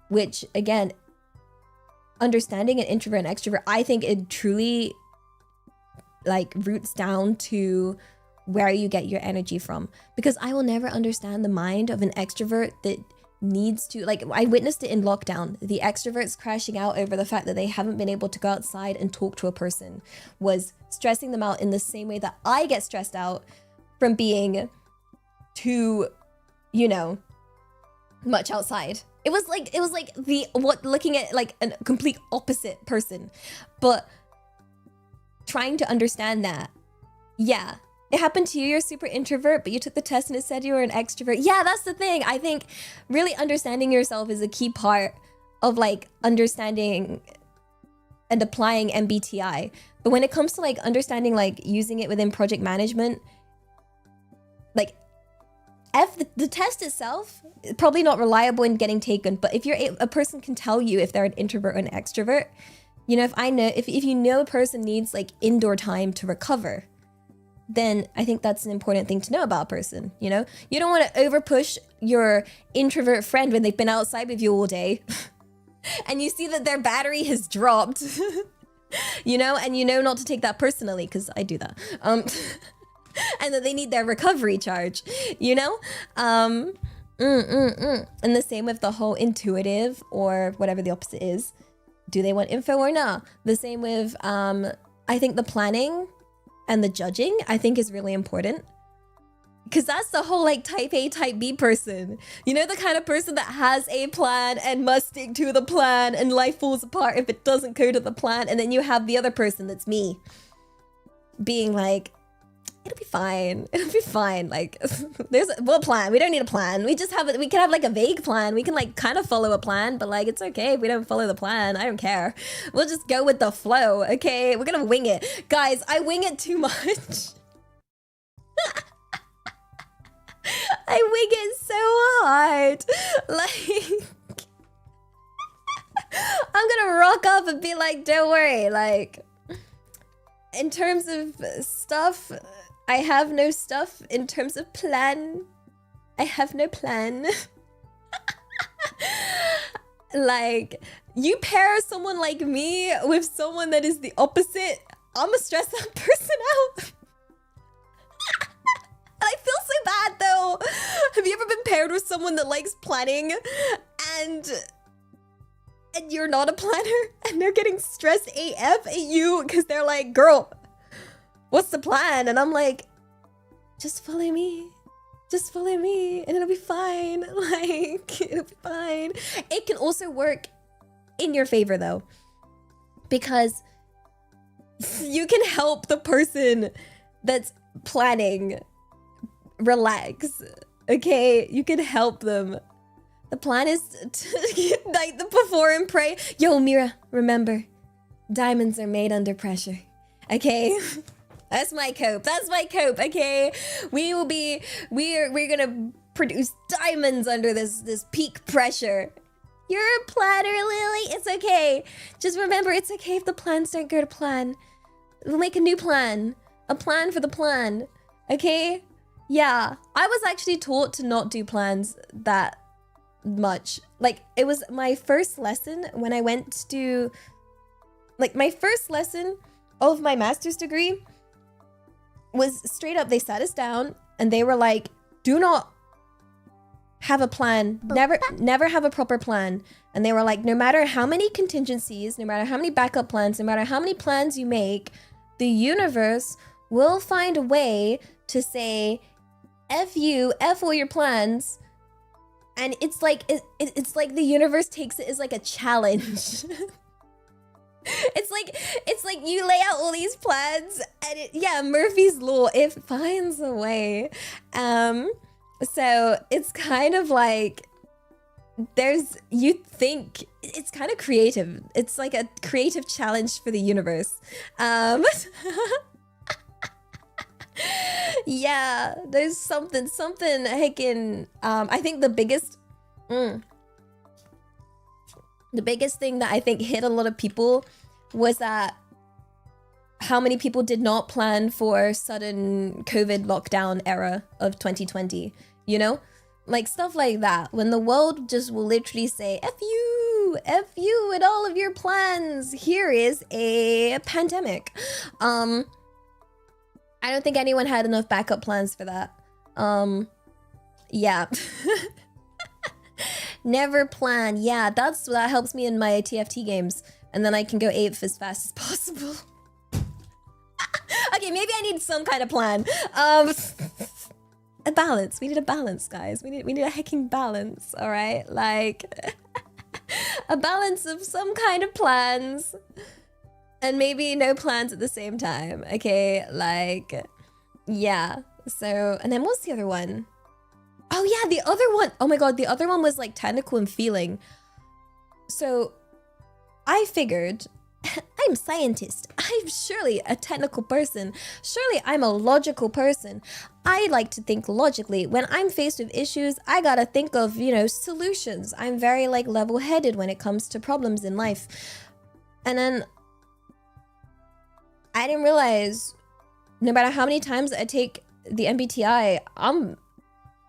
which again, understanding an introvert and extrovert, I think it truly like roots down to where you get your energy from, because I will never understand the mind of an extrovert that needs to, like, I witnessed it in lockdown. The extroverts crashing out over the fact that they haven't been able to go outside and talk to a person was stressing them out in the same way that I get stressed out from being too, you know, much outside. It was like looking at like a complete opposite person, but trying to understand that, yeah, it happened to you, you're a super introvert, but you took the test and it said you were an extrovert. Yeah, that's the thing. I think really understanding yourself is a key part of like understanding and applying MBTI. But when it comes to like understanding, like using it within project management, like the test itself is probably not reliable in getting taken. But if a person can tell you if they're an introvert or an extrovert, you know, if you know a person needs like indoor time to recover, then I think that's an important thing to know about a person, you know? You don't want to over push your introvert friend when they've been outside with you all day and you see that their battery has dropped, you know, and you know not to take that personally, because I do that. And that they need their recovery charge, you know? And the same with the whole intuitive or whatever the opposite is. Do they want info or not? The same with, I think the planning and the judging, I think, is really important. Because that's the whole like type A, type B person. You know, the kind of person that has a plan and must stick to the plan and life falls apart if it doesn't go to the plan. And then you have the other person, that's me, being like, it'll be fine. It'll be fine. Like, we'll plan. We don't need a plan. We just have it. We can have like a vague plan. We can like kind of follow a plan, but like, it's okay if we don't follow the plan. I don't care. We'll just go with the flow. Okay. We're going to wing it. Guys, I wing it too much. I wing it so hard. Like, I'm going to rock up and be like, don't worry. Like, in terms of stuff, I have no stuff. In terms of plan, I have no plan. Like, you pair someone like me with someone that is the opposite, I'ma stress that person out. And I feel so bad though. Have you ever been paired with someone that likes planning and you're not a planner and they're getting stressed AF at you because they're like, girl, what's the plan? And I'm like, just follow me. Just follow me and it'll be fine. Like, it'll be fine. It can also work in your favor though, because you can help the person that's planning relax. Okay, you can help them. The plan is to unite the before and pray. Yo, Mira, remember, diamonds are made under pressure. Okay, that's my cope. That's my cope. Okay, we're gonna produce diamonds under this peak pressure. You're a planner, Lily. It's okay. Just remember, it's okay if the plans don't go to plan. We'll make a new plan. A plan for the plan. Okay? Yeah. I was actually taught to not do plans that much. Like, it was my first lesson when I went to... Like, my first lesson of my master's degree was straight up, they sat us down and they were like, do not have a plan. Never have a proper plan. And they were like, no matter how many contingencies, no matter how many backup plans, no matter how many plans you make, the universe will find a way to say, F you, F all your plans. And it's like, it's like the universe takes it as like a challenge. It's like you lay out all these plans and yeah, Murphy's Law, it finds a way. So it's kind of like you think it's kind of creative. It's like a creative challenge for the universe. Yeah, there's something heckin', I think the biggest thing that I think hit a lot of people was that how many people did not plan for sudden COVID lockdown era of 2020, you know? Like stuff like that, when the world just will literally say, F you and all of your plans, here is a pandemic. I don't think anyone had enough backup plans for that. Yeah. Never plan. Yeah, that helps me in my TFT games. And then I can go ape as fast as possible. Okay, maybe I need some kind of plan. A balance. We need a balance, guys. We need a hecking balance, all right? Like a balance of some kind of plans. And maybe no plans at the same time, okay? Like, yeah. So, and then what's the other one? Oh yeah, the other one. Oh my god, the other one was like technical and feeling. So, I figured, I'm a scientist. I'm surely a technical person. Surely I'm a logical person. I like to think logically. When I'm faced with issues, I gotta think of, you know, solutions. I'm very like level-headed when it comes to problems in life. And then I didn't realize, no matter how many times I take the MBTI, I'm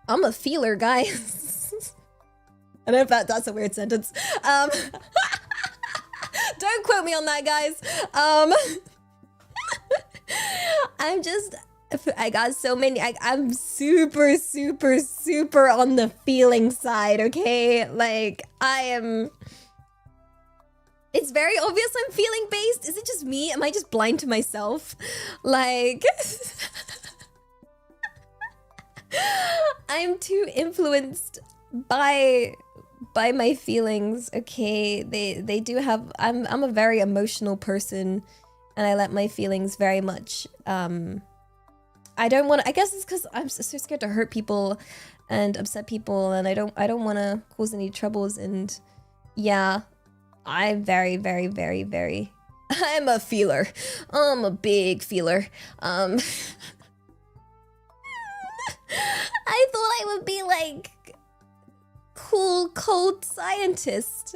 a feeler, guys. I don't know if that's a weird sentence. Don't quote me on that, guys. I got so many. I'm super, super, super on the feeling side, okay? Like, it's very obvious I'm feeling based. Is it just me? Am I just blind to myself? Like, I'm too influenced by my feelings, okay? They do have, I'm a very emotional person, and I let my feelings very much, I don't want to, I guess it's because I'm so scared to hurt people and upset people, and I don't want to cause any troubles, and yeah. I'm very, very, very, very... I'm a feeler. I'm a big feeler. I thought I would be like... cool, cold scientist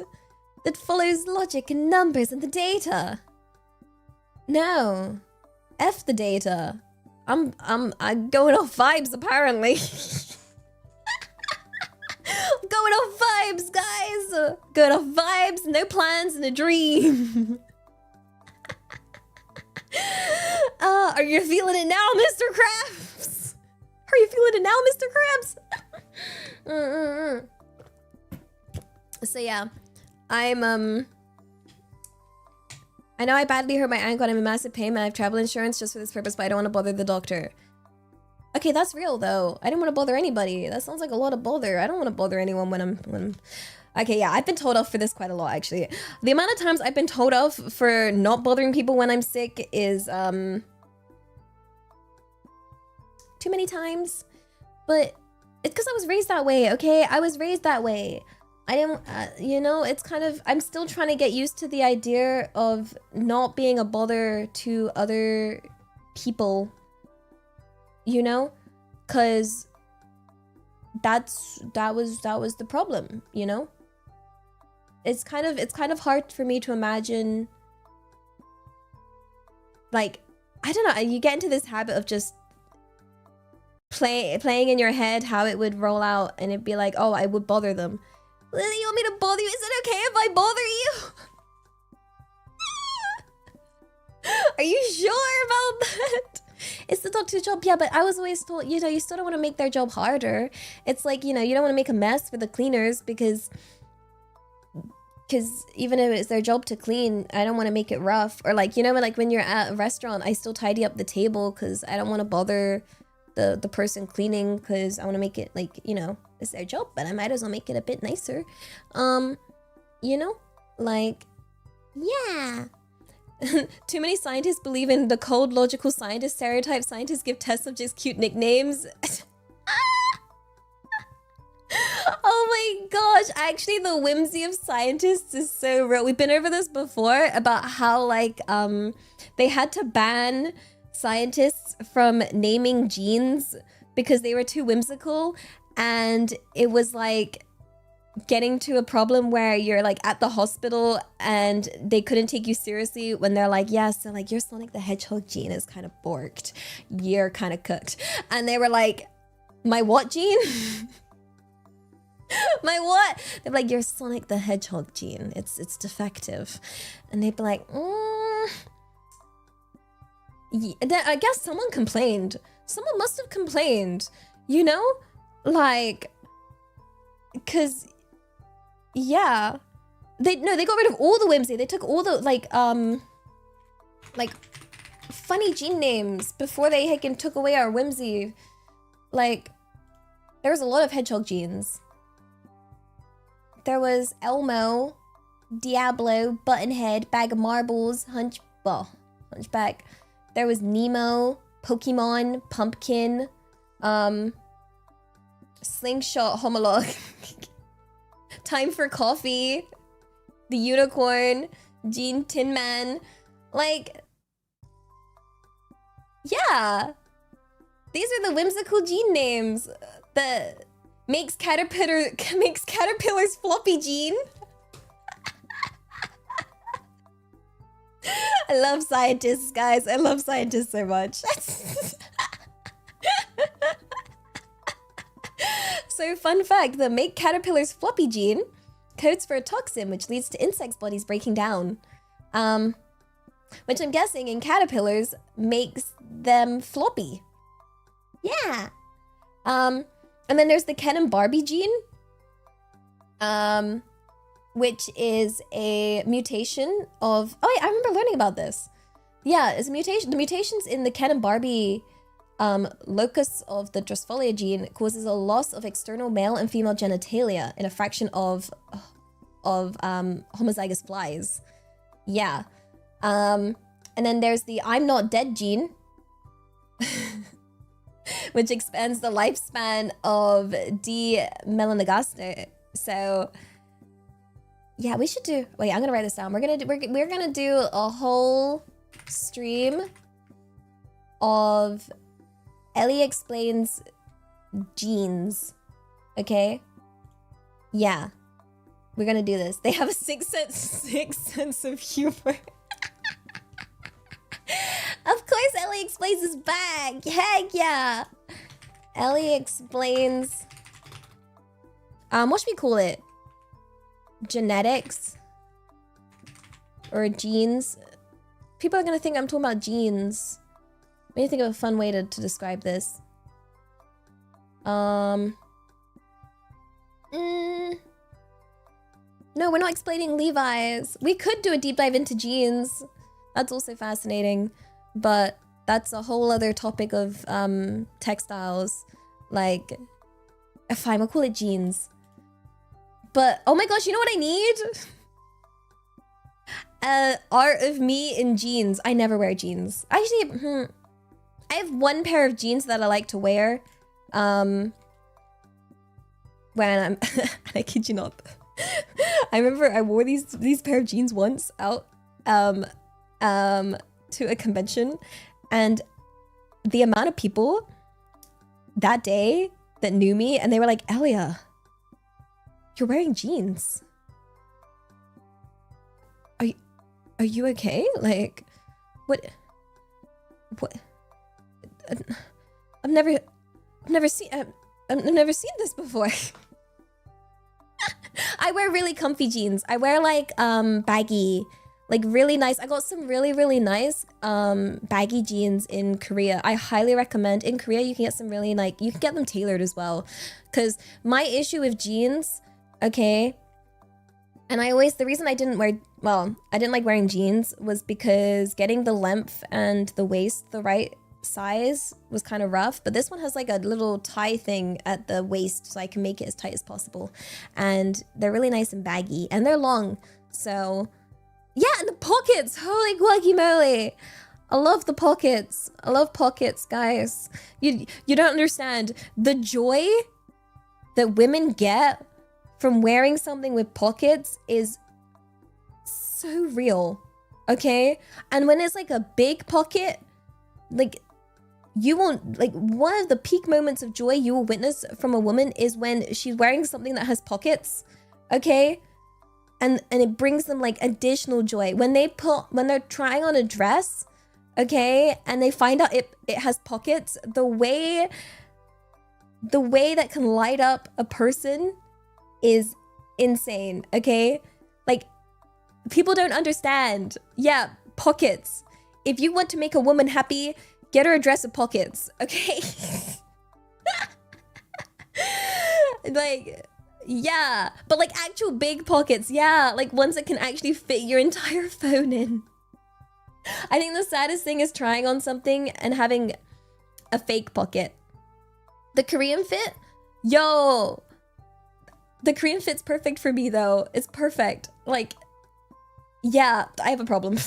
that follows logic and numbers and the data. No. F the data. I'm going off vibes, apparently. Going off vibes, guys! Going off vibes, no plans, and a dream. Are you feeling it now, Mr. Krabs? Are you feeling it now, Mr. Krabs? So yeah, I know I badly hurt my ankle and I'm in massive pain and I have travel insurance just for this purpose, but I don't want to bother the doctor. Okay, that's real though. I didn't want to bother anybody. That sounds like a lot of bother. I don't want to bother anyone when I'm... Okay, yeah, I've been told off for this quite a lot, actually. The amount of times I've been told off for not bothering people when I'm sick is, too many times. But it's because I was raised that way, okay? I was raised that way. I didn't, you know, it's kind of... I'm still trying to get used to the idea of not being a bother to other people. You know, because that was the problem, you know? It's kind of hard for me to imagine, like, I don't know, you get into this habit of just playing in your head how it would roll out, and it'd be like, oh, I would bother them. Lily, you want me to bother you? Is it okay if I bother you? Are you sure about that? It's the doctor's job, yeah, but I was always told, you know, you still don't want to make their job harder. It's like, you know, you don't want to make a mess for the cleaners because even if it's their job to clean, I don't want to make it rough. Or like, you know, like when you're at a restaurant, I still tidy up the table because I don't want to bother the person cleaning because I want to make it like, you know, it's their job, but I might as well make it a bit nicer. You know, like, yeah. Too many scientists believe in the cold, logical scientist stereotype. Scientists give test subjects cute nicknames. Oh my gosh, actually the whimsy of scientists is so real. We've been over this before about how like they had to ban scientists from naming genes because they were too whimsical, and it was like getting to a problem where you're like at the hospital and they couldn't take you seriously when they're like, yeah, so like your Sonic the Hedgehog gene is kind of borked, you're kind of cooked. And they were like, my what gene? My what? They're like, your Sonic the Hedgehog gene, it's defective. And they'd be like, yeah. Then I guess someone complained. Someone must have complained, you know? Like, cause yeah, they got rid of all the whimsy. They took all the like funny gene names before they took away our whimsy. Like, there was a lot of hedgehog genes. There was Elmo, Diablo, Buttonhead, Bag of Marbles, Hunchback. There was Nemo, Pokemon, Pumpkin, Slingshot, Homolog, Time for Coffee, the Unicorn, Gene Tin Man. Like, yeah. These are the whimsical gene names that makes Caterpillar's floppy gene. I love scientists, guys. I love scientists so much. So fun fact, the make Caterpillar's floppy gene codes for a toxin which leads to insects' bodies breaking down. Which I'm guessing in caterpillars makes them floppy. Yeah. And then there's the Ken and Barbie gene, which is a mutation of... Oh, wait, I remember learning about this. Yeah, it's a mutation. The mutations in the Ken and Barbie locus of the Drosophila gene causes a loss of external male and female genitalia in a fraction of homozygous flies. Yeah. And then there's the I'm not dead gene, which expands the lifespan of D. melanogaster. So, yeah, we should do... Wait, I'm gonna write this down. We're gonna do a whole stream of Ellie explains genes. Okay? Yeah, we're gonna do this. They have a sixth sense of humor. Of course, Ellie explains is back. Heck yeah. Ellie explains. What should we call it? Genetics or genes? People are gonna think I'm talking about genes. I need to think of a fun way to describe this. No, we're not explaining Levi's. We could do a deep dive into genes. That's also fascinating, but that's a whole other topic of textiles. Like, fine, we'll call it jeans. But oh my gosh, you know what I need? Art of me in jeans. I never wear jeans. Actually, I have one pair of jeans that I like to wear. When I'm, I kid you not. I remember I wore these pair of jeans once out to a convention, and the amount of people that day that knew me, and they were like, Elia, you're wearing jeans. Are you okay? Like, what? I've never seen this before. I wear really comfy jeans. I wear like baggy, like really nice. I got some really nice baggy jeans in Korea. I highly recommend. In Korea, you can get some really like, you can get them tailored as well. Cause my issue with jeans, okay, and the reason I didn't like wearing jeans was because getting the length and the waist the right size was kind of rough. But this one has like a little tie thing at the waist, so I can make it as tight as possible. And they're really nice and baggy, and they're long. So Yeah, and the pockets. Holy guacamole. I love the pockets. I love pockets, guys. You don't understand the joy that women get from wearing something with pockets is so real. Okay? And when it's like a big pocket, like you won't, like, one of the peak moments of joy you will witness from a woman is when she's wearing something that has pockets. Okay? And it brings them like additional joy. When they're trying on a dress, okay, and they find out it has pockets, the way that can light up a person is insane, okay? Like, people don't understand. Yeah, pockets. If you want to make a woman happy, get her a dress with pockets, okay? Like, yeah, but like actual big pockets, yeah, like ones that can actually fit your entire phone in. I think the saddest thing is trying on something and having a fake pocket. The Korean fit? Yo! The Korean fit's perfect for me though. It's perfect. Like, yeah, I have a problem.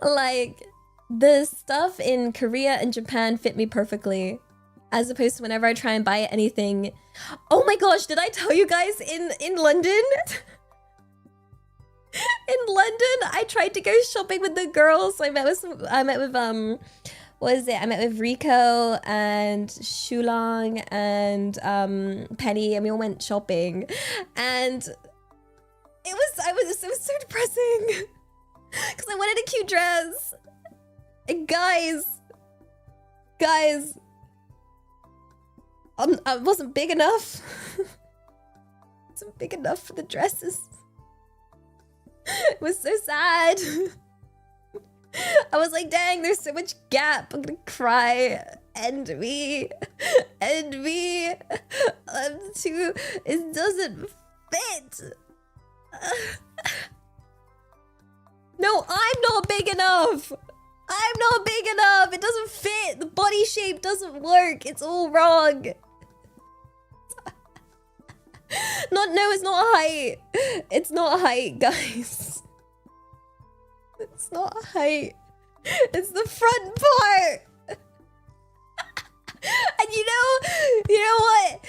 Like, the stuff in Korea and Japan fit me perfectly. As opposed to whenever I try and buy anything. Oh my gosh, did I tell you guys in London? In London, I tried to go shopping with the girls. I met with what is it? I met with Rico and Shulang and Penny, and we all went shopping. And it was so depressing. Because I wanted a cute dress. And guys, I wasn't big enough. Wasn't big enough for the dresses. It was so sad. I was like, dang, there's so much gap. I'm gonna cry. End me. I'm too. It doesn't fit. No, I'm not big enough. I'm not big enough. It doesn't fit. The body shape doesn't work. It's all wrong. No, it's not height. It's not height, guys. It's not height. It's the front part. And you know what?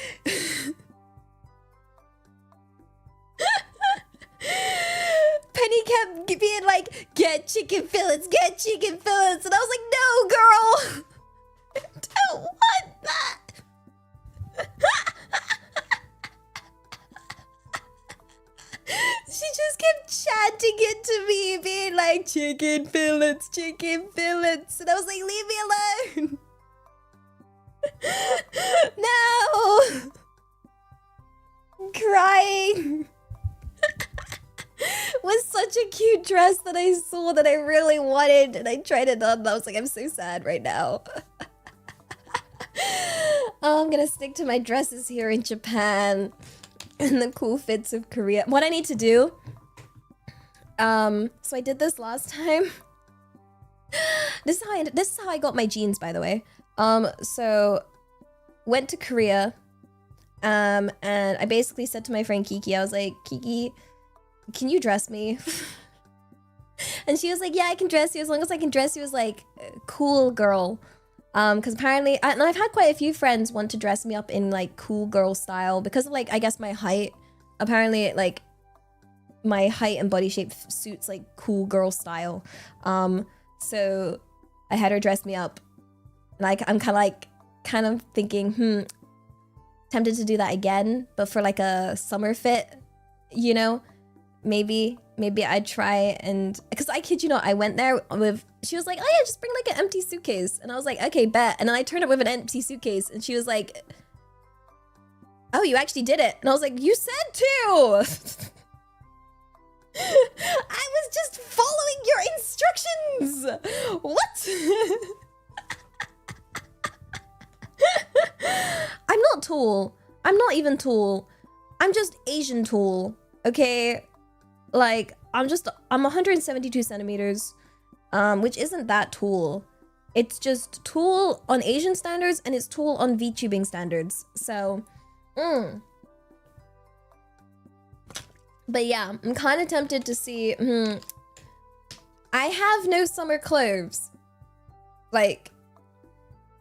Penny kept being like, get chicken fillets, get chicken fillets. And I was like, no, girl. I don't want that. She just kept chanting it to me, being like, chicken fillets, chicken fillets. And I was like, leave me alone. No. I'm crying. It was such a cute dress that I saw that I really wanted, and I tried it on, and I was like, I'm so sad right now. Oh, I'm gonna stick to my dresses here in Japan and the cool fits of Korea. What I need to do, so I did this last time. This is how I got my jeans, by the way. So went to Korea, and I basically said to my friend Kiki, I was like, Kiki, can you dress me? And she was like, yeah, I can dress you as long as I can dress you as like cool girl. Because apparently, and I've had quite a few friends want to dress me up in like cool girl style because of like, I guess my height. Apparently, like my height and body shape suits like cool girl style. So I had her dress me up, and I'm kind of thinking, tempted to do that again, but for like a summer fit, you know. Maybe I'd try, and because I kid you not, I went there with, she was like, oh yeah, just bring like an empty suitcase. And I was like, okay, bet. And then I turned up with an empty suitcase, and she was like, oh, you actually did it. And I was like, you said to. I was just following your instructions. What? I'm not tall. I'm not even tall. I'm just Asian tall, okay? Like, I'm 172 centimeters, which isn't that tall. It's just tall on Asian standards, and it's tall on VTubing standards. So, But yeah, I'm kind of tempted to see. I have no summer clothes. Like,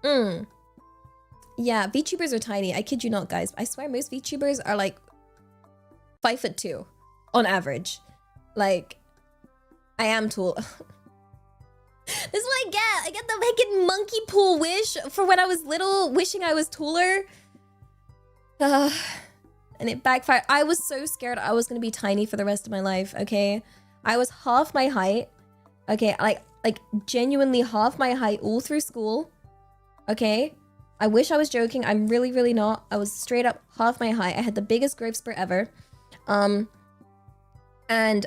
yeah, VTubers are tiny. I kid you not, guys. I swear most VTubers are like 5'2" on average. Like, I am tall. This is what I get. I get the fucking monkey pool wish for when I was little, wishing I was taller. And it backfired. I was so scared I was gonna be tiny for the rest of my life, okay? I was half my height. Okay, like genuinely half my height all through school. Okay? I wish I was joking. I'm really, really not. I was straight up half my height. I had the biggest growth spurt ever. And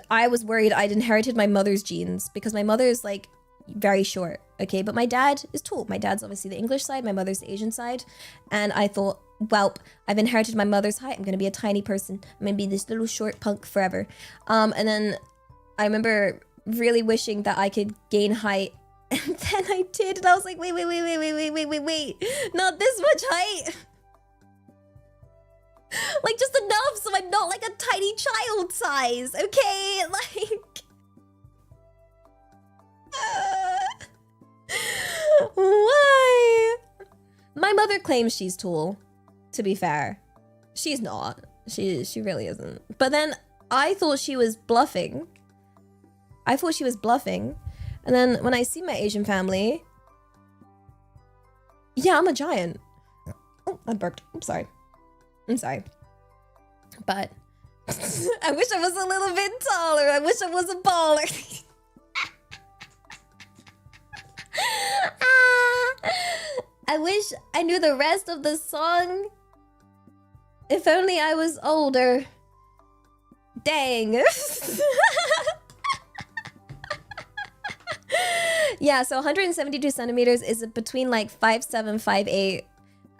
I was worried I'd inherited my mother's genes because my mother's like very short, okay? But my dad is tall. My dad's obviously the English side, my mother's the Asian side. And I thought, welp, I've inherited my mother's height. I'm gonna be a tiny person. I'm gonna be this little short punk forever. And then I remember really wishing that I could gain height. And then I did, and I was like, wait, not this much height. Like, just enough so I'm not like a tiny child size, okay? Like... Why? My mother claims she's tall, to be fair. She's not. She really isn't. But then I thought she was bluffing. And then when I see my Asian family... Yeah, I'm a giant. Oh, I burped. I'm sorry. But I wish I was a little bit taller. I wish I was a baller. I wish I knew the rest of the song. If only I was older. Dang. Yeah, so 172 centimeters is between like 5'7",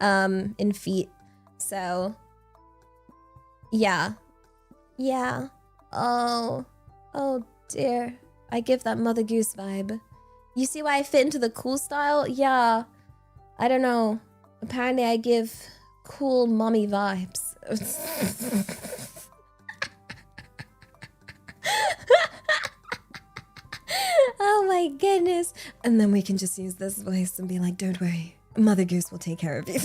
5'8", in feet. So, yeah. Oh dear. I give that Mother Goose vibe. You see why I fit into the cool style? Yeah. I don't know. Apparently I give cool mommy vibes. Oh my goodness. And then we can just use this voice and be like, don't worry, Mother Goose will take care of you.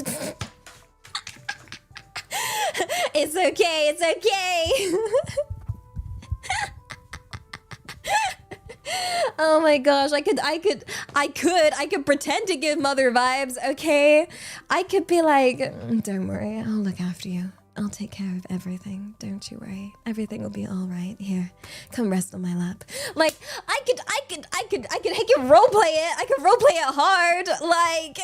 It's okay. Oh my gosh, I could pretend to give mother vibes, okay? I could be like, don't worry, I'll look after you. I'll take care of everything. Don't you worry. Everything will be all right. Here, come rest on my lap. Like, I could roleplay it. I could roleplay it hard. Like,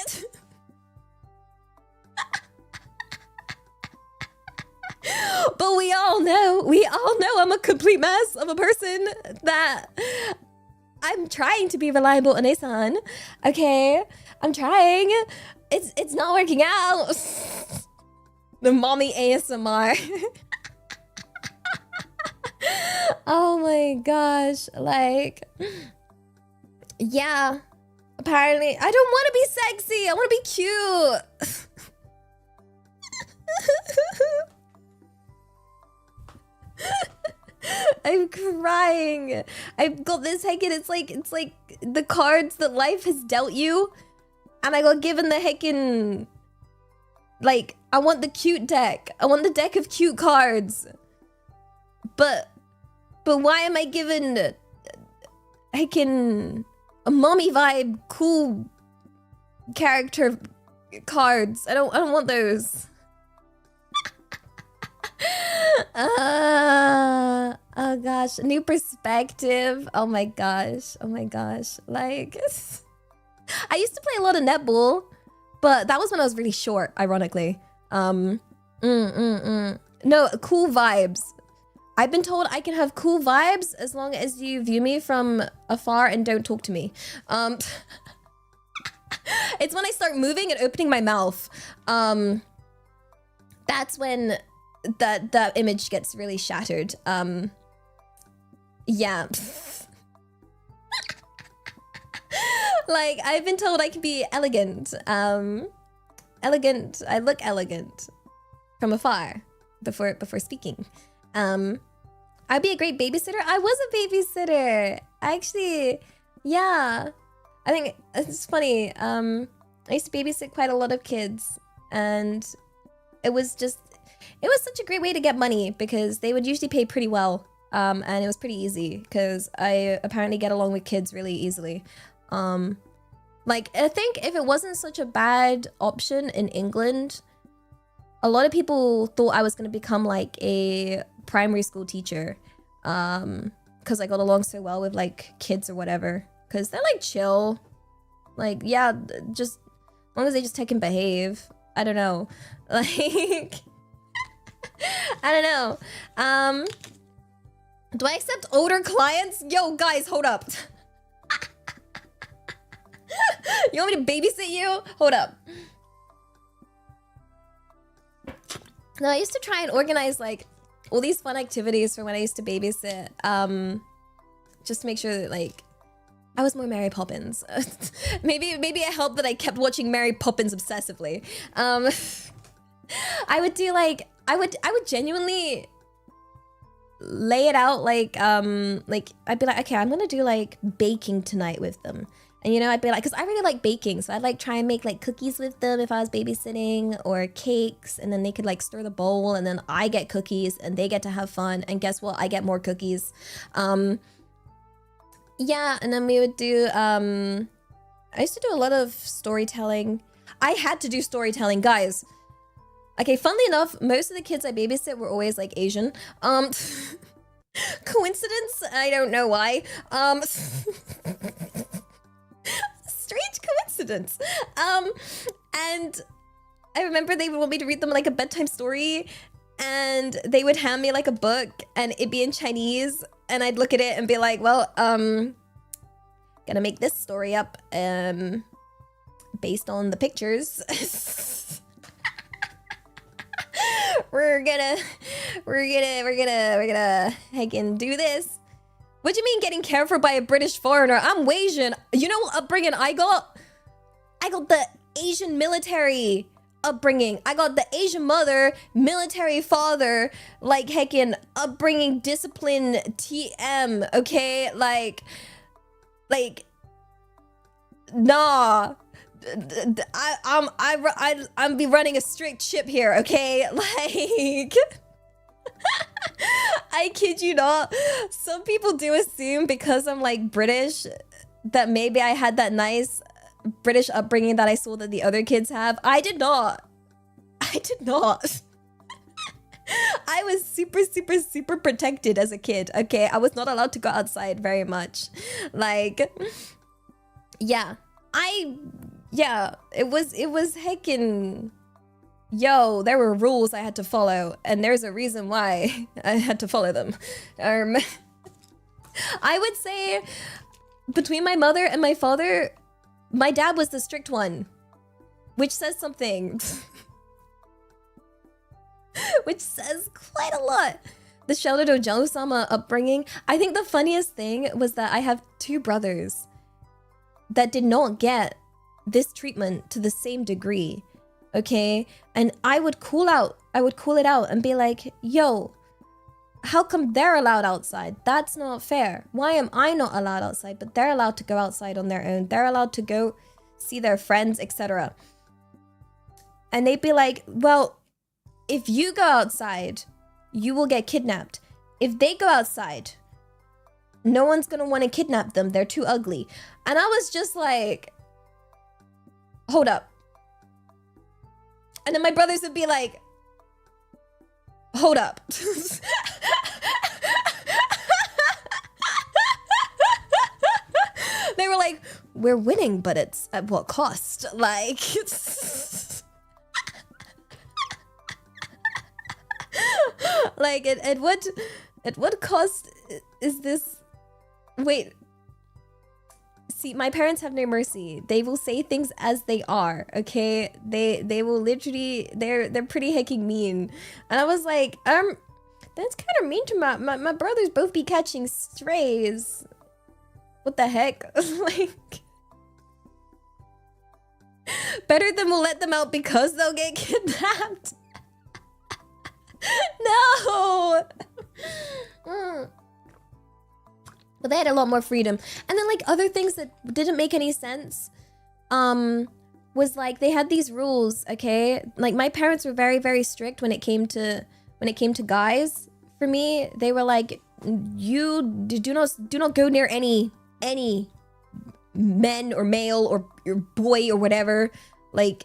but we all know I'm a complete mess of a person that I'm trying to be reliable and Asan. Okay, I'm trying. It's not working out. The mommy ASMR. Oh my gosh. Like, yeah. Apparently, I don't want to be sexy. I want to be cute. I'm crying. I've got this heckin', it's like the cards that life has dealt you. And I got given the heckin', like, I want the cute deck. I want the deck of cute cards. But why am I given heckin' a mommy vibe cool character cards? I don't want those. Oh gosh, new perspective. Oh my gosh. Like, I used to play a lot of netball, but that was when I was really short, ironically. No, cool vibes. I've been told I can have cool vibes as long as you view me from afar and don't talk to me. It's when I start moving and opening my mouth. That's when that image gets really shattered. Yeah. Like, I've been told I can be elegant. Elegant. I look elegant from afar before speaking. I'd be a great babysitter. I was a babysitter. Actually, yeah. I think it's funny. I used to babysit quite a lot of kids, and it was such a great way to get money because they would usually pay pretty well. And it was pretty easy because I apparently get along with kids really easily. Like, I think if it wasn't such a bad option in England, a lot of people thought I was going to become like a primary school teacher. Because I got along so well with like kids or whatever. Because they're like chill. Like, yeah, just as long as they just take and behave. I don't know. Like, I don't know. Do I accept older clients? Yo, guys, hold up. You want me to babysit you? Hold up. No, I used to try and organize like all these fun activities for when I used to babysit. Just to make sure that like I was more Mary Poppins. maybe it helped that I kept watching Mary Poppins obsessively. I would do like I would genuinely lay it out like I'd be like, okay, I'm gonna do like baking tonight with them. And you know, I'd be like, because I really like baking, so I'd like try and make like cookies with them if I was babysitting, or cakes, and then they could like stir the bowl, and then I get cookies and they get to have fun, and guess what, I get more cookies. Yeah, and then we would do I used to do a lot of storytelling. I had to do storytelling, guys. Okay, funnily enough, most of the kids I babysit were always like Asian. Coincidence? I don't know why. Strange coincidence. And I remember they would want me to read them like a bedtime story, and they would hand me like a book, and it'd be in Chinese, and I'd look at it and be like, well, gonna make this story up based on the pictures. we're gonna heckin' do this. What do you mean getting cared for by a British foreigner? I'm Asian. You know what upbringing I got? I got the Asian military upbringing. I got the Asian mother, military father, like heckin' upbringing, discipline, TM, okay? Like, nah. I'm be running a strict ship here, okay? Like, I kid you not. Some people do assume because I'm like British that maybe I had that nice British upbringing that I saw that the other kids have. I did not. I did not. I was super protected as a kid, okay? I was not allowed to go outside very much. Like, yeah. It was heckin'... Yo, there were rules I had to follow, and there's a reason why I had to follow them. I would say between my mother and my father, my dad was the strict one, which says something. Which says quite a lot. The Sheltered Ojo-sama upbringing. I think the funniest thing was that I have two brothers that did not get this treatment to the same degree. Okay, and I would call it out and be like, yo, how come they're allowed outside? That's not fair. Why am I not allowed outside, but they're allowed to go outside on their own? They're allowed to go see their friends, etc. And they'd be like, well, if you go outside, you will get kidnapped. If they go outside, no one's gonna want to kidnap them. They're too ugly. And I was just like, hold up. And then my brothers would be like, hold up. They were like, we're winning, but it's at what cost? Like, like at what cost is this? Wait. See, my parents have no mercy. They will say things as they are, okay? They will literally, they're pretty hecking mean. And I was like, that's kind of mean to my brothers both be catching strays. What the heck? Like, better than we'll let them out because they'll get kidnapped. No! Mm. But they had a lot more freedom. And then like other things that didn't make any sense was like they had these rules, okay? Like my parents were very, very strict when it came to guys. For me, they were like, you do not go near any men or male or your boy or whatever. Like,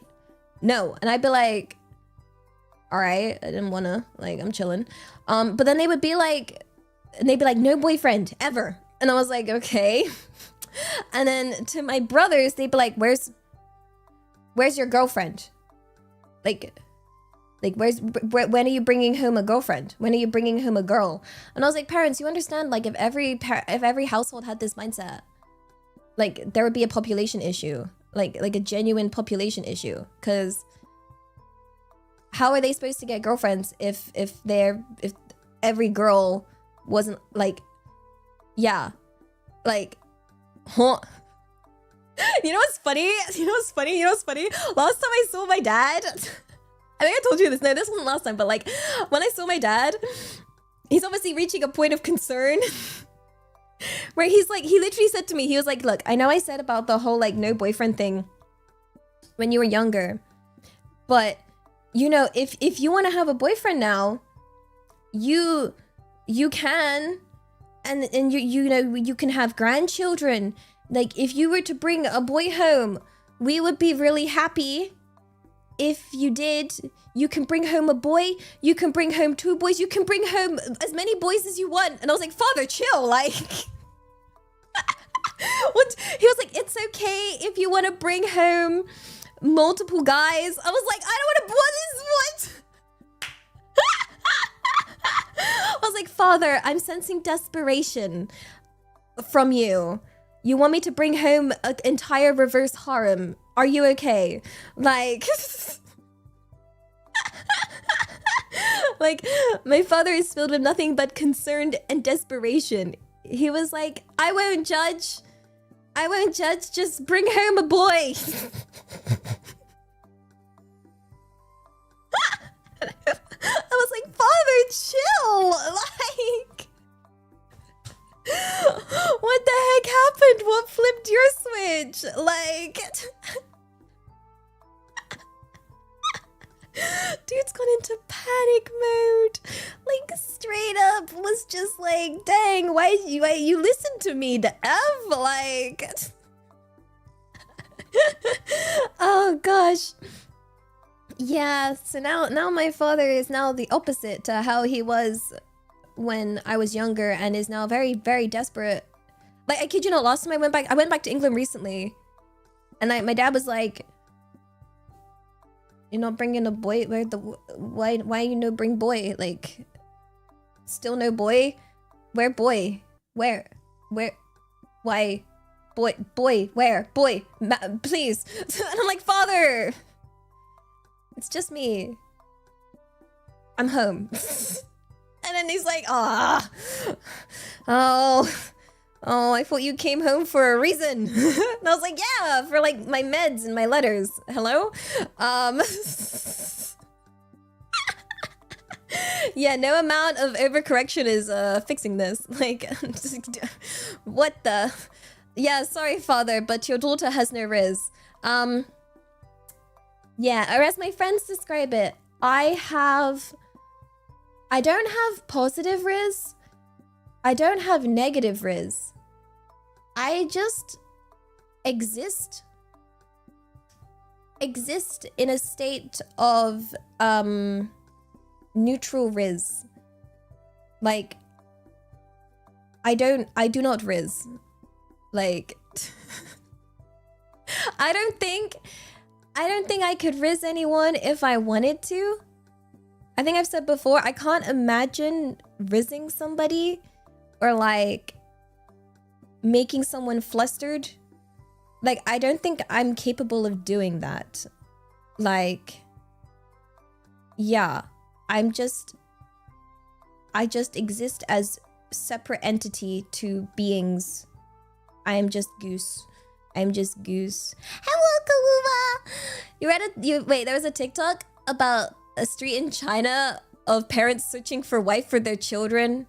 no. And I'd be like, all right, I didn't wanna, like, I'm chilling. But then they would be like, no boyfriend ever. And I was like, okay. And then to my brothers, they'd be like, where's your girlfriend? Like when are you bringing home a girlfriend? When are you bringing home a girl? And I was like, parents, you understand, like if every household had this mindset, like there would be a population issue, like a genuine population issue. Because how are they supposed to get girlfriends if every girl wasn't like, yeah, like, huh? You know what's funny? Last time I saw my dad, I think I told you this. No, this wasn't last time, but like when I saw my dad, he's obviously reaching a point of concern where he's like, he literally said to me, he was like, look, I know I said about the whole like no boyfriend thing when you were younger, but you know, if you want to have a boyfriend now, you can, and you know, you can have grandchildren. Like if you were to bring a boy home, we would be really happy. If you did, you can bring home a boy, you can bring home 2 boys, you can bring home as many boys as you want. And I was like, Father, chill, like. What? He was like, it's okay if you want to bring home multiple guys. I was like, I don't want to, what? I was like, Father, I'm sensing desperation from you. You want me to bring home an entire reverse harem. Are you okay? Like, like, my father is filled with nothing but concern and desperation. He was like, I won't judge, just bring home a boy. I was like, Father, chill, like, what the heck happened? What flipped your switch? Like, dude's gone into panic mode. Like, straight up was just like, dang, why you listen to me, the F? Like, oh gosh. Yeah, so now my father is now the opposite to how he was when I was younger, and is now very, very desperate. Like, I kid you not, last time I went back to England recently, and my dad was like, you're not bringing a boy? Why you no bring boy? Like, still no boy? Where boy? Where? Why? Boy, where? Boy, please. And I'm like, Father, it's just me. I'm home. And then he's like, oh, I thought you came home for a reason. And I was like, yeah, for like my meds and my letters. Hello? Yeah, no amount of overcorrection is fixing this. Like, what the? Yeah, sorry, Father, but your daughter has no riz. Yeah, or as my friends describe it, I don't have positive riz. I don't have negative riz. I just exist in a state of neutral riz. Like, I do not riz. Like, I don't think I could riz anyone if I wanted to. I think I've said before, I can't imagine rizzing somebody or like making someone flustered. Like, I don't think I'm capable of doing that. Like, yeah, I just exist as separate entity to beings. I am just goose. I'm just goose. Hello, Kawuma! Wait, there was a TikTok about a street in China of parents searching for wife for their children.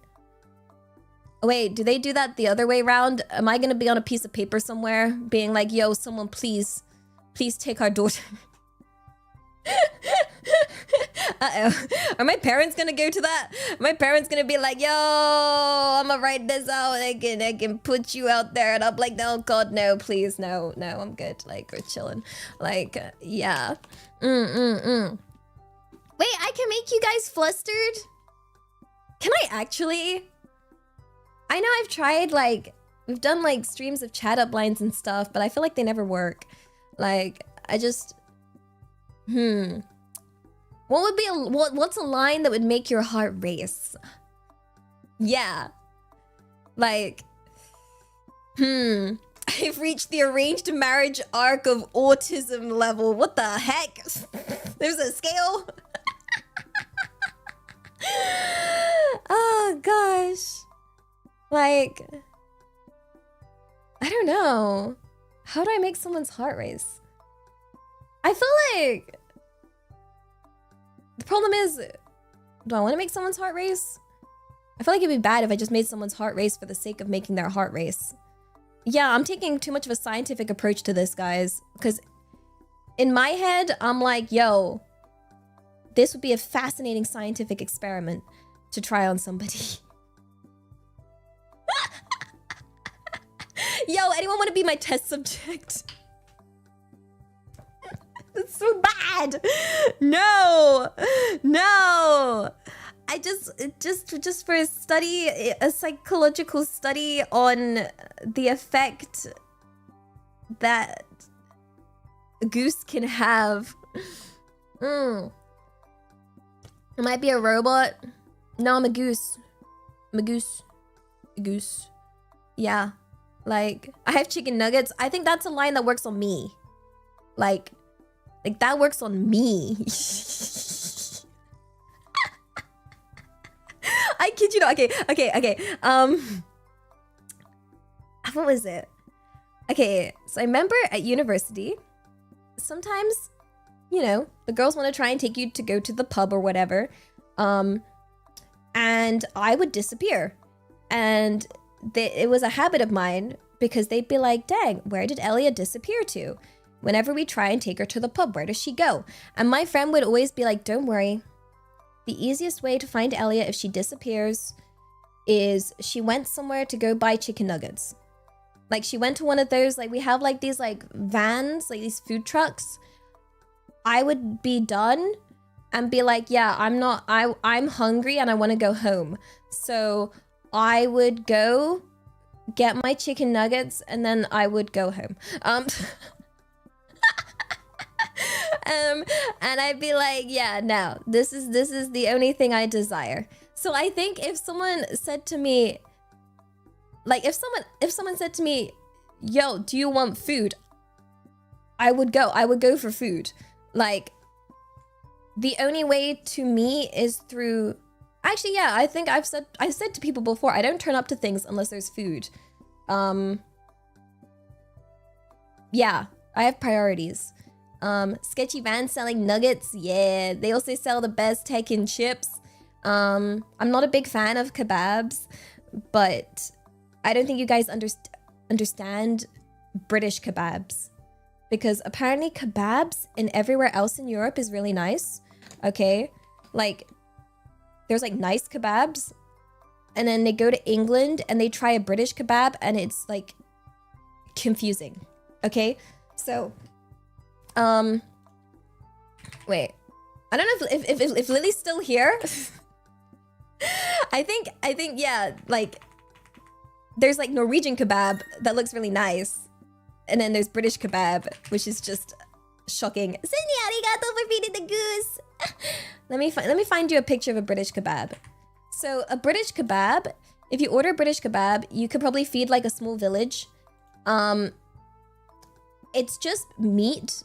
Oh, wait, do they do that the other way around? Am I gonna be on a piece of paper somewhere being like, yo, someone please take our daughter? Uh-oh. Are my parents gonna go to that? My parents gonna be like, yo, I'm gonna write this out. I can put you out there. And I'm like, no, God, no, please, no, I'm good. Like, we're chilling. Like, yeah. Wait, I can make you guys flustered? Can I actually? I know I've tried, like, we've done, like, streams of chat up lines and stuff, but I feel like they never work. Like, I just... What would be what's a line that would make your heart race? Yeah. Like, I've reached the arranged marriage arc of autism level. What the heck? There's a scale? Oh, gosh. Like, I don't know. How do I make someone's heart race? I feel like the problem is, do I want to make someone's heart race? I feel like it'd be bad if I just made someone's heart race for the sake of making their heart race. Yeah, I'm taking too much of a scientific approach to this, guys. Because in my head, I'm like, yo, this would be a fascinating scientific experiment to try on somebody. Yo, anyone want to be my test subject? It's so bad. No. I just for a study, a psychological study on the effect that a goose can have. It might be a robot. No, I'm a goose. I'm a goose. A goose. Yeah. Like, I have chicken nuggets. I think that's a line that works on me. Like that works on me. I kid you not. Okay. What was it? Okay, so I remember at university, sometimes, you know, the girls want to try and take you to go to the pub or whatever. And I would disappear. And it was a habit of mine because they'd be like, dang, where did Elia disappear to? Whenever we try and take her to the pub, where does she go? And my friend would always be like, don't worry. The easiest way to find Elia if she disappears is she went somewhere to go buy chicken nuggets. Like, she went to one of those, like, we have like these like vans, like these food trucks. I would be done and be like, yeah, I'm hungry and I want to go home. So I would go get my chicken nuggets and then I would go home. And I'd be like, yeah, no, this is the only thing I desire. So I think if someone said to me, like, if someone said to me, yo, do you want food? I would go for food. Like, the only way to me is through, actually, yeah, I think I said to people before, I don't turn up to things unless there's food. Yeah, I have priorities. Sketchy van selling nuggets, yeah, they also sell the best Tekken chips. I'm not a big fan of kebabs, but I don't think you guys understand British kebabs, because apparently kebabs in everywhere else in Europe is really nice. Okay, like, there's like nice kebabs, and then they go to England and they try a British kebab and it's like confusing. Okay, so wait, I don't know if Lily's still here. I think yeah, like, there's like Norwegian kebab that looks really nice, and then there's British kebab, which is just shocking. Cindy, arigato for feeding the goose. Let me find you a picture of a British kebab. So a British kebab, if you order a British kebab, you could probably feed like a small village. It's just meat.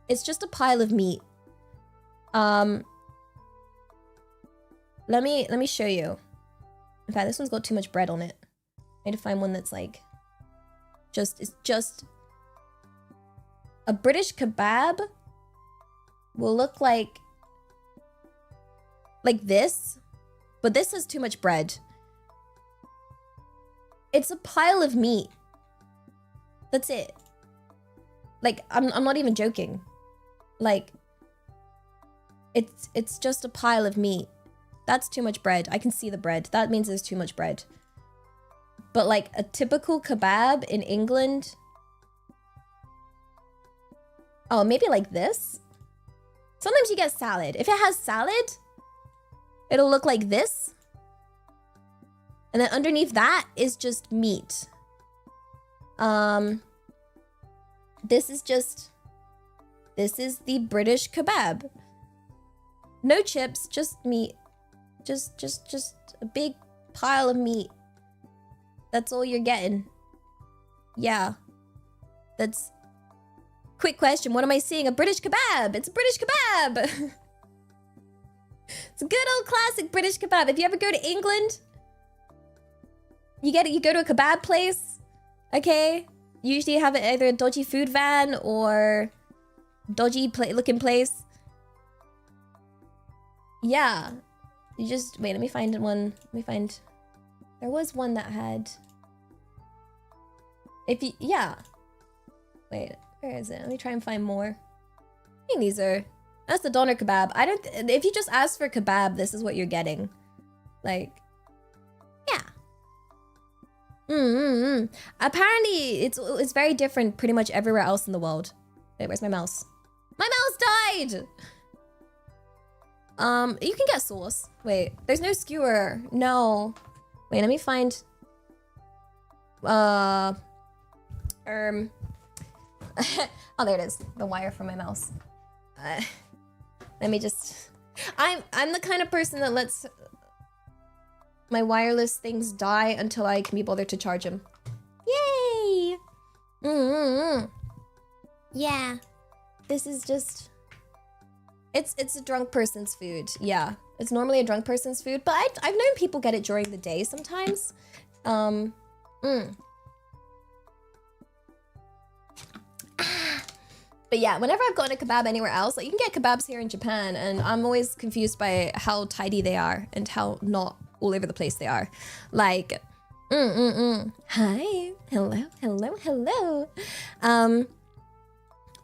It's just a pile of meat. Let me show you. In fact, this one's got too much bread on it. I need to find one that's like it's just a British kebab will look like like this, but this is too much bread. It's a pile of meat. That's it. Like, I'm not even joking. Like, it's just a pile of meat. That's too much bread. I can see the bread. That means there's too much bread. But like a typical kebab in England. Oh, maybe like this? Sometimes you get salad. If it has salad, it'll look like this. And then underneath that is just meat. This is the British kebab. No chips, just meat. Just a big pile of meat. That's all you're getting. Yeah. That's... Quick question, what am I seeing? A British kebab! It's a British kebab! It's a good old classic British kebab. If you ever go to England, you go to a kebab place, okay? Usually you have either a dodgy food van or dodgy looking place. Yeah. You just... Wait, let me find one. Let me find... There was one that had... If you... Yeah. Wait, where is it? Let me try and find more. I think these are... That's the doner kebab. I don't... If you just ask for kebab, this is what you're getting. Like... Yeah. Apparently, it's very different pretty much everywhere else in the world. Wait, where's my mouse? My mouse died! You can get sauce. Wait, there's no skewer. No. Wait, let me find... Oh, there it is. The wire from my mouse. Let me just... I'm the kind of person that lets my wireless things die until I can be bothered to charge them. Yay! Yeah. This is just... It's a drunk person's food. Yeah. It's normally a drunk person's food, but I've known people get it during the day sometimes. But yeah, whenever I've gotten a kebab anywhere else, like you can get kebabs here in Japan, and I'm always confused by how tidy they are and how not all over the place they are. Like, Hi, hello.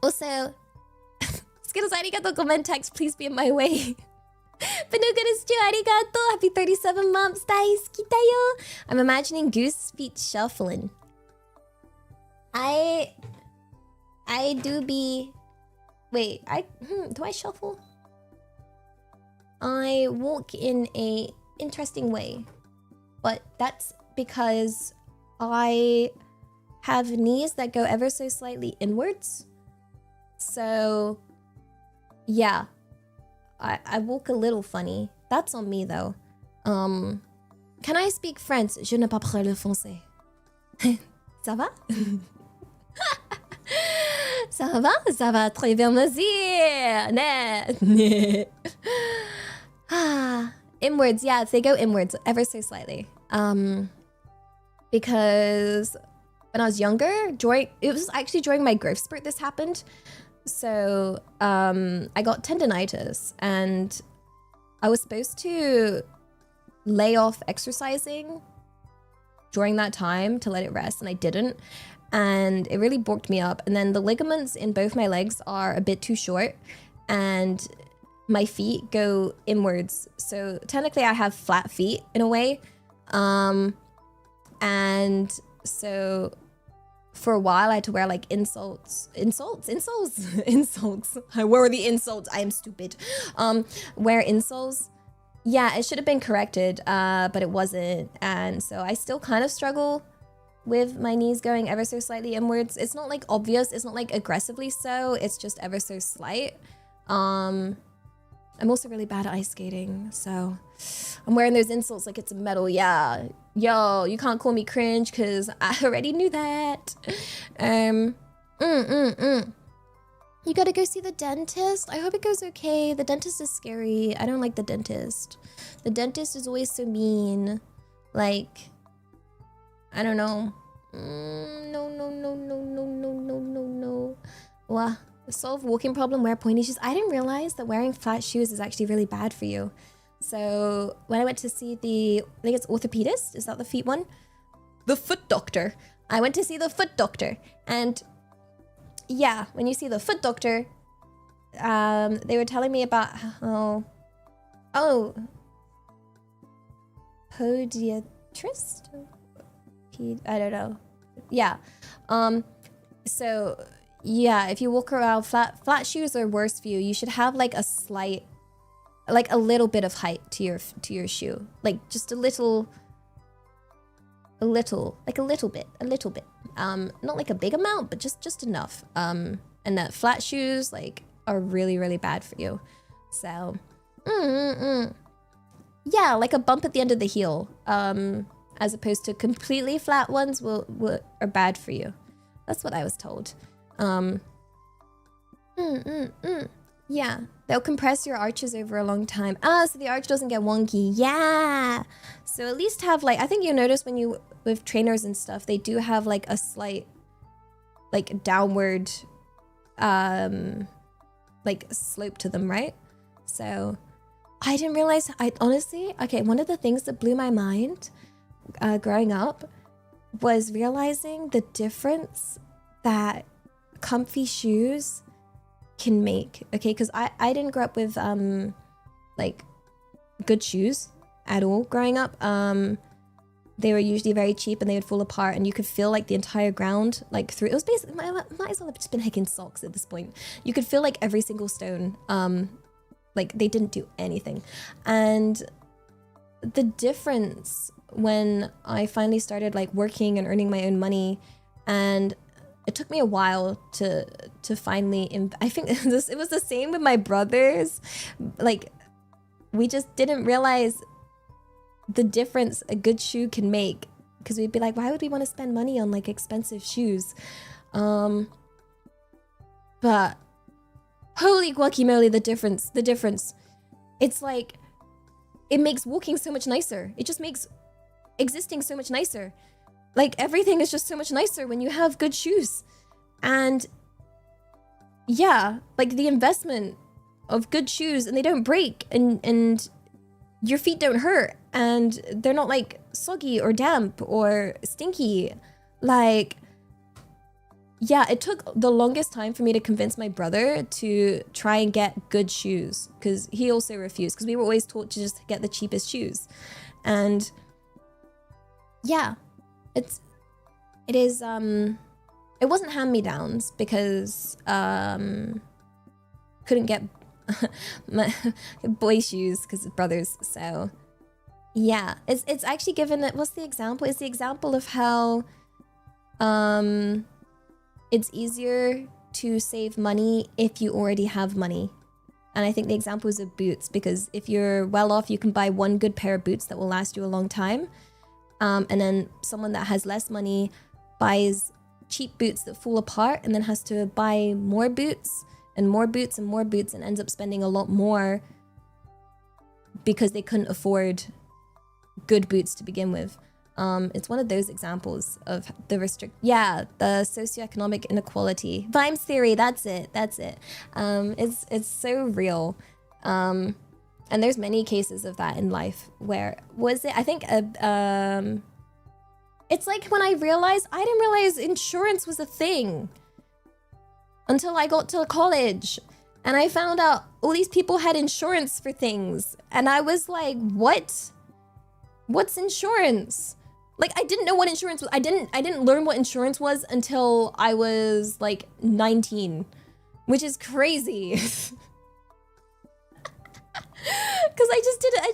Also, Skittles arigato comment text, please be in my way. Panugarustu arigato, happy 37 months, daisuki da yo. I'm imagining Goose feet shuffling. I do be... Wait, do I shuffle? I walk in a interesting way. But that's because I have knees that go ever so slightly inwards. So, yeah. I walk a little funny. That's on me, though. Can I speak French? Je ne parle pas le français. Ça va? Ça va très bien, merci. Inwards, yeah, they go inwards ever so slightly. Because when I was younger, it was actually during my growth spurt this happened. So I got tendonitis, and I was supposed to lay off exercising during that time to let it rest, and I didn't. And it really bulked me up. And then the ligaments in both my legs are a bit too short, and my feet go inwards. So technically I have flat feet in a way. And so for a while I had to wear like insoles. I wore the insoles. I am stupid. Wear insoles. Yeah, it should have been corrected, but it wasn't. And so I still kind of struggle with my knees going ever so slightly inwards. It's not like obvious, it's not like aggressively so, it's just ever so slight. I'm also really bad at ice skating, so I'm wearing those insoles like it's metal. Yeah, yo, you can't call me cringe because I already knew that. You gotta go see the dentist. I hope it goes okay. The dentist is scary. I don't like the dentist. The dentist is always so mean. Like, I don't know. No. Wow. Solve walking problem, wear pointy shoes. I didn't realize that wearing flat shoes is actually really bad for you. So when I went to see I think it's orthopedist, is that the feet one? The foot doctor. I went to see the foot doctor, and yeah, when you see the foot doctor, they were telling me about how, podiatrist? I don't know. Yeah. So yeah, if you walk around flat shoes are worse for you. You should have like a little bit of height to your shoe, like just a little bit. Not like a big amount, but just enough. And that flat shoes like are really, really bad for you. So, yeah, like a bump at the end of the heel, as opposed to completely flat ones are bad for you. That's what I was told. Yeah, they'll compress your arches over a long time. So the arch doesn't get wonky. Yeah. So at least have like, I think you notice when you with trainers and stuff, they do have like a slight like downward like slope to them, right? So I didn't realize, one of the things that blew my mind growing up was realizing the difference that comfy shoes can make. Okay, because I didn't grow up with like good shoes at all growing up. They were usually very cheap and they would fall apart, and you could feel like the entire ground like through. It was basically might as well have just been heckin' socks at this point. You could feel like every single stone. Like they didn't do anything. And the difference when I finally started like working and earning my own money, and it took me a while to finally, I think it was the same with my brothers. Like we just didn't realize the difference a good shoe can make, because we'd be like, why would we want to spend money on like expensive shoes? But holy guacamole, the difference. It's like, it makes walking so much nicer. It just makes existing so much nicer. Like everything is just so much nicer when you have good shoes. And yeah, like the investment of good shoes, and they don't break, and your feet don't hurt, and they're not like soggy or damp or stinky. Like, yeah, it took the longest time for me to convince my brother to try and get good shoes, because he also refused, because we were always taught to just get the cheapest shoes. And yeah, it wasn't hand-me-downs, because couldn't get my boy shoes because of brothers. So yeah, it's actually given it. What's the example? It's the example of how it's easier to save money if you already have money. And I think the example is of boots, because if you're well off, you can buy one good pair of boots that will last you a long time. And then someone that has less money buys cheap boots that fall apart, and then has to buy more boots and more boots and more boots, and ends up spending a lot more because they couldn't afford good boots to begin with. It's one of those examples of the the socioeconomic inequality. Vimes theory, that's it. It's so real. And there's many cases of that in life. Where was it? I think it's like when I didn't realize insurance was a thing until I got to college, and I found out all these people had insurance for things, and I was like, what? What's insurance? Like, I didn't know what insurance was. I didn't learn what insurance was until I was like 19, which is crazy. Because I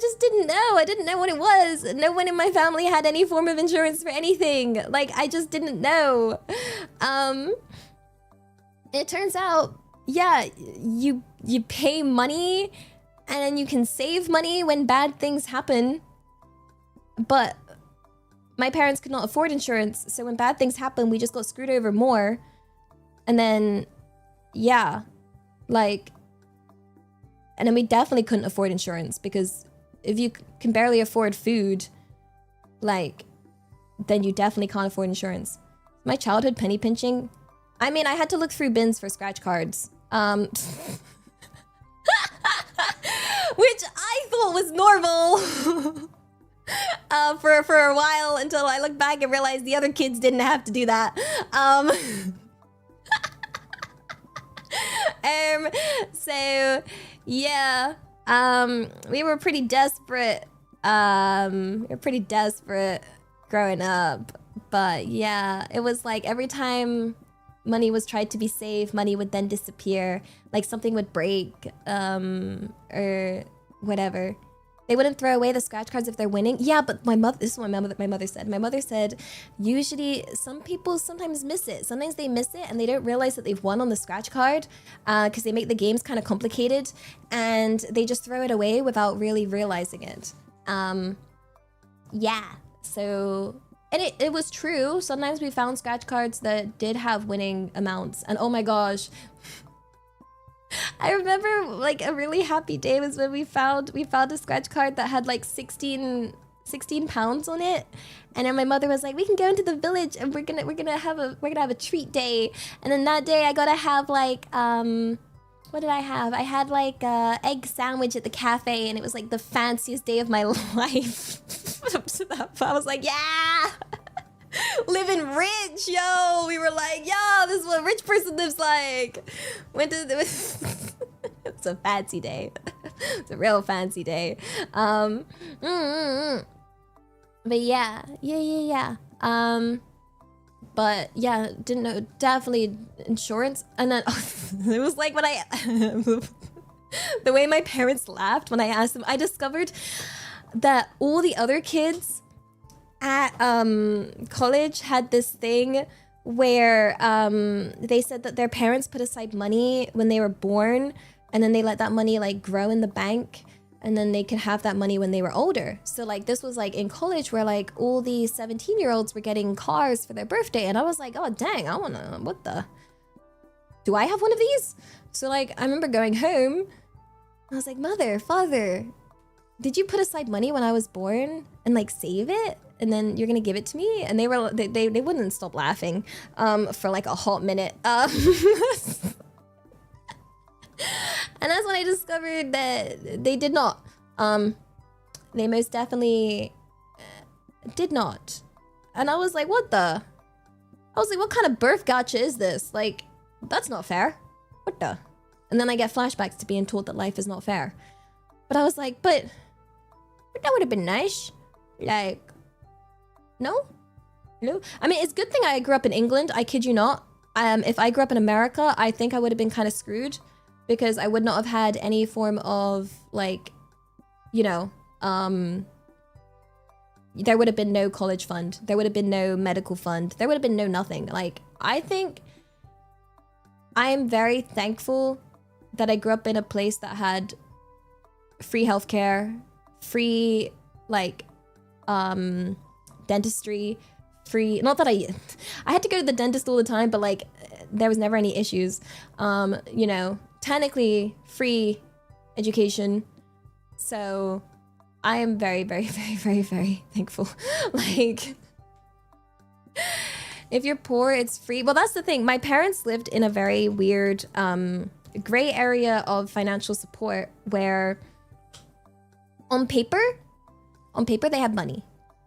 just didn't know. I didn't know what it was. No one in my family had any form of insurance for anything. Like, I just didn't know. It turns out, yeah, you pay money, and then you can save money when bad things happen. But my parents could not afford insurance, so when bad things happen, we just got screwed over more. And then, yeah, like, and then we definitely couldn't afford insurance, because if you can barely afford food, like, then you definitely can't afford insurance. My childhood penny pinching, I mean, I had to look through bins for scratch cards. Which I thought was normal. For a while, until I looked back and realized the other kids didn't have to do that. So yeah, we were pretty desperate. We were pretty desperate growing up, but yeah, it was like every time money was tried to be saved, money would then disappear. Like something would break, or whatever. They wouldn't throw away the scratch cards if they're winning. Yeah, but my mother, this is what my mother said. My mother said, usually some people sometimes miss it. Sometimes they miss it and they don't realize that they've won on the scratch card, because they make the games kind of complicated and they just throw it away without really realizing it. Yeah, so, and it was true. Sometimes we found scratch cards that did have winning amounts, and oh my gosh, I remember like a really happy day was when we found a scratch card that had like 16 pounds on it, and then my mother was like, we can go into the village and we're gonna have a treat day. And then that day I got to have like what did I have? I had like a egg sandwich at the cafe, and it was like the fanciest day of my life. Up to that, I was like, yeah. Living rich, yo. We were like, yo, this is what a rich person lives like. It's a fancy day. It's a real fancy day. But yeah. But yeah, didn't know, definitely insurance. And then it was like when I the way my parents laughed when I asked them, I discovered that all the other kids at college had this thing where they said that their parents put aside money when they were born, and then they let that money like grow in the bank, and then they could have that money when they were older. So like this was like in college where like all the 17-year-olds were getting cars for their birthday, and I was like, oh dang, I wanna, what the, do I have one of these? So like I remember going home, I was like, mother, father, did you put aside money when I was born and like save it, and then you're gonna give it to me? And they wouldn't stop laughing for like a hot minute. And that's when I discovered that they did not. They most definitely did not. And I was like, what the? I was like, what kind of birth gotcha is this? Like, that's not fair. What the? And then I get flashbacks to being told that life is not fair. But I was like, but that would have been nice. Like, no? I mean, it's a good thing I grew up in England. I kid you not. If I grew up in America, I think I would have been kind of screwed, because I would not have had any form of like, you know, there would have been no college fund. There would have been no medical fund. There would have been no nothing. Like, I think I am very thankful that I grew up in a place that had free healthcare, free like dentistry, free, not that I had to go to the dentist all the time, but like there was never any issues. You know, technically free education. So I am very, very, very, very, very thankful. Like, if you're poor, it's free. Well, that's the thing. My parents lived in a very weird gray area of financial support where on paper they have money.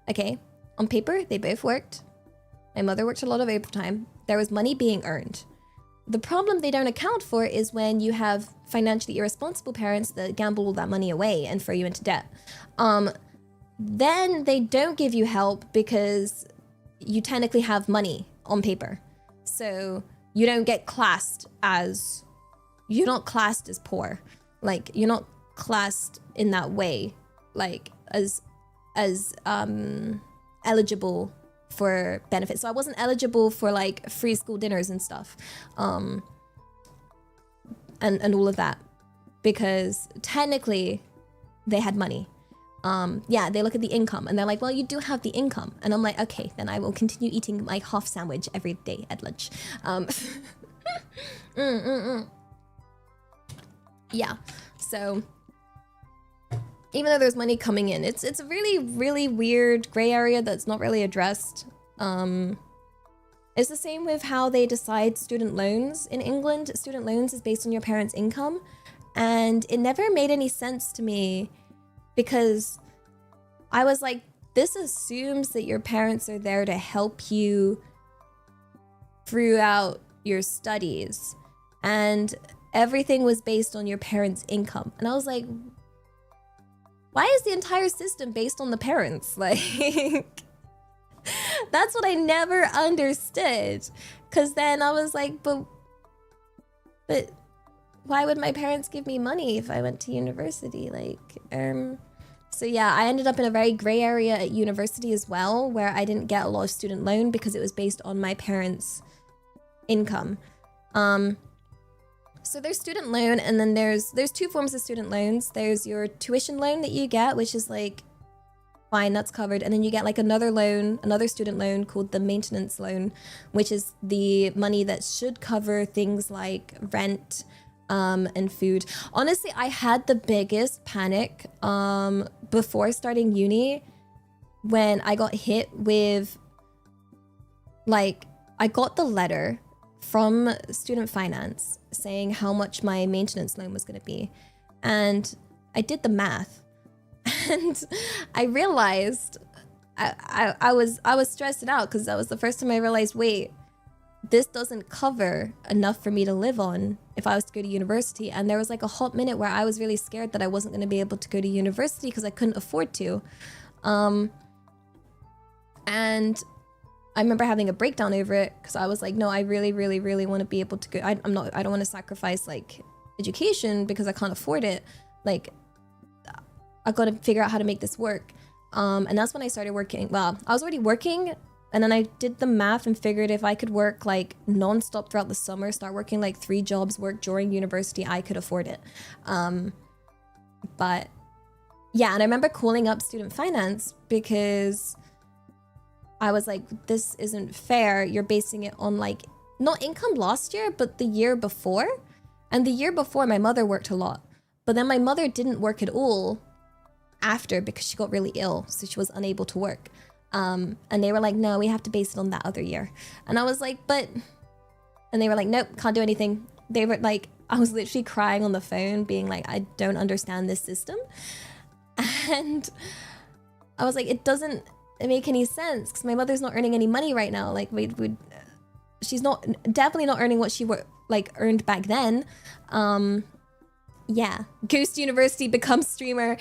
Okay? On paper, they both worked. My mother worked a lot of overtime. There was money being earned. The problem they don't account for is when you have financially irresponsible parents that gamble all that money away and throw you into debt. Then they don't give you help because you technically have money on paper. So you don't get classed as, you're not classed as poor. Like, you're not classed in that way, like as eligible for benefits. So I wasn't eligible for like free school dinners and stuff, and all of that, because technically they had money. Yeah, they look at the income and they're like, well, you do have the income. And I'm like, okay, then I will continue eating my half sandwich every day at lunch. Yeah, so even though there's money coming in, it's a really, really weird gray area that's not really addressed. It's the same with how they decide student loans in England. Student loans is based on your parents' income, and it never made any sense to me because I was like, this assumes that your parents are there to help you throughout your studies, and everything was based on your parents' income. And I was like, why is the entire system based on the parents? Like, that's what I never understood. Because then I was like, but why would my parents give me money if I went to university? Like, so yeah, I ended up in a very gray area at university as well, where I didn't get a lot of student loan because it was based on my parents' income. So there's student loan, and then there's two forms of student loans. There's your tuition loan that you get, which is like, fine, that's covered. And then you get like another loan, another student loan called the maintenance loan, which is the money that should cover things like rent, and food. Honestly, I had the biggest panic before starting uni when I got hit with, like, I got the letter from student finance saying how much my maintenance loan was going to be, and I did the math, and I realized I was stressed out because that was the first time I realized, wait, this doesn't cover enough for me to live on if I was to go to university. And there was like a hot minute where I was really scared that I wasn't going to be able to go to university because I couldn't afford to. And I remember having a breakdown over it because I was like, no, I really, really, really want to be able to go. I don't want to sacrifice like education because I can't afford it. Like, I got to figure out how to make this work. And that's when I started working. Well, I was already working, and then I did the math and figured if I could work like nonstop throughout the summer, start working like 3 jobs, work during university, I could afford it. But yeah, and I remember calling up student finance because I was like, this isn't fair. You're basing it on like, not income last year, but the year before. And the year before, my mother worked a lot. But then my mother didn't work at all after because she got really ill. So she was unable to work. And they were like, no, we have to base it on that other year. And I was like, but... And they were like, nope, can't do anything. They were like, I was literally crying on the phone being like, I don't understand this system. And I was like, it doesn't make any sense because my mother's not earning any money right now. Like, she's definitely not earning what she earned back then. Yeah, goes to university, becomes streamer.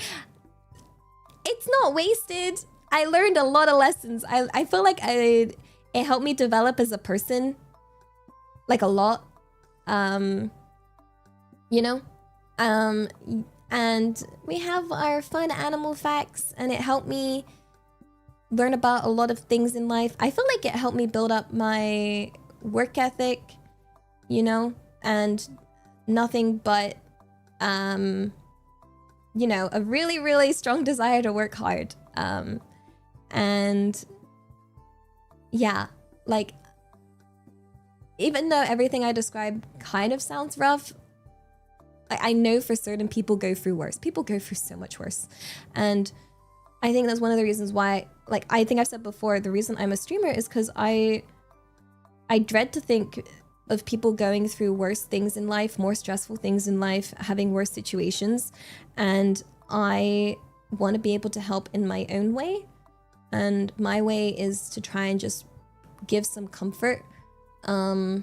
It's not wasted. I learned a lot of lessons. I feel like it helped me develop as a person, like a lot. You know, and we have our fun animal facts, and it helped me learn about a lot of things in life. I feel like it helped me build up my work ethic, you know, and nothing but, you know, a really, really strong desire to work hard. And yeah, like, even though everything I described kind of sounds rough, I know for certain people go through worse. People go through so much worse. And I think that's one of the reasons why, like, I think I've said before, the reason I'm a streamer is because I dread to think of people going through worse things in life, more stressful things in life, having worse situations. And I want to be able to help in my own way. And my way is to try and just give some comfort. Yeah,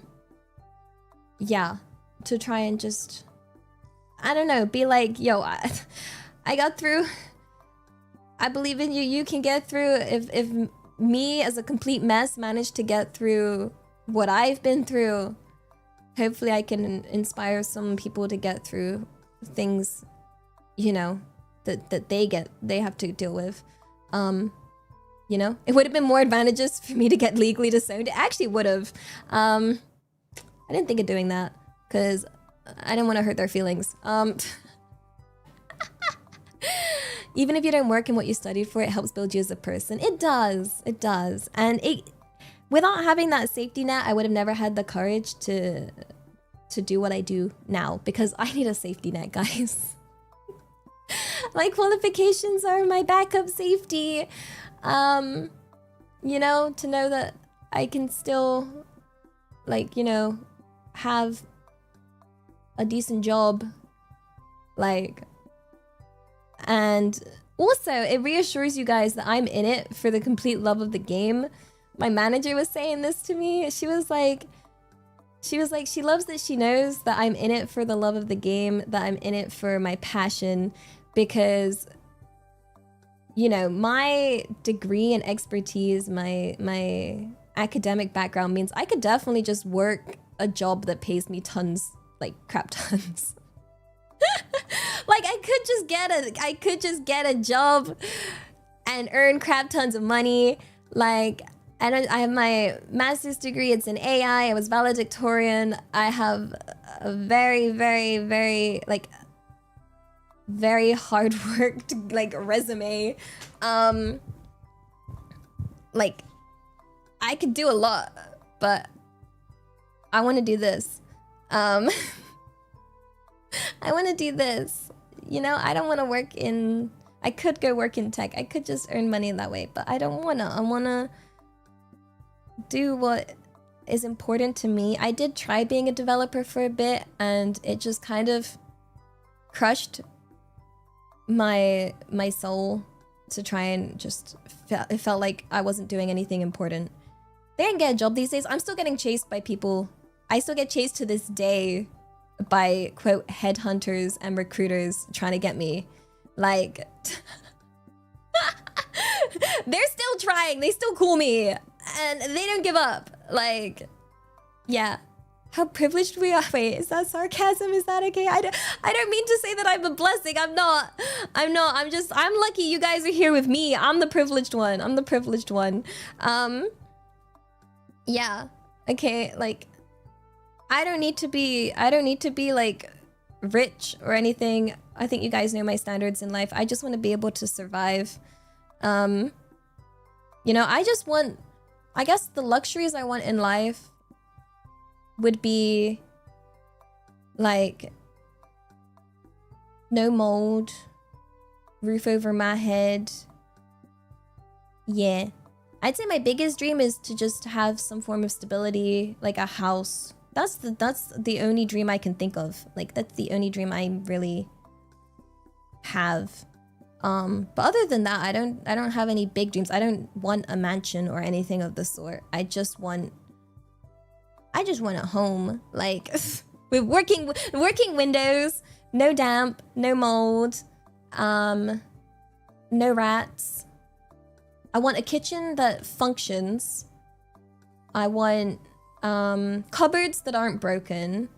to try and just, I don't know, be like, yo, I got through. I believe in you. You can get through. If me as a complete mess managed to get through what I've been through, hopefully I can inspire some people to get through things, you know, that they have to deal with. You know, it would have been more advantageous for me to get legally disowned. It actually would have. I didn't think of doing that because I didn't want to hurt their feelings. Even if you don't work in what you studied for, it helps build you as a person. It does. It does. And without having that safety net, I would have never had the courage to do what I do now, because I need a safety net, guys. My qualifications are my backup safety. You know, to know that I can still, like, you know, have a decent job, like, and Also, it reassures you guys that I'm in it for the complete love of the game. My manager was saying this to me. She was like, she loves that she knows that I'm in it for the love of the game, that I'm in it for my passion, because, you know, my degree and expertise, my academic background means I could definitely just work a job that pays me tons, like crap tons. Like I could just get a job and earn crap tons of money. Like, and I have my master's degree. It's in AI. I was valedictorian. I have a very, very, very like very hard worked like resume. Like I could do a lot, but I want to do this. I want to do this. You know, I don't want to work in... I could go work in tech. I could just earn money that way, but I don't want to. I want to do what is important to me. I did try being a developer for a bit, and it just kind of crushed my soul to try and just... It felt like I wasn't doing anything important. They didn't get a job these days. I'm still getting chased by people. I still get chased to this day by, quote, headhunters and recruiters trying to get me. Like, they're still trying. They still call me. And they don't give up. Like, yeah. How privileged we are. Wait, is that sarcasm? Is that okay? I don't mean to say that I'm a blessing. I'm not. I'm lucky you guys are here with me. I'm the privileged one. I'm the privileged one. Yeah. Okay, like, I don't need to be like rich or anything. I think you guys know my standards in life. I just want to be able to survive. You know, I guess the luxuries I want in life would be like no mold, roof over my head. Yeah. I'd say my biggest dream is to just have some form of stability, like a house. That's the only dream I can think of. Like, that's the only dream I really have. But other than that, I don't have any big dreams. I don't want a mansion or anything of the sort. I just want a home, like with working windows, no damp, no mold, no rats. I want a kitchen that functions. I want cupboards that aren't broken.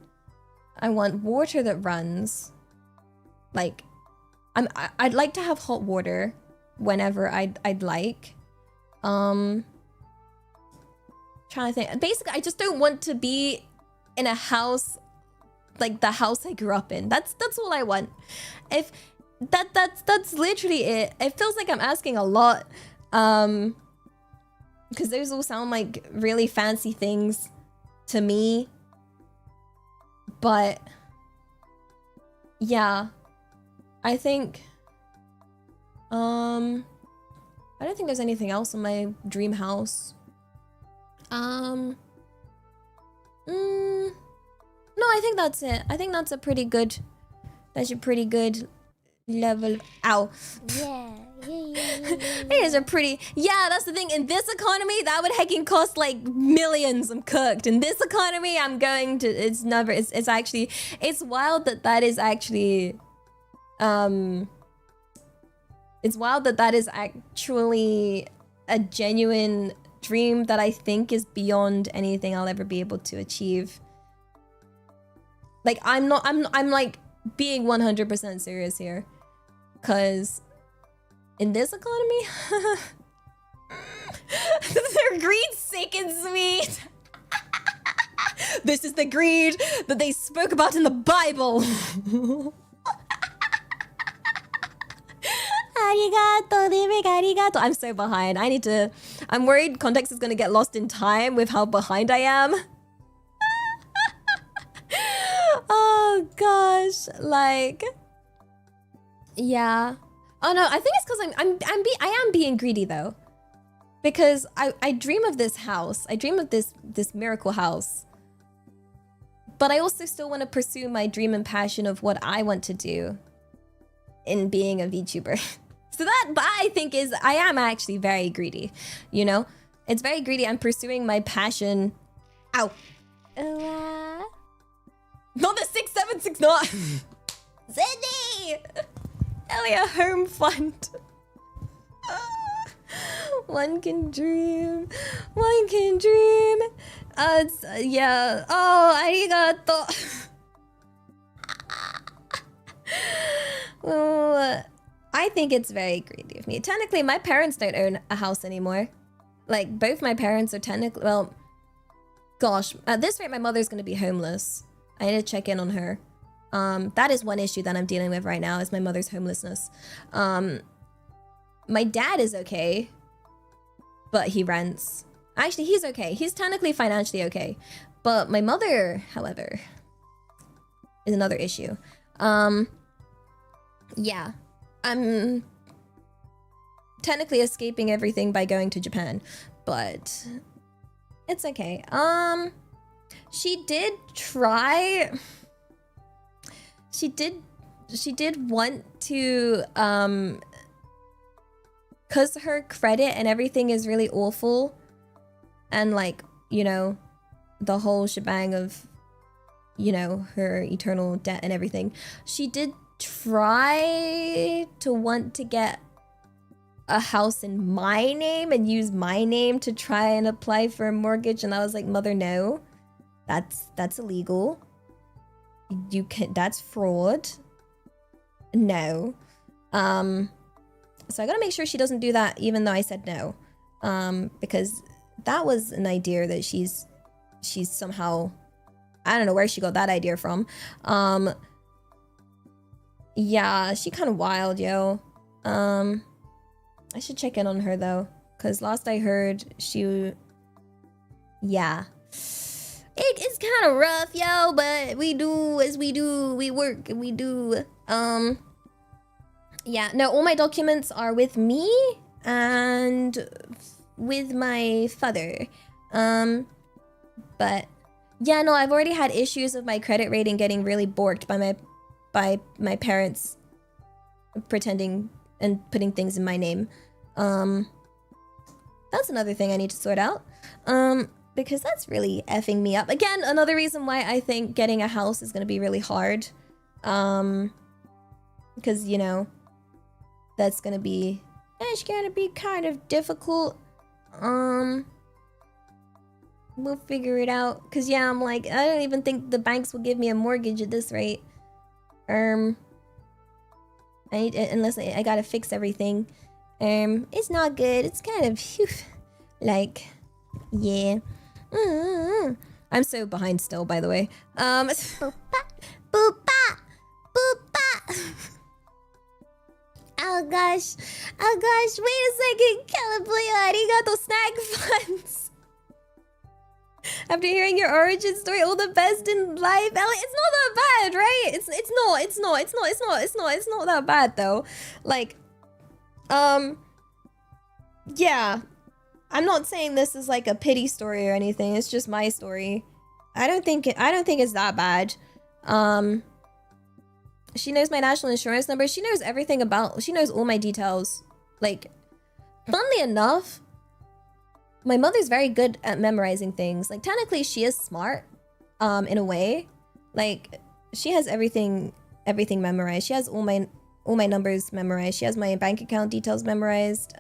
I want water that runs. Like, I'd like to have hot water whenever I'd like. Trying to think. Basically, I just don't want to be in a house like the house I grew up in. That's all I want. If that's literally it. It feels like I'm asking a lot. Because those all sound like really fancy things to me. But yeah, I think I don't think there's anything else in my dream house. No, I think that's it. I think that's a pretty good level. Ow. Yeah. It is a pretty... Yeah, that's the thing. In this economy, that would hecking cost like millions. I'm cooked. In this economy, I'm going to... It's never... It's actually... It's wild that is actually... It's wild that is actually a genuine dream that I think is beyond anything I'll ever be able to achieve. Like, I'm like being 100% serious here. Because... in this economy, their greed's sick and sweet. This is the greed that they spoke about in the Bible. Arigato, arigato. I'm so behind. I'm worried context is gonna get lost in time with how behind I am. Oh gosh, like, yeah. Oh no, I think it's because I am being greedy though, because I dream of this house. I dream of this miracle house, but I also still want to pursue my dream and passion of what I want to do in being a VTuber. So that I think is, I am actually very greedy, you know? It's very greedy. I'm pursuing my passion. Ow. Not the 6769. Sydney! Elia Home Fund. One can dream. One can dream. Yeah. Oh, arigato. Oh, I think it's very greedy of me. Technically, my parents don't own a house anymore. Like, both my parents are technically, well, gosh, at this rate, my mother's gonna be homeless. I need to check in on her. That is one issue that I'm dealing with right now, is my mother's homelessness. My dad is okay, but he rents. Actually, he's okay. He's technically financially okay. But my mother, however, is another issue. Yeah. I'm technically escaping everything by going to Japan, but it's okay. She did try. She did want to, cause her credit and everything is really awful, and like, you know, the whole shebang of, you know, her eternal debt and everything. She did try to want to get a house in my name and use my name to try and apply for a mortgage, and I was like, mother, no, that's illegal. You can, that's fraud. No. So I gotta make sure she doesn't do that, even though I said no, because that was an idea that she's somehow, I don't know where she got that idea from. Yeah, she kind of wild, yo. I should check in on her though, because last I heard yeah. It's kind of rough, yo, but we do as we do. We work and we do. Yeah, no, all my documents are with me and with my father. But yeah, no, I've already had issues of my credit rating getting really borked by my parents pretending and putting things in my name. That's another thing I need to sort out. Because that's really effing me up. Again, another reason why I think getting a house is gonna be really hard. Because, you know, that's gonna be, it's gonna be kind of difficult. We'll figure it out. Cause yeah, I'm like, I don't even think the banks will give me a mortgage at this rate. Unless I gotta fix everything. It's not good. It's kind of, phew, like, yeah. I'm so behind still, by the way. Boopa, boopa, boopa. Oh gosh, wait a second, Caliboyo, arigato snack funds. After hearing your origin story, all the best in life, Ellie. It's not that bad, right? It's not that bad though. Like, yeah. I'm not saying this is like a pity story or anything. It's just my story. I don't think it's that bad. She knows my national insurance number. She knows everything about. She knows all my details. Like, funnily enough, my mother's very good at memorizing things. Like, technically, she is smart, in a way. Like, she has everything memorized. She has all my numbers memorized. She has my bank account details memorized.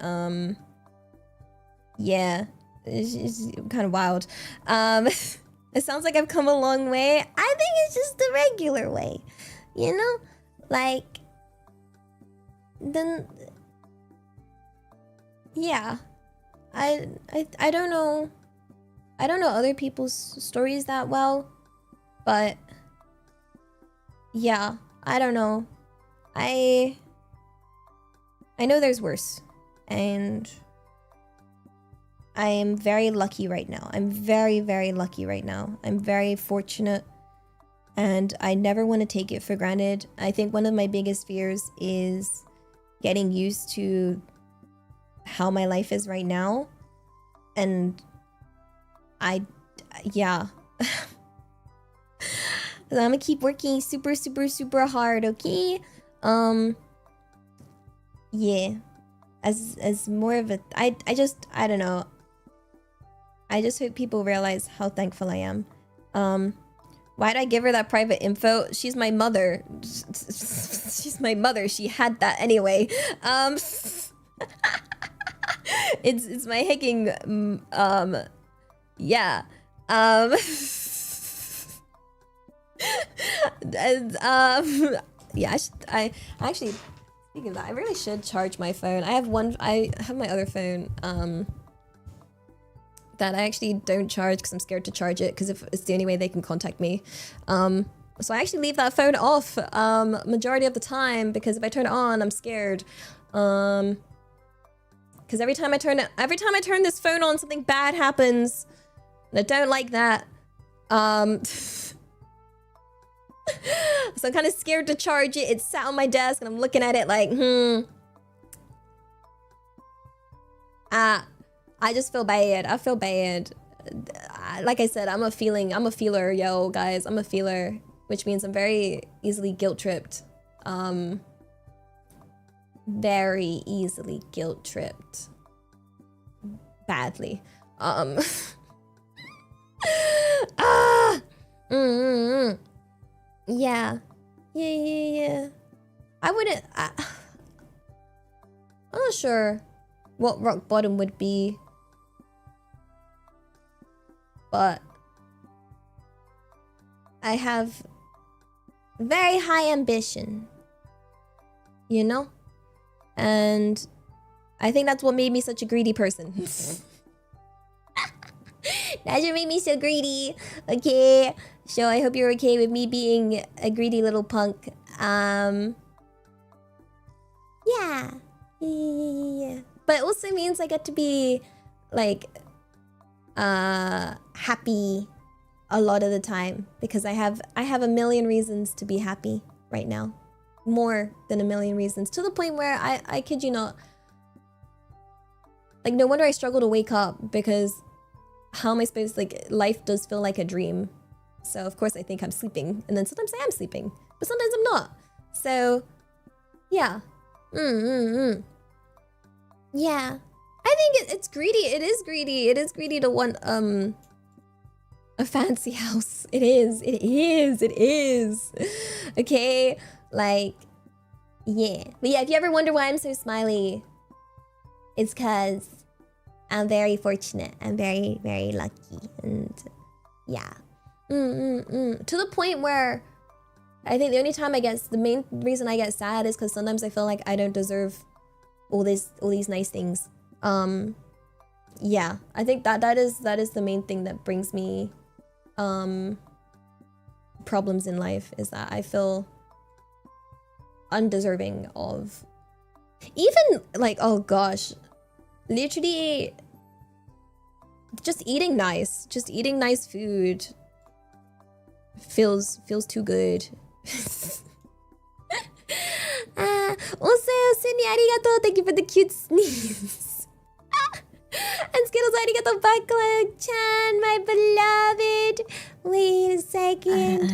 Yeah, it's kind of wild. It sounds like I've come a long way. I think it's just the regular way, you know? Like, then, yeah. I don't know. I don't know other people's stories that well, but yeah, I don't know. I know there's worse, and I am very lucky right now. I'm very, very lucky right now. I'm very fortunate, and I never want to take it for granted. I think one of my biggest fears is getting used to how my life is right now. And yeah. I'm gonna keep working super, super, super hard, okay? yeah, as more of a, I don't know. I just hope people realize how thankful I am. Why'd I give her that private info? She's my mother. She's my mother. She had that anyway. It's my hacking, yeah. And, yeah, I actually, speaking of that, I really should charge my phone. I have my other phone, that I actually don't charge because I'm scared to charge it because if it's the only way they can contact me. So I actually leave that phone off majority of the time because if I turn it on, I'm scared. Because every time I turn this phone on, something bad happens, and I don't like that. So I'm kind of scared to charge it. It's sat on my desk, and I'm looking at it like, I just feel bad. I feel bad. Like I said, I'm a feeler, yo, guys. I'm a feeler, which means I'm very easily guilt-tripped. Very easily guilt-tripped. Badly. Yeah. Yeah. I'm not sure what rock bottom would be. But I have very high ambition, you know? And I think that's what made me such a greedy person. That's what made me so greedy. Okay, so I hope you're okay with me being a greedy little punk. Yeah. But it also means I get to be like happy a lot of the time because I have a million reasons to be happy right now. More than a million reasons, to the point where I kid you not, like, no wonder I struggle to wake up, because how am I supposed, like, life does feel like a dream. So of course I think I'm sleeping, and then sometimes I am sleeping, but sometimes I'm not. So yeah. Yeah. I think it's greedy. It is greedy. It is greedy to want a fancy house. It is. Okay, like, yeah. But yeah, if you ever wonder why I'm so smiley, it's because I'm very fortunate. I'm very, very lucky, and yeah. To the point where I think the only time the main reason I get sad is because sometimes I feel like I don't deserve all these nice things. Yeah, I think that is the main thing that brings me problems in life, is that I feel undeserving of even, like, oh gosh, literally just eating nice food feels too good. Also, Cindy, arigato. Thank you for the cute sneeze. And Skittles, arigato, Buckler-chan, my beloved. Wait a second.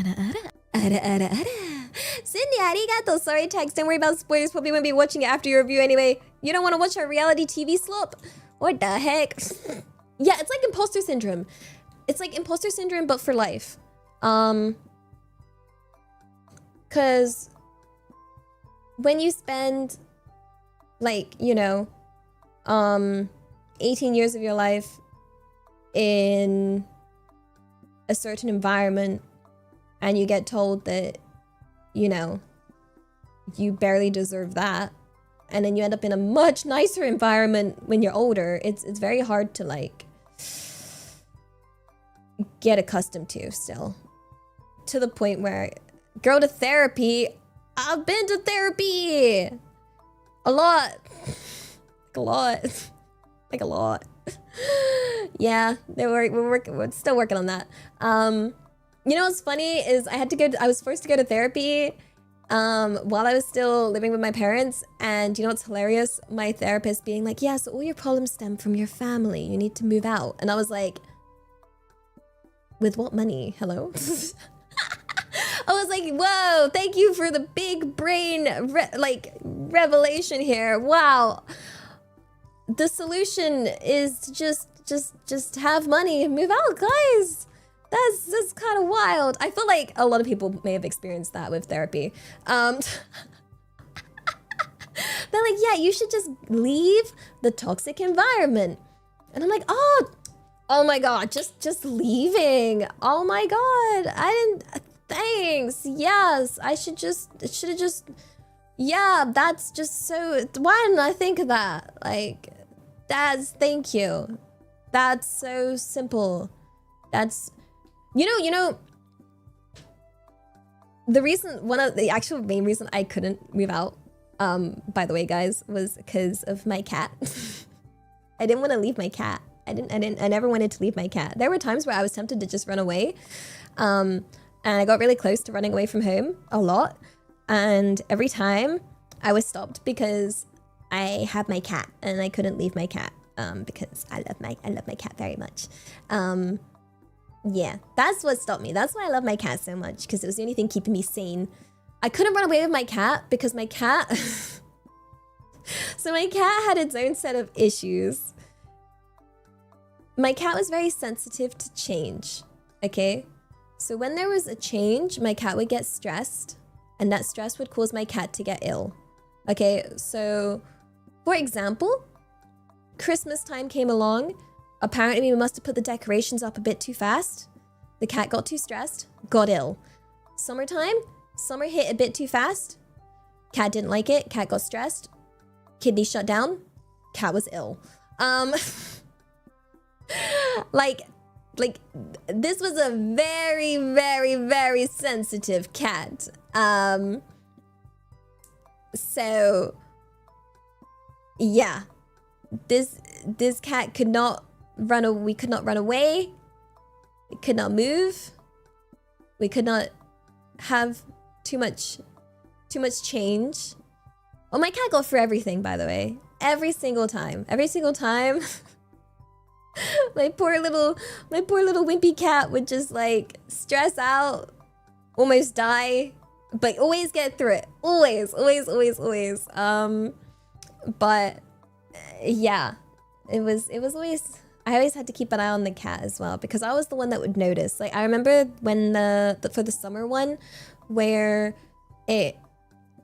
Cindy, arigato. Sorry, text. Don't worry about spoilers. Probably won't be watching it after your review anyway. You don't want to watch our reality TV slop? What the heck? Yeah, it's like imposter syndrome. It's like imposter syndrome, but for life. Cause when you spend, like, you know, 18 years of your life in a certain environment, and you get told that, you know, you barely deserve that, and then you end up in a much nicer environment when you're older, it's very hard to, like, get accustomed to still. To the point where, go to therapy. I've been to therapy a lot. Like a lot. Yeah, we're still working on that. You know what's funny is I was forced to go to therapy while I was still living with my parents, and you know what's hilarious? My therapist being like, yeah, so all your problems stem from your family. You need to move out. And I was like, with what money? Hello? I was like, whoa, thank you for the big brain, revelation here. Wow. The solution is to just have money and move out, guys. That's kind of wild. I feel like a lot of people may have experienced that with therapy. They're like, yeah, you should just leave the toxic environment. And I'm like, oh my God, just leaving. Oh my God, thanks. Yes, I should have just, yeah, that's just so, why didn't I think of that? Like, thank you. That's so simple. That's, you know, one of the actual main reason I couldn't move out, by the way, guys, was because of my cat. I didn't want to leave my cat. I never wanted to leave my cat. There were times where I was tempted to just run away. And I got really close to running away from home a lot. And every time I was stopped because I had my cat and I couldn't leave my cat, because I love my cat very much. Yeah, that's what stopped me. That's why I love my cat so much, because it was the only thing keeping me sane. I couldn't run away with my cat because my cat... So my cat had its own set of issues. My cat was very sensitive to change, okay? So when there was a change, my cat would get stressed, and that stress would cause my cat to get ill. Okay, so for example, Christmas time came along. Apparently we must have put the decorations up a bit too fast. The cat got too stressed, got ill. Summertime, summer hit a bit too fast. Cat didn't like it, cat got stressed. Kidney shut down, cat was ill. Like this was a very, very, very sensitive cat. So yeah, this cat could not run. We could not run away. We could not move. We could not have too much change. Oh, my cat got through everything, by the way. Every single time. My poor little wimpy cat would just like stress out, almost die, but always get through it. Always. But yeah, it was always, I always had to keep an eye on the cat as well, because I was the one that would notice. Like, I remember when for the summer one, where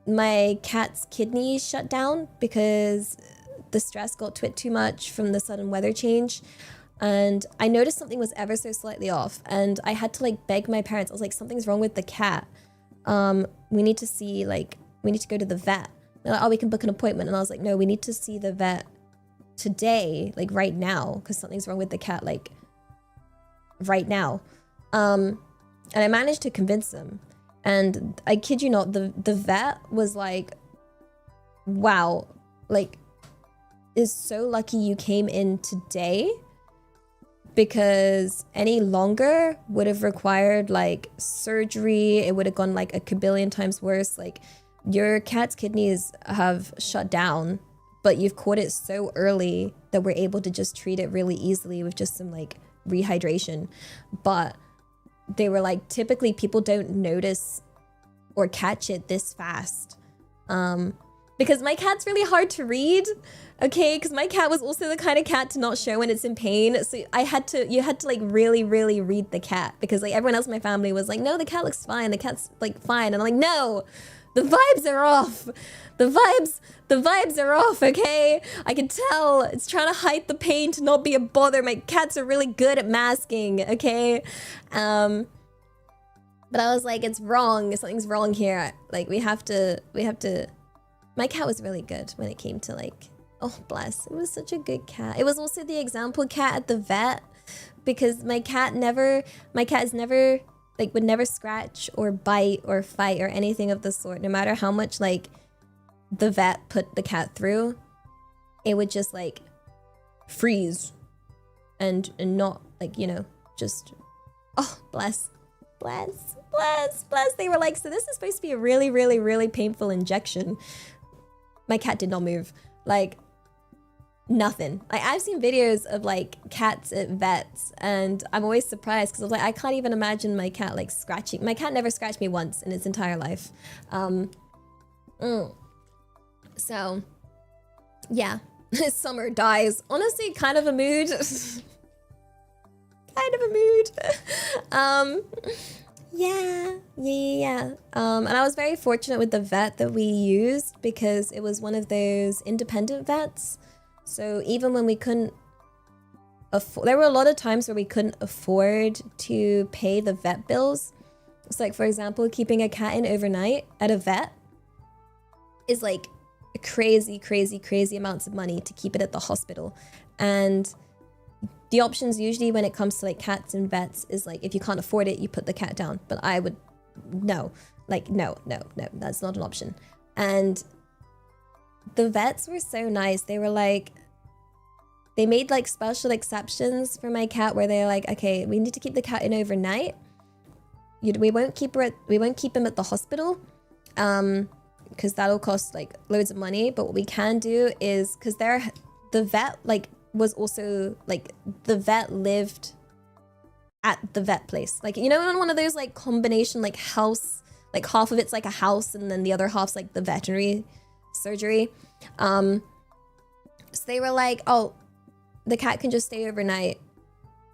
my cat's kidneys shut down because the stress got to it too much from the sudden weather change. And I noticed something was ever so slightly off, and I had to like beg my parents. I was like, something's wrong with the cat. We need to go to the vet. They're like, oh, we can book an appointment. And I was like, no, we need to see the vet today, like right now, because something's wrong with the cat, like right now. And I managed to convince them. And I kid you not, the vet was like, wow, like, is so lucky you came in today, because any longer would have required like surgery. It would have gone like a kabillion times worse. Like, your cat's kidneys have shut down, but you've caught it so early that we're able to just treat it really easily with just some like rehydration. But they were like, typically people don't notice or catch it this fast. Because my cat's really hard to read, okay? Because my cat was also the kind of cat to not show when it's in pain. So you had to like really, really read the cat, because like everyone else in my family was like, no, the cat looks fine. The cat's like fine. And I'm like, no, the vibes are off. The vibes are off, okay? I can tell it's trying to hide the pain to not be a bother. My cats are really good at masking, okay? But I was like, it's wrong. Something's wrong here. Like, we have to. My cat was really good when it came to like, oh bless, it was such a good cat. It was also the example cat at the vet, because my cat is never, like, would never scratch or bite or fight or anything of the sort. No matter how much like the vet put the cat through, it would just like freeze and not like, you know, just, oh bless. They were like, so this is supposed to be a really, really, really painful injection. My cat did not move. Like, nothing. Like, I've seen videos of like cats at vets, and I'm always surprised, because I was like, I can't even imagine my cat like scratching. My cat never scratched me once in its entire life. So, yeah. Summer dies. Honestly, kind of a mood. Kind of a mood. Yeah. And I was very fortunate with the vet that we used because it was one of those independent vets. So even when we couldn't afford, there were a lot of times where we couldn't afford to pay the vet bills. It's like, for example, keeping a cat in overnight at a vet is like crazy amounts of money to keep it at the hospital. And the options usually when it comes to like cats and vets is like, if you can't afford it, you put the cat down. But I would, no, that's not an option. And the vets were so nice. They were like, they made like special exceptions for my cat where they're like, okay, we need to keep the cat in overnight. We won't keep him at the hospital. Because that'll cost like loads of money. But what we can do is, because the vet like was also like, the vet lived at the vet place. Like, you know, in one of those like combination like house, like half of it's like a house and then the other half's like the veterinary surgery. So they were like, oh, the cat can just stay overnight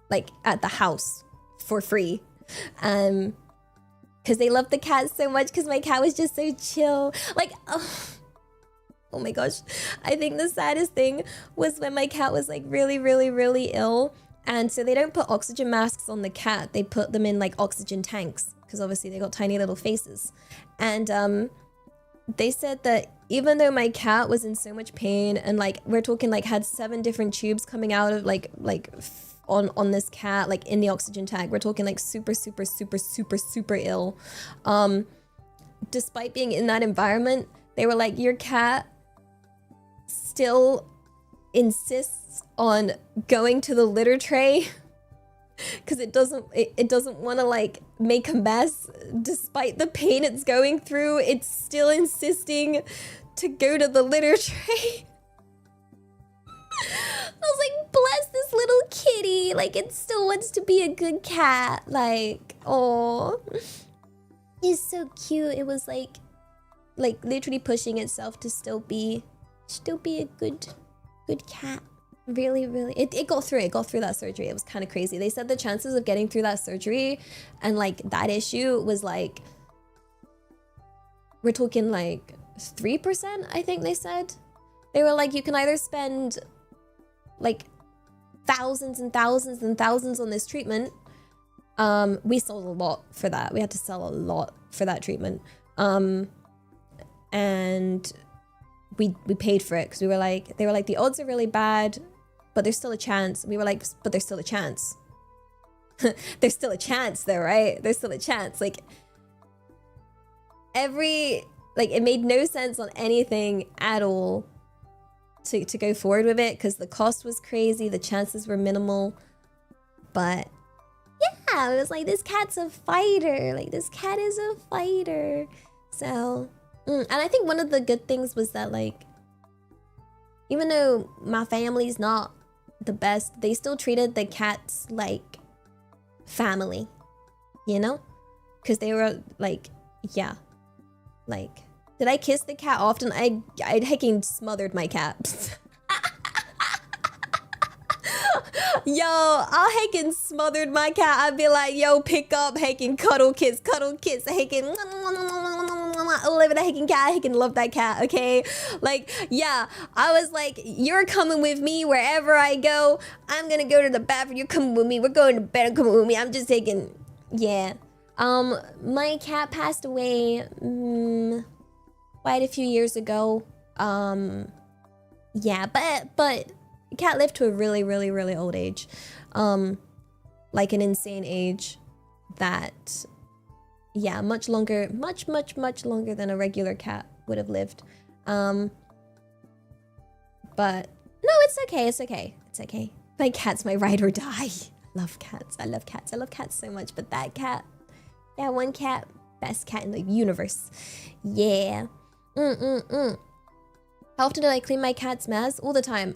like at the house for free. Because they loved the cat so much, because my cat was just so chill. Like, oh my gosh. I think the saddest thing was when my cat was like really ill. And so they don't put oxygen masks on the cat. They put them in like oxygen tanks, because obviously they got tiny little faces. And they said that even though my cat was in so much pain and like, we're talking like had 7 different tubes coming out of like on this cat, like in the oxygen tank, we're talking like super ill. Despite being in that environment, they were like, your cat still insists on going to the litter tray because it doesn't want to like make a mess. Despite the pain it's going through, it's still insisting to go to the litter tray. I was like, bless this little kitty. Like, it still wants to be a good cat. Like, oh, it's so cute. It was like literally pushing itself to still be a good cat. Really. It got through. It got through that surgery. It was kind of crazy. They said the chances of getting through that surgery and like that issue was like, we're talking like 3%, I think they said. They were like, you can either spend like thousands and thousands on this treatment. We sold a lot for that. We had to sell a lot for that treatment. And we paid for it because they were like, the odds are really bad, but there's still a chance. We were like, but there's still a chance. There's still a chance though, right? There's still a chance. Like it made no sense on anything at all to go forward with it because the cost was crazy, the chances were minimal. But yeah, it was like, this cat's a fighter. Like, this cat is a fighter. So, and I think one of the good things was that, like, even though my family's not the best, they still treated the cats like family, you know? Because they were like, yeah, like, did I kiss the cat often? I hecking smothered my cat. Yo, I hecking smothered my cat. I'd be like, yo, pick up, hecking cuddle kiss, hecking all over the hecking cat. I hecking love that cat, okay? Like, yeah, I was like, you're coming with me wherever I go. I'm gonna go to the bathroom. You're coming with me. We're going to bed. I'm coming with me. I'm just taking, yeah. My cat passed away quite a few years ago. Yeah, but cat lived to a really old age. Like an insane age that, yeah, much longer than a regular cat would have lived. But no, it's okay. My cat's my ride or die. I love cats so much, but that one cat, best cat in the universe. Yeah. How often do I clean my cat's mess? All the time.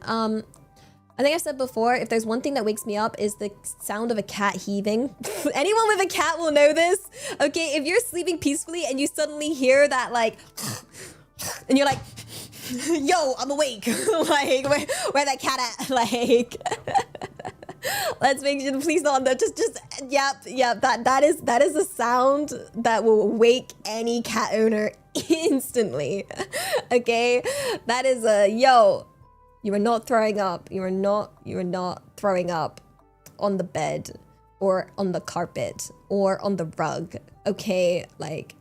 I think I've said before, if there's one thing that wakes me up is the sound of a cat heaving. Anyone with a cat will know this. Okay, if you're sleeping peacefully and you suddenly hear that like, and you're like, Yo, I'm awake. Like, where that cat at? Like, let's make sure, please not, yep, that is a sound that will wake any cat owner instantly. Okay? That is a, yo, you are not throwing up. You are not throwing up on the bed or on the carpet or on the rug. Okay? Like,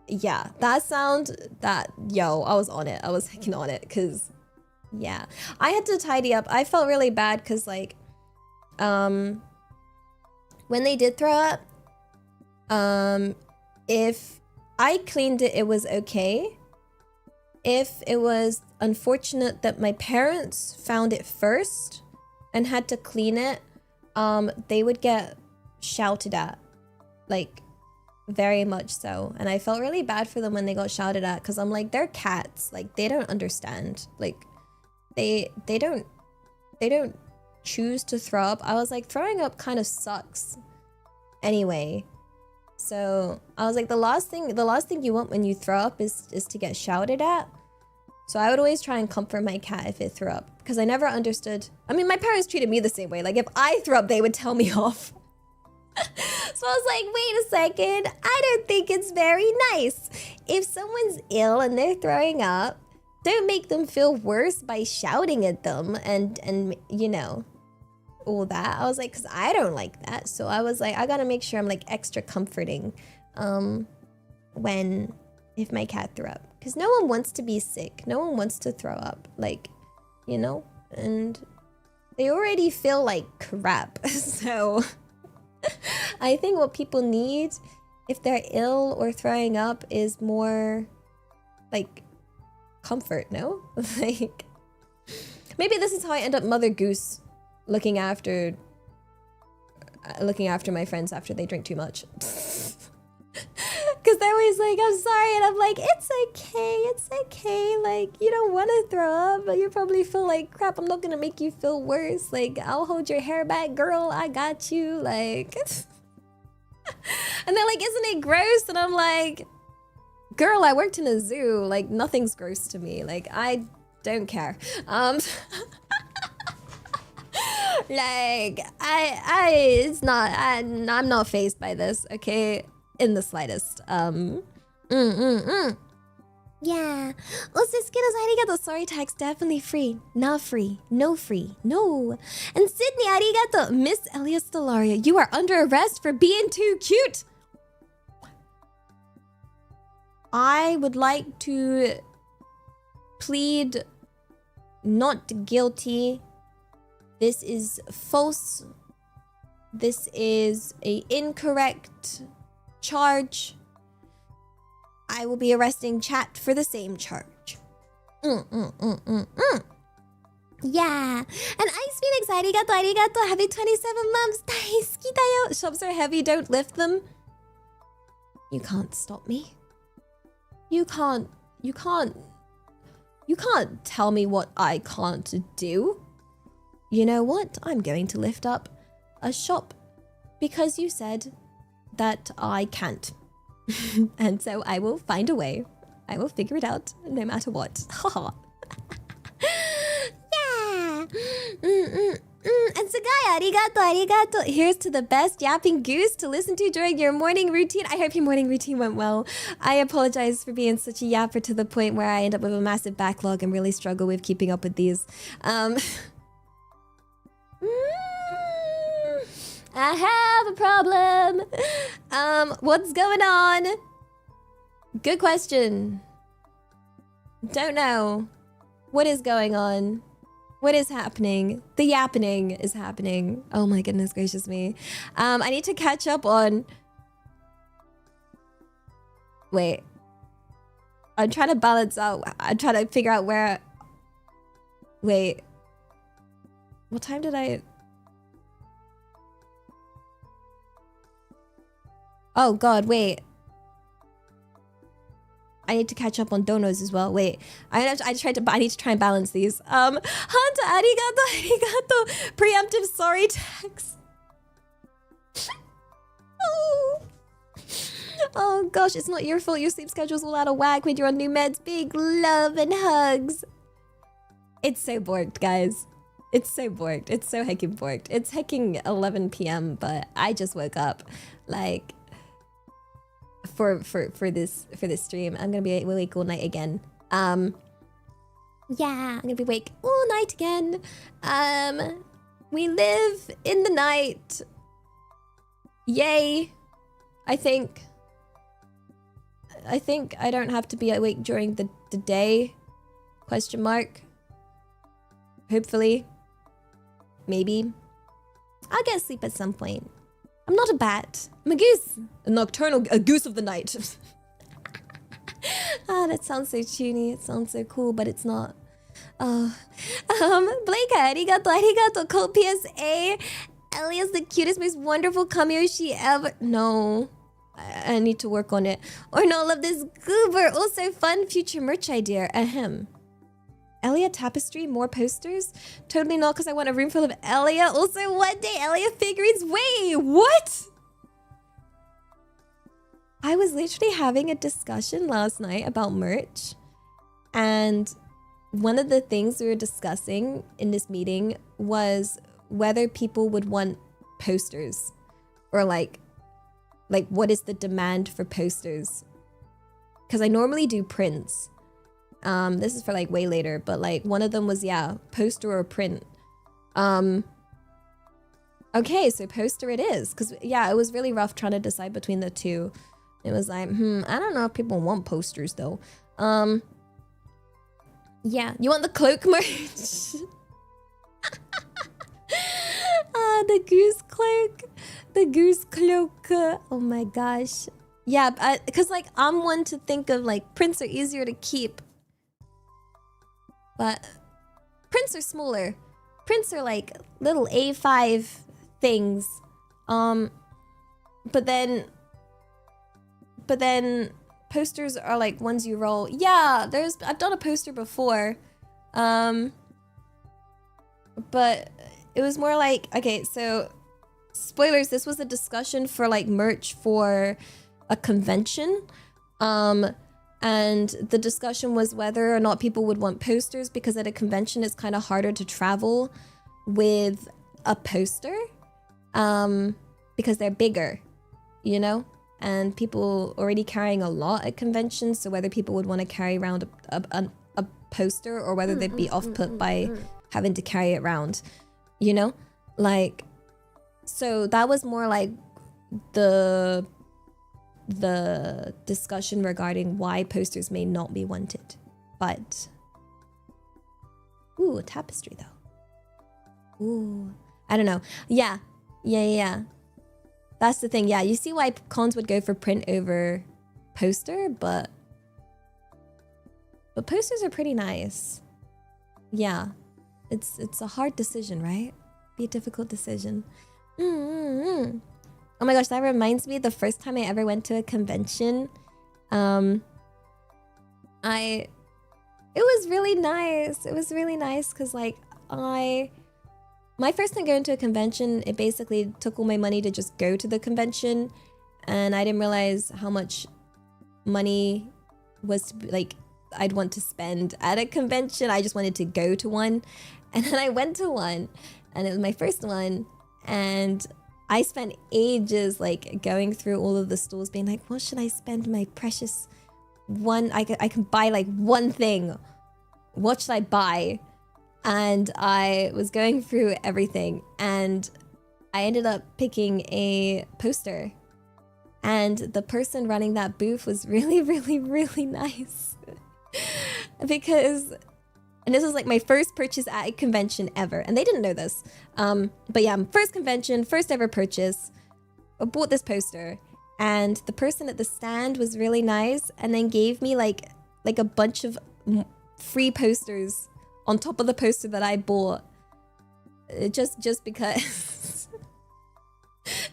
yeah, that sound, that, yo, I was on it. I was hecking on it, because, yeah. I had to tidy up. I felt really bad, because, like, when they did throw up, if I cleaned it, it was okay. If it was unfortunate that my parents found it first and had to clean it, they would get shouted at, like, very much so. And I felt really bad for them when they got shouted at, because I'm like, they're cats. Like, they don't understand. Like, they don't choose to throw up. I was like, throwing up kind of sucks anyway. So I was like, the last thing you want when you throw up is to get shouted at. So I would always try and comfort my cat if it threw up, because I never understood. I mean, my parents treated me the same way. Like, if I threw up, they would tell me off. So I was like, wait a second, I don't think it's very nice. If someone's ill and they're throwing up, don't make them feel worse by shouting at them and you know, all that. I was like, because I don't like that. So I was like, I gotta make sure I'm like extra comforting if my cat threw up. Because no one wants to be sick. No one wants to throw up. Like, you know? And they already feel like crap. So I think what people need if they're ill or throwing up is more like comfort, no? Like, maybe this is how I end up Mother Goose, looking after my friends after they drink too much. Because they're always like, I'm sorry, and I'm like, it's okay, like, you don't want to throw up, but you probably feel like crap. I'm not gonna make you feel worse. Like, I'll hold your hair back, girl, I got you. Like, and they're like, isn't it gross? And I'm like, girl, I worked in a zoo. Like, nothing's gross to me. Like, I don't care. Like, I'm not fazed by this, okay? In the slightest. Yeah. Also, Skittles, arigato. Sorry text, definitely free. Not free. No free. No. And Sydney, arigato. Miss Elia Stellaria, you are under arrest for being too cute. I would like to plead not guilty. This is false. This is an incorrect charge. I will be arresting chat for the same charge. Yeah. And Ice Phoenix, arigato. Happy 27 months. Daisuki dayo. Shops are heavy, don't lift them. You can't stop me. You can't tell me what I can't do. You know what? I'm going to lift up a shop because you said that I can't. And so I will find a way. I will figure it out no matter what. Yeah. And Sagaya, arigato. Here's to the best yapping goose to listen to during your morning routine. I hope your morning routine went well. I apologize for being such a yapper to the point where I end up with a massive backlog and really struggle with keeping up with these. I have a problem. What's going on? Good question. Don't know. What is going on? What is happening? The yappening is happening. Oh my goodness gracious me. I need to catch up on... Wait. I'm trying to balance out. I'm trying to figure out where... Wait. What time did I... Oh god, wait. I need to catch up on donos as well. Wait, I need to try and balance these. Hunter, arigato. Preemptive sorry text. Oh. Oh gosh, it's not your fault. Your sleep schedule's all out of whack when you're on new meds. Big love and hugs. It's so borked, guys. It's so borked. It's so heckin' borked. It's hecking 11 p.m., but I just woke up, like, for this stream. I'm gonna be awake all night again. Yeah, I'm gonna be awake all night again. We live in the night. Yay. I think I don't have to be awake during the day. Question mark. Hopefully. Maybe. I'll get sleep at some point. I'm not a bat. I'm a goose. A goose of the night. Ah, that sounds so tuney. It sounds so cool, but it's not. Oh. Blake, arigato, code PSA. Elia's the cutest, most wonderful cameo she ever. No. I need to work on it. Or no, love this goober. Also fun future merch idea. Ahem. Elia tapestry, more posters? Totally not, because I want a room full of Elia. Also, one day Elia figurines. Wait, what? I was literally having a discussion last night about merch. And one of the things we were discussing in this meeting was whether people would want posters. Or like what is the demand for posters? Because I normally do prints. This is for like way later, but like one of them was, yeah, poster or print. Okay, so poster it is. Because yeah, it was really rough trying to decide between the two. It was like, I don't know if people want posters though. Yeah, you want the cloak merch? The goose cloak. The goose cloak. Oh my gosh. Yeah, because like I'm one to think of like prints are easier to keep. But prints are smaller. Prints are like little A5 things. But then posters are like ones you roll. Yeah, I've done a poster before. But it was more like, okay, so spoilers, this was a discussion for like merch for a convention. And the discussion was whether or not people would want posters, because at a convention it's kind of harder to travel with a poster, because they're bigger, you know? And people already carrying a lot at conventions, so whether people would want to carry around a poster or whether they'd be off-put by having to carry it around, you know? Like, so that was more like the discussion regarding why posters may not be wanted. But ooh, a tapestry though. Ooh, I don't know. Yeah. That's the thing. Yeah, you see why cons would go for print over poster, but posters are pretty nice. Yeah, it's a hard decision, right? Be a difficult decision. Oh my gosh, that reminds me, the first time I ever went to a convention, it was really nice. It was really nice because like my first time going to a convention, it basically took all my money to just go to the convention, and I didn't realize how much money was like I'd want to spend at a convention. I just wanted to go to one, and then I went to one, and it was my first one, and I spent ages like going through all of the stores being like, what should I spend my precious one? I can buy like one thing. What should I buy? And I was going through everything, and I ended up picking a poster. And the person running that booth was really, really, really nice. Because, and this was like my first purchase at a convention ever. And they didn't know this. But yeah, first convention, first ever purchase. I bought this poster. And the person at the stand was really nice. And then gave me like a bunch of free posters on top of the poster that I bought. Just because.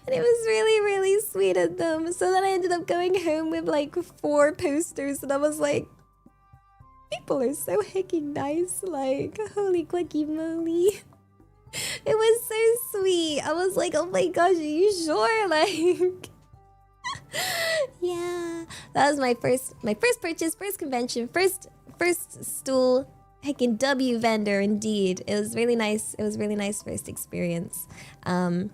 And it was really, really sweet of them. So then I ended up going home with like 4 posters. And I was like, people are so hecking nice. Like, holy quacky moly. It was so sweet. I was like, oh my gosh, are you sure? Like, Yeah, that was my first purchase, first convention, first stool. Heckin' W vendor, indeed. It was really nice. It was really nice first experience. But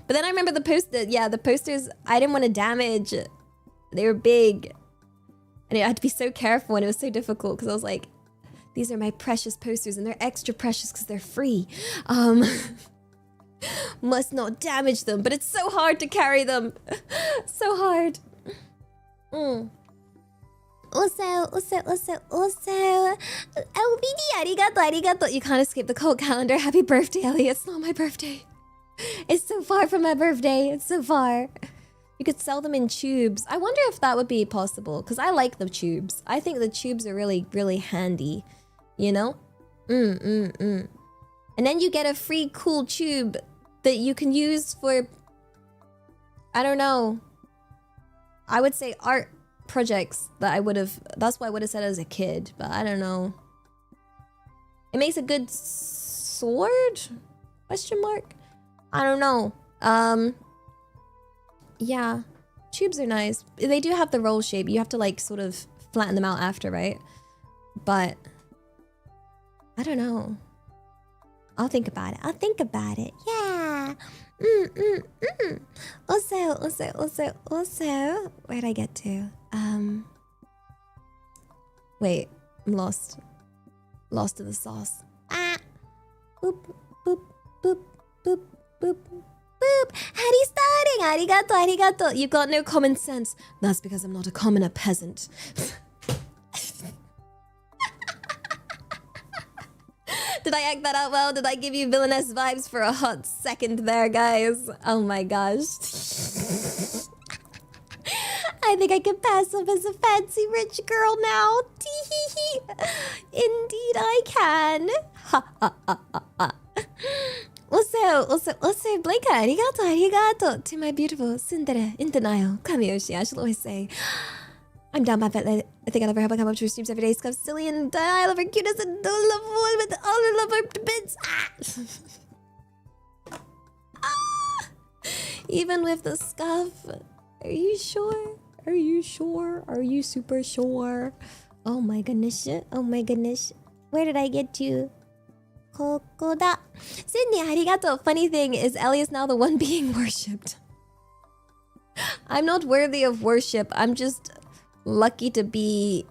then I remember the posters. I didn't want to damage. They were big, and I had to be so careful, and it was so difficult because I was like, these are my precious posters, and they're extra precious because they're free. Must not damage them, but it's so hard to carry them. So hard. Also, LVD, arigato. You can't escape the cult calendar. Happy birthday, Ellie. It's not my birthday. It's so far from my birthday. It's so far. You could sell them in tubes. I wonder if that would be possible, because I like the tubes. I think the tubes are really, really handy. You know? And then you get a free cool tube that you can use for, I don't know, I would say art projects that I would have, that's what I would have said as a kid, but I don't know. It makes a good sword? Question mark? I don't know. Yeah, tubes are nice. They do have the roll shape. You have to like sort of flatten them out after, right? But I don't know. I'll think about it. Yeah. Also, where'd I get to? Wait, I'm lost. Lost in the sauce. Boop, boop, boop, boop, boop, boop. Harry starting. Arigato. You've got no common sense. That's because I'm not a commoner peasant. Did I act that out well? Did I give you villainess vibes for a hot second there, guys? Oh my gosh. I think I can pass up as a fancy rich girl now. Indeed I can. Also, Blanca, arigato. To my beautiful tsundere in denial, Kamiyoshi, I should always say. I'm down by that. I think I love her help I come up to her streams every day. Scuff silly and I love her cuteness and I love her with all I love her bits. Even with the scuff. Are you sure? Are you sure? Are you super sure? Oh my goodness. Oh my goodness. Where did I get to? Kokoda. Sydney, arigato. Funny thing is Ellie is now the one being worshipped. I'm not worthy of worship. I'm just lucky to be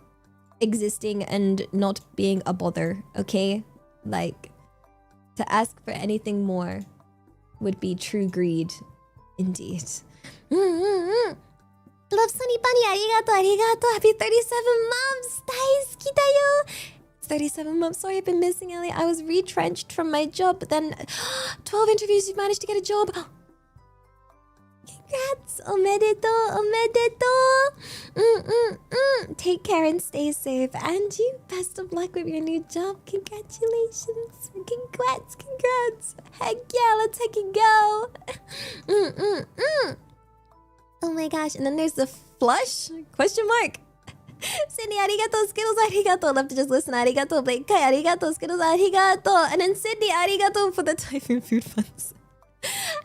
existing and not being a bother, okay? Like, to ask for anything more would be true greed, indeed. Love Sunny Bunny, arigato. Happy 37 months, daisuki da yo. It's 37 months, sorry I've been missing, Ellie. I was retrenched from my job, but then 12 interviews, you've managed to get a job. Congrats! Omedeto! Take care and stay safe. And you, best of luck with your new job. Congratulations. Congrats. Heck yeah, let's heckin' go. Oh my gosh. And then there's the flush? Question mark. Sydney, arigato. Skittles, arigato. Love to just listen. Arigato. Blake, Kai, arigato. Skittles, arigato. And then Sydney, arigato for the Typhoon Food Funds.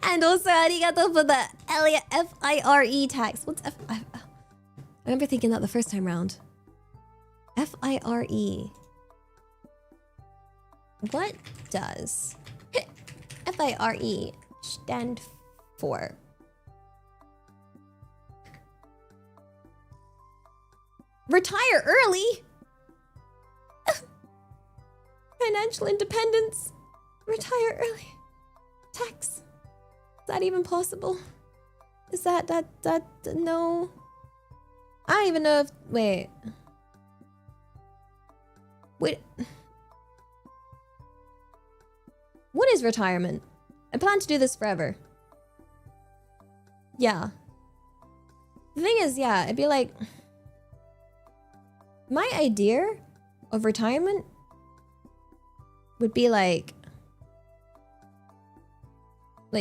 And also arigato for the Elliot FIRE tax. What's I remember thinking that the first time round. FIRE. What does FIRE stand for? Retire early? Financial independence. Retire early. Tax. Is that even possible? Is that no? I don't even know if wait. What is retirement? I plan to do this forever. Yeah. The thing is, yeah, it'd be like my idea of retirement would be like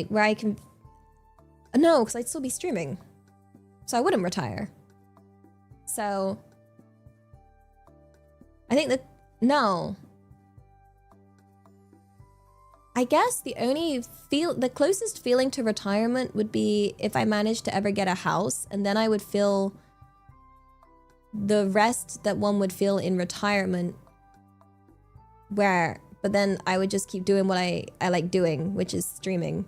where I can... No, because I'd still be streaming. So I wouldn't retire. So... I think that... No. I guess the closest feeling to retirement would be if I managed to ever get a house, and then I would feel the rest that one would feel in retirement, but then I would just keep doing what I like doing, which is streaming.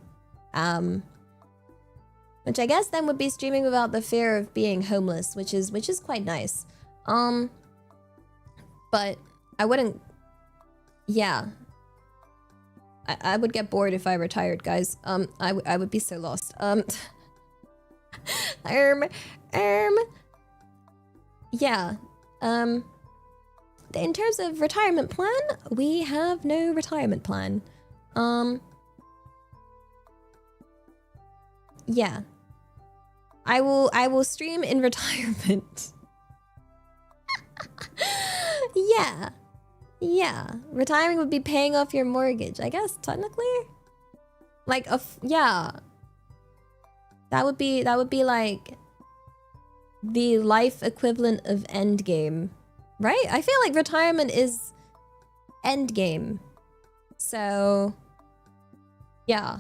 Which I guess then would be streaming without the fear of being homeless, which is quite nice. But I wouldn't, yeah. I would get bored if I retired, guys. I would be so lost. Yeah. In terms of retirement plan, we have no retirement plan. Yeah. I will stream in retirement. Yeah. Yeah. Retiring would be paying off your mortgage, I guess, technically. Like, yeah. That would be like the life equivalent of endgame, right? I feel like retirement is endgame. So, yeah.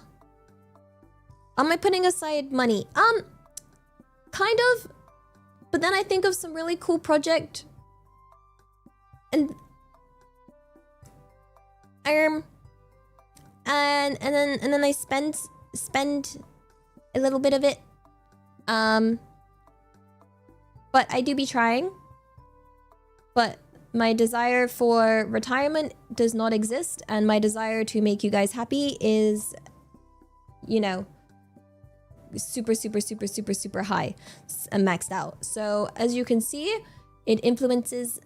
Am I putting aside money? Kind of. But then I think of some really cool project. And then I spend a little bit of it. But I do be trying. But my desire for retirement does not exist, and my desire to make you guys happy is, you know, super high and maxed out. So as you can see, it influences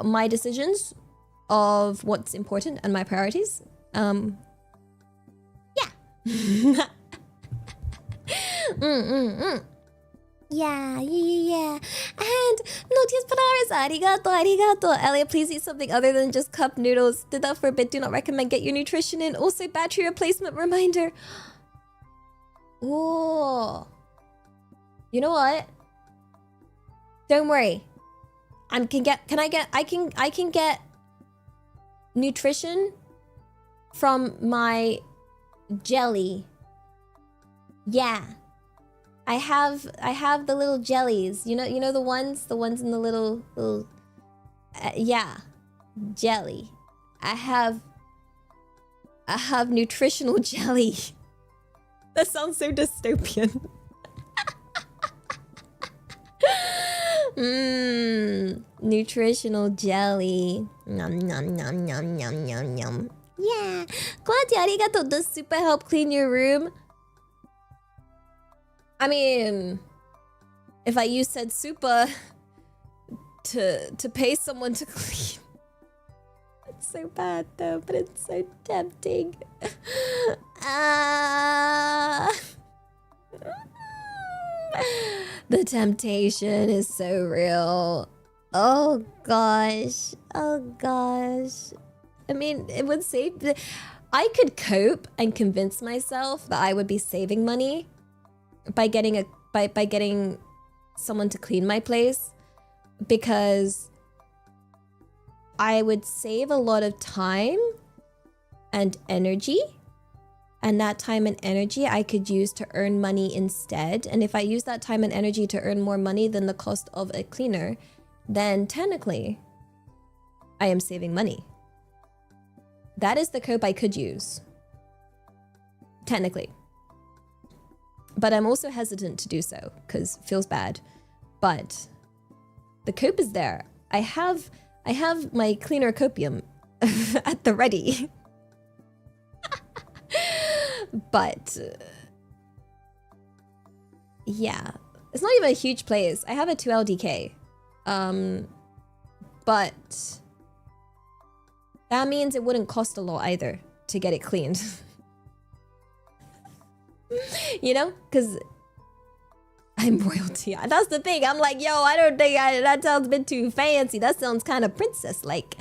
my decisions of what's important and my priorities. Yeah. Yeah. And notice Polaris, arigato. Elliot, please eat something other than just cup noodles. Did that for a bit, do not recommend. Get your nutrition in. Also, battery replacement reminder. Oh. You know what? Don't worry. I can get nutrition from my jelly. Yeah. I have the little jellies. You know the ones in the little yeah, jelly. I have nutritional jelly. That sounds so dystopian. Nutritional jelly. Nom nom nom nom nom nom nom. Yeah. Glad arigato. Does super help clean your room? I mean, if I use said super to pay someone to clean. It's so bad though, but it's so tempting. The temptation is so real. Oh gosh. I mean, it would save. I could cope and convince myself that I would be saving money by getting someone to clean my place, because I would save a lot of time and energy, and that time and energy I could use to earn money instead. And if I use that time and energy to earn more money than the cost of a cleaner, then technically I am saving money. That is the cope I could use, technically. But I'm also hesitant to do so because it feels bad. But the cope is there. I have my cleaner copium at the ready. But yeah, it's not even a huge place. I have a 2LDK. But that means it wouldn't cost a lot either to get it cleaned. You know, because I'm royalty. That's the thing. I'm like, yo, I don't think that sounds a bit too fancy. That sounds kind of princess-like.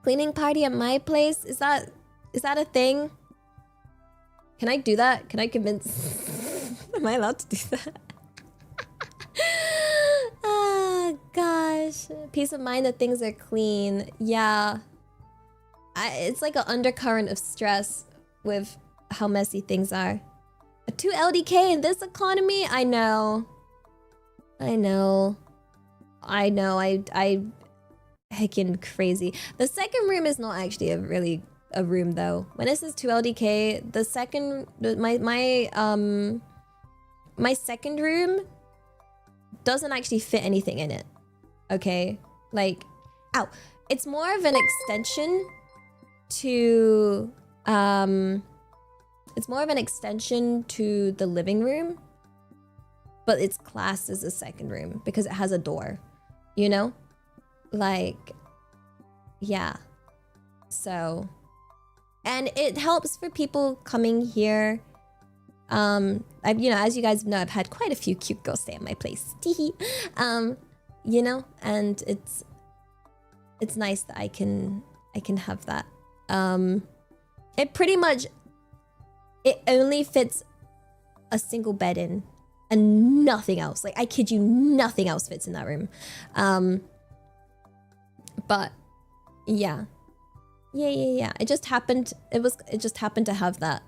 Cleaning party at my place, is that a thing? Can I do that? Can I convince? Am I allowed to do that? Oh gosh, peace of mind that things are clean. Yeah. it's like an undercurrent of stress with how messy things are. A 2 LDK in this economy? I know. I heckin' crazy. The second room is not actually a room though. When it says 2 LDK, my second room doesn't actually fit anything in it. Okay? Like, ow. It's more of an extension to the living room, but it's classed as a second room because it has a door, you know? Like, yeah. So, and it helps for people coming here. I've, you know, as you guys know, I've had quite a few cute girls stay at my place. You know, and it's nice that I can have that. It pretty much, it only fits a single bed in and nothing else. Like, I kid you, nothing else fits in that room. But yeah. It just happened to have that.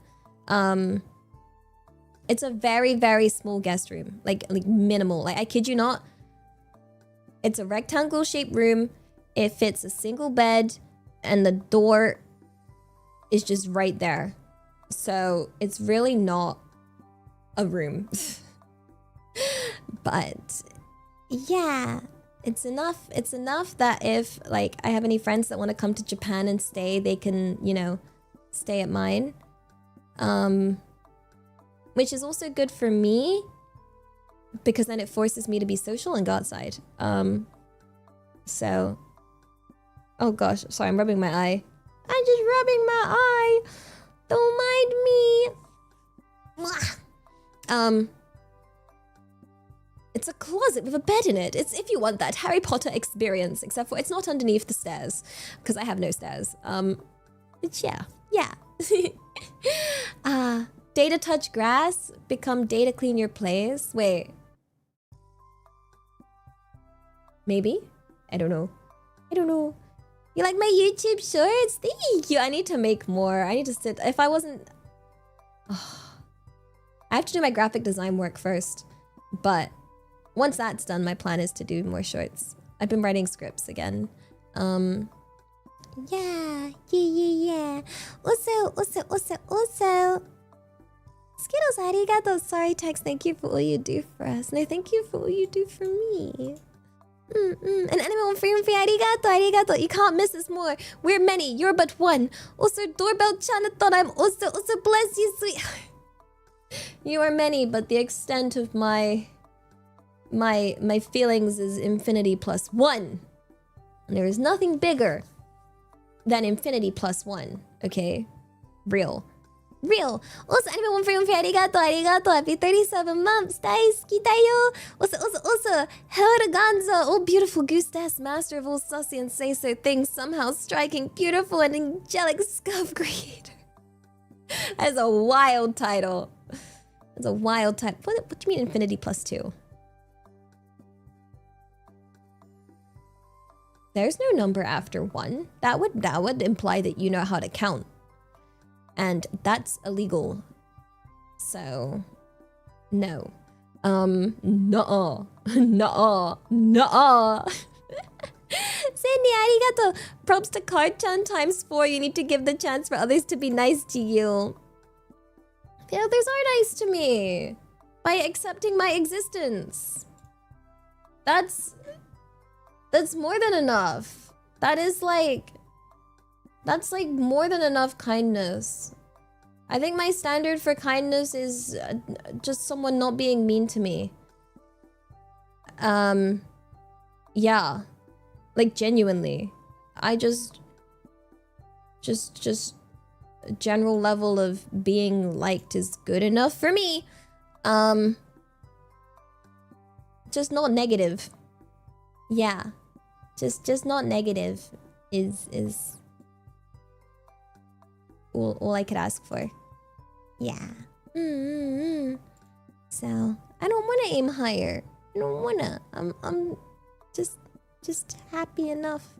It's a very, very small guest room. Like minimal. Like, I kid you not. It's a rectangle shaped room. It fits a single bed and the door is just right there. So it's really not a room. But yeah, it's enough that if like I have any friends that want to come to Japan and stay, they can, you know, stay at mine. Which is also good for me because then it forces me to be social and go outside. So, oh gosh, sorry, I'm rubbing my eye. I'm just rubbing my eye. Don't mind me. It's a closet with a bed in it. It's if you want that Harry Potter experience, except for it's not underneath the stairs because I have no stairs. But yeah. Data touch grass, become data clean your place. Wait. Maybe? I don't know. You like my YouTube shorts? Thank you. I need to make more. I need to sit. If I wasn't... Oh. I have to do my graphic design work first. But once that's done, my plan is to do more shorts. I've been writing scripts again. Yeah. Also. Skittles, arigato. Sorry, Tex. Thank you for all you do for us. No, thank you for all you do for me. And anyone free, arigato. You can't miss us more. We're many. You're but one. Also, Doorbell-chan thought I'm also bless you, sweet. You are many, but the extent of my feelings is infinity plus one. And there is nothing bigger than infinity plus one. Okay? Real. Also, anyone free, arigato. Happy 37 months. Daisuki dayo. Also, Helraganza, oh beautiful goose-ass master of all sussy and say-so things, somehow striking beautiful and angelic scuff creator. That is a wild title. That's a wild title. What do you mean infinity plus two? There's no number after one. That would imply that you know how to count. And that's illegal. So, no. Nuh-uh. Sandy, arigato. Props to Card-chan ×4. You need to give the chance for others to be nice to you. The others are nice to me. By accepting my existence. That's more than enough. That's like more than enough kindness. I think my standard for kindness is just someone not being mean to me. Yeah. Like genuinely. I just a general level of being liked is good enough for me. Just not negative. Yeah. Just not negative is all I could ask for. Yeah. So I don't want to aim higher. I don't wanna. I'm just happy enough.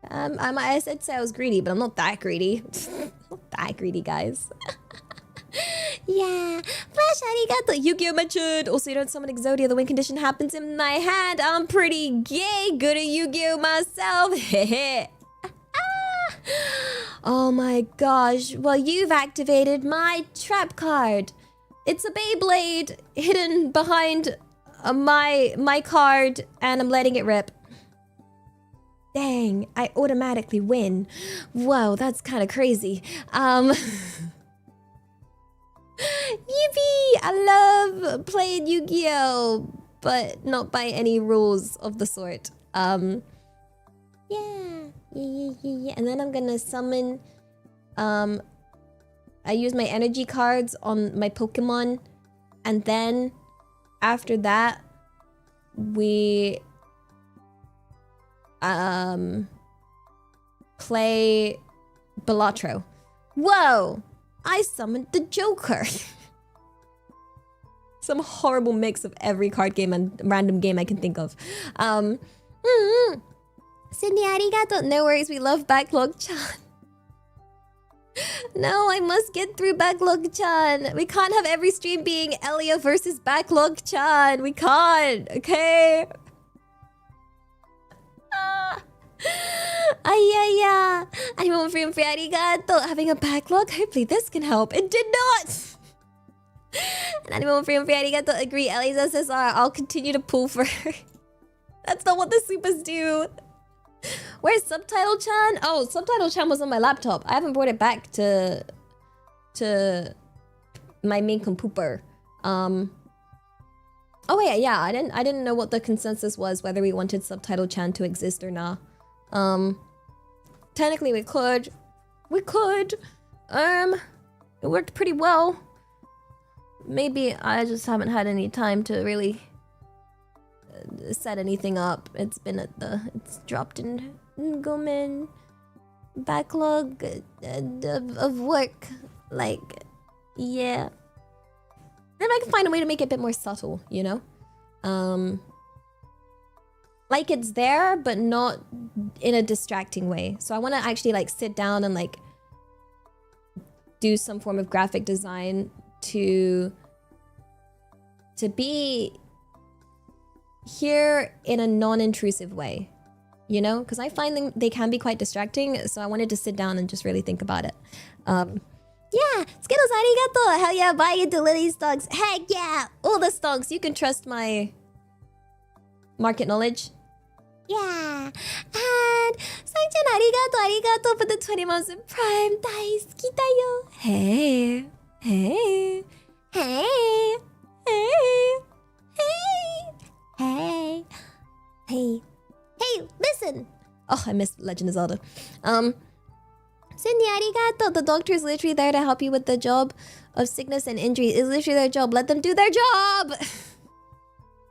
I said say I was greedy, but I'm not that greedy. Not that greedy, guys. Yeah. Flash arigato. Yu-Gi-Oh mentioned. Also, you don't summon Exodia. The win condition happens in my hand. I'm pretty gay. Good at Yu-Gi-Oh myself. Hehe. Oh my gosh. Well, you've activated my trap card. It's a Beyblade hidden behind my card, and I'm letting it rip. Dang, I automatically win. Whoa, that's kind of crazy. Yippee! I love playing Yu-Gi-Oh! But not by any rules of the sort. Yeah. And then I'm gonna summon... I use my energy cards on my Pokemon. And then, after that, we... play Balatro. Whoa! I summoned the Joker. Some horrible mix of every card game and random game I can think of. Sydney, arigato. No worries, we love Backlog-chan. No, I must get through Backlog-chan. We can't have every stream being Elia versus Backlog-chan. We can't, okay? Ayaya. Anyone free and free arigato. Having a backlog? Hopefully this can help. It did not! And anyone free and free arigato. Agree, Ellie's SSR. I'll continue to pull for her. That's not what the supers do. Where's Subtitle-chan? Oh, Subtitle-chan was on my laptop. I haven't brought it back to my main computer. Oh wait, yeah, I didn't know what the consensus was, whether we wanted Subtitle-chan to exist or not. Technically we could. It worked pretty well. Maybe I just haven't had any time to really set anything up. It's been it's dropped in Gomen backlog of work. Like, yeah. Then I can find a way to make it a bit more subtle, you know? Like it's there, but not in a distracting way. So I want to actually like sit down and like do some form of graphic design to be here in a non-intrusive way, you know? Because I find they can be quite distracting, so I wanted to sit down and just really think about it. Yeah, Skittles, arigato! Hell yeah, buy into Lily's stocks. Heck yeah! All the stocks, you can trust my market knowledge. Yeah. And Sang-chan, arigato for the 20 months of Prime. Daisuki da yo. Hey. Hey. Hey. Hey. Hey. Hey. Hey, listen! Oh, I missed Legend of Zelda. Sydney, arigato. The doctor is literally there to help you with the job of sickness and injury. It's literally their job. Let them do their job!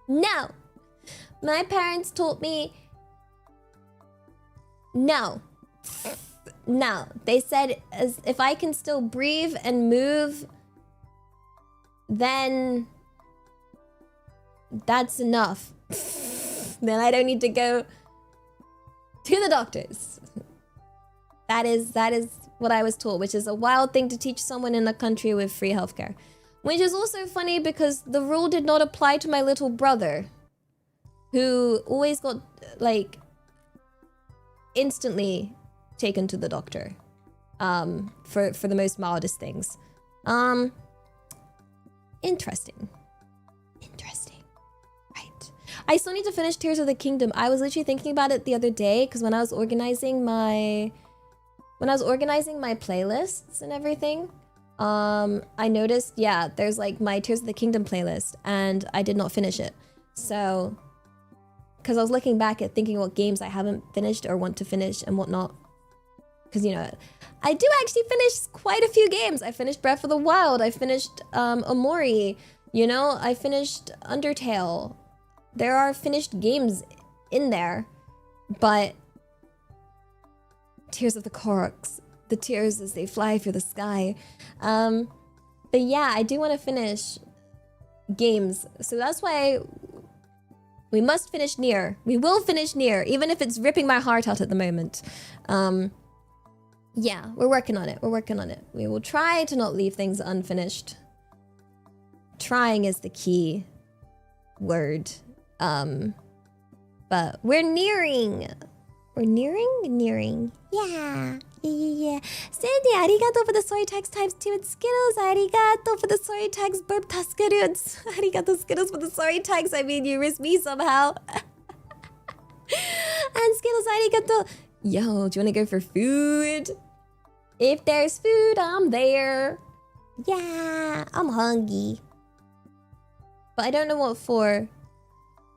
No. My parents told me... No. No. They said if I can still breathe and move, then... that's enough. Then I don't need to go to the doctors. That is what I was told, which is a wild thing to teach someone in a country with free healthcare. Which is also funny because the rule did not apply to my little brother, who always got, like, instantly taken to the doctor for the most mildest things. Interesting. Right. I still need to finish Tears of the Kingdom. I was literally thinking about it the other day because when I was organizing my playlists and everything, I noticed, yeah, there's like my Tears of the Kingdom playlist and I did not finish it. So, because I was looking back at thinking what games I haven't finished or want to finish and whatnot. Because, you know, I do actually finish quite a few games. I finished Breath of the Wild. I finished Omori. You know, I finished Undertale. There are finished games in there. But Tears of the Koroks. The tears as they fly through the sky. But yeah, I do want to finish games. So that's why We must finish Nier. We will finish Nier, even if it's ripping my heart out at the moment. Yeah, we're working on it. We're working on it. We will try to not leave things unfinished. Trying is the key word. But we're nearing. We're nearing. Yeah. Sandy, arigato for the soy tags times 2 and Skittles. Arigato for the soy tags burp taskeruts. Arigato Skittles for the soy tags. I mean, you risk me somehow. And Skittles, arigato. Yo, do you want to go for food? If there's food, I'm there. Yeah, I'm hungry. But I don't know what for.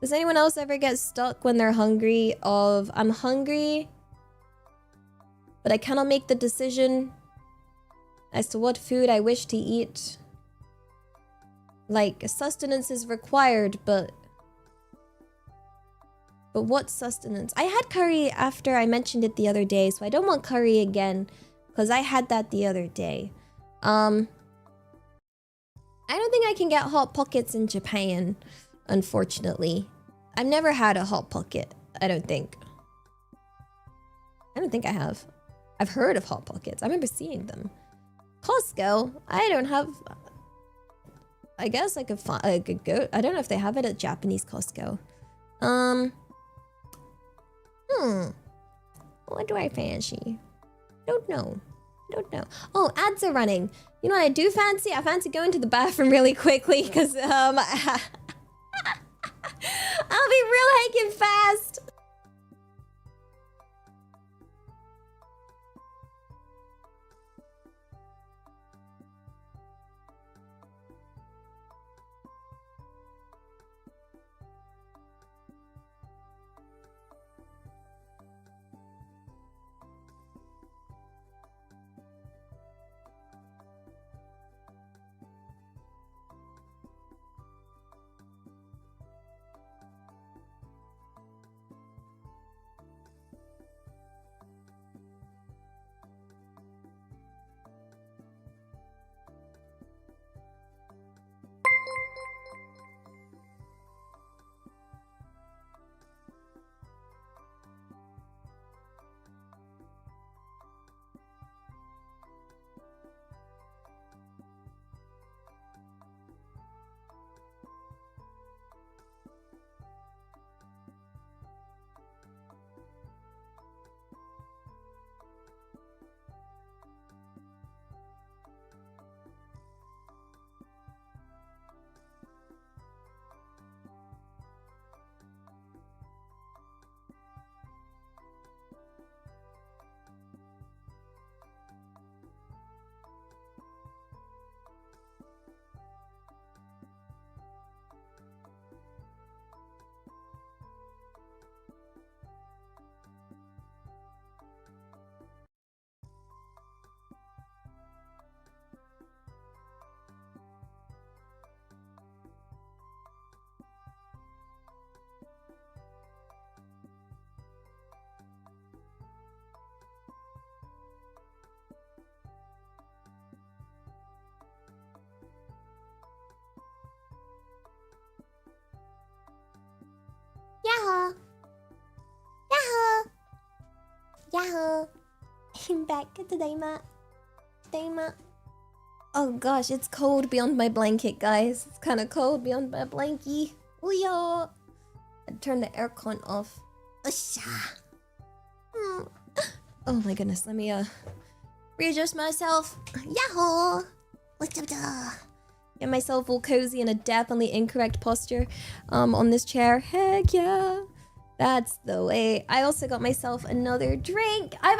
Does anyone else ever get stuck when they're hungry of, I'm hungry, but I cannot make the decision as to what food I wish to eat? Like, sustenance is required, but what sustenance? I had curry after I mentioned it the other day, so I don't want curry again, because I had that the other day. I don't think I can get Hot Pockets in Japan, unfortunately. I've never had a Hot Pocket, I don't think. I don't think I have. I've heard of Hot Pockets. I remember seeing them. Costco, I don't have... I guess I could go... I don't know if they have it at Japanese Costco. What do I fancy? Don't know. Oh, ads are running. You know what I do fancy? I fancy going to the bathroom really quickly because I'll be real heckin' fast. Yahoo! Yahoo! Yahoo! I'm back. Tadaima. Tadaima. Oh gosh, it's cold beyond my blanket, guys. It's kind of cold beyond my blankie. Ooh-yo! I turned the aircon off. Usha! Oh my goodness, let me readjust myself. Yahoo! What's up, get myself all cozy in a definitely incorrect posture on this chair. Heck yeah, that's the way. I also got myself another drink. I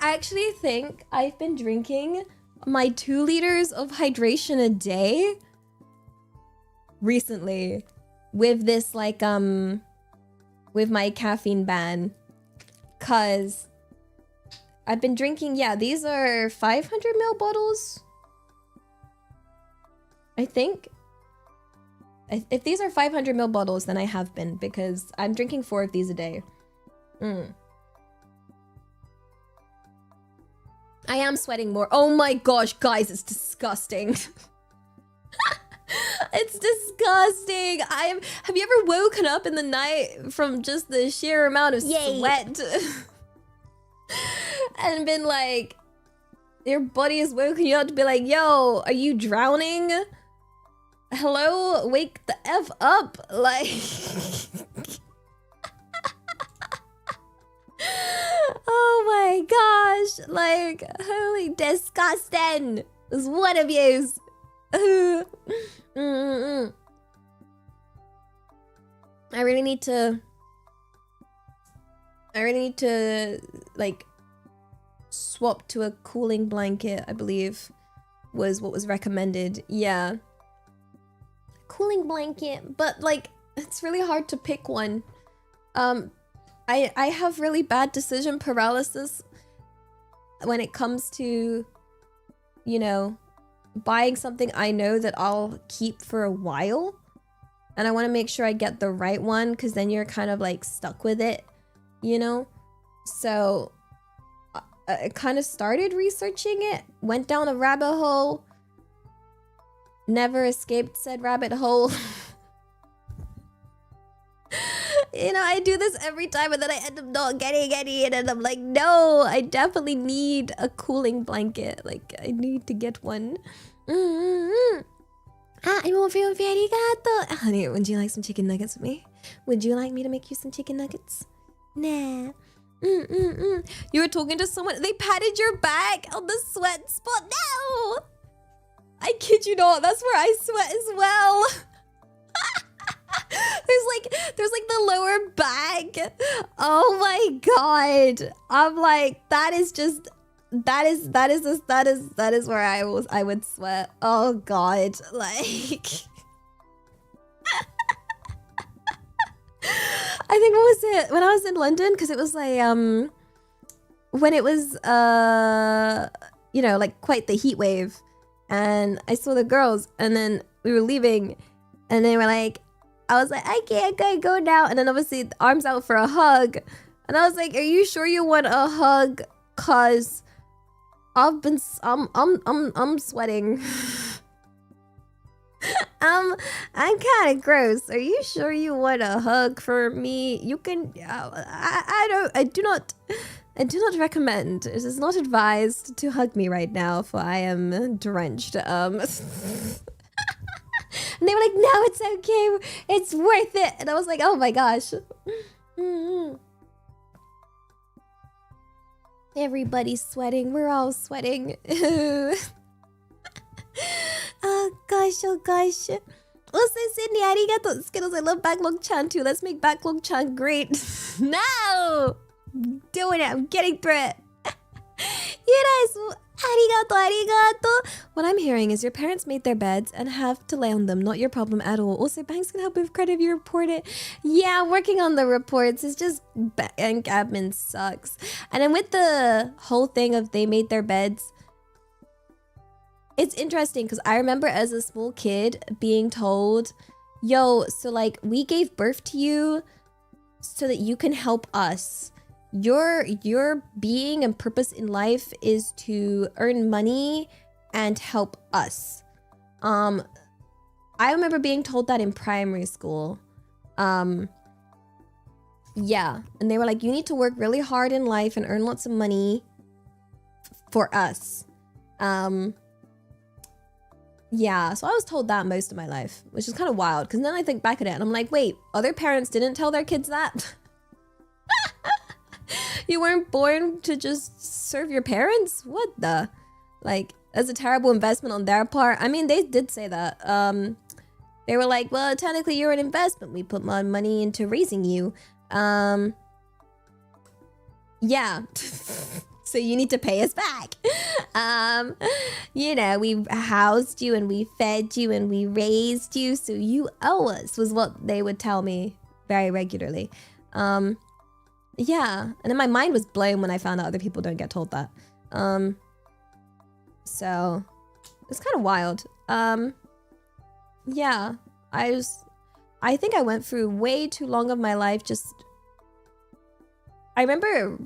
actually think I've been drinking my 2 liters of hydration a day recently with this like with my caffeine ban, cause I've been drinking, yeah, these are 500ml bottles, I think. If these are 500ml bottles, then I have been, because I'm drinking 4 of these a day. I am sweating more. Oh my gosh, guys, it's disgusting. It's disgusting. Have you ever woken up in the night from just the sheer amount of sweat and been like, your body is waking you up to be like, yo, are you drowning? Hello, wake the F up. Like, oh my gosh, like, holy disgusting. There's one of yous. I really need to like swap to a cooling blanket, I believe was what was recommended. Yeah. Cooling blanket, but like it's really hard to pick one. I have really bad decision paralysis when it comes to, you know, buying something I know that I'll keep for a while. And I want to make sure I get the right one, because then you're kind of like stuck with it, you know? So I kind of started researching it, went down a rabbit hole, never escaped said rabbit hole. You know, I do this every time and then I end up not getting any, and then I'm like, no, I definitely need a cooling blanket. Like, I need to get one. Honey, would you like some chicken nuggets with me? Would you like me to make you some chicken nuggets? Nah. You were talking to someone, they patted your back on the sweat spot. No! I kid you not, that's where I sweat as well. There's like the lower back. Oh my god. I'm like, that is where I would sweat. Oh god. Like I think, what was it? When I was in London, because it was like when it was you know, like quite the heat wave, and I saw the girls, and then we were leaving, and they were like, I was like, I can't go now, and then obviously arms out for a hug, and I was like, are you sure you want a hug? Cause I'm sweating. I'm kind of gross. Are you sure you want a hug for me? You can. I do not recommend. It is not advised to hug me right now, for I am drenched. And they were like, no, it's okay. It's worth it. And I was like, oh my gosh. Everybody's sweating. We're all sweating. Oh gosh, oh gosh. Also, Sydney, arigato. Skittles, I love backlog-chan too. Let's make backlog-chan great. No! Doing it. I'm getting through it. You guys, arigato. What I'm hearing is your parents made their beds and have to lay on them. Not your problem at all. Also, banks can help with credit if you report it. Yeah, working on the reports is just bank admin sucks. And then with the whole thing of they made their beds, it's interesting because I remember as a small kid being told, yo, so like we gave birth to you so that you can help us. Your being and purpose in life is to earn money and help us. I remember being told that in primary school. Yeah, and they were like, you need to work really hard in life and earn lots of money for us. Yeah, so I was told that most of my life, which is kind of wild, because then I think back at it and I'm like, wait, other parents didn't tell their kids that? You weren't born to just serve your parents? What the? Like, that's a terrible investment on their part. I mean, they did say that. They were like, well, technically you're an investment. We put more money into raising you. Yeah. So you need to pay us back. You know, we housed you and we fed you and we raised you, so you owe us, was what they would tell me very regularly. Yeah, and then my mind was blown when I found out other people don't get told that. So it's kind of wild. Yeah, I think I went through way too long of my life just... I remember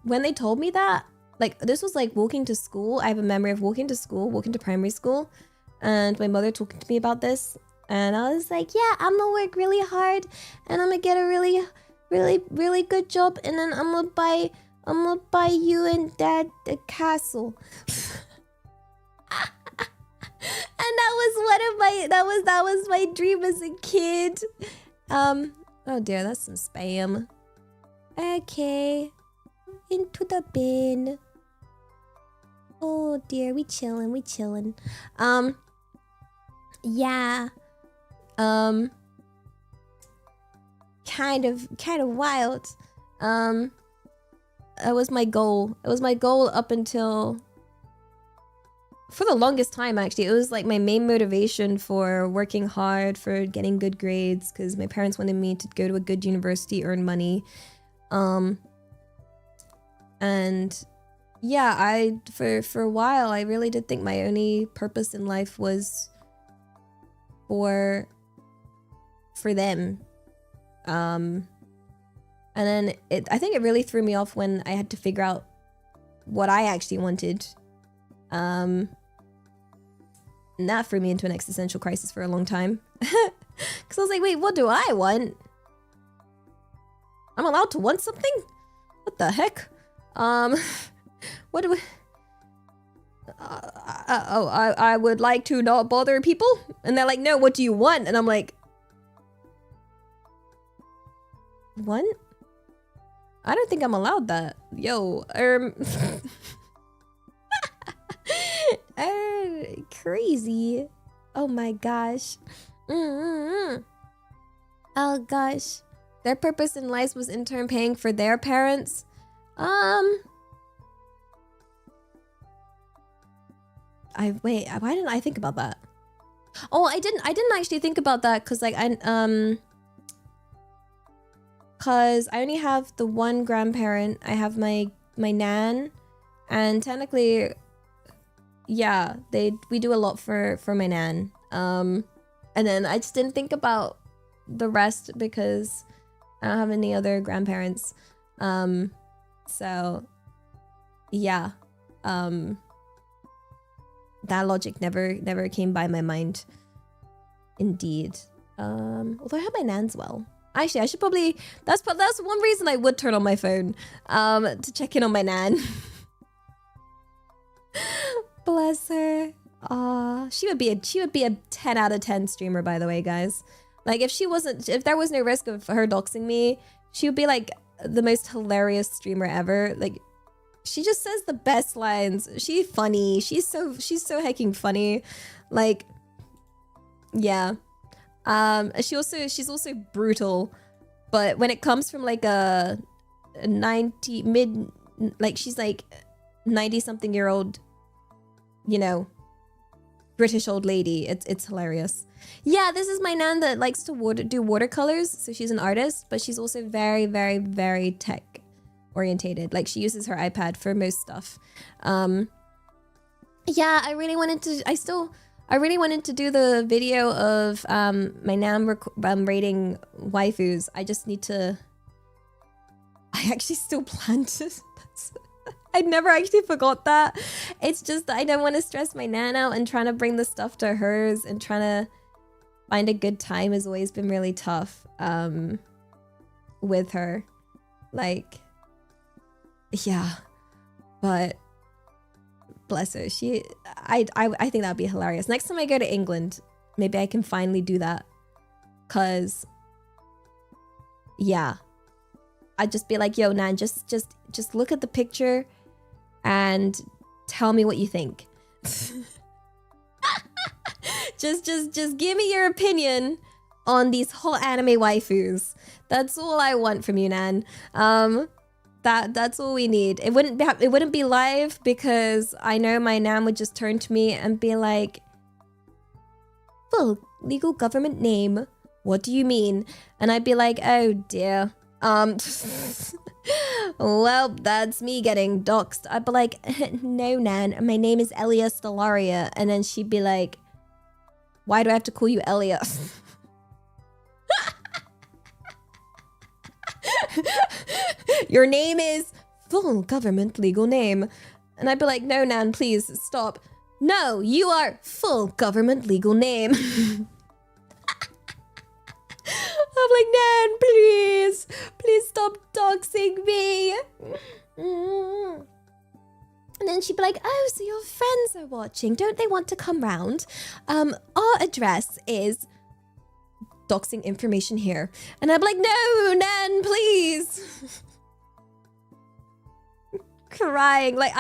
when they told me that, like, this was like walking to school. I have a memory of walking to school, walking to primary school, and my mother talking to me about this, and I was like, yeah, I'm gonna work really hard, and I'm gonna get a really good job, and then I'm gonna buy you and Dad a castle. And that was my dream as a kid. Oh dear, that's some spam. Okay, into the bin. Oh dear, we chillin'. Yeah. Kind of wild. That was my goal. It was my goal up until, for the longest time, actually. It was like my main motivation for working hard, for getting good grades, because my parents wanted me to go to a good university, earn money. And yeah, for a while, I really did think my only purpose in life was for them. And then I think it really threw me off when I had to figure out what I actually wanted. And that threw me into an existential crisis for a long time. Because I was like, wait, what do I want? I'm allowed to want something? What the heck? What do I would like to not bother people. And they're like, no, what do you want? And I'm like, what? I don't think I'm allowed that. Yo, crazy. Oh my gosh. Oh gosh. Their purpose in life was in turn paying for their parents. Why didn't I think about that? Oh, I didn't actually think about that because like because I only have the one grandparent. I have my nan, and technically, yeah, we do a lot for my nan. And then I just didn't think about the rest because I don't have any other grandparents. So yeah, that logic never came by my mind. Indeed. Although I have my nan's well. Actually, I should probably... That's one reason I would turn on my phone. To check in on my nan. Bless her. Aw, she would be a 10 out of 10 streamer, by the way, guys. Like, if there was no risk of her doxing me, she would be like the most hilarious streamer ever. Like, she just says the best lines. She's funny. She's so hecking funny. Like, yeah. She's also brutal, but when it comes from like a 90 mid, like she's like 90-something year old, you know, British old lady. It's hilarious. Yeah, this is my nan that likes to do watercolors. So she's an artist, but she's also very, very, very tech orientated. Like she uses her iPad for most stuff. Yeah, I really wanted to do the video of my nan rating waifus. I just need to... I actually still plan to... I never actually forgot that. It's just that I don't want to stress my nan out, and trying to bring the stuff to hers and trying to find a good time has always been really tough with her. Like, yeah. But... bless her. I think that'd be hilarious. Next time I go to England, maybe I can finally do that. Cause yeah, I'd just be like, yo, Nan, just look at the picture and tell me what you think. just give me your opinion on these whole anime waifus. That's all I want from you, Nan. That's all we need. It wouldn't be live because I know my nan would just turn to me and be like, full legal government name, what do you mean? And I'd be like, oh dear. Well, that's me getting doxxed. I'd be like, no, Nan, my name is Elia Stellaria. And then she'd be like, why do I have to call you Elia? Your name is full government legal name. And I'd be like, no, Nan, please stop. No, you are full government legal name. I'm like, Nan, please. Please stop doxing me. And then she'd be like, oh, so your friends are watching. Don't they want to come round? Our address is... doxing information here. And I'm like, no, Nan, please. Crying. Like,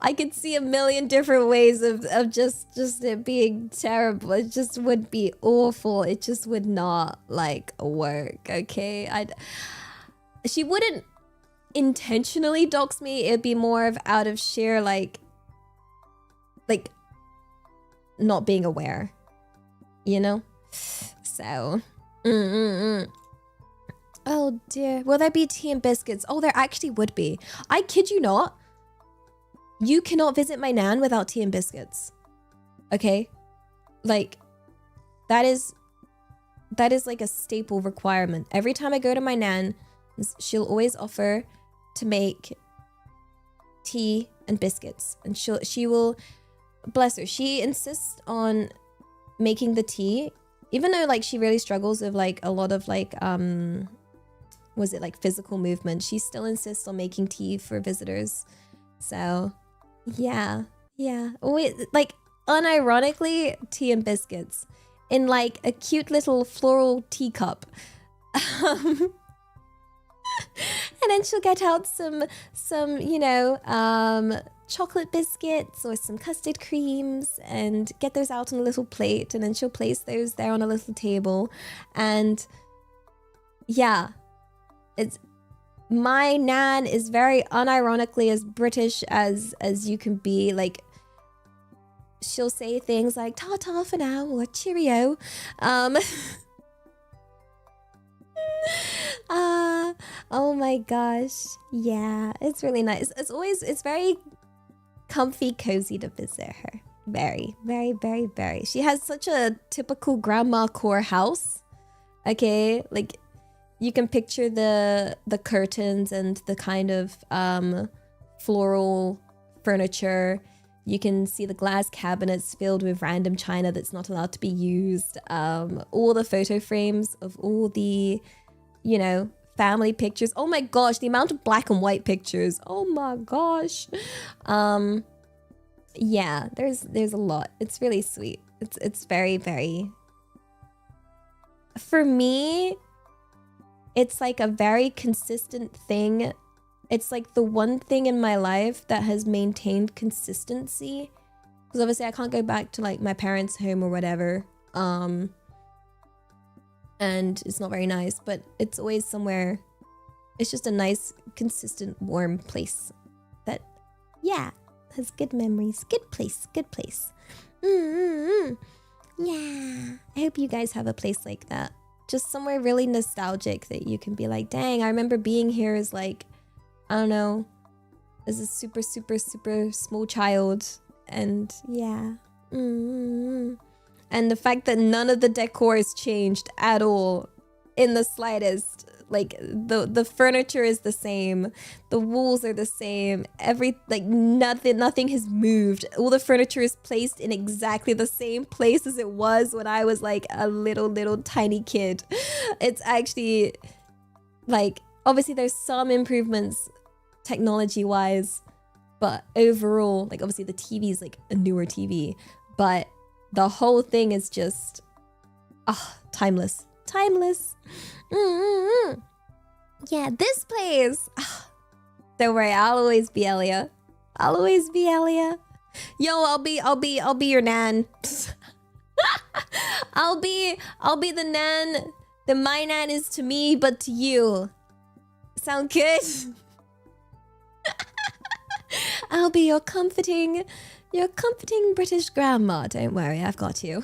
I could see a million different ways of just it being terrible. It just would be awful. It just would not, like, work, okay? She wouldn't intentionally dox me. It'd be more of out of sheer, like, not being aware. You know? So... Oh dear. Will there be tea and biscuits? Oh, there actually would be. I kid you not. You cannot visit my nan without tea and biscuits. Okay? Like, that is like a staple requirement. Every time I go to my nan, she'll always offer to make tea and biscuits. And she will, bless her, she insists on making the tea. Even though, like, she really struggles with, like, a lot of, like, was it, like, physical movement, she still insists on making tea for visitors. So, yeah. Always, like, unironically, tea and biscuits. In, like, a cute little floral teacup. And then she'll get out some, you know, chocolate biscuits or some custard creams and get those out on a little plate, and then she'll place those there on a little table. And yeah, it's, my nan is very unironically as British as you can be. Like, she'll say things like ta-ta for now or cheerio. Oh my gosh, yeah, it's really nice. It's very comfy, cozy to visit her. Very, very, very, very. She has such a typical grandma core house. Okay, like, you can picture the curtains and the kind of floral furniture. You can see the glass cabinets filled with random china that's not allowed to be used. All the photo frames of all the, you know, family pictures. Oh my gosh, the amount of black and white pictures. Oh my gosh. Yeah, there's a lot. It's really sweet. It's very, very... For me, it's like a very consistent thing. It's like the one thing in my life that has maintained consistency. Because obviously I can't go back to, like, my parents' home or whatever. And it's not very nice, but it's always somewhere. It's just a nice, consistent, warm place that, yeah, has good memories. Good place, good place. Yeah, I hope you guys have a place like that. Just somewhere really nostalgic that you can be like, dang, I remember being here as, like, I don't know, as a super, super, super small child. And yeah. And the fact that none of the decor has changed at all in the slightest. Like, the furniture is the same. The walls are the same. Nothing has moved. All the furniture is placed in exactly the same place as it was when I was, like, a little tiny kid. It's actually, like, obviously there's some improvements technology-wise, but overall, like, obviously the TV is, like, a newer TV, but the whole thing is just, timeless. Timeless. Yeah, this place. Don't worry, I'll always be Elia. I'll always be Elia. Yo, I'll be your nan. I'll be the nan that my nan is to me, but to you. Sound good? I'll be your comforting British grandma. Don't worry, I've got you.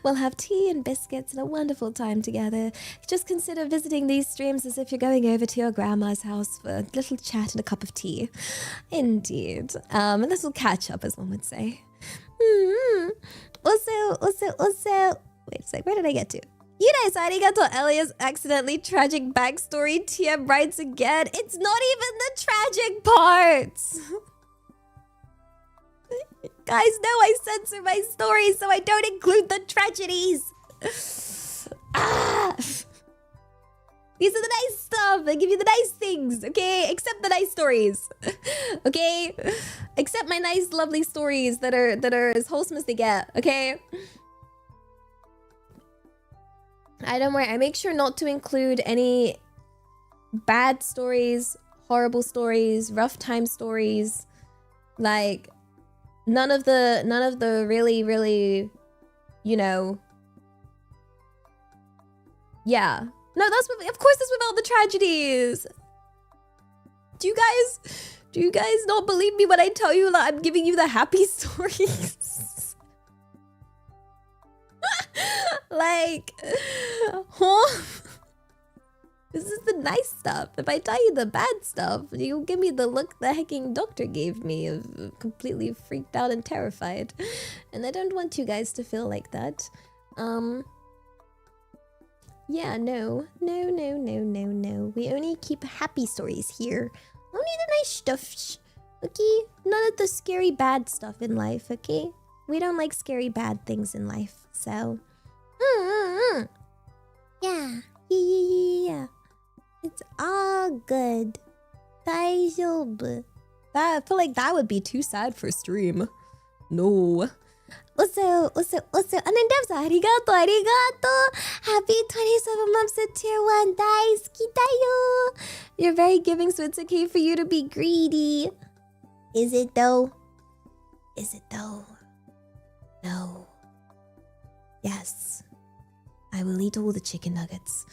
We'll have tea and biscuits and a wonderful time together. Just consider visiting these streams as if you're going over to your grandma's house for a little chat and a cup of tea. Indeed. A little catch up, as one would say. Also, wait a sec, where did I get to? Yunes arigato, Elia's accidentally tragic backstory. TM writes again. It's not even the tragic parts. Guys, no, I censor my stories so I don't include the tragedies. Ah! These are the nice stuff. I give you the nice things, okay? Accept the nice stories, okay? Accept my nice, lovely stories that are as wholesome as they get, okay? I don't worry. I make sure not to include any bad stories, horrible stories, rough time stories, like none of the really, you know. Yeah. No, of course that's without the tragedies. Do you guys not believe me when I tell you that I'm giving you the happy stories? Like, huh? This is the nice stuff. If I tell you the bad stuff, you'll give me the look the hecking doctor gave me of completely freaked out and terrified. And I don't want you guys to feel like that. Yeah, no. We only keep happy stories here. Only the nice stuff, okay? None of the scary bad stuff in life, okay? We don't like scary bad things in life, so... Yeah. It's all good. Daijoubu. I feel like that would be too sad for stream. No. Also, Anandevsa, arigato. Happy 27 months of tier 1. Daisuki dayo. You're very giving, so it's okay for you to be greedy. Is it though? No. Yes. I will eat all the chicken nuggets.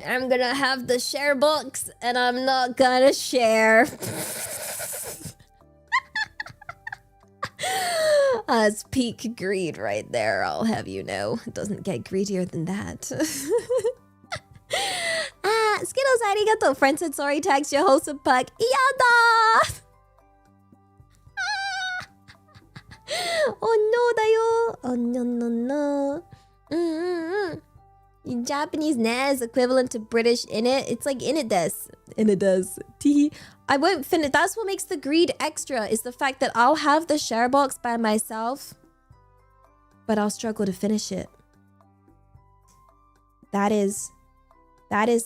I'm gonna have the share box and I'm not gonna share. That's peak greed right there, I'll have you know. It doesn't get greedier than that. Skittles, arigato. Friend said sorry, tags your wholesome puck. Yada! Oh no, dayo. Oh no. In Japanese, na is equivalent to British in it. It's like in it does. Teehee. I won't finish. That's what makes the greed extra, is the fact that I'll have the share box by myself, but I'll struggle to finish it. That is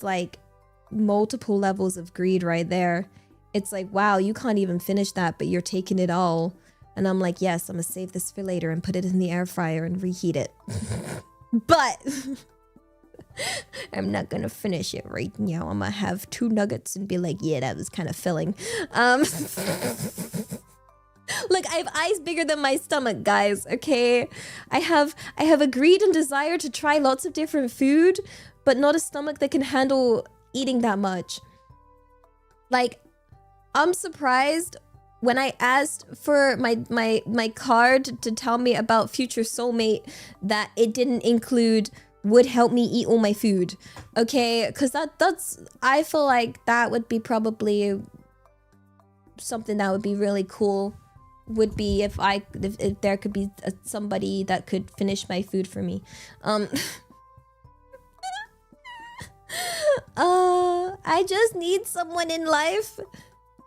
like multiple levels of greed right there. It's like, wow, you can't even finish that, but you're taking it all. And I'm like, yes, I'm gonna save this for later and put it in the air fryer and reheat it. But I'm not gonna finish it right now. I'm gonna have 2 nuggets and be like, yeah, that was kind of filling. Look, I have eyes bigger than my stomach, guys, okay? I have a greed and desire to try lots of different food, but not a stomach that can handle eating that much. Like, I'm surprised when I asked for my card to tell me about future soulmate that it didn't include would help me eat all my food, okay? Because that's I feel like that would be probably something that would be really cool. Would be if there could be somebody that could finish my food for me. I just need someone in life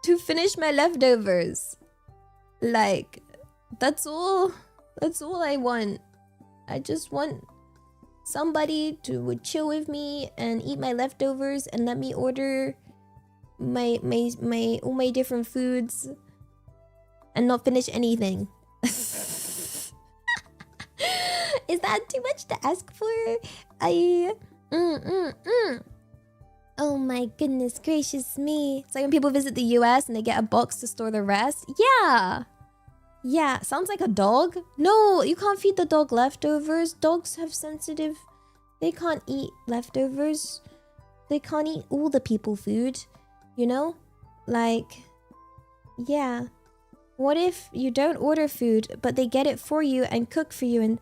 to finish my leftovers. Like, that's all I want. I just want somebody to would chill with me and eat my leftovers and let me order my all my different foods and not finish anything. Is that too much to ask for? Oh my goodness gracious me. It's like when people visit the US and they get a box to store the rest. Yeah, sounds like a dog. No, you can't feed the dog leftovers. Dogs have sensitive... They can't eat leftovers. They can't eat all the people food. You know? Like... Yeah. What if you don't order food, but they get it for you and cook for you and...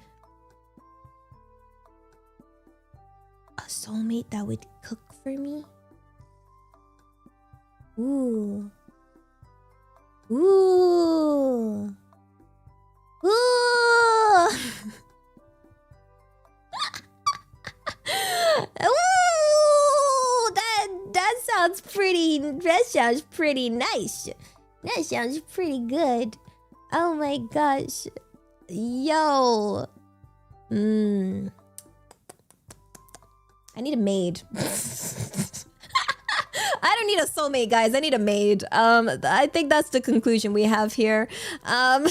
A soulmate that would cook for me? Ooh. Ooh. Ooh. Ooh. That sounds pretty sounds pretty nice. That sounds pretty good. Oh my gosh. Yo. I need a maid. I don't need a soulmate, guys. I need a maid. I think that's the conclusion we have here. I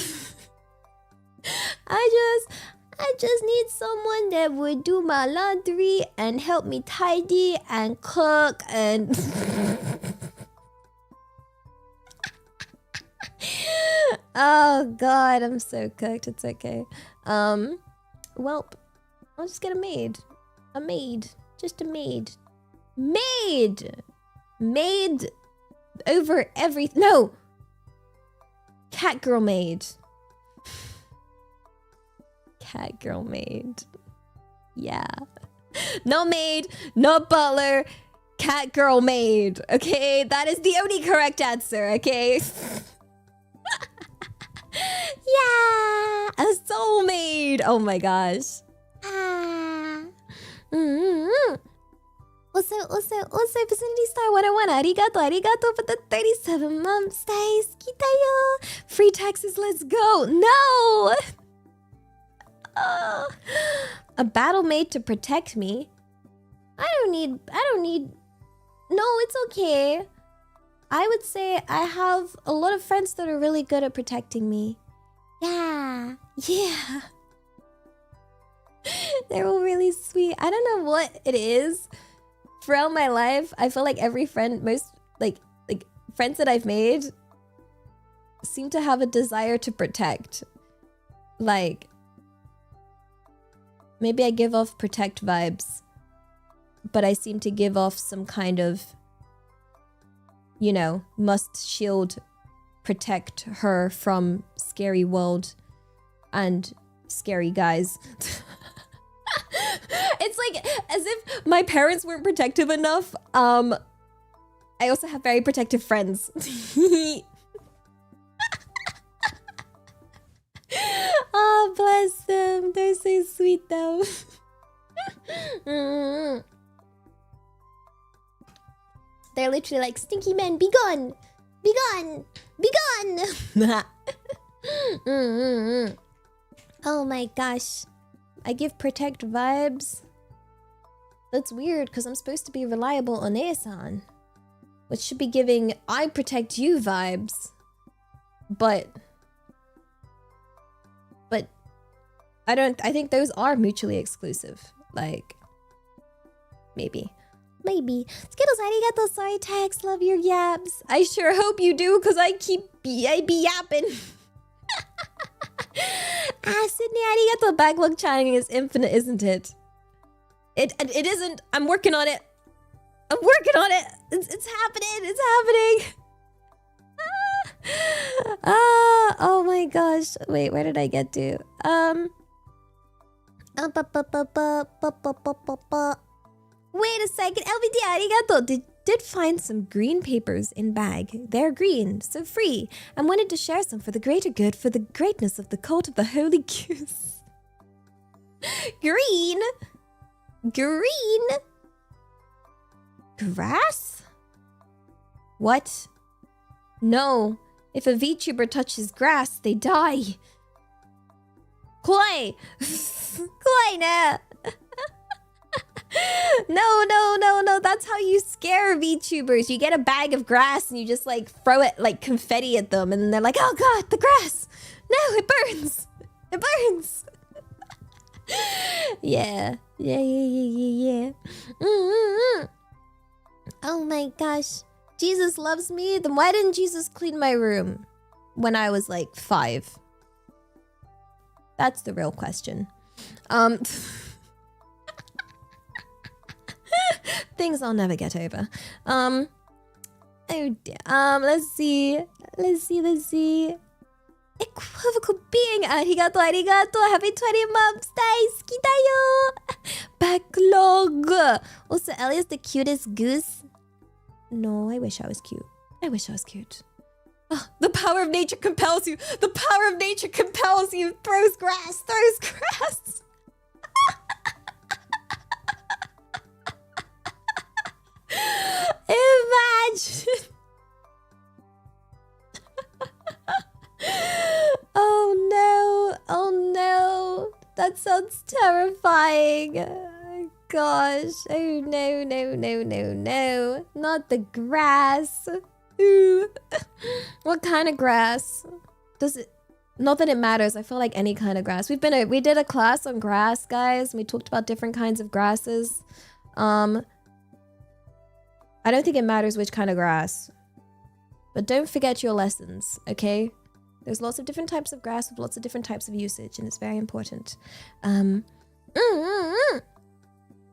just need someone that would do my laundry and help me tidy and cook and oh god, I'm so cooked. It's okay. Welp, I'll just get a maid. A maid. Just a maid. Maid! Maid over everything. No! Cat girl maid. Cat girl maid. Yeah. No maid, no butler, cat girl maid. Okay? That is the only correct answer, okay? Yeah! A soul maid! Oh my gosh. Also, Vicinity Star 101, arigato for the 37 months, guys. Kitayo! Free taxes, let's go! No! A battle maid to protect me? I don't need... No, it's okay. I would say I have a lot of friends that are really good at protecting me. Yeah. Yeah. They're all really sweet. I don't know what it is. Throughout my life, I feel like every friend, most like friends that I've made seem to have a desire to protect. Like, maybe I give off protect vibes, but I seem to give off some kind of, you know, must shield, protect her from scary world and scary guys. It's like as if my parents weren't protective enough. I also have very protective friends. Oh, bless them. They're so sweet though. They're literally like, stinky men, be gone! Be gone! Be gone! Oh my gosh. I give protect vibes. That's weird because I'm supposed to be reliable on Aesan, which should be giving I protect you vibes. But I think those are mutually exclusive. Like, maybe. Skittles, arigato, sorry text, love your yaps. I sure hope you do because I be yapping. Sydney, arigato, backlog chanting is infinite, isn't it? It isn't. I'm working on it. It's happening. Oh my gosh. Wait, where did I get to? Wait a second. LVD, arigato. Did find some green papers in bag. They're green, so free. And wanted to share some for the greater good, for the greatness of the cult of the Holy Goose. Green? Grass? What? No. If a VTuber touches grass, they die. Koi! Koi na! No. That's how you scare VTubers. You get a bag of grass and you just like throw it like confetti at them and then they're like, oh god, the grass! No, it burns! It burns! Yeah. Oh my gosh. Jesus loves me? Then why didn't Jesus clean my room when I was like 5? That's the real question. Things I'll never get over. Oh dear. Let's see. Equivocal being. Arigato. Happy 20 months. Daisuki dayo. Backlog. Also, Ellie's the cutest goose. No, I wish I was cute. Oh, the power of nature compels you. Throws grass. Imagine. Oh no. Oh no. That sounds terrifying. Gosh. Oh no, no, no, no, no. Not the grass. Ooh. What kind of grass? Does it... Not that it matters. I feel like any kind of grass. We did a class on grass, guys. We talked about different kinds of grasses. I don't think it matters which kind of grass. But don't forget your lessons, okay? There's lots of different types of grass with lots of different types of usage, and it's very important. Also,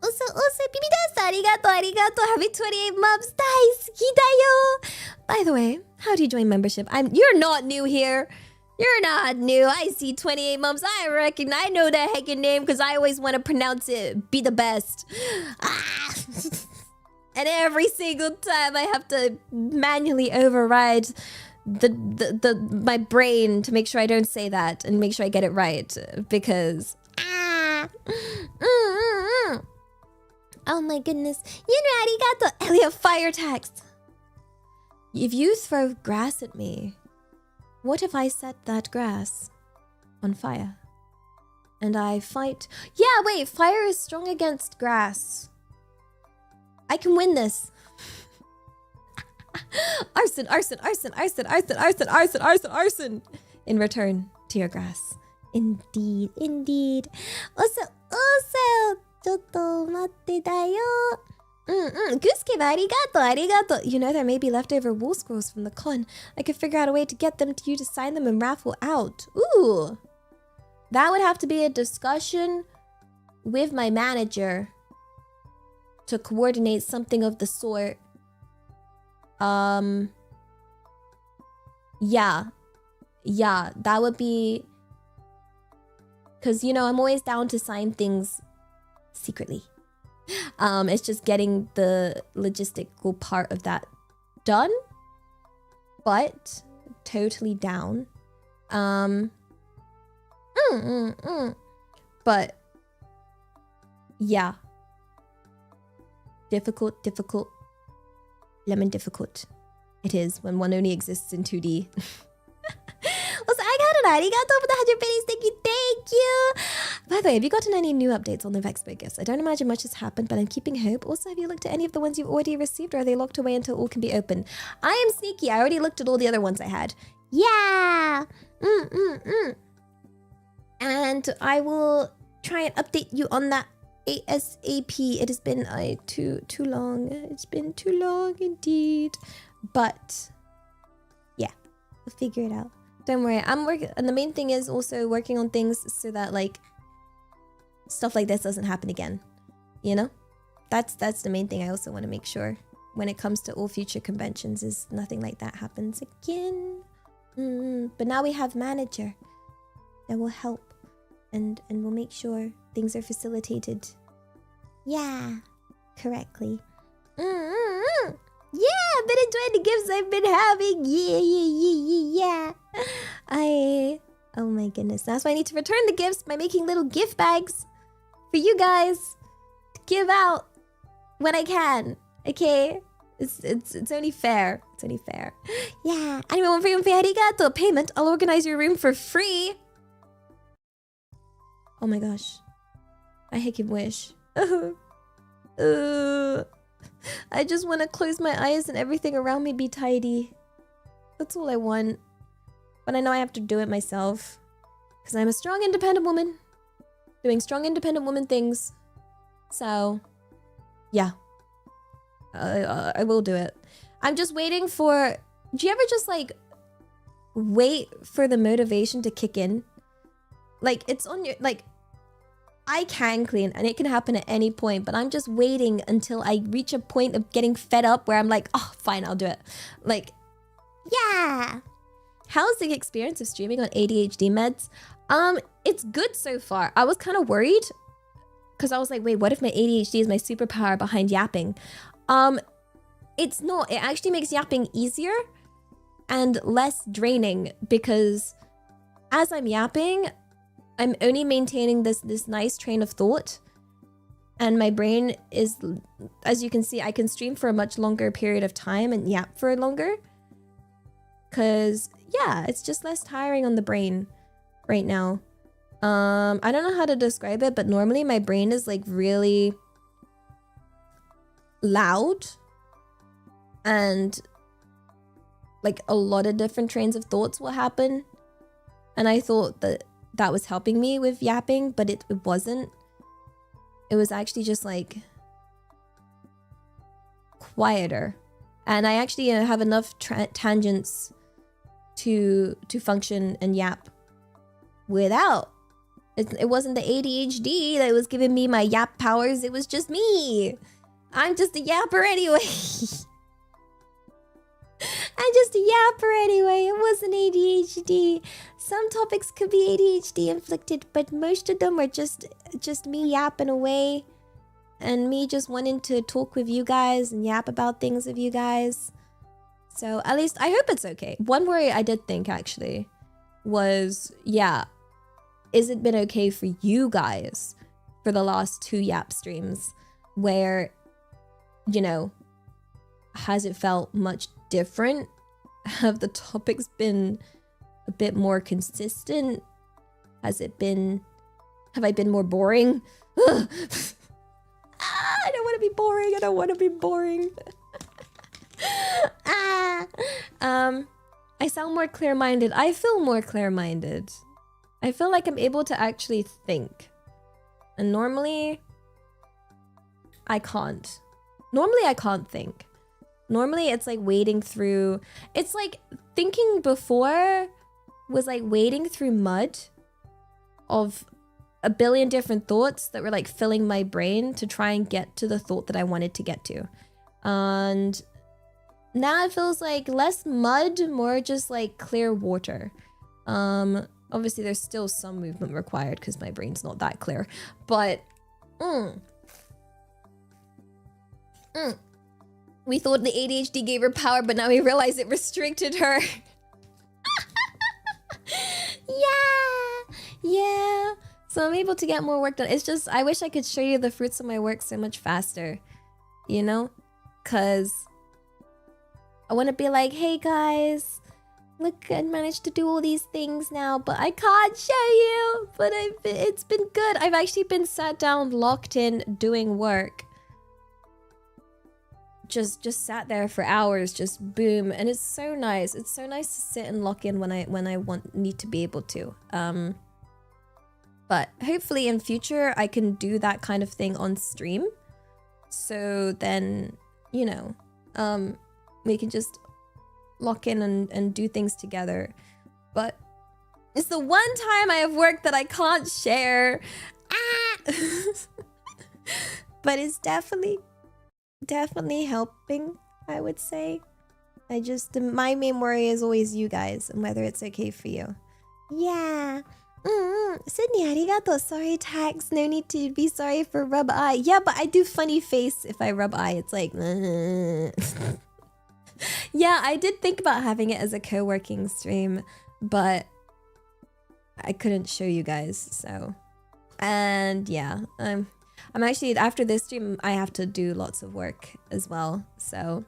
bibidasu, arigato, arigato. Happy 28 months. Daisuki da yo. By the way, how do you join membership? You're not new here. You're not new. I see 28 months. I know that heckin' name because I always want to pronounce it. Be the best. Ah. And every single time I have to manually override my brain to make sure I don't say that and make sure I get it right because oh my goodness. Arigato. Elliot, fire text. If you throw grass at me, what if I set that grass on fire? And I fight... Yeah, wait, fire is strong against grass. I can win this. Arson, arson, arson, arson, arson, arson, arson, arson, arson. In return to your grass. Indeed, indeed. Also, ちょっと待ってだよ。Gusuke, arigato, arigato. You know, there may be leftover wool scrolls from the con. I could figure out a way to get them to you to sign them and raffle out. Ooh. That would have to be a discussion with my manager to coordinate something of the sort. Yeah. Yeah, that would be... Because, you know, I'm always down to sign things secretly. It's just getting the logistical part of that done. But, totally down. But, yeah. Difficult, difficult. Lemon difficult. It is when one only exists in 2D. Also, I got an arigato for the 100 pennies. Thank you, thank you. By the way, have you gotten any new updates on the Vexpo gifts? I don't imagine much has happened, but I'm keeping hope. Also, have you looked at any of the ones you've already received, or are they locked away until all can be opened? I am sneaky. I already looked at all the other ones I had. Yeah. And I will try and update you on that ASAP. It has been too long. It's been too long indeed. But yeah, we'll figure it out. Don't worry. I'm working, and the main thing is also working on things so that like stuff like this doesn't happen again. You know, that's the main thing. I also want to make sure when it comes to all future conventions is nothing like that happens again. But now we have manager that will help and we'll make sure things are facilitated. Yeah, correctly. Yeah, I've been enjoying the gifts I've been having. Yeah. Oh my goodness. That's why I need to return the gifts by making little gift bags for you guys to give out when I can. Okay? It's only fair. It's only fair. Yeah. Anyone want free arigato payment? I'll organize your room for free. Oh my gosh. I heckin' wish. I just want to close my eyes and everything around me be tidy. That's all I want. But I know I have to do it myself. Because I'm a strong, independent woman. Doing strong, independent woman things. So, yeah. I will do it. I'm just waiting for... Do you ever just, like, wait for the motivation to kick in? Like, it's on your... Like, I can clean and it can happen at any point, but I'm just waiting until I reach a point of getting fed up where I'm like, oh, fine, I'll do it. Like, yeah. How's the experience of streaming on ADHD meds? It's good so far. I was kind of worried because I was like, wait, what if my ADHD is my superpower behind yapping? It's not. It actually makes yapping easier and less draining because as I'm yapping, I'm only maintaining this nice train of thought. And my brain is, as you can see, I can stream for a much longer period of time and yap for longer. Because yeah, it's just less tiring on the brain right now. I don't know how to describe it, but normally my brain is like really loud and like a lot of different trains of thoughts will happen. And I thought that that was helping me with yapping, but it wasn't. It was actually just like quieter. And I actually have enough tangents to function and yap without. It wasn't the ADHD that was giving me my yap powers. It was just me. I'm just a yapper anyway. I'm just a yapper anyway. It wasn't ADHD. Some topics could be ADHD inflicted, but most of them are just me yapping away. And me just wanting to talk with you guys and yap about things with you guys. So at least I hope it's okay. One worry I did think actually was, yeah, is it been okay for you guys for the last 2 yap streams where, you know, has it felt much different? Have the topics been a bit more consistent? Have I been more boring? I don't want to be boring. I don't want to be boring. I sound more clear-minded. I feel more clear-minded. I feel like I'm able to actually think. And normally, I can't. Normally, I can't think. Normally, it's like wading through... It's like thinking before was like wading through mud of a billion different thoughts that were like filling my brain to try and get to the thought that I wanted to get to. And now it feels like less mud, more just like clear water. Obviously there's still some movement required because my brain's not that clear, but we thought the ADHD gave her power, but now we realize it restricted her. Yeah. So I'm able to get more work done. It's just, I wish I could show you the fruits of my work so much faster, you know? Because I want to be like, hey guys, look, I managed to do all these things now, but I can't show you. But it's been good. I've actually been sat down, locked in, doing work. Just sat there for hours, just boom. And it's so nice. It's so nice to sit and lock in when I need to be able to. But hopefully in future, I can do that kind of thing on stream. So then, you know, we can just lock in and do things together. But it's the one time I have work that I can't share. But it's definitely helping, I would say. My main worry is always you guys and whether it's okay for you. Yeah. Sydney, arigato. Sorry, tax. No need to be sorry for rub eye. Yeah, but I do funny face if I rub eye. It's like... Yeah, I did think about having it as a co-working stream, but I couldn't show you guys, so... And yeah, I'm actually... After this stream, I have to do lots of work as well, so...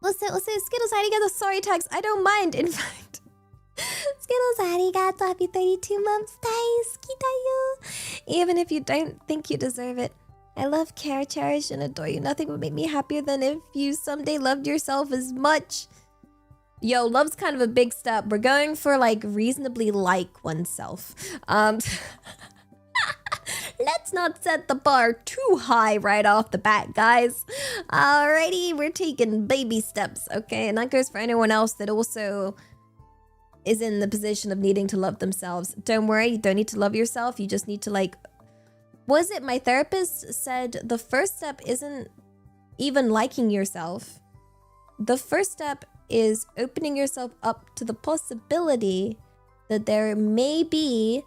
Let's say Skittles, arigato. Sorry, tax. I don't mind, in fact. Skittles, arigato. Happy 32 months. Daisuki da yo. Even if you don't think you deserve it. I love, care, cherish, and adore you. Nothing would make me happier than if you someday loved yourself as much. Yo, love's kind of a big step. We're going for like reasonably like oneself. Let's not set the bar too high right off the bat, guys. Alrighty, we're taking baby steps, okay? And that goes for anyone else that also is in the position of needing to love themselves. Don't worry, you don't need to love yourself. You just need to like... Was it my therapist said the first step isn't even liking yourself. The first step is opening yourself up to the possibility that there may be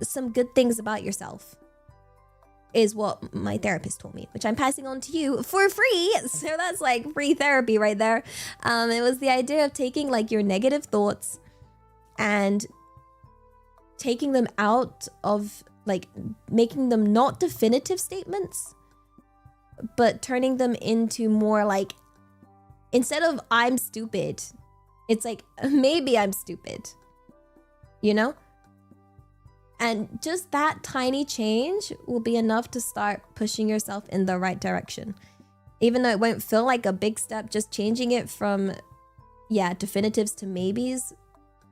some good things about yourself, is what my therapist told me, which I'm passing on to you for free. So that's like free therapy right there. It was the idea of taking like your negative thoughts and taking them out of, like, making them not definitive statements, but turning them into more like, instead of I'm stupid, It's like, maybe I'm stupid, you know? And just that tiny change will be enough to start pushing yourself in the right direction. Even though it won't feel like a big step, just changing it from, yeah, definitives to maybes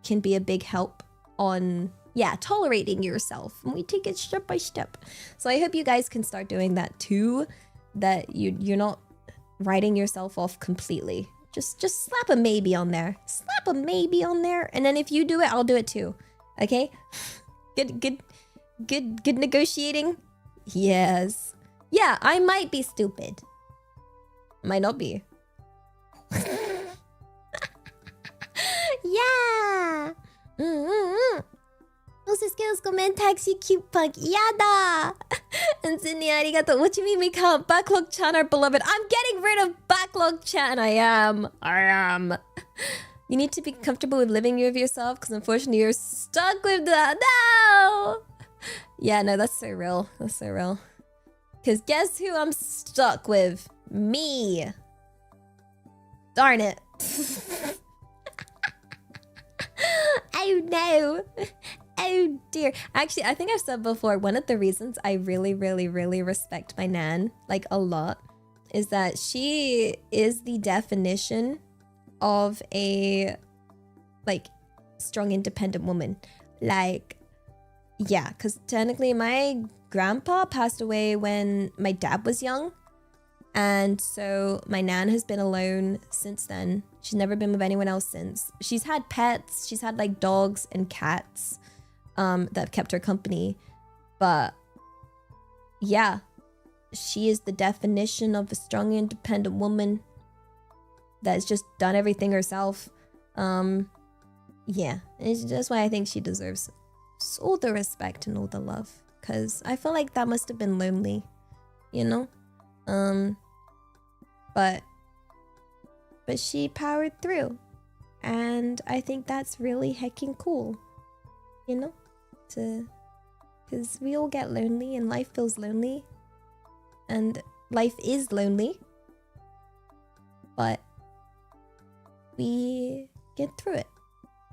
can be a big help on, yeah, tolerating yourself. And we take it step by step. So I hope you guys can start doing that too, that you're not writing yourself off completely. Just slap a maybe on there. Slap a maybe on there. And then if you do it, I'll do it too. Okay? Good negotiating? Yes. Yeah, I might be stupid. Might not be. Yeah! Also, skills comment taxi cute punk. Yada! And Sydney, arigato. What do you mean we can't? Backlog chan are beloved. I'm getting rid of backlog chan. I am. You need to be comfortable with living with yourself, because unfortunately you're stuck with that. No! Yeah, no, that's so real. That's so real. Because guess who I'm stuck with? Me. Darn it. Oh no. Oh dear. Actually, I think I've said before, one of the reasons I really respect my nan, like a lot, is that she is the definition of a, like, strong, independent woman. Like, yeah, because technically my grandpa passed away when my dad was young. And so my nan has been alone since then. She's never been with anyone else since. She's had pets. She's had like dogs and cats that have kept her company. But yeah, she is the definition of a strong, independent woman that's just done everything herself. Yeah, that's why I think she deserves all the respect and all the love. Because I feel like that must have been lonely, you know? But she powered through. And I think that's really heckin' cool, you know? Because we all get lonely and life feels lonely. And life is lonely. But we get through it.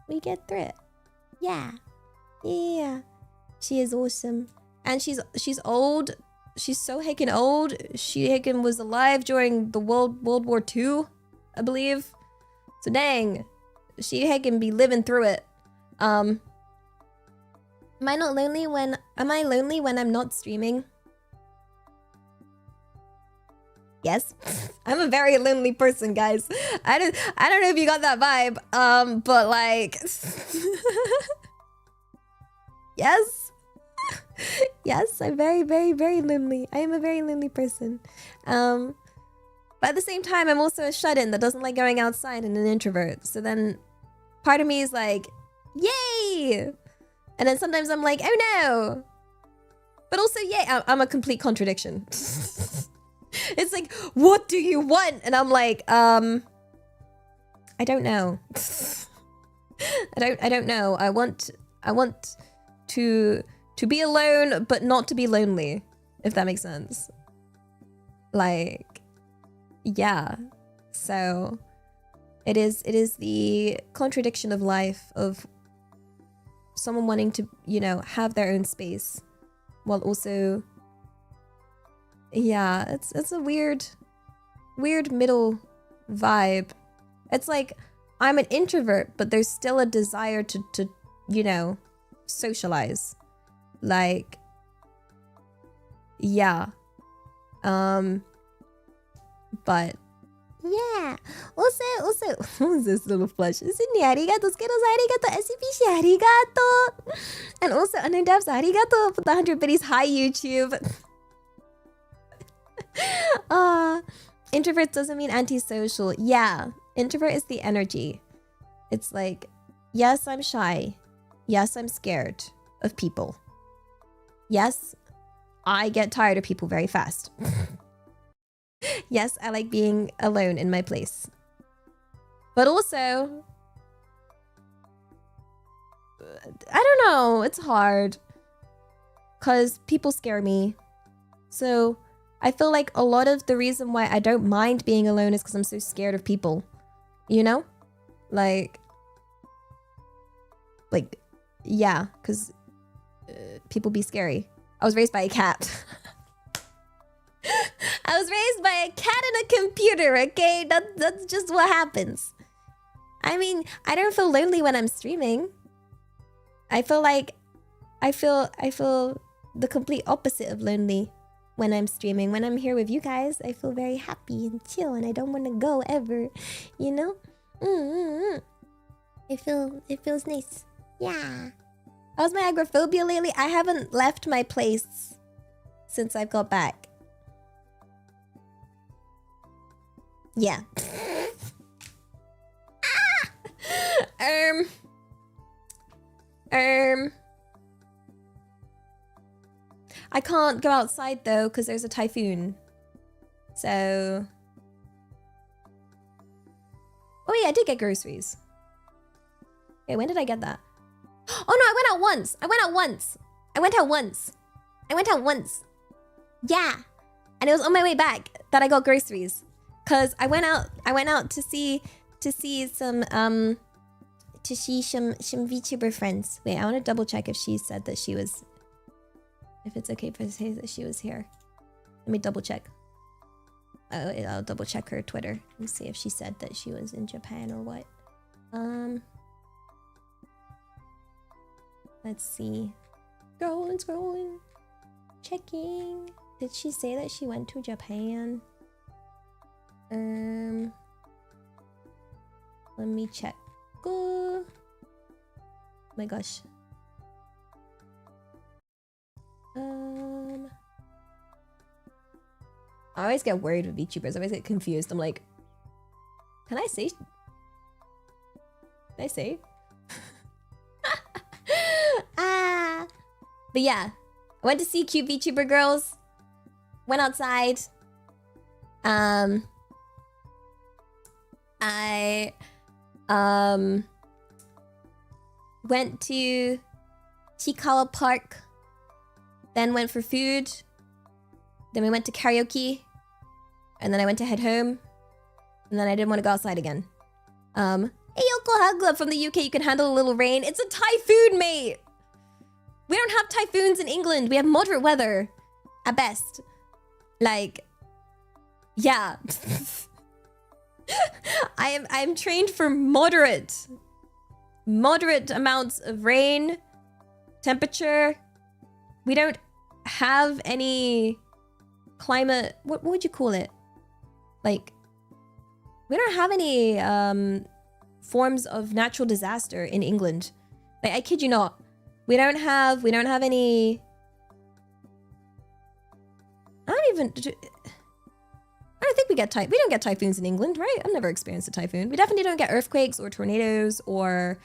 We get through it. Yeah. Yeah. She is awesome. And she's old. She's so heckin' old. She heckin' was alive during the World War II, I believe. So dang. She heckin' be living through it. Am I lonely when I'm not streaming? Yes. I'm a very lonely person, guys. I don't know if you got that vibe. But like yes. Yes, I'm very lonely. I am a very lonely person. But at the same time, I'm also a shut-in that doesn't like going outside and an introvert. So then part of me is like, yay! And then sometimes I'm like, oh no! But also, yay, I'm a complete contradiction. It's like, what do you want? And I'm like, I don't know. I don't know. I want to be alone, but not to be lonely, if that makes sense. Like, yeah. So it is the contradiction of life, of someone wanting to, you know, have their own space while also, yeah, it's a weird middle vibe. It's like I'm an introvert, but there's still a desire to you know, socialize. Like, yeah. But yeah. Also, what is this little flush? Sydney, arigato. Skittles, arigato. SCP, arigato. And also, Unadabs, arigato for the 100 biddies. Hi, YouTube. Introvert doesn't mean antisocial. Yeah, introvert is the energy. It's like, yes, I'm shy. Yes, I'm scared of people. Yes, I get tired of people very fast. Yes, I like being alone in my place. But also, I don't know, it's hard. Because people scare me. So I feel like a lot of the reason why I don't mind being alone is because I'm so scared of people. You know? Like, yeah, because people be scary. I was raised by a cat. I was raised by a cat and a computer, okay? That's just what happens. I mean, I don't feel lonely when I'm streaming. I feel the complete opposite of lonely when I'm streaming. When I'm here with you guys, I feel very happy and chill and I don't want to go ever, you know? It feels nice. Yeah. How's my agoraphobia lately? I haven't left my place since I've got back. Yeah. I can't go outside though because there's a typhoon. So... Oh yeah, I did get groceries. Okay, when did I get that? Oh no, I went out once. Yeah. And it was on my way back that I got groceries. Cause I went out to see some VTuber friends. Wait, I want to double check if she said that she was, if it's okay to say that she was here. Let me double check. Oh, I'll double check her Twitter and see if she said that she was in Japan or what. Let's see. Scrolling. Checking. Did she say that she went to Japan? Let me check. Oh my gosh. I always get worried with VTubers. I always get confused. I'm like, can I say? But yeah, I went to see cute VTuber girls. Went outside. I went to Chikawa Park. Then went for food. Then we went to karaoke. And then I went to head home. And then I didn't want to go outside again. Hey Yoko Hagla from the UK, you can handle a little rain. It's a typhoon, mate! We don't have typhoons in England. We have moderate weather. At best. Like, yeah. I'm trained for moderate amounts of rain, temperature. We don't have any climate. What would you call it? Like, we don't have any forms of natural disaster in England. Like, I kid you not. We don't have any. I don't think we don't get typhoons in England, right? I've never experienced a typhoon. We definitely don't get earthquakes or tornadoes or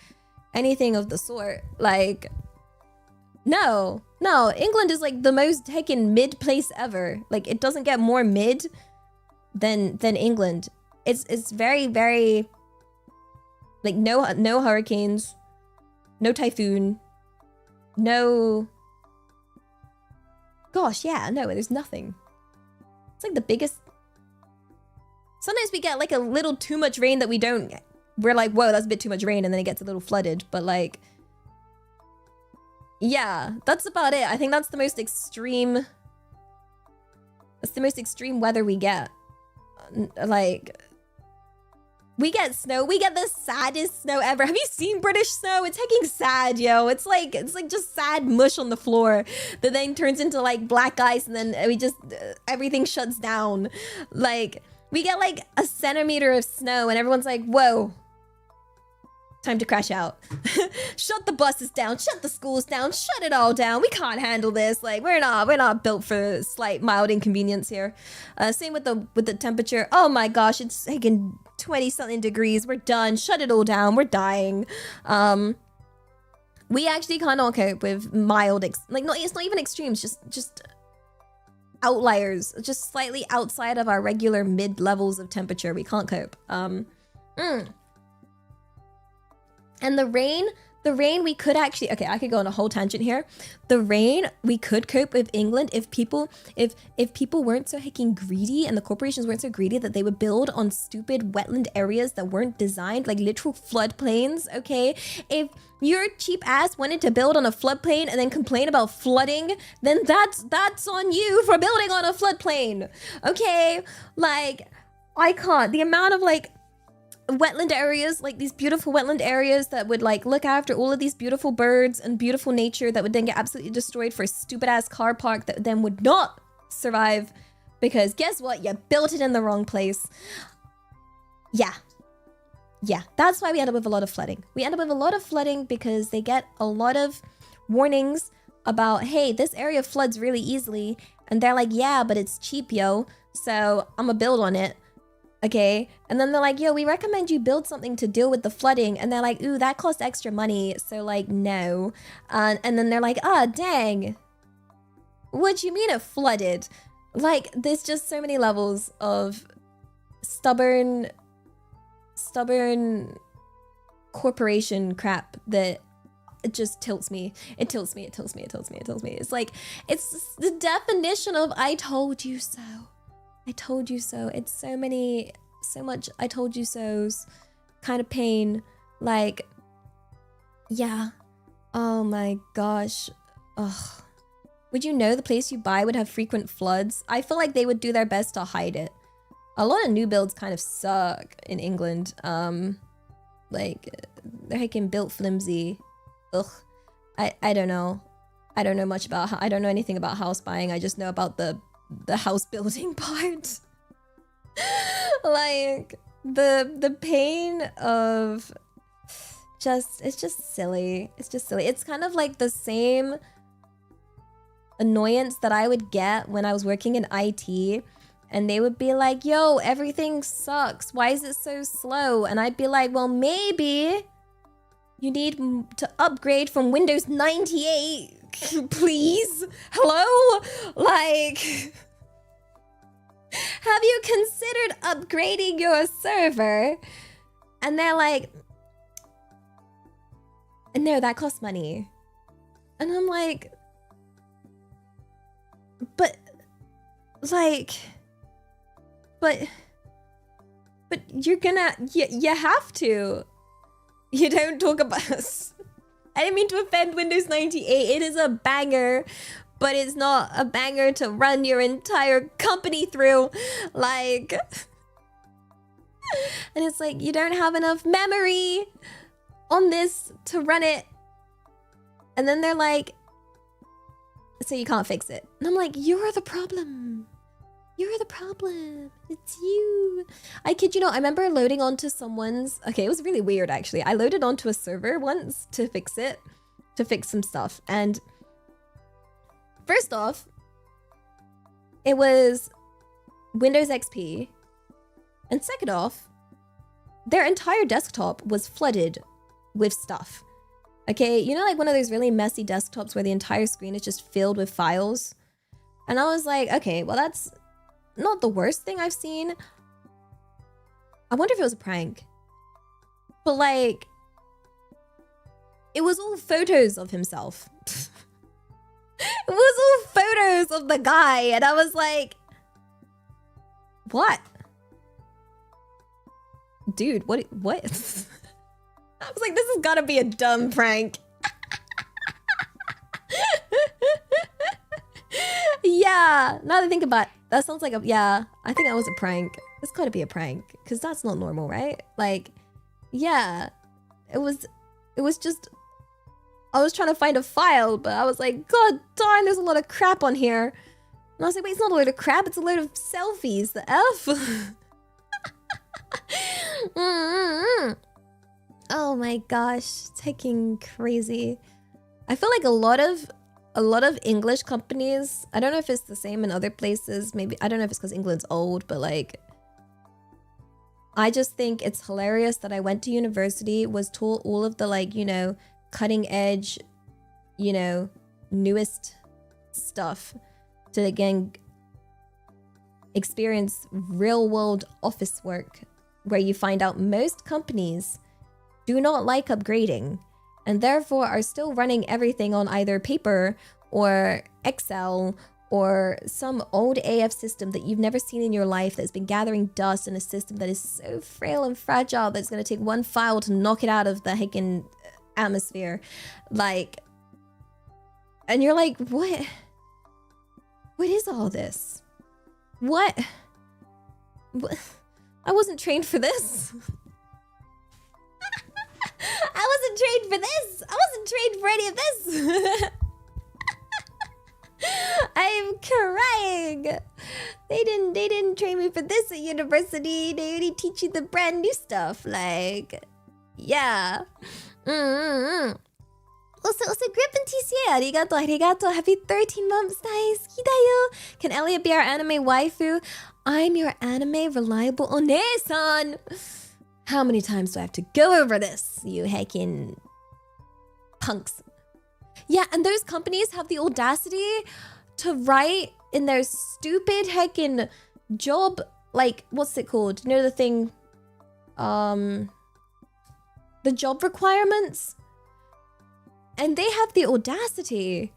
anything of the sort. Like, no. England is like the most heckin' mid place ever. Like, it doesn't get more mid than England. It's very, very, like, no hurricanes, no typhoon, no. Gosh, yeah, no, there's nothing. It's like the biggest. Sometimes we get like a little too much rain that we're like, whoa, that's a bit too much rain, and then it gets a little flooded. But like, yeah, that's about it. I think that's the most extreme. That's the most extreme weather we get. Like, we get snow. We get the saddest snow ever. Have you seen British snow? It's hecking sad, yo. It's like just sad mush on the floor that then turns into like black ice, and then we just everything shuts down. Like, we get like a centimeter of snow, and everyone's like, "Whoa, time to crash out. Shut the buses down. Shut the schools down. Shut it all down. We can't handle this. Like, we're not built for slight mild inconvenience here." Same with the temperature. Oh my gosh, it's taking 20-something degrees. We're done. Shut it all down. We're dying. We actually cannot cope with mild, it's not even extremes. Just outliers. Just slightly outside of our regular mid levels of temperature. We can't cope. And the rain The rain, we could actually, okay, I could go on a whole tangent here. The rain, we could cope with England if people weren't so hecking greedy and the corporations weren't so greedy that they would build on stupid wetland areas that weren't designed, like literal floodplains, okay? If your cheap ass wanted to build on a floodplain and then complain about flooding, then that's on you for building on a floodplain, okay? Like, I can't. The amount of like wetland areas, like these beautiful wetland areas that would like look after all of these beautiful birds and beautiful nature that would then get absolutely destroyed for a stupid ass car park that then would not survive because guess what? You built it in the wrong place. Yeah, that's why we end up with a lot of flooding. We end up with a lot of flooding because they get a lot of warnings about, hey, this area floods really easily, and they're like, yeah, but it's cheap, yo, so I'm gonna build on it. Okay, and then they're like, yo, we recommend you build something to deal with the flooding. And they're like, ooh, that costs extra money. So like, no. And then they're like, ah, dang. What do you mean it flooded? Like, there's just so many levels of stubborn corporation crap that it just tilts me. It tilts me. It's like, it's the definition of I told you so. I told you so. It's so much I told you so's kind of pain. Like, yeah. Oh my gosh. Ugh. Would you know the place you buy would have frequent floods? I feel like they would do their best to hide it. A lot of new builds kind of suck in England. Like, they're heckin' built flimsy. Ugh. I don't know. I don't know much about, I don't know anything about house buying. I just know about the house building part. Like the pain of it's just silly. It's kind of like the same annoyance that I would get when I was working in IT and they would be like, yo, everything sucks, why is it so slow? And I'd be like, well, maybe you need to upgrade from Windows 98. Please? Hello? Like, have you considered upgrading your server? And they're like, no, that costs money. And I'm like, but you're gonna, you have to. You don't talk about us. I didn't mean to offend Windows 98. It is a banger, but it's not a banger to run your entire company through. Like, and it's like, you don't have enough memory on this to run it. And then they're like, so you can't fix it. And I'm like, you're the problem. You're the problem. It's you. I kid you not, I remember loading onto someone's... Okay, it was really weird, actually. I loaded onto a server once to fix it, to fix some stuff. And first off, it was Windows XP. And second off, their entire desktop was flooded with stuff. Okay, you know, like one of those really messy desktops where the entire screen is just filled with files? And I was like, okay, well, that's not the worst thing I've seen. I wonder if it was a prank. But like, it was all photos of himself. It was all photos of the guy. And I was like, what? Dude, what? I was like, this has gotta be a dumb prank. Yeah, now that I think about it, that sounds like a, yeah, I think that was a prank. It's gotta be a prank, because that's not normal, right? Like, yeah, it was just, I was trying to find a file, but I was like, god darn, there's a lot of crap on here. And I was like, wait, it's not a load of crap, it's a load of selfies, the F. Oh my gosh, it's hecking crazy. I feel like a lot of English companies, I don't know if it's the same in other places, maybe, I don't know if it's because England's old, but like, I just think it's hilarious that I went to university, was taught all of the like, you know, cutting edge, you know, newest stuff to again experience real world office work where you find out most companies do not like upgrading. and therefore are still running everything on either paper or Excel or some old AF system that you've never seen in your life that's been gathering dust in a system that is so frail and fragile that it's going to take one file to knock it out of the heckin' atmosphere. Like, and you're like, what is all this? What? I wasn't trained for this. I wasn't trained for this. I wasn't trained for any of this. I'm crying. They didn't train me for this at university. They only teach you the brand new stuff. Like, yeah. Also, grip and TCA. Arigato. Happy 13 months. Nice. Hidayo. Can Elliot be our anime waifu? I'm your anime reliable one-san. How many times do I have to go over this, you heckin' punks? Yeah, and those companies have the audacity to write in their stupid heckin' job, like, what's it called? You know the thing, the job requirements? And they have the audacity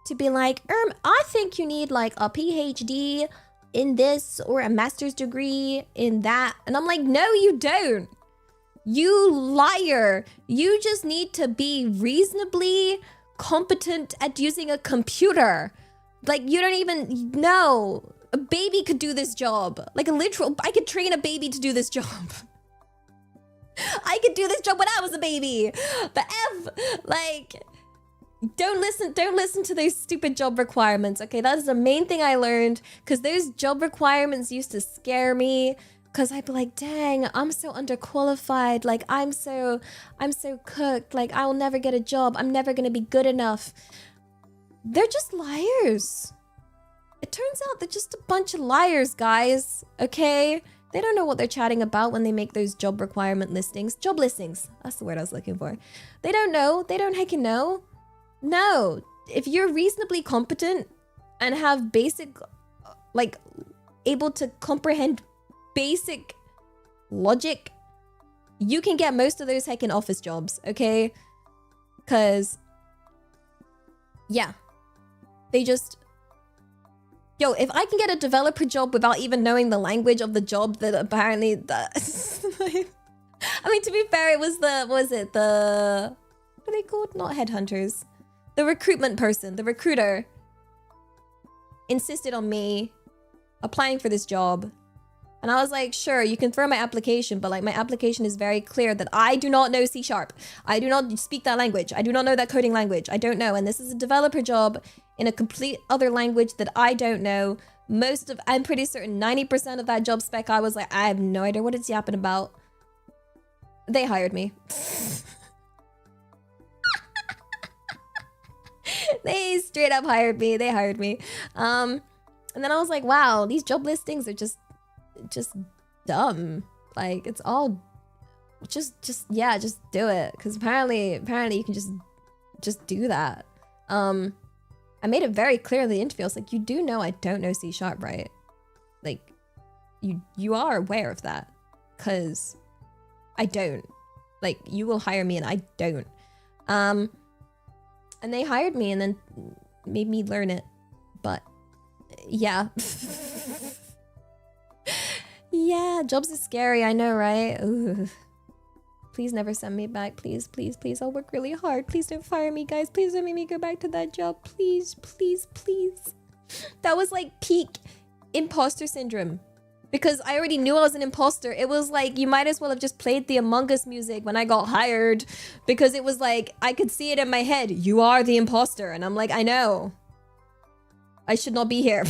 to be like, I think you need like a PhD in this or a master's degree in that. And I'm like, no, you don't. You liar. You just need to be reasonably competent at using a computer. Like, you don't even know. A baby could do this job. Like a literal, I could train a baby to do this job. I could do this job when I was a baby. But like, don't listen to those stupid job requirements. Okay, that is the main thing I learned, because those job requirements used to scare me, because I'd be like, dang, I'm so underqualified. Like, I'm so cooked. Like, I'll never get a job. I'm never gonna be good enough. They're just liars. It turns out they're just a bunch of liars, guys. Okay? They don't know what they're chatting about when they make those job requirement listings. Job listings. That's the word I was looking for. They don't know. They don't heckin' know. No. If you're reasonably competent and have basic, like, able to comprehend basic logic, you can get most of those heckin' office jobs, okay? Because, yeah. They just... Yo, if I can get a developer job without even knowing the language of the job, that apparently... I mean, to be fair, it was the... What are they called? Not headhunters. The recruitment person, the recruiter, insisted on me applying for this job. And I was like, sure, you can throw my application, but like my application is very clear that I do not know C#. I do not speak that language. I do not know that coding language. I don't know. And this is a developer job in a complete other language that I don't know. I'm pretty certain 90% of that job spec, I was like, I have no idea what it's yapping about. They hired me. They straight up hired me. They hired me. And then I was like, wow, these job listings are just dumb. Like, it's all just do it. Because apparently you can just do that. I made it very clear in the interview. I was like, you do know I don't know C#, right? Like, you are aware of that. Because I don't. Like, you will hire me and I don't. And they hired me and then made me learn it. But, yeah. Yeah, jobs are scary, I know, right? Ooh. Please never send me back. Please, please, please. I'll work really hard. Please don't fire me, guys. Please don't make me go back to that job. Please, please, please. That was like peak imposter syndrome. Because I already knew I was an imposter. It was like, you might as well have just played the Among Us music when I got hired. Because it was like, I could see it in my head. You are the imposter. And I'm like, I know. I should not be here.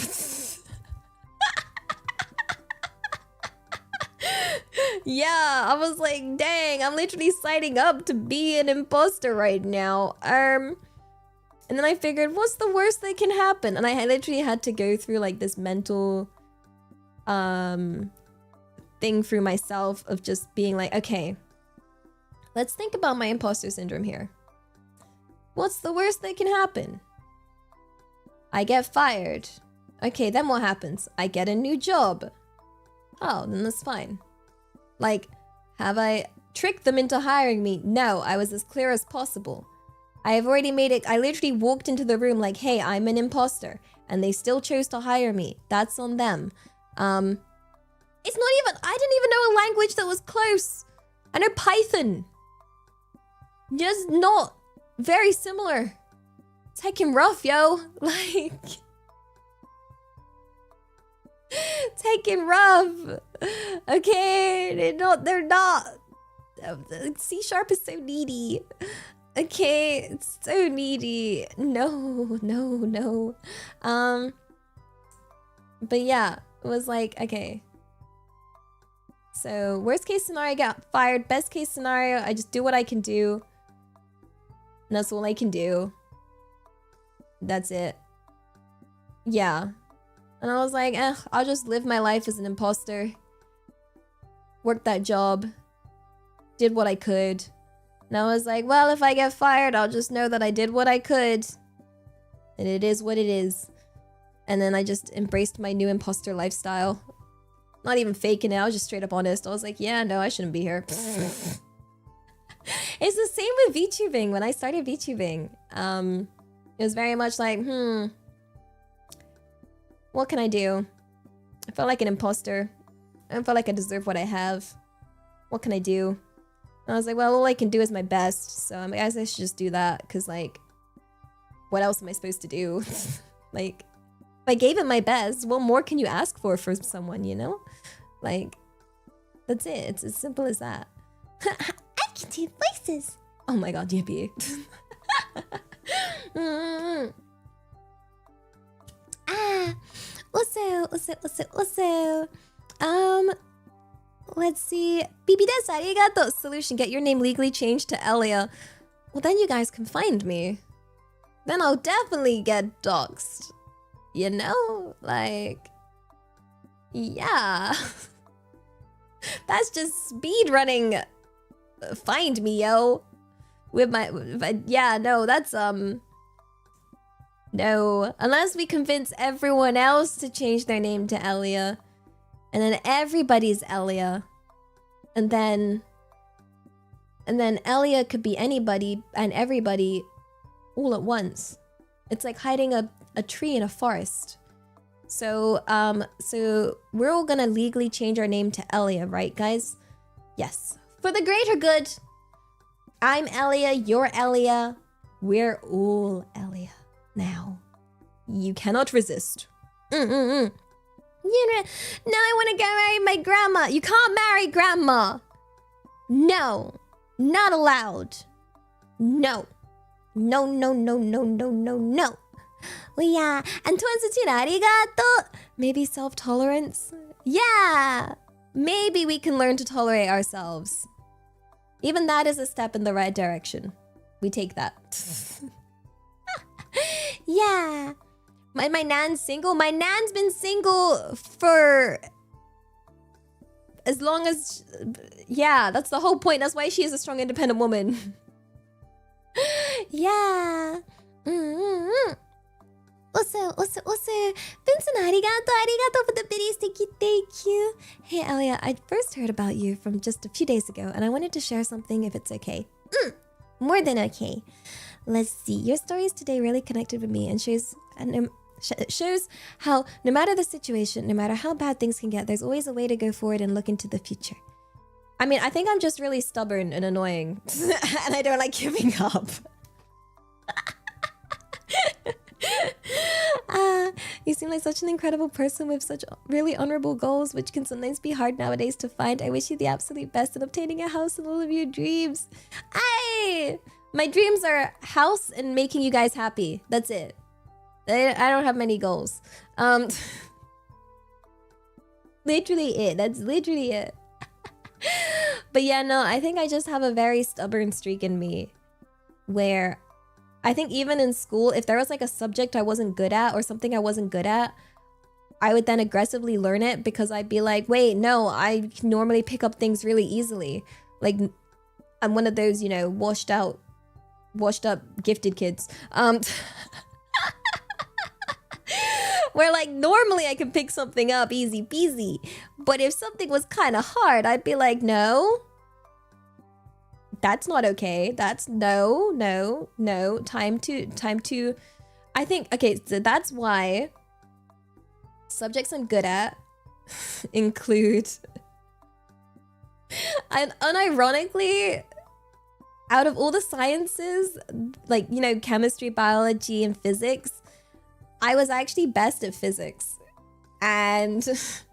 Yeah, I was like, dang, I'm literally signing up to be an imposter right now. And then I figured, what's the worst that can happen? And I literally had to go through like this mental thing through myself of just being like, okay, let's think about my imposter syndrome here. What's the worst that can happen? I get fired. Okay, then what happens? I get a new job. Oh, then that's fine. Like, have I trick them into hiring me. No, I was as clear as possible. I have already made it. I literally walked into the room like, hey, I'm an imposter. And they still chose to hire me. That's on them. It's not even, I didn't even know a language that was close. I know Python. Just not very similar. Taking rough, yo. Like, taking rough. Okay, they're not. C# is so needy. Okay, it's so needy. No. But yeah, it was like, okay. So, worst case scenario, I got fired. Best case scenario, I just do what I can do. And that's all I can do. That's it. Yeah. And I was like, I'll just live my life as an imposter. Worked that job. Did what I could. And I was like, well, if I get fired, I'll just know that I did what I could. And it is what it is. And then I just embraced my new imposter lifestyle. Not even faking it, I was just straight up honest. I was like, yeah, no, I shouldn't be here. It's the same with VTubing. When I started VTubing, it was very much like, what can I do? I felt like an imposter. I felt like I deserve what I have. What can I do? And I was like, well, all I can do is my best. So I guess I should just do that. Because, like, what else am I supposed to do? Like, if I gave it my best, what more can you ask for someone, you know? Like, that's it. It's as simple as that. I can do voices. Oh my god, yippee. Also. Let's see. BB des arigato. Solution. Get your name legally changed to Elia. Well, then you guys can find me. Then I'll definitely get doxxed. You know? Like... yeah. That's just speed running. Find me, yo. With my... yeah, no, that's, no. Unless we convince everyone else to change their name to Elia. And then everybody's Elia. And then Elia could be anybody and everybody all at once. It's like hiding a tree in a forest. So we're all gonna legally change our name to Elia, right, guys? Yes. For the greater good. I'm Elia, you're Elia. We're all Elia now. You cannot resist. You know, now I want to go marry my grandma. You can't marry grandma. No. Not allowed. No. No. Well, yeah. And arigato. Maybe self-tolerance? Yeah. Maybe we can learn to tolerate ourselves. Even that is a step in the right direction. We take that. Yeah. My nan's single? My nan's been single for as long as... yeah, that's the whole point. That's why she is a strong, independent woman. Yeah. Also. Vincent, arigato for the biddies. Thank you. Hey, Elia, I first heard about you from just a few days ago, and I wanted to share something if it's okay. More than okay. Let's see. Your stories today really connected with me and shows how no matter the situation, no matter how bad things can get, there's always a way to go forward and look into the future. I mean, I think I'm just really stubborn and annoying and I don't like giving up. You seem like such an incredible person with such really honorable goals, which can sometimes be hard nowadays to find. I wish you the absolute best in obtaining a house and all of your dreams. My dreams are house and making you guys happy. That's it. I don't have many goals. Literally it. That's literally it. But yeah, no, I think I just have a very stubborn streak in me where I think even in school, if there was like a subject I wasn't good at or something I wasn't good at, I would then aggressively learn it because I'd be like, wait, no, I can normally pick up things really easily. Like, I'm one of those, you know, washed up gifted kids. Where like normally I can pick something up easy peasy, but if something was kind of hard, I'd be like, no, That's not okay. That's no. Time to I think, okay, so that's why subjects I'm good at include, and unironically, out of all the sciences, like, you know, chemistry, biology, and physics, I was actually best at physics. And physics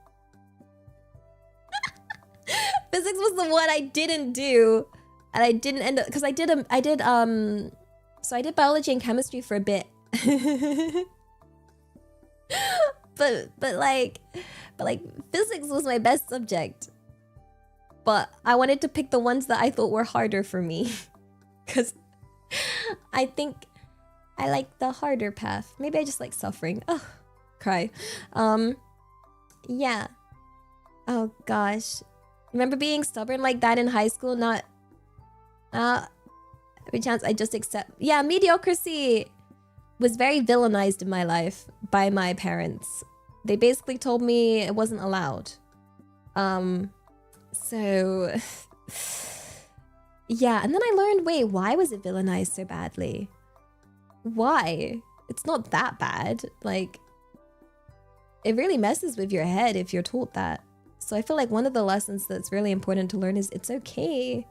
was the one I didn't do. And I didn't end up, because I did biology and chemistry for a bit. but like physics was my best subject. But I wanted to pick the ones that I thought were harder for me. Because I think I like the harder path. Maybe I just like suffering. Oh, cry. Yeah. Oh gosh. Remember being stubborn like that in high school? Not every chance I just accept. Yeah, mediocrity was very villainized in my life by my parents. They basically told me it wasn't allowed. So yeah, and then I learned, wait, why was it villainized so badly? Why? It's not that bad. Like, it really messes with your head if you're taught that. So I feel like one of the lessons that's really important to learn is it's okay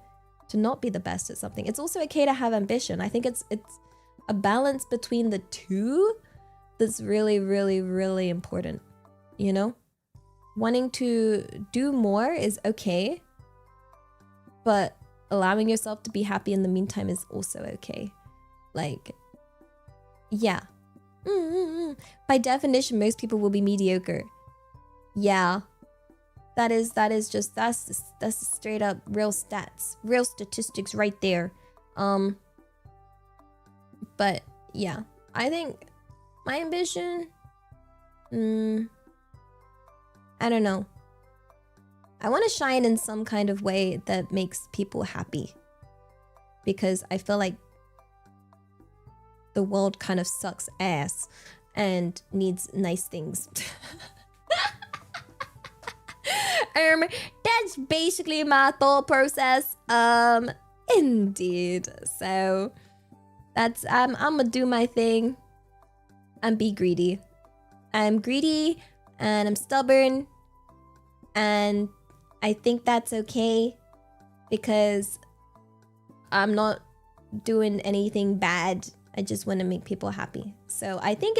to not be the best at something. It's also okay to have ambition. I think it's a balance between the two that's really, really, really important. You know? Wanting to do more is okay, but allowing yourself to be happy in the meantime is also okay. Like, yeah. By definition, most people will be mediocre. Yeah. That's straight up real stats, real statistics right there. But yeah, I think my ambition, I don't know. I want to shine in some kind of way that makes people happy, because I feel like the world kind of sucks ass and needs nice things. That's basically my thought process. Indeed. So that's I'm gonna do my thing and be greedy. I'm greedy and I'm stubborn, and I think that's okay because I'm not doing anything bad. I just want to make people happy. So I think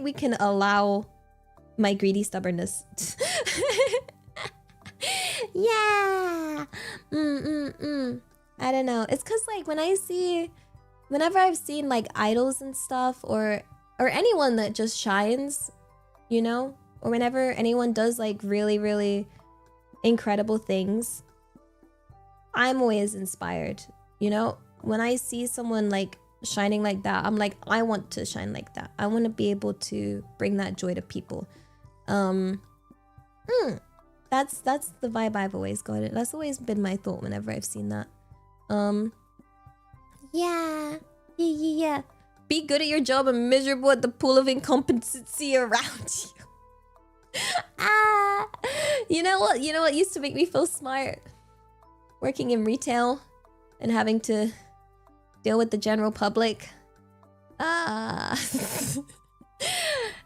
we can allow my greedy stubbornness. Yeah. I don't know. It's because like whenever I've seen like idols and stuff, or anyone that just shines, you know, or whenever anyone does like really, really incredible things, I'm always inspired. You know, when I see someone like shining like that, I'm like, I want to shine like that. I want to be able to bring that joy to people. That's the vibe I've always got. It. That's always been my thought whenever I've seen that. Yeah. Be good at your job and miserable at the pool of incompetency around you. You know what used to make me feel smart? Working in retail and having to deal with the general public.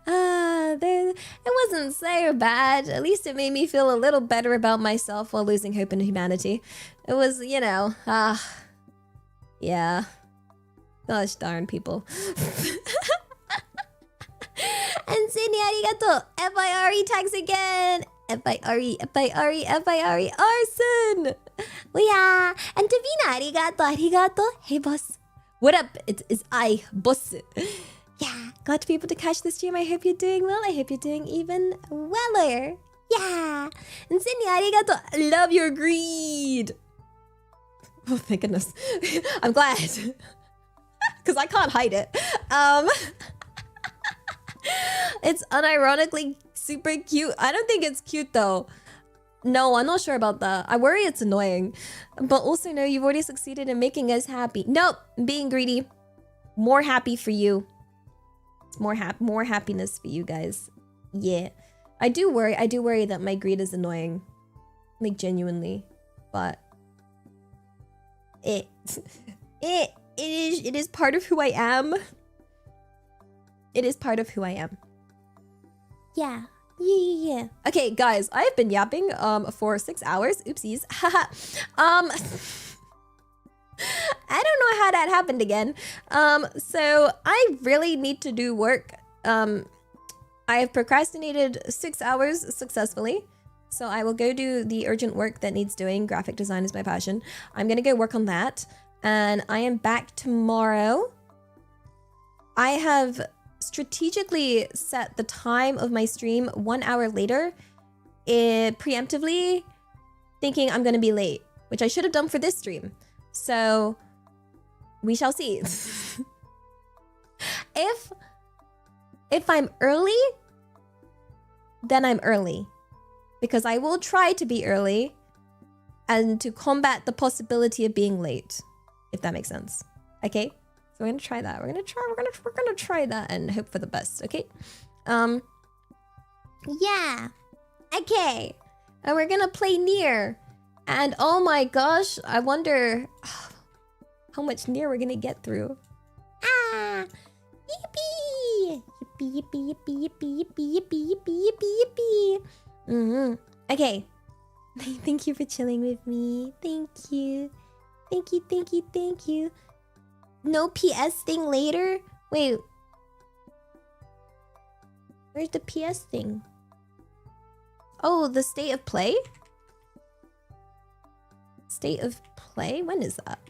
It wasn't so bad. At least it made me feel a little better about myself while losing hope in humanity. It was, you know, yeah. Gosh darn people. And Sydney, arigato. F-I-R-E tags again. F-I-R-E, arson. Oh yeah. And Davina, arigato. Hey boss. What up? It's I, boss. Yeah, glad to be able to catch the stream. I hope you're doing well. I hope you're doing even weller. Yeah. And Sydney, arigato. Love your greed. Oh, thank goodness. I'm glad. Because I can't hide it. It's unironically super cute. I don't think it's cute though. No, I'm not sure about that. I worry it's annoying. But also, no, you've already succeeded in making us happy. Nope, being greedy. More happy for you. It's more happiness for you guys. Yeah. I do worry that my greed is annoying. Like, genuinely. But It is part of who I am. It is part of who I am. Yeah. Yeah. Okay, guys, I've been yapping for 6 hours. Oopsies. Haha. I don't know how that happened again. So I really need to do work. I have procrastinated 6 hours successfully. So I will go do the urgent work that needs doing. Graphic design is my passion. I'm gonna go work on that. And I am back tomorrow. I have strategically set the time of my stream 1 hour later, preemptively thinking I'm gonna be late, which I should have done for this stream. So we shall see. If I'm early, then I'm early, because I will try to be early and to combat the possibility of being late, if that makes sense. Okay, so we're gonna try that. We're gonna try that and hope for the best. Okay. Yeah. Okay. And we're gonna play Nier. And oh my gosh, I wonder how much Nier we're gonna get through. Ah! Yippee! Yippee, yippee, yippee, yippee, yippee, yippee, yippee, yippee, yippee. Mm-hmm. Okay. Thank you for chilling with me. Thank you. Thank you, thank you, thank you. No PS thing later? Wait. Where's the PS thing? Oh, the state of play? State of play? When is that?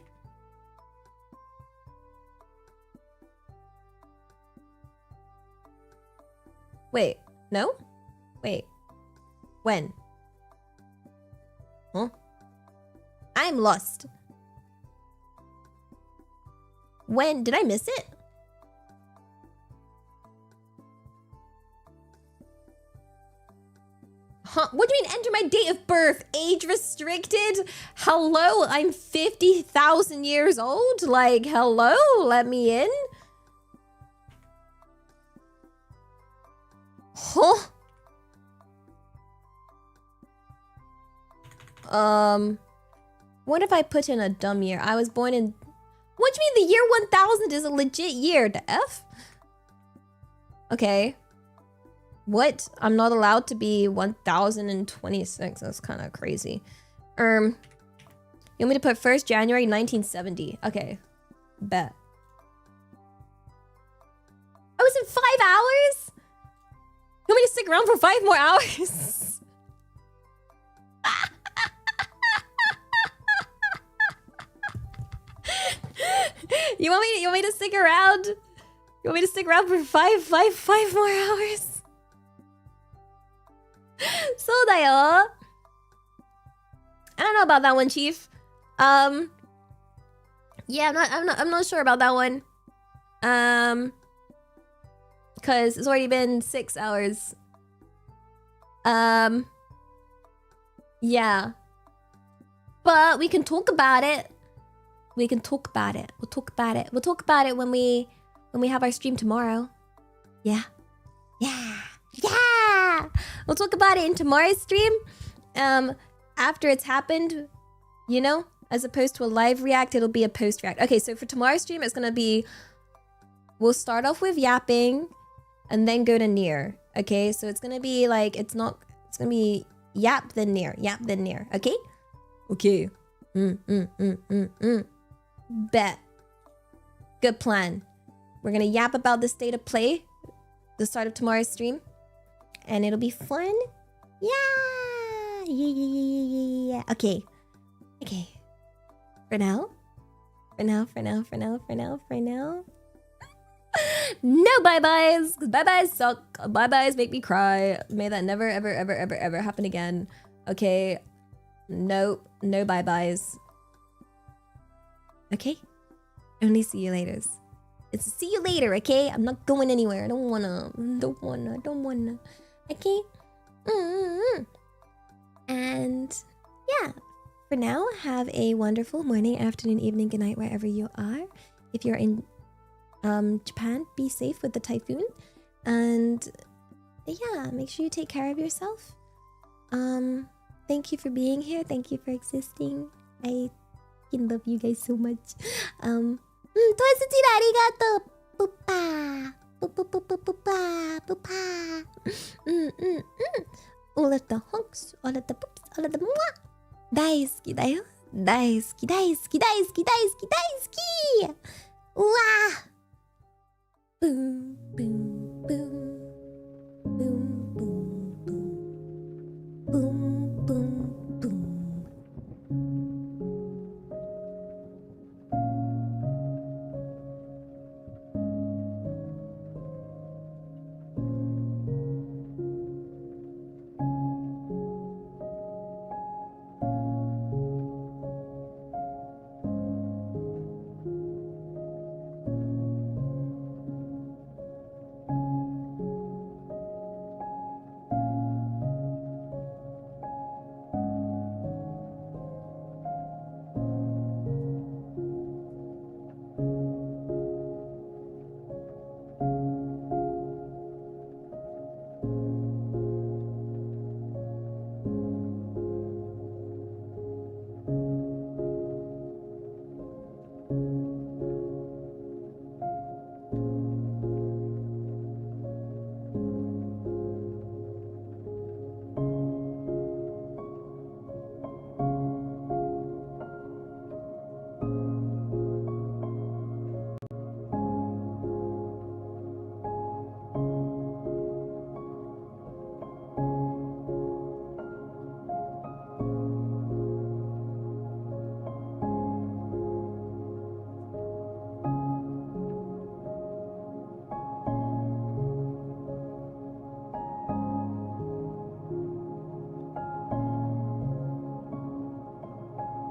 Wait, no? Wait. When? Huh? I'm lost. When? Did I miss it? Huh? What do you mean enter my date of birth? Age restricted? Hello? I'm 50,000 years old? Like, hello? Let me in? Huh? What if I put in a dumb year? I was born in... What do you mean the year 1000 is a legit year? The F? Okay. What? I'm not allowed to be 1026. That's kind of crazy. You want me to put 1st January 1970? Okay. Bet. I was in 5 hours? You want me to stick around for 5 more hours? You want me to stick around? You want me to stick around for 5 more hours? そうだよ. I don't know about that one, Chief. Yeah, I'm not sure about that one. Cause it's already been 6 hours. Yeah. But we can talk about it. We can talk about it. We'll talk about it. We'll talk about it when we have our stream tomorrow. Yeah. Yeah. Yeah. We'll talk about it in tomorrow's stream. After it's happened, you know, as opposed to a live react, it'll be a post react. Okay, so for tomorrow's stream, it's gonna be, we'll start off with yapping and then go to Nier. Okay, so it's gonna be like, it's gonna be yap then Nier, yap then Nier. Okay? Okay. Bet. Good plan. We're gonna yap about the state of play, the start of tomorrow's stream, and it'll be fun. Yeah. Okay. For now. No bye-byes. Bye-byes suck. Bye-byes make me cry. May that never, ever happen again. Okay. No bye-byes. Okay? Only see you later. It's a see you later, okay? I'm not going anywhere. I don't wanna. Okay? And yeah. For now, have a wonderful morning, afternoon, evening, good night, wherever you are. If you're in Japan, be safe with the typhoon. And yeah, make sure you take care of yourself. Thank you for being here. Thank you for existing. I fucking love you guys so much. トイスチラありがとう。プッパー。プププププパー。プパー。all of the honks, all of the poops, all of the 大好きだよ。大好き大好き大好き大好き大好き。うわー。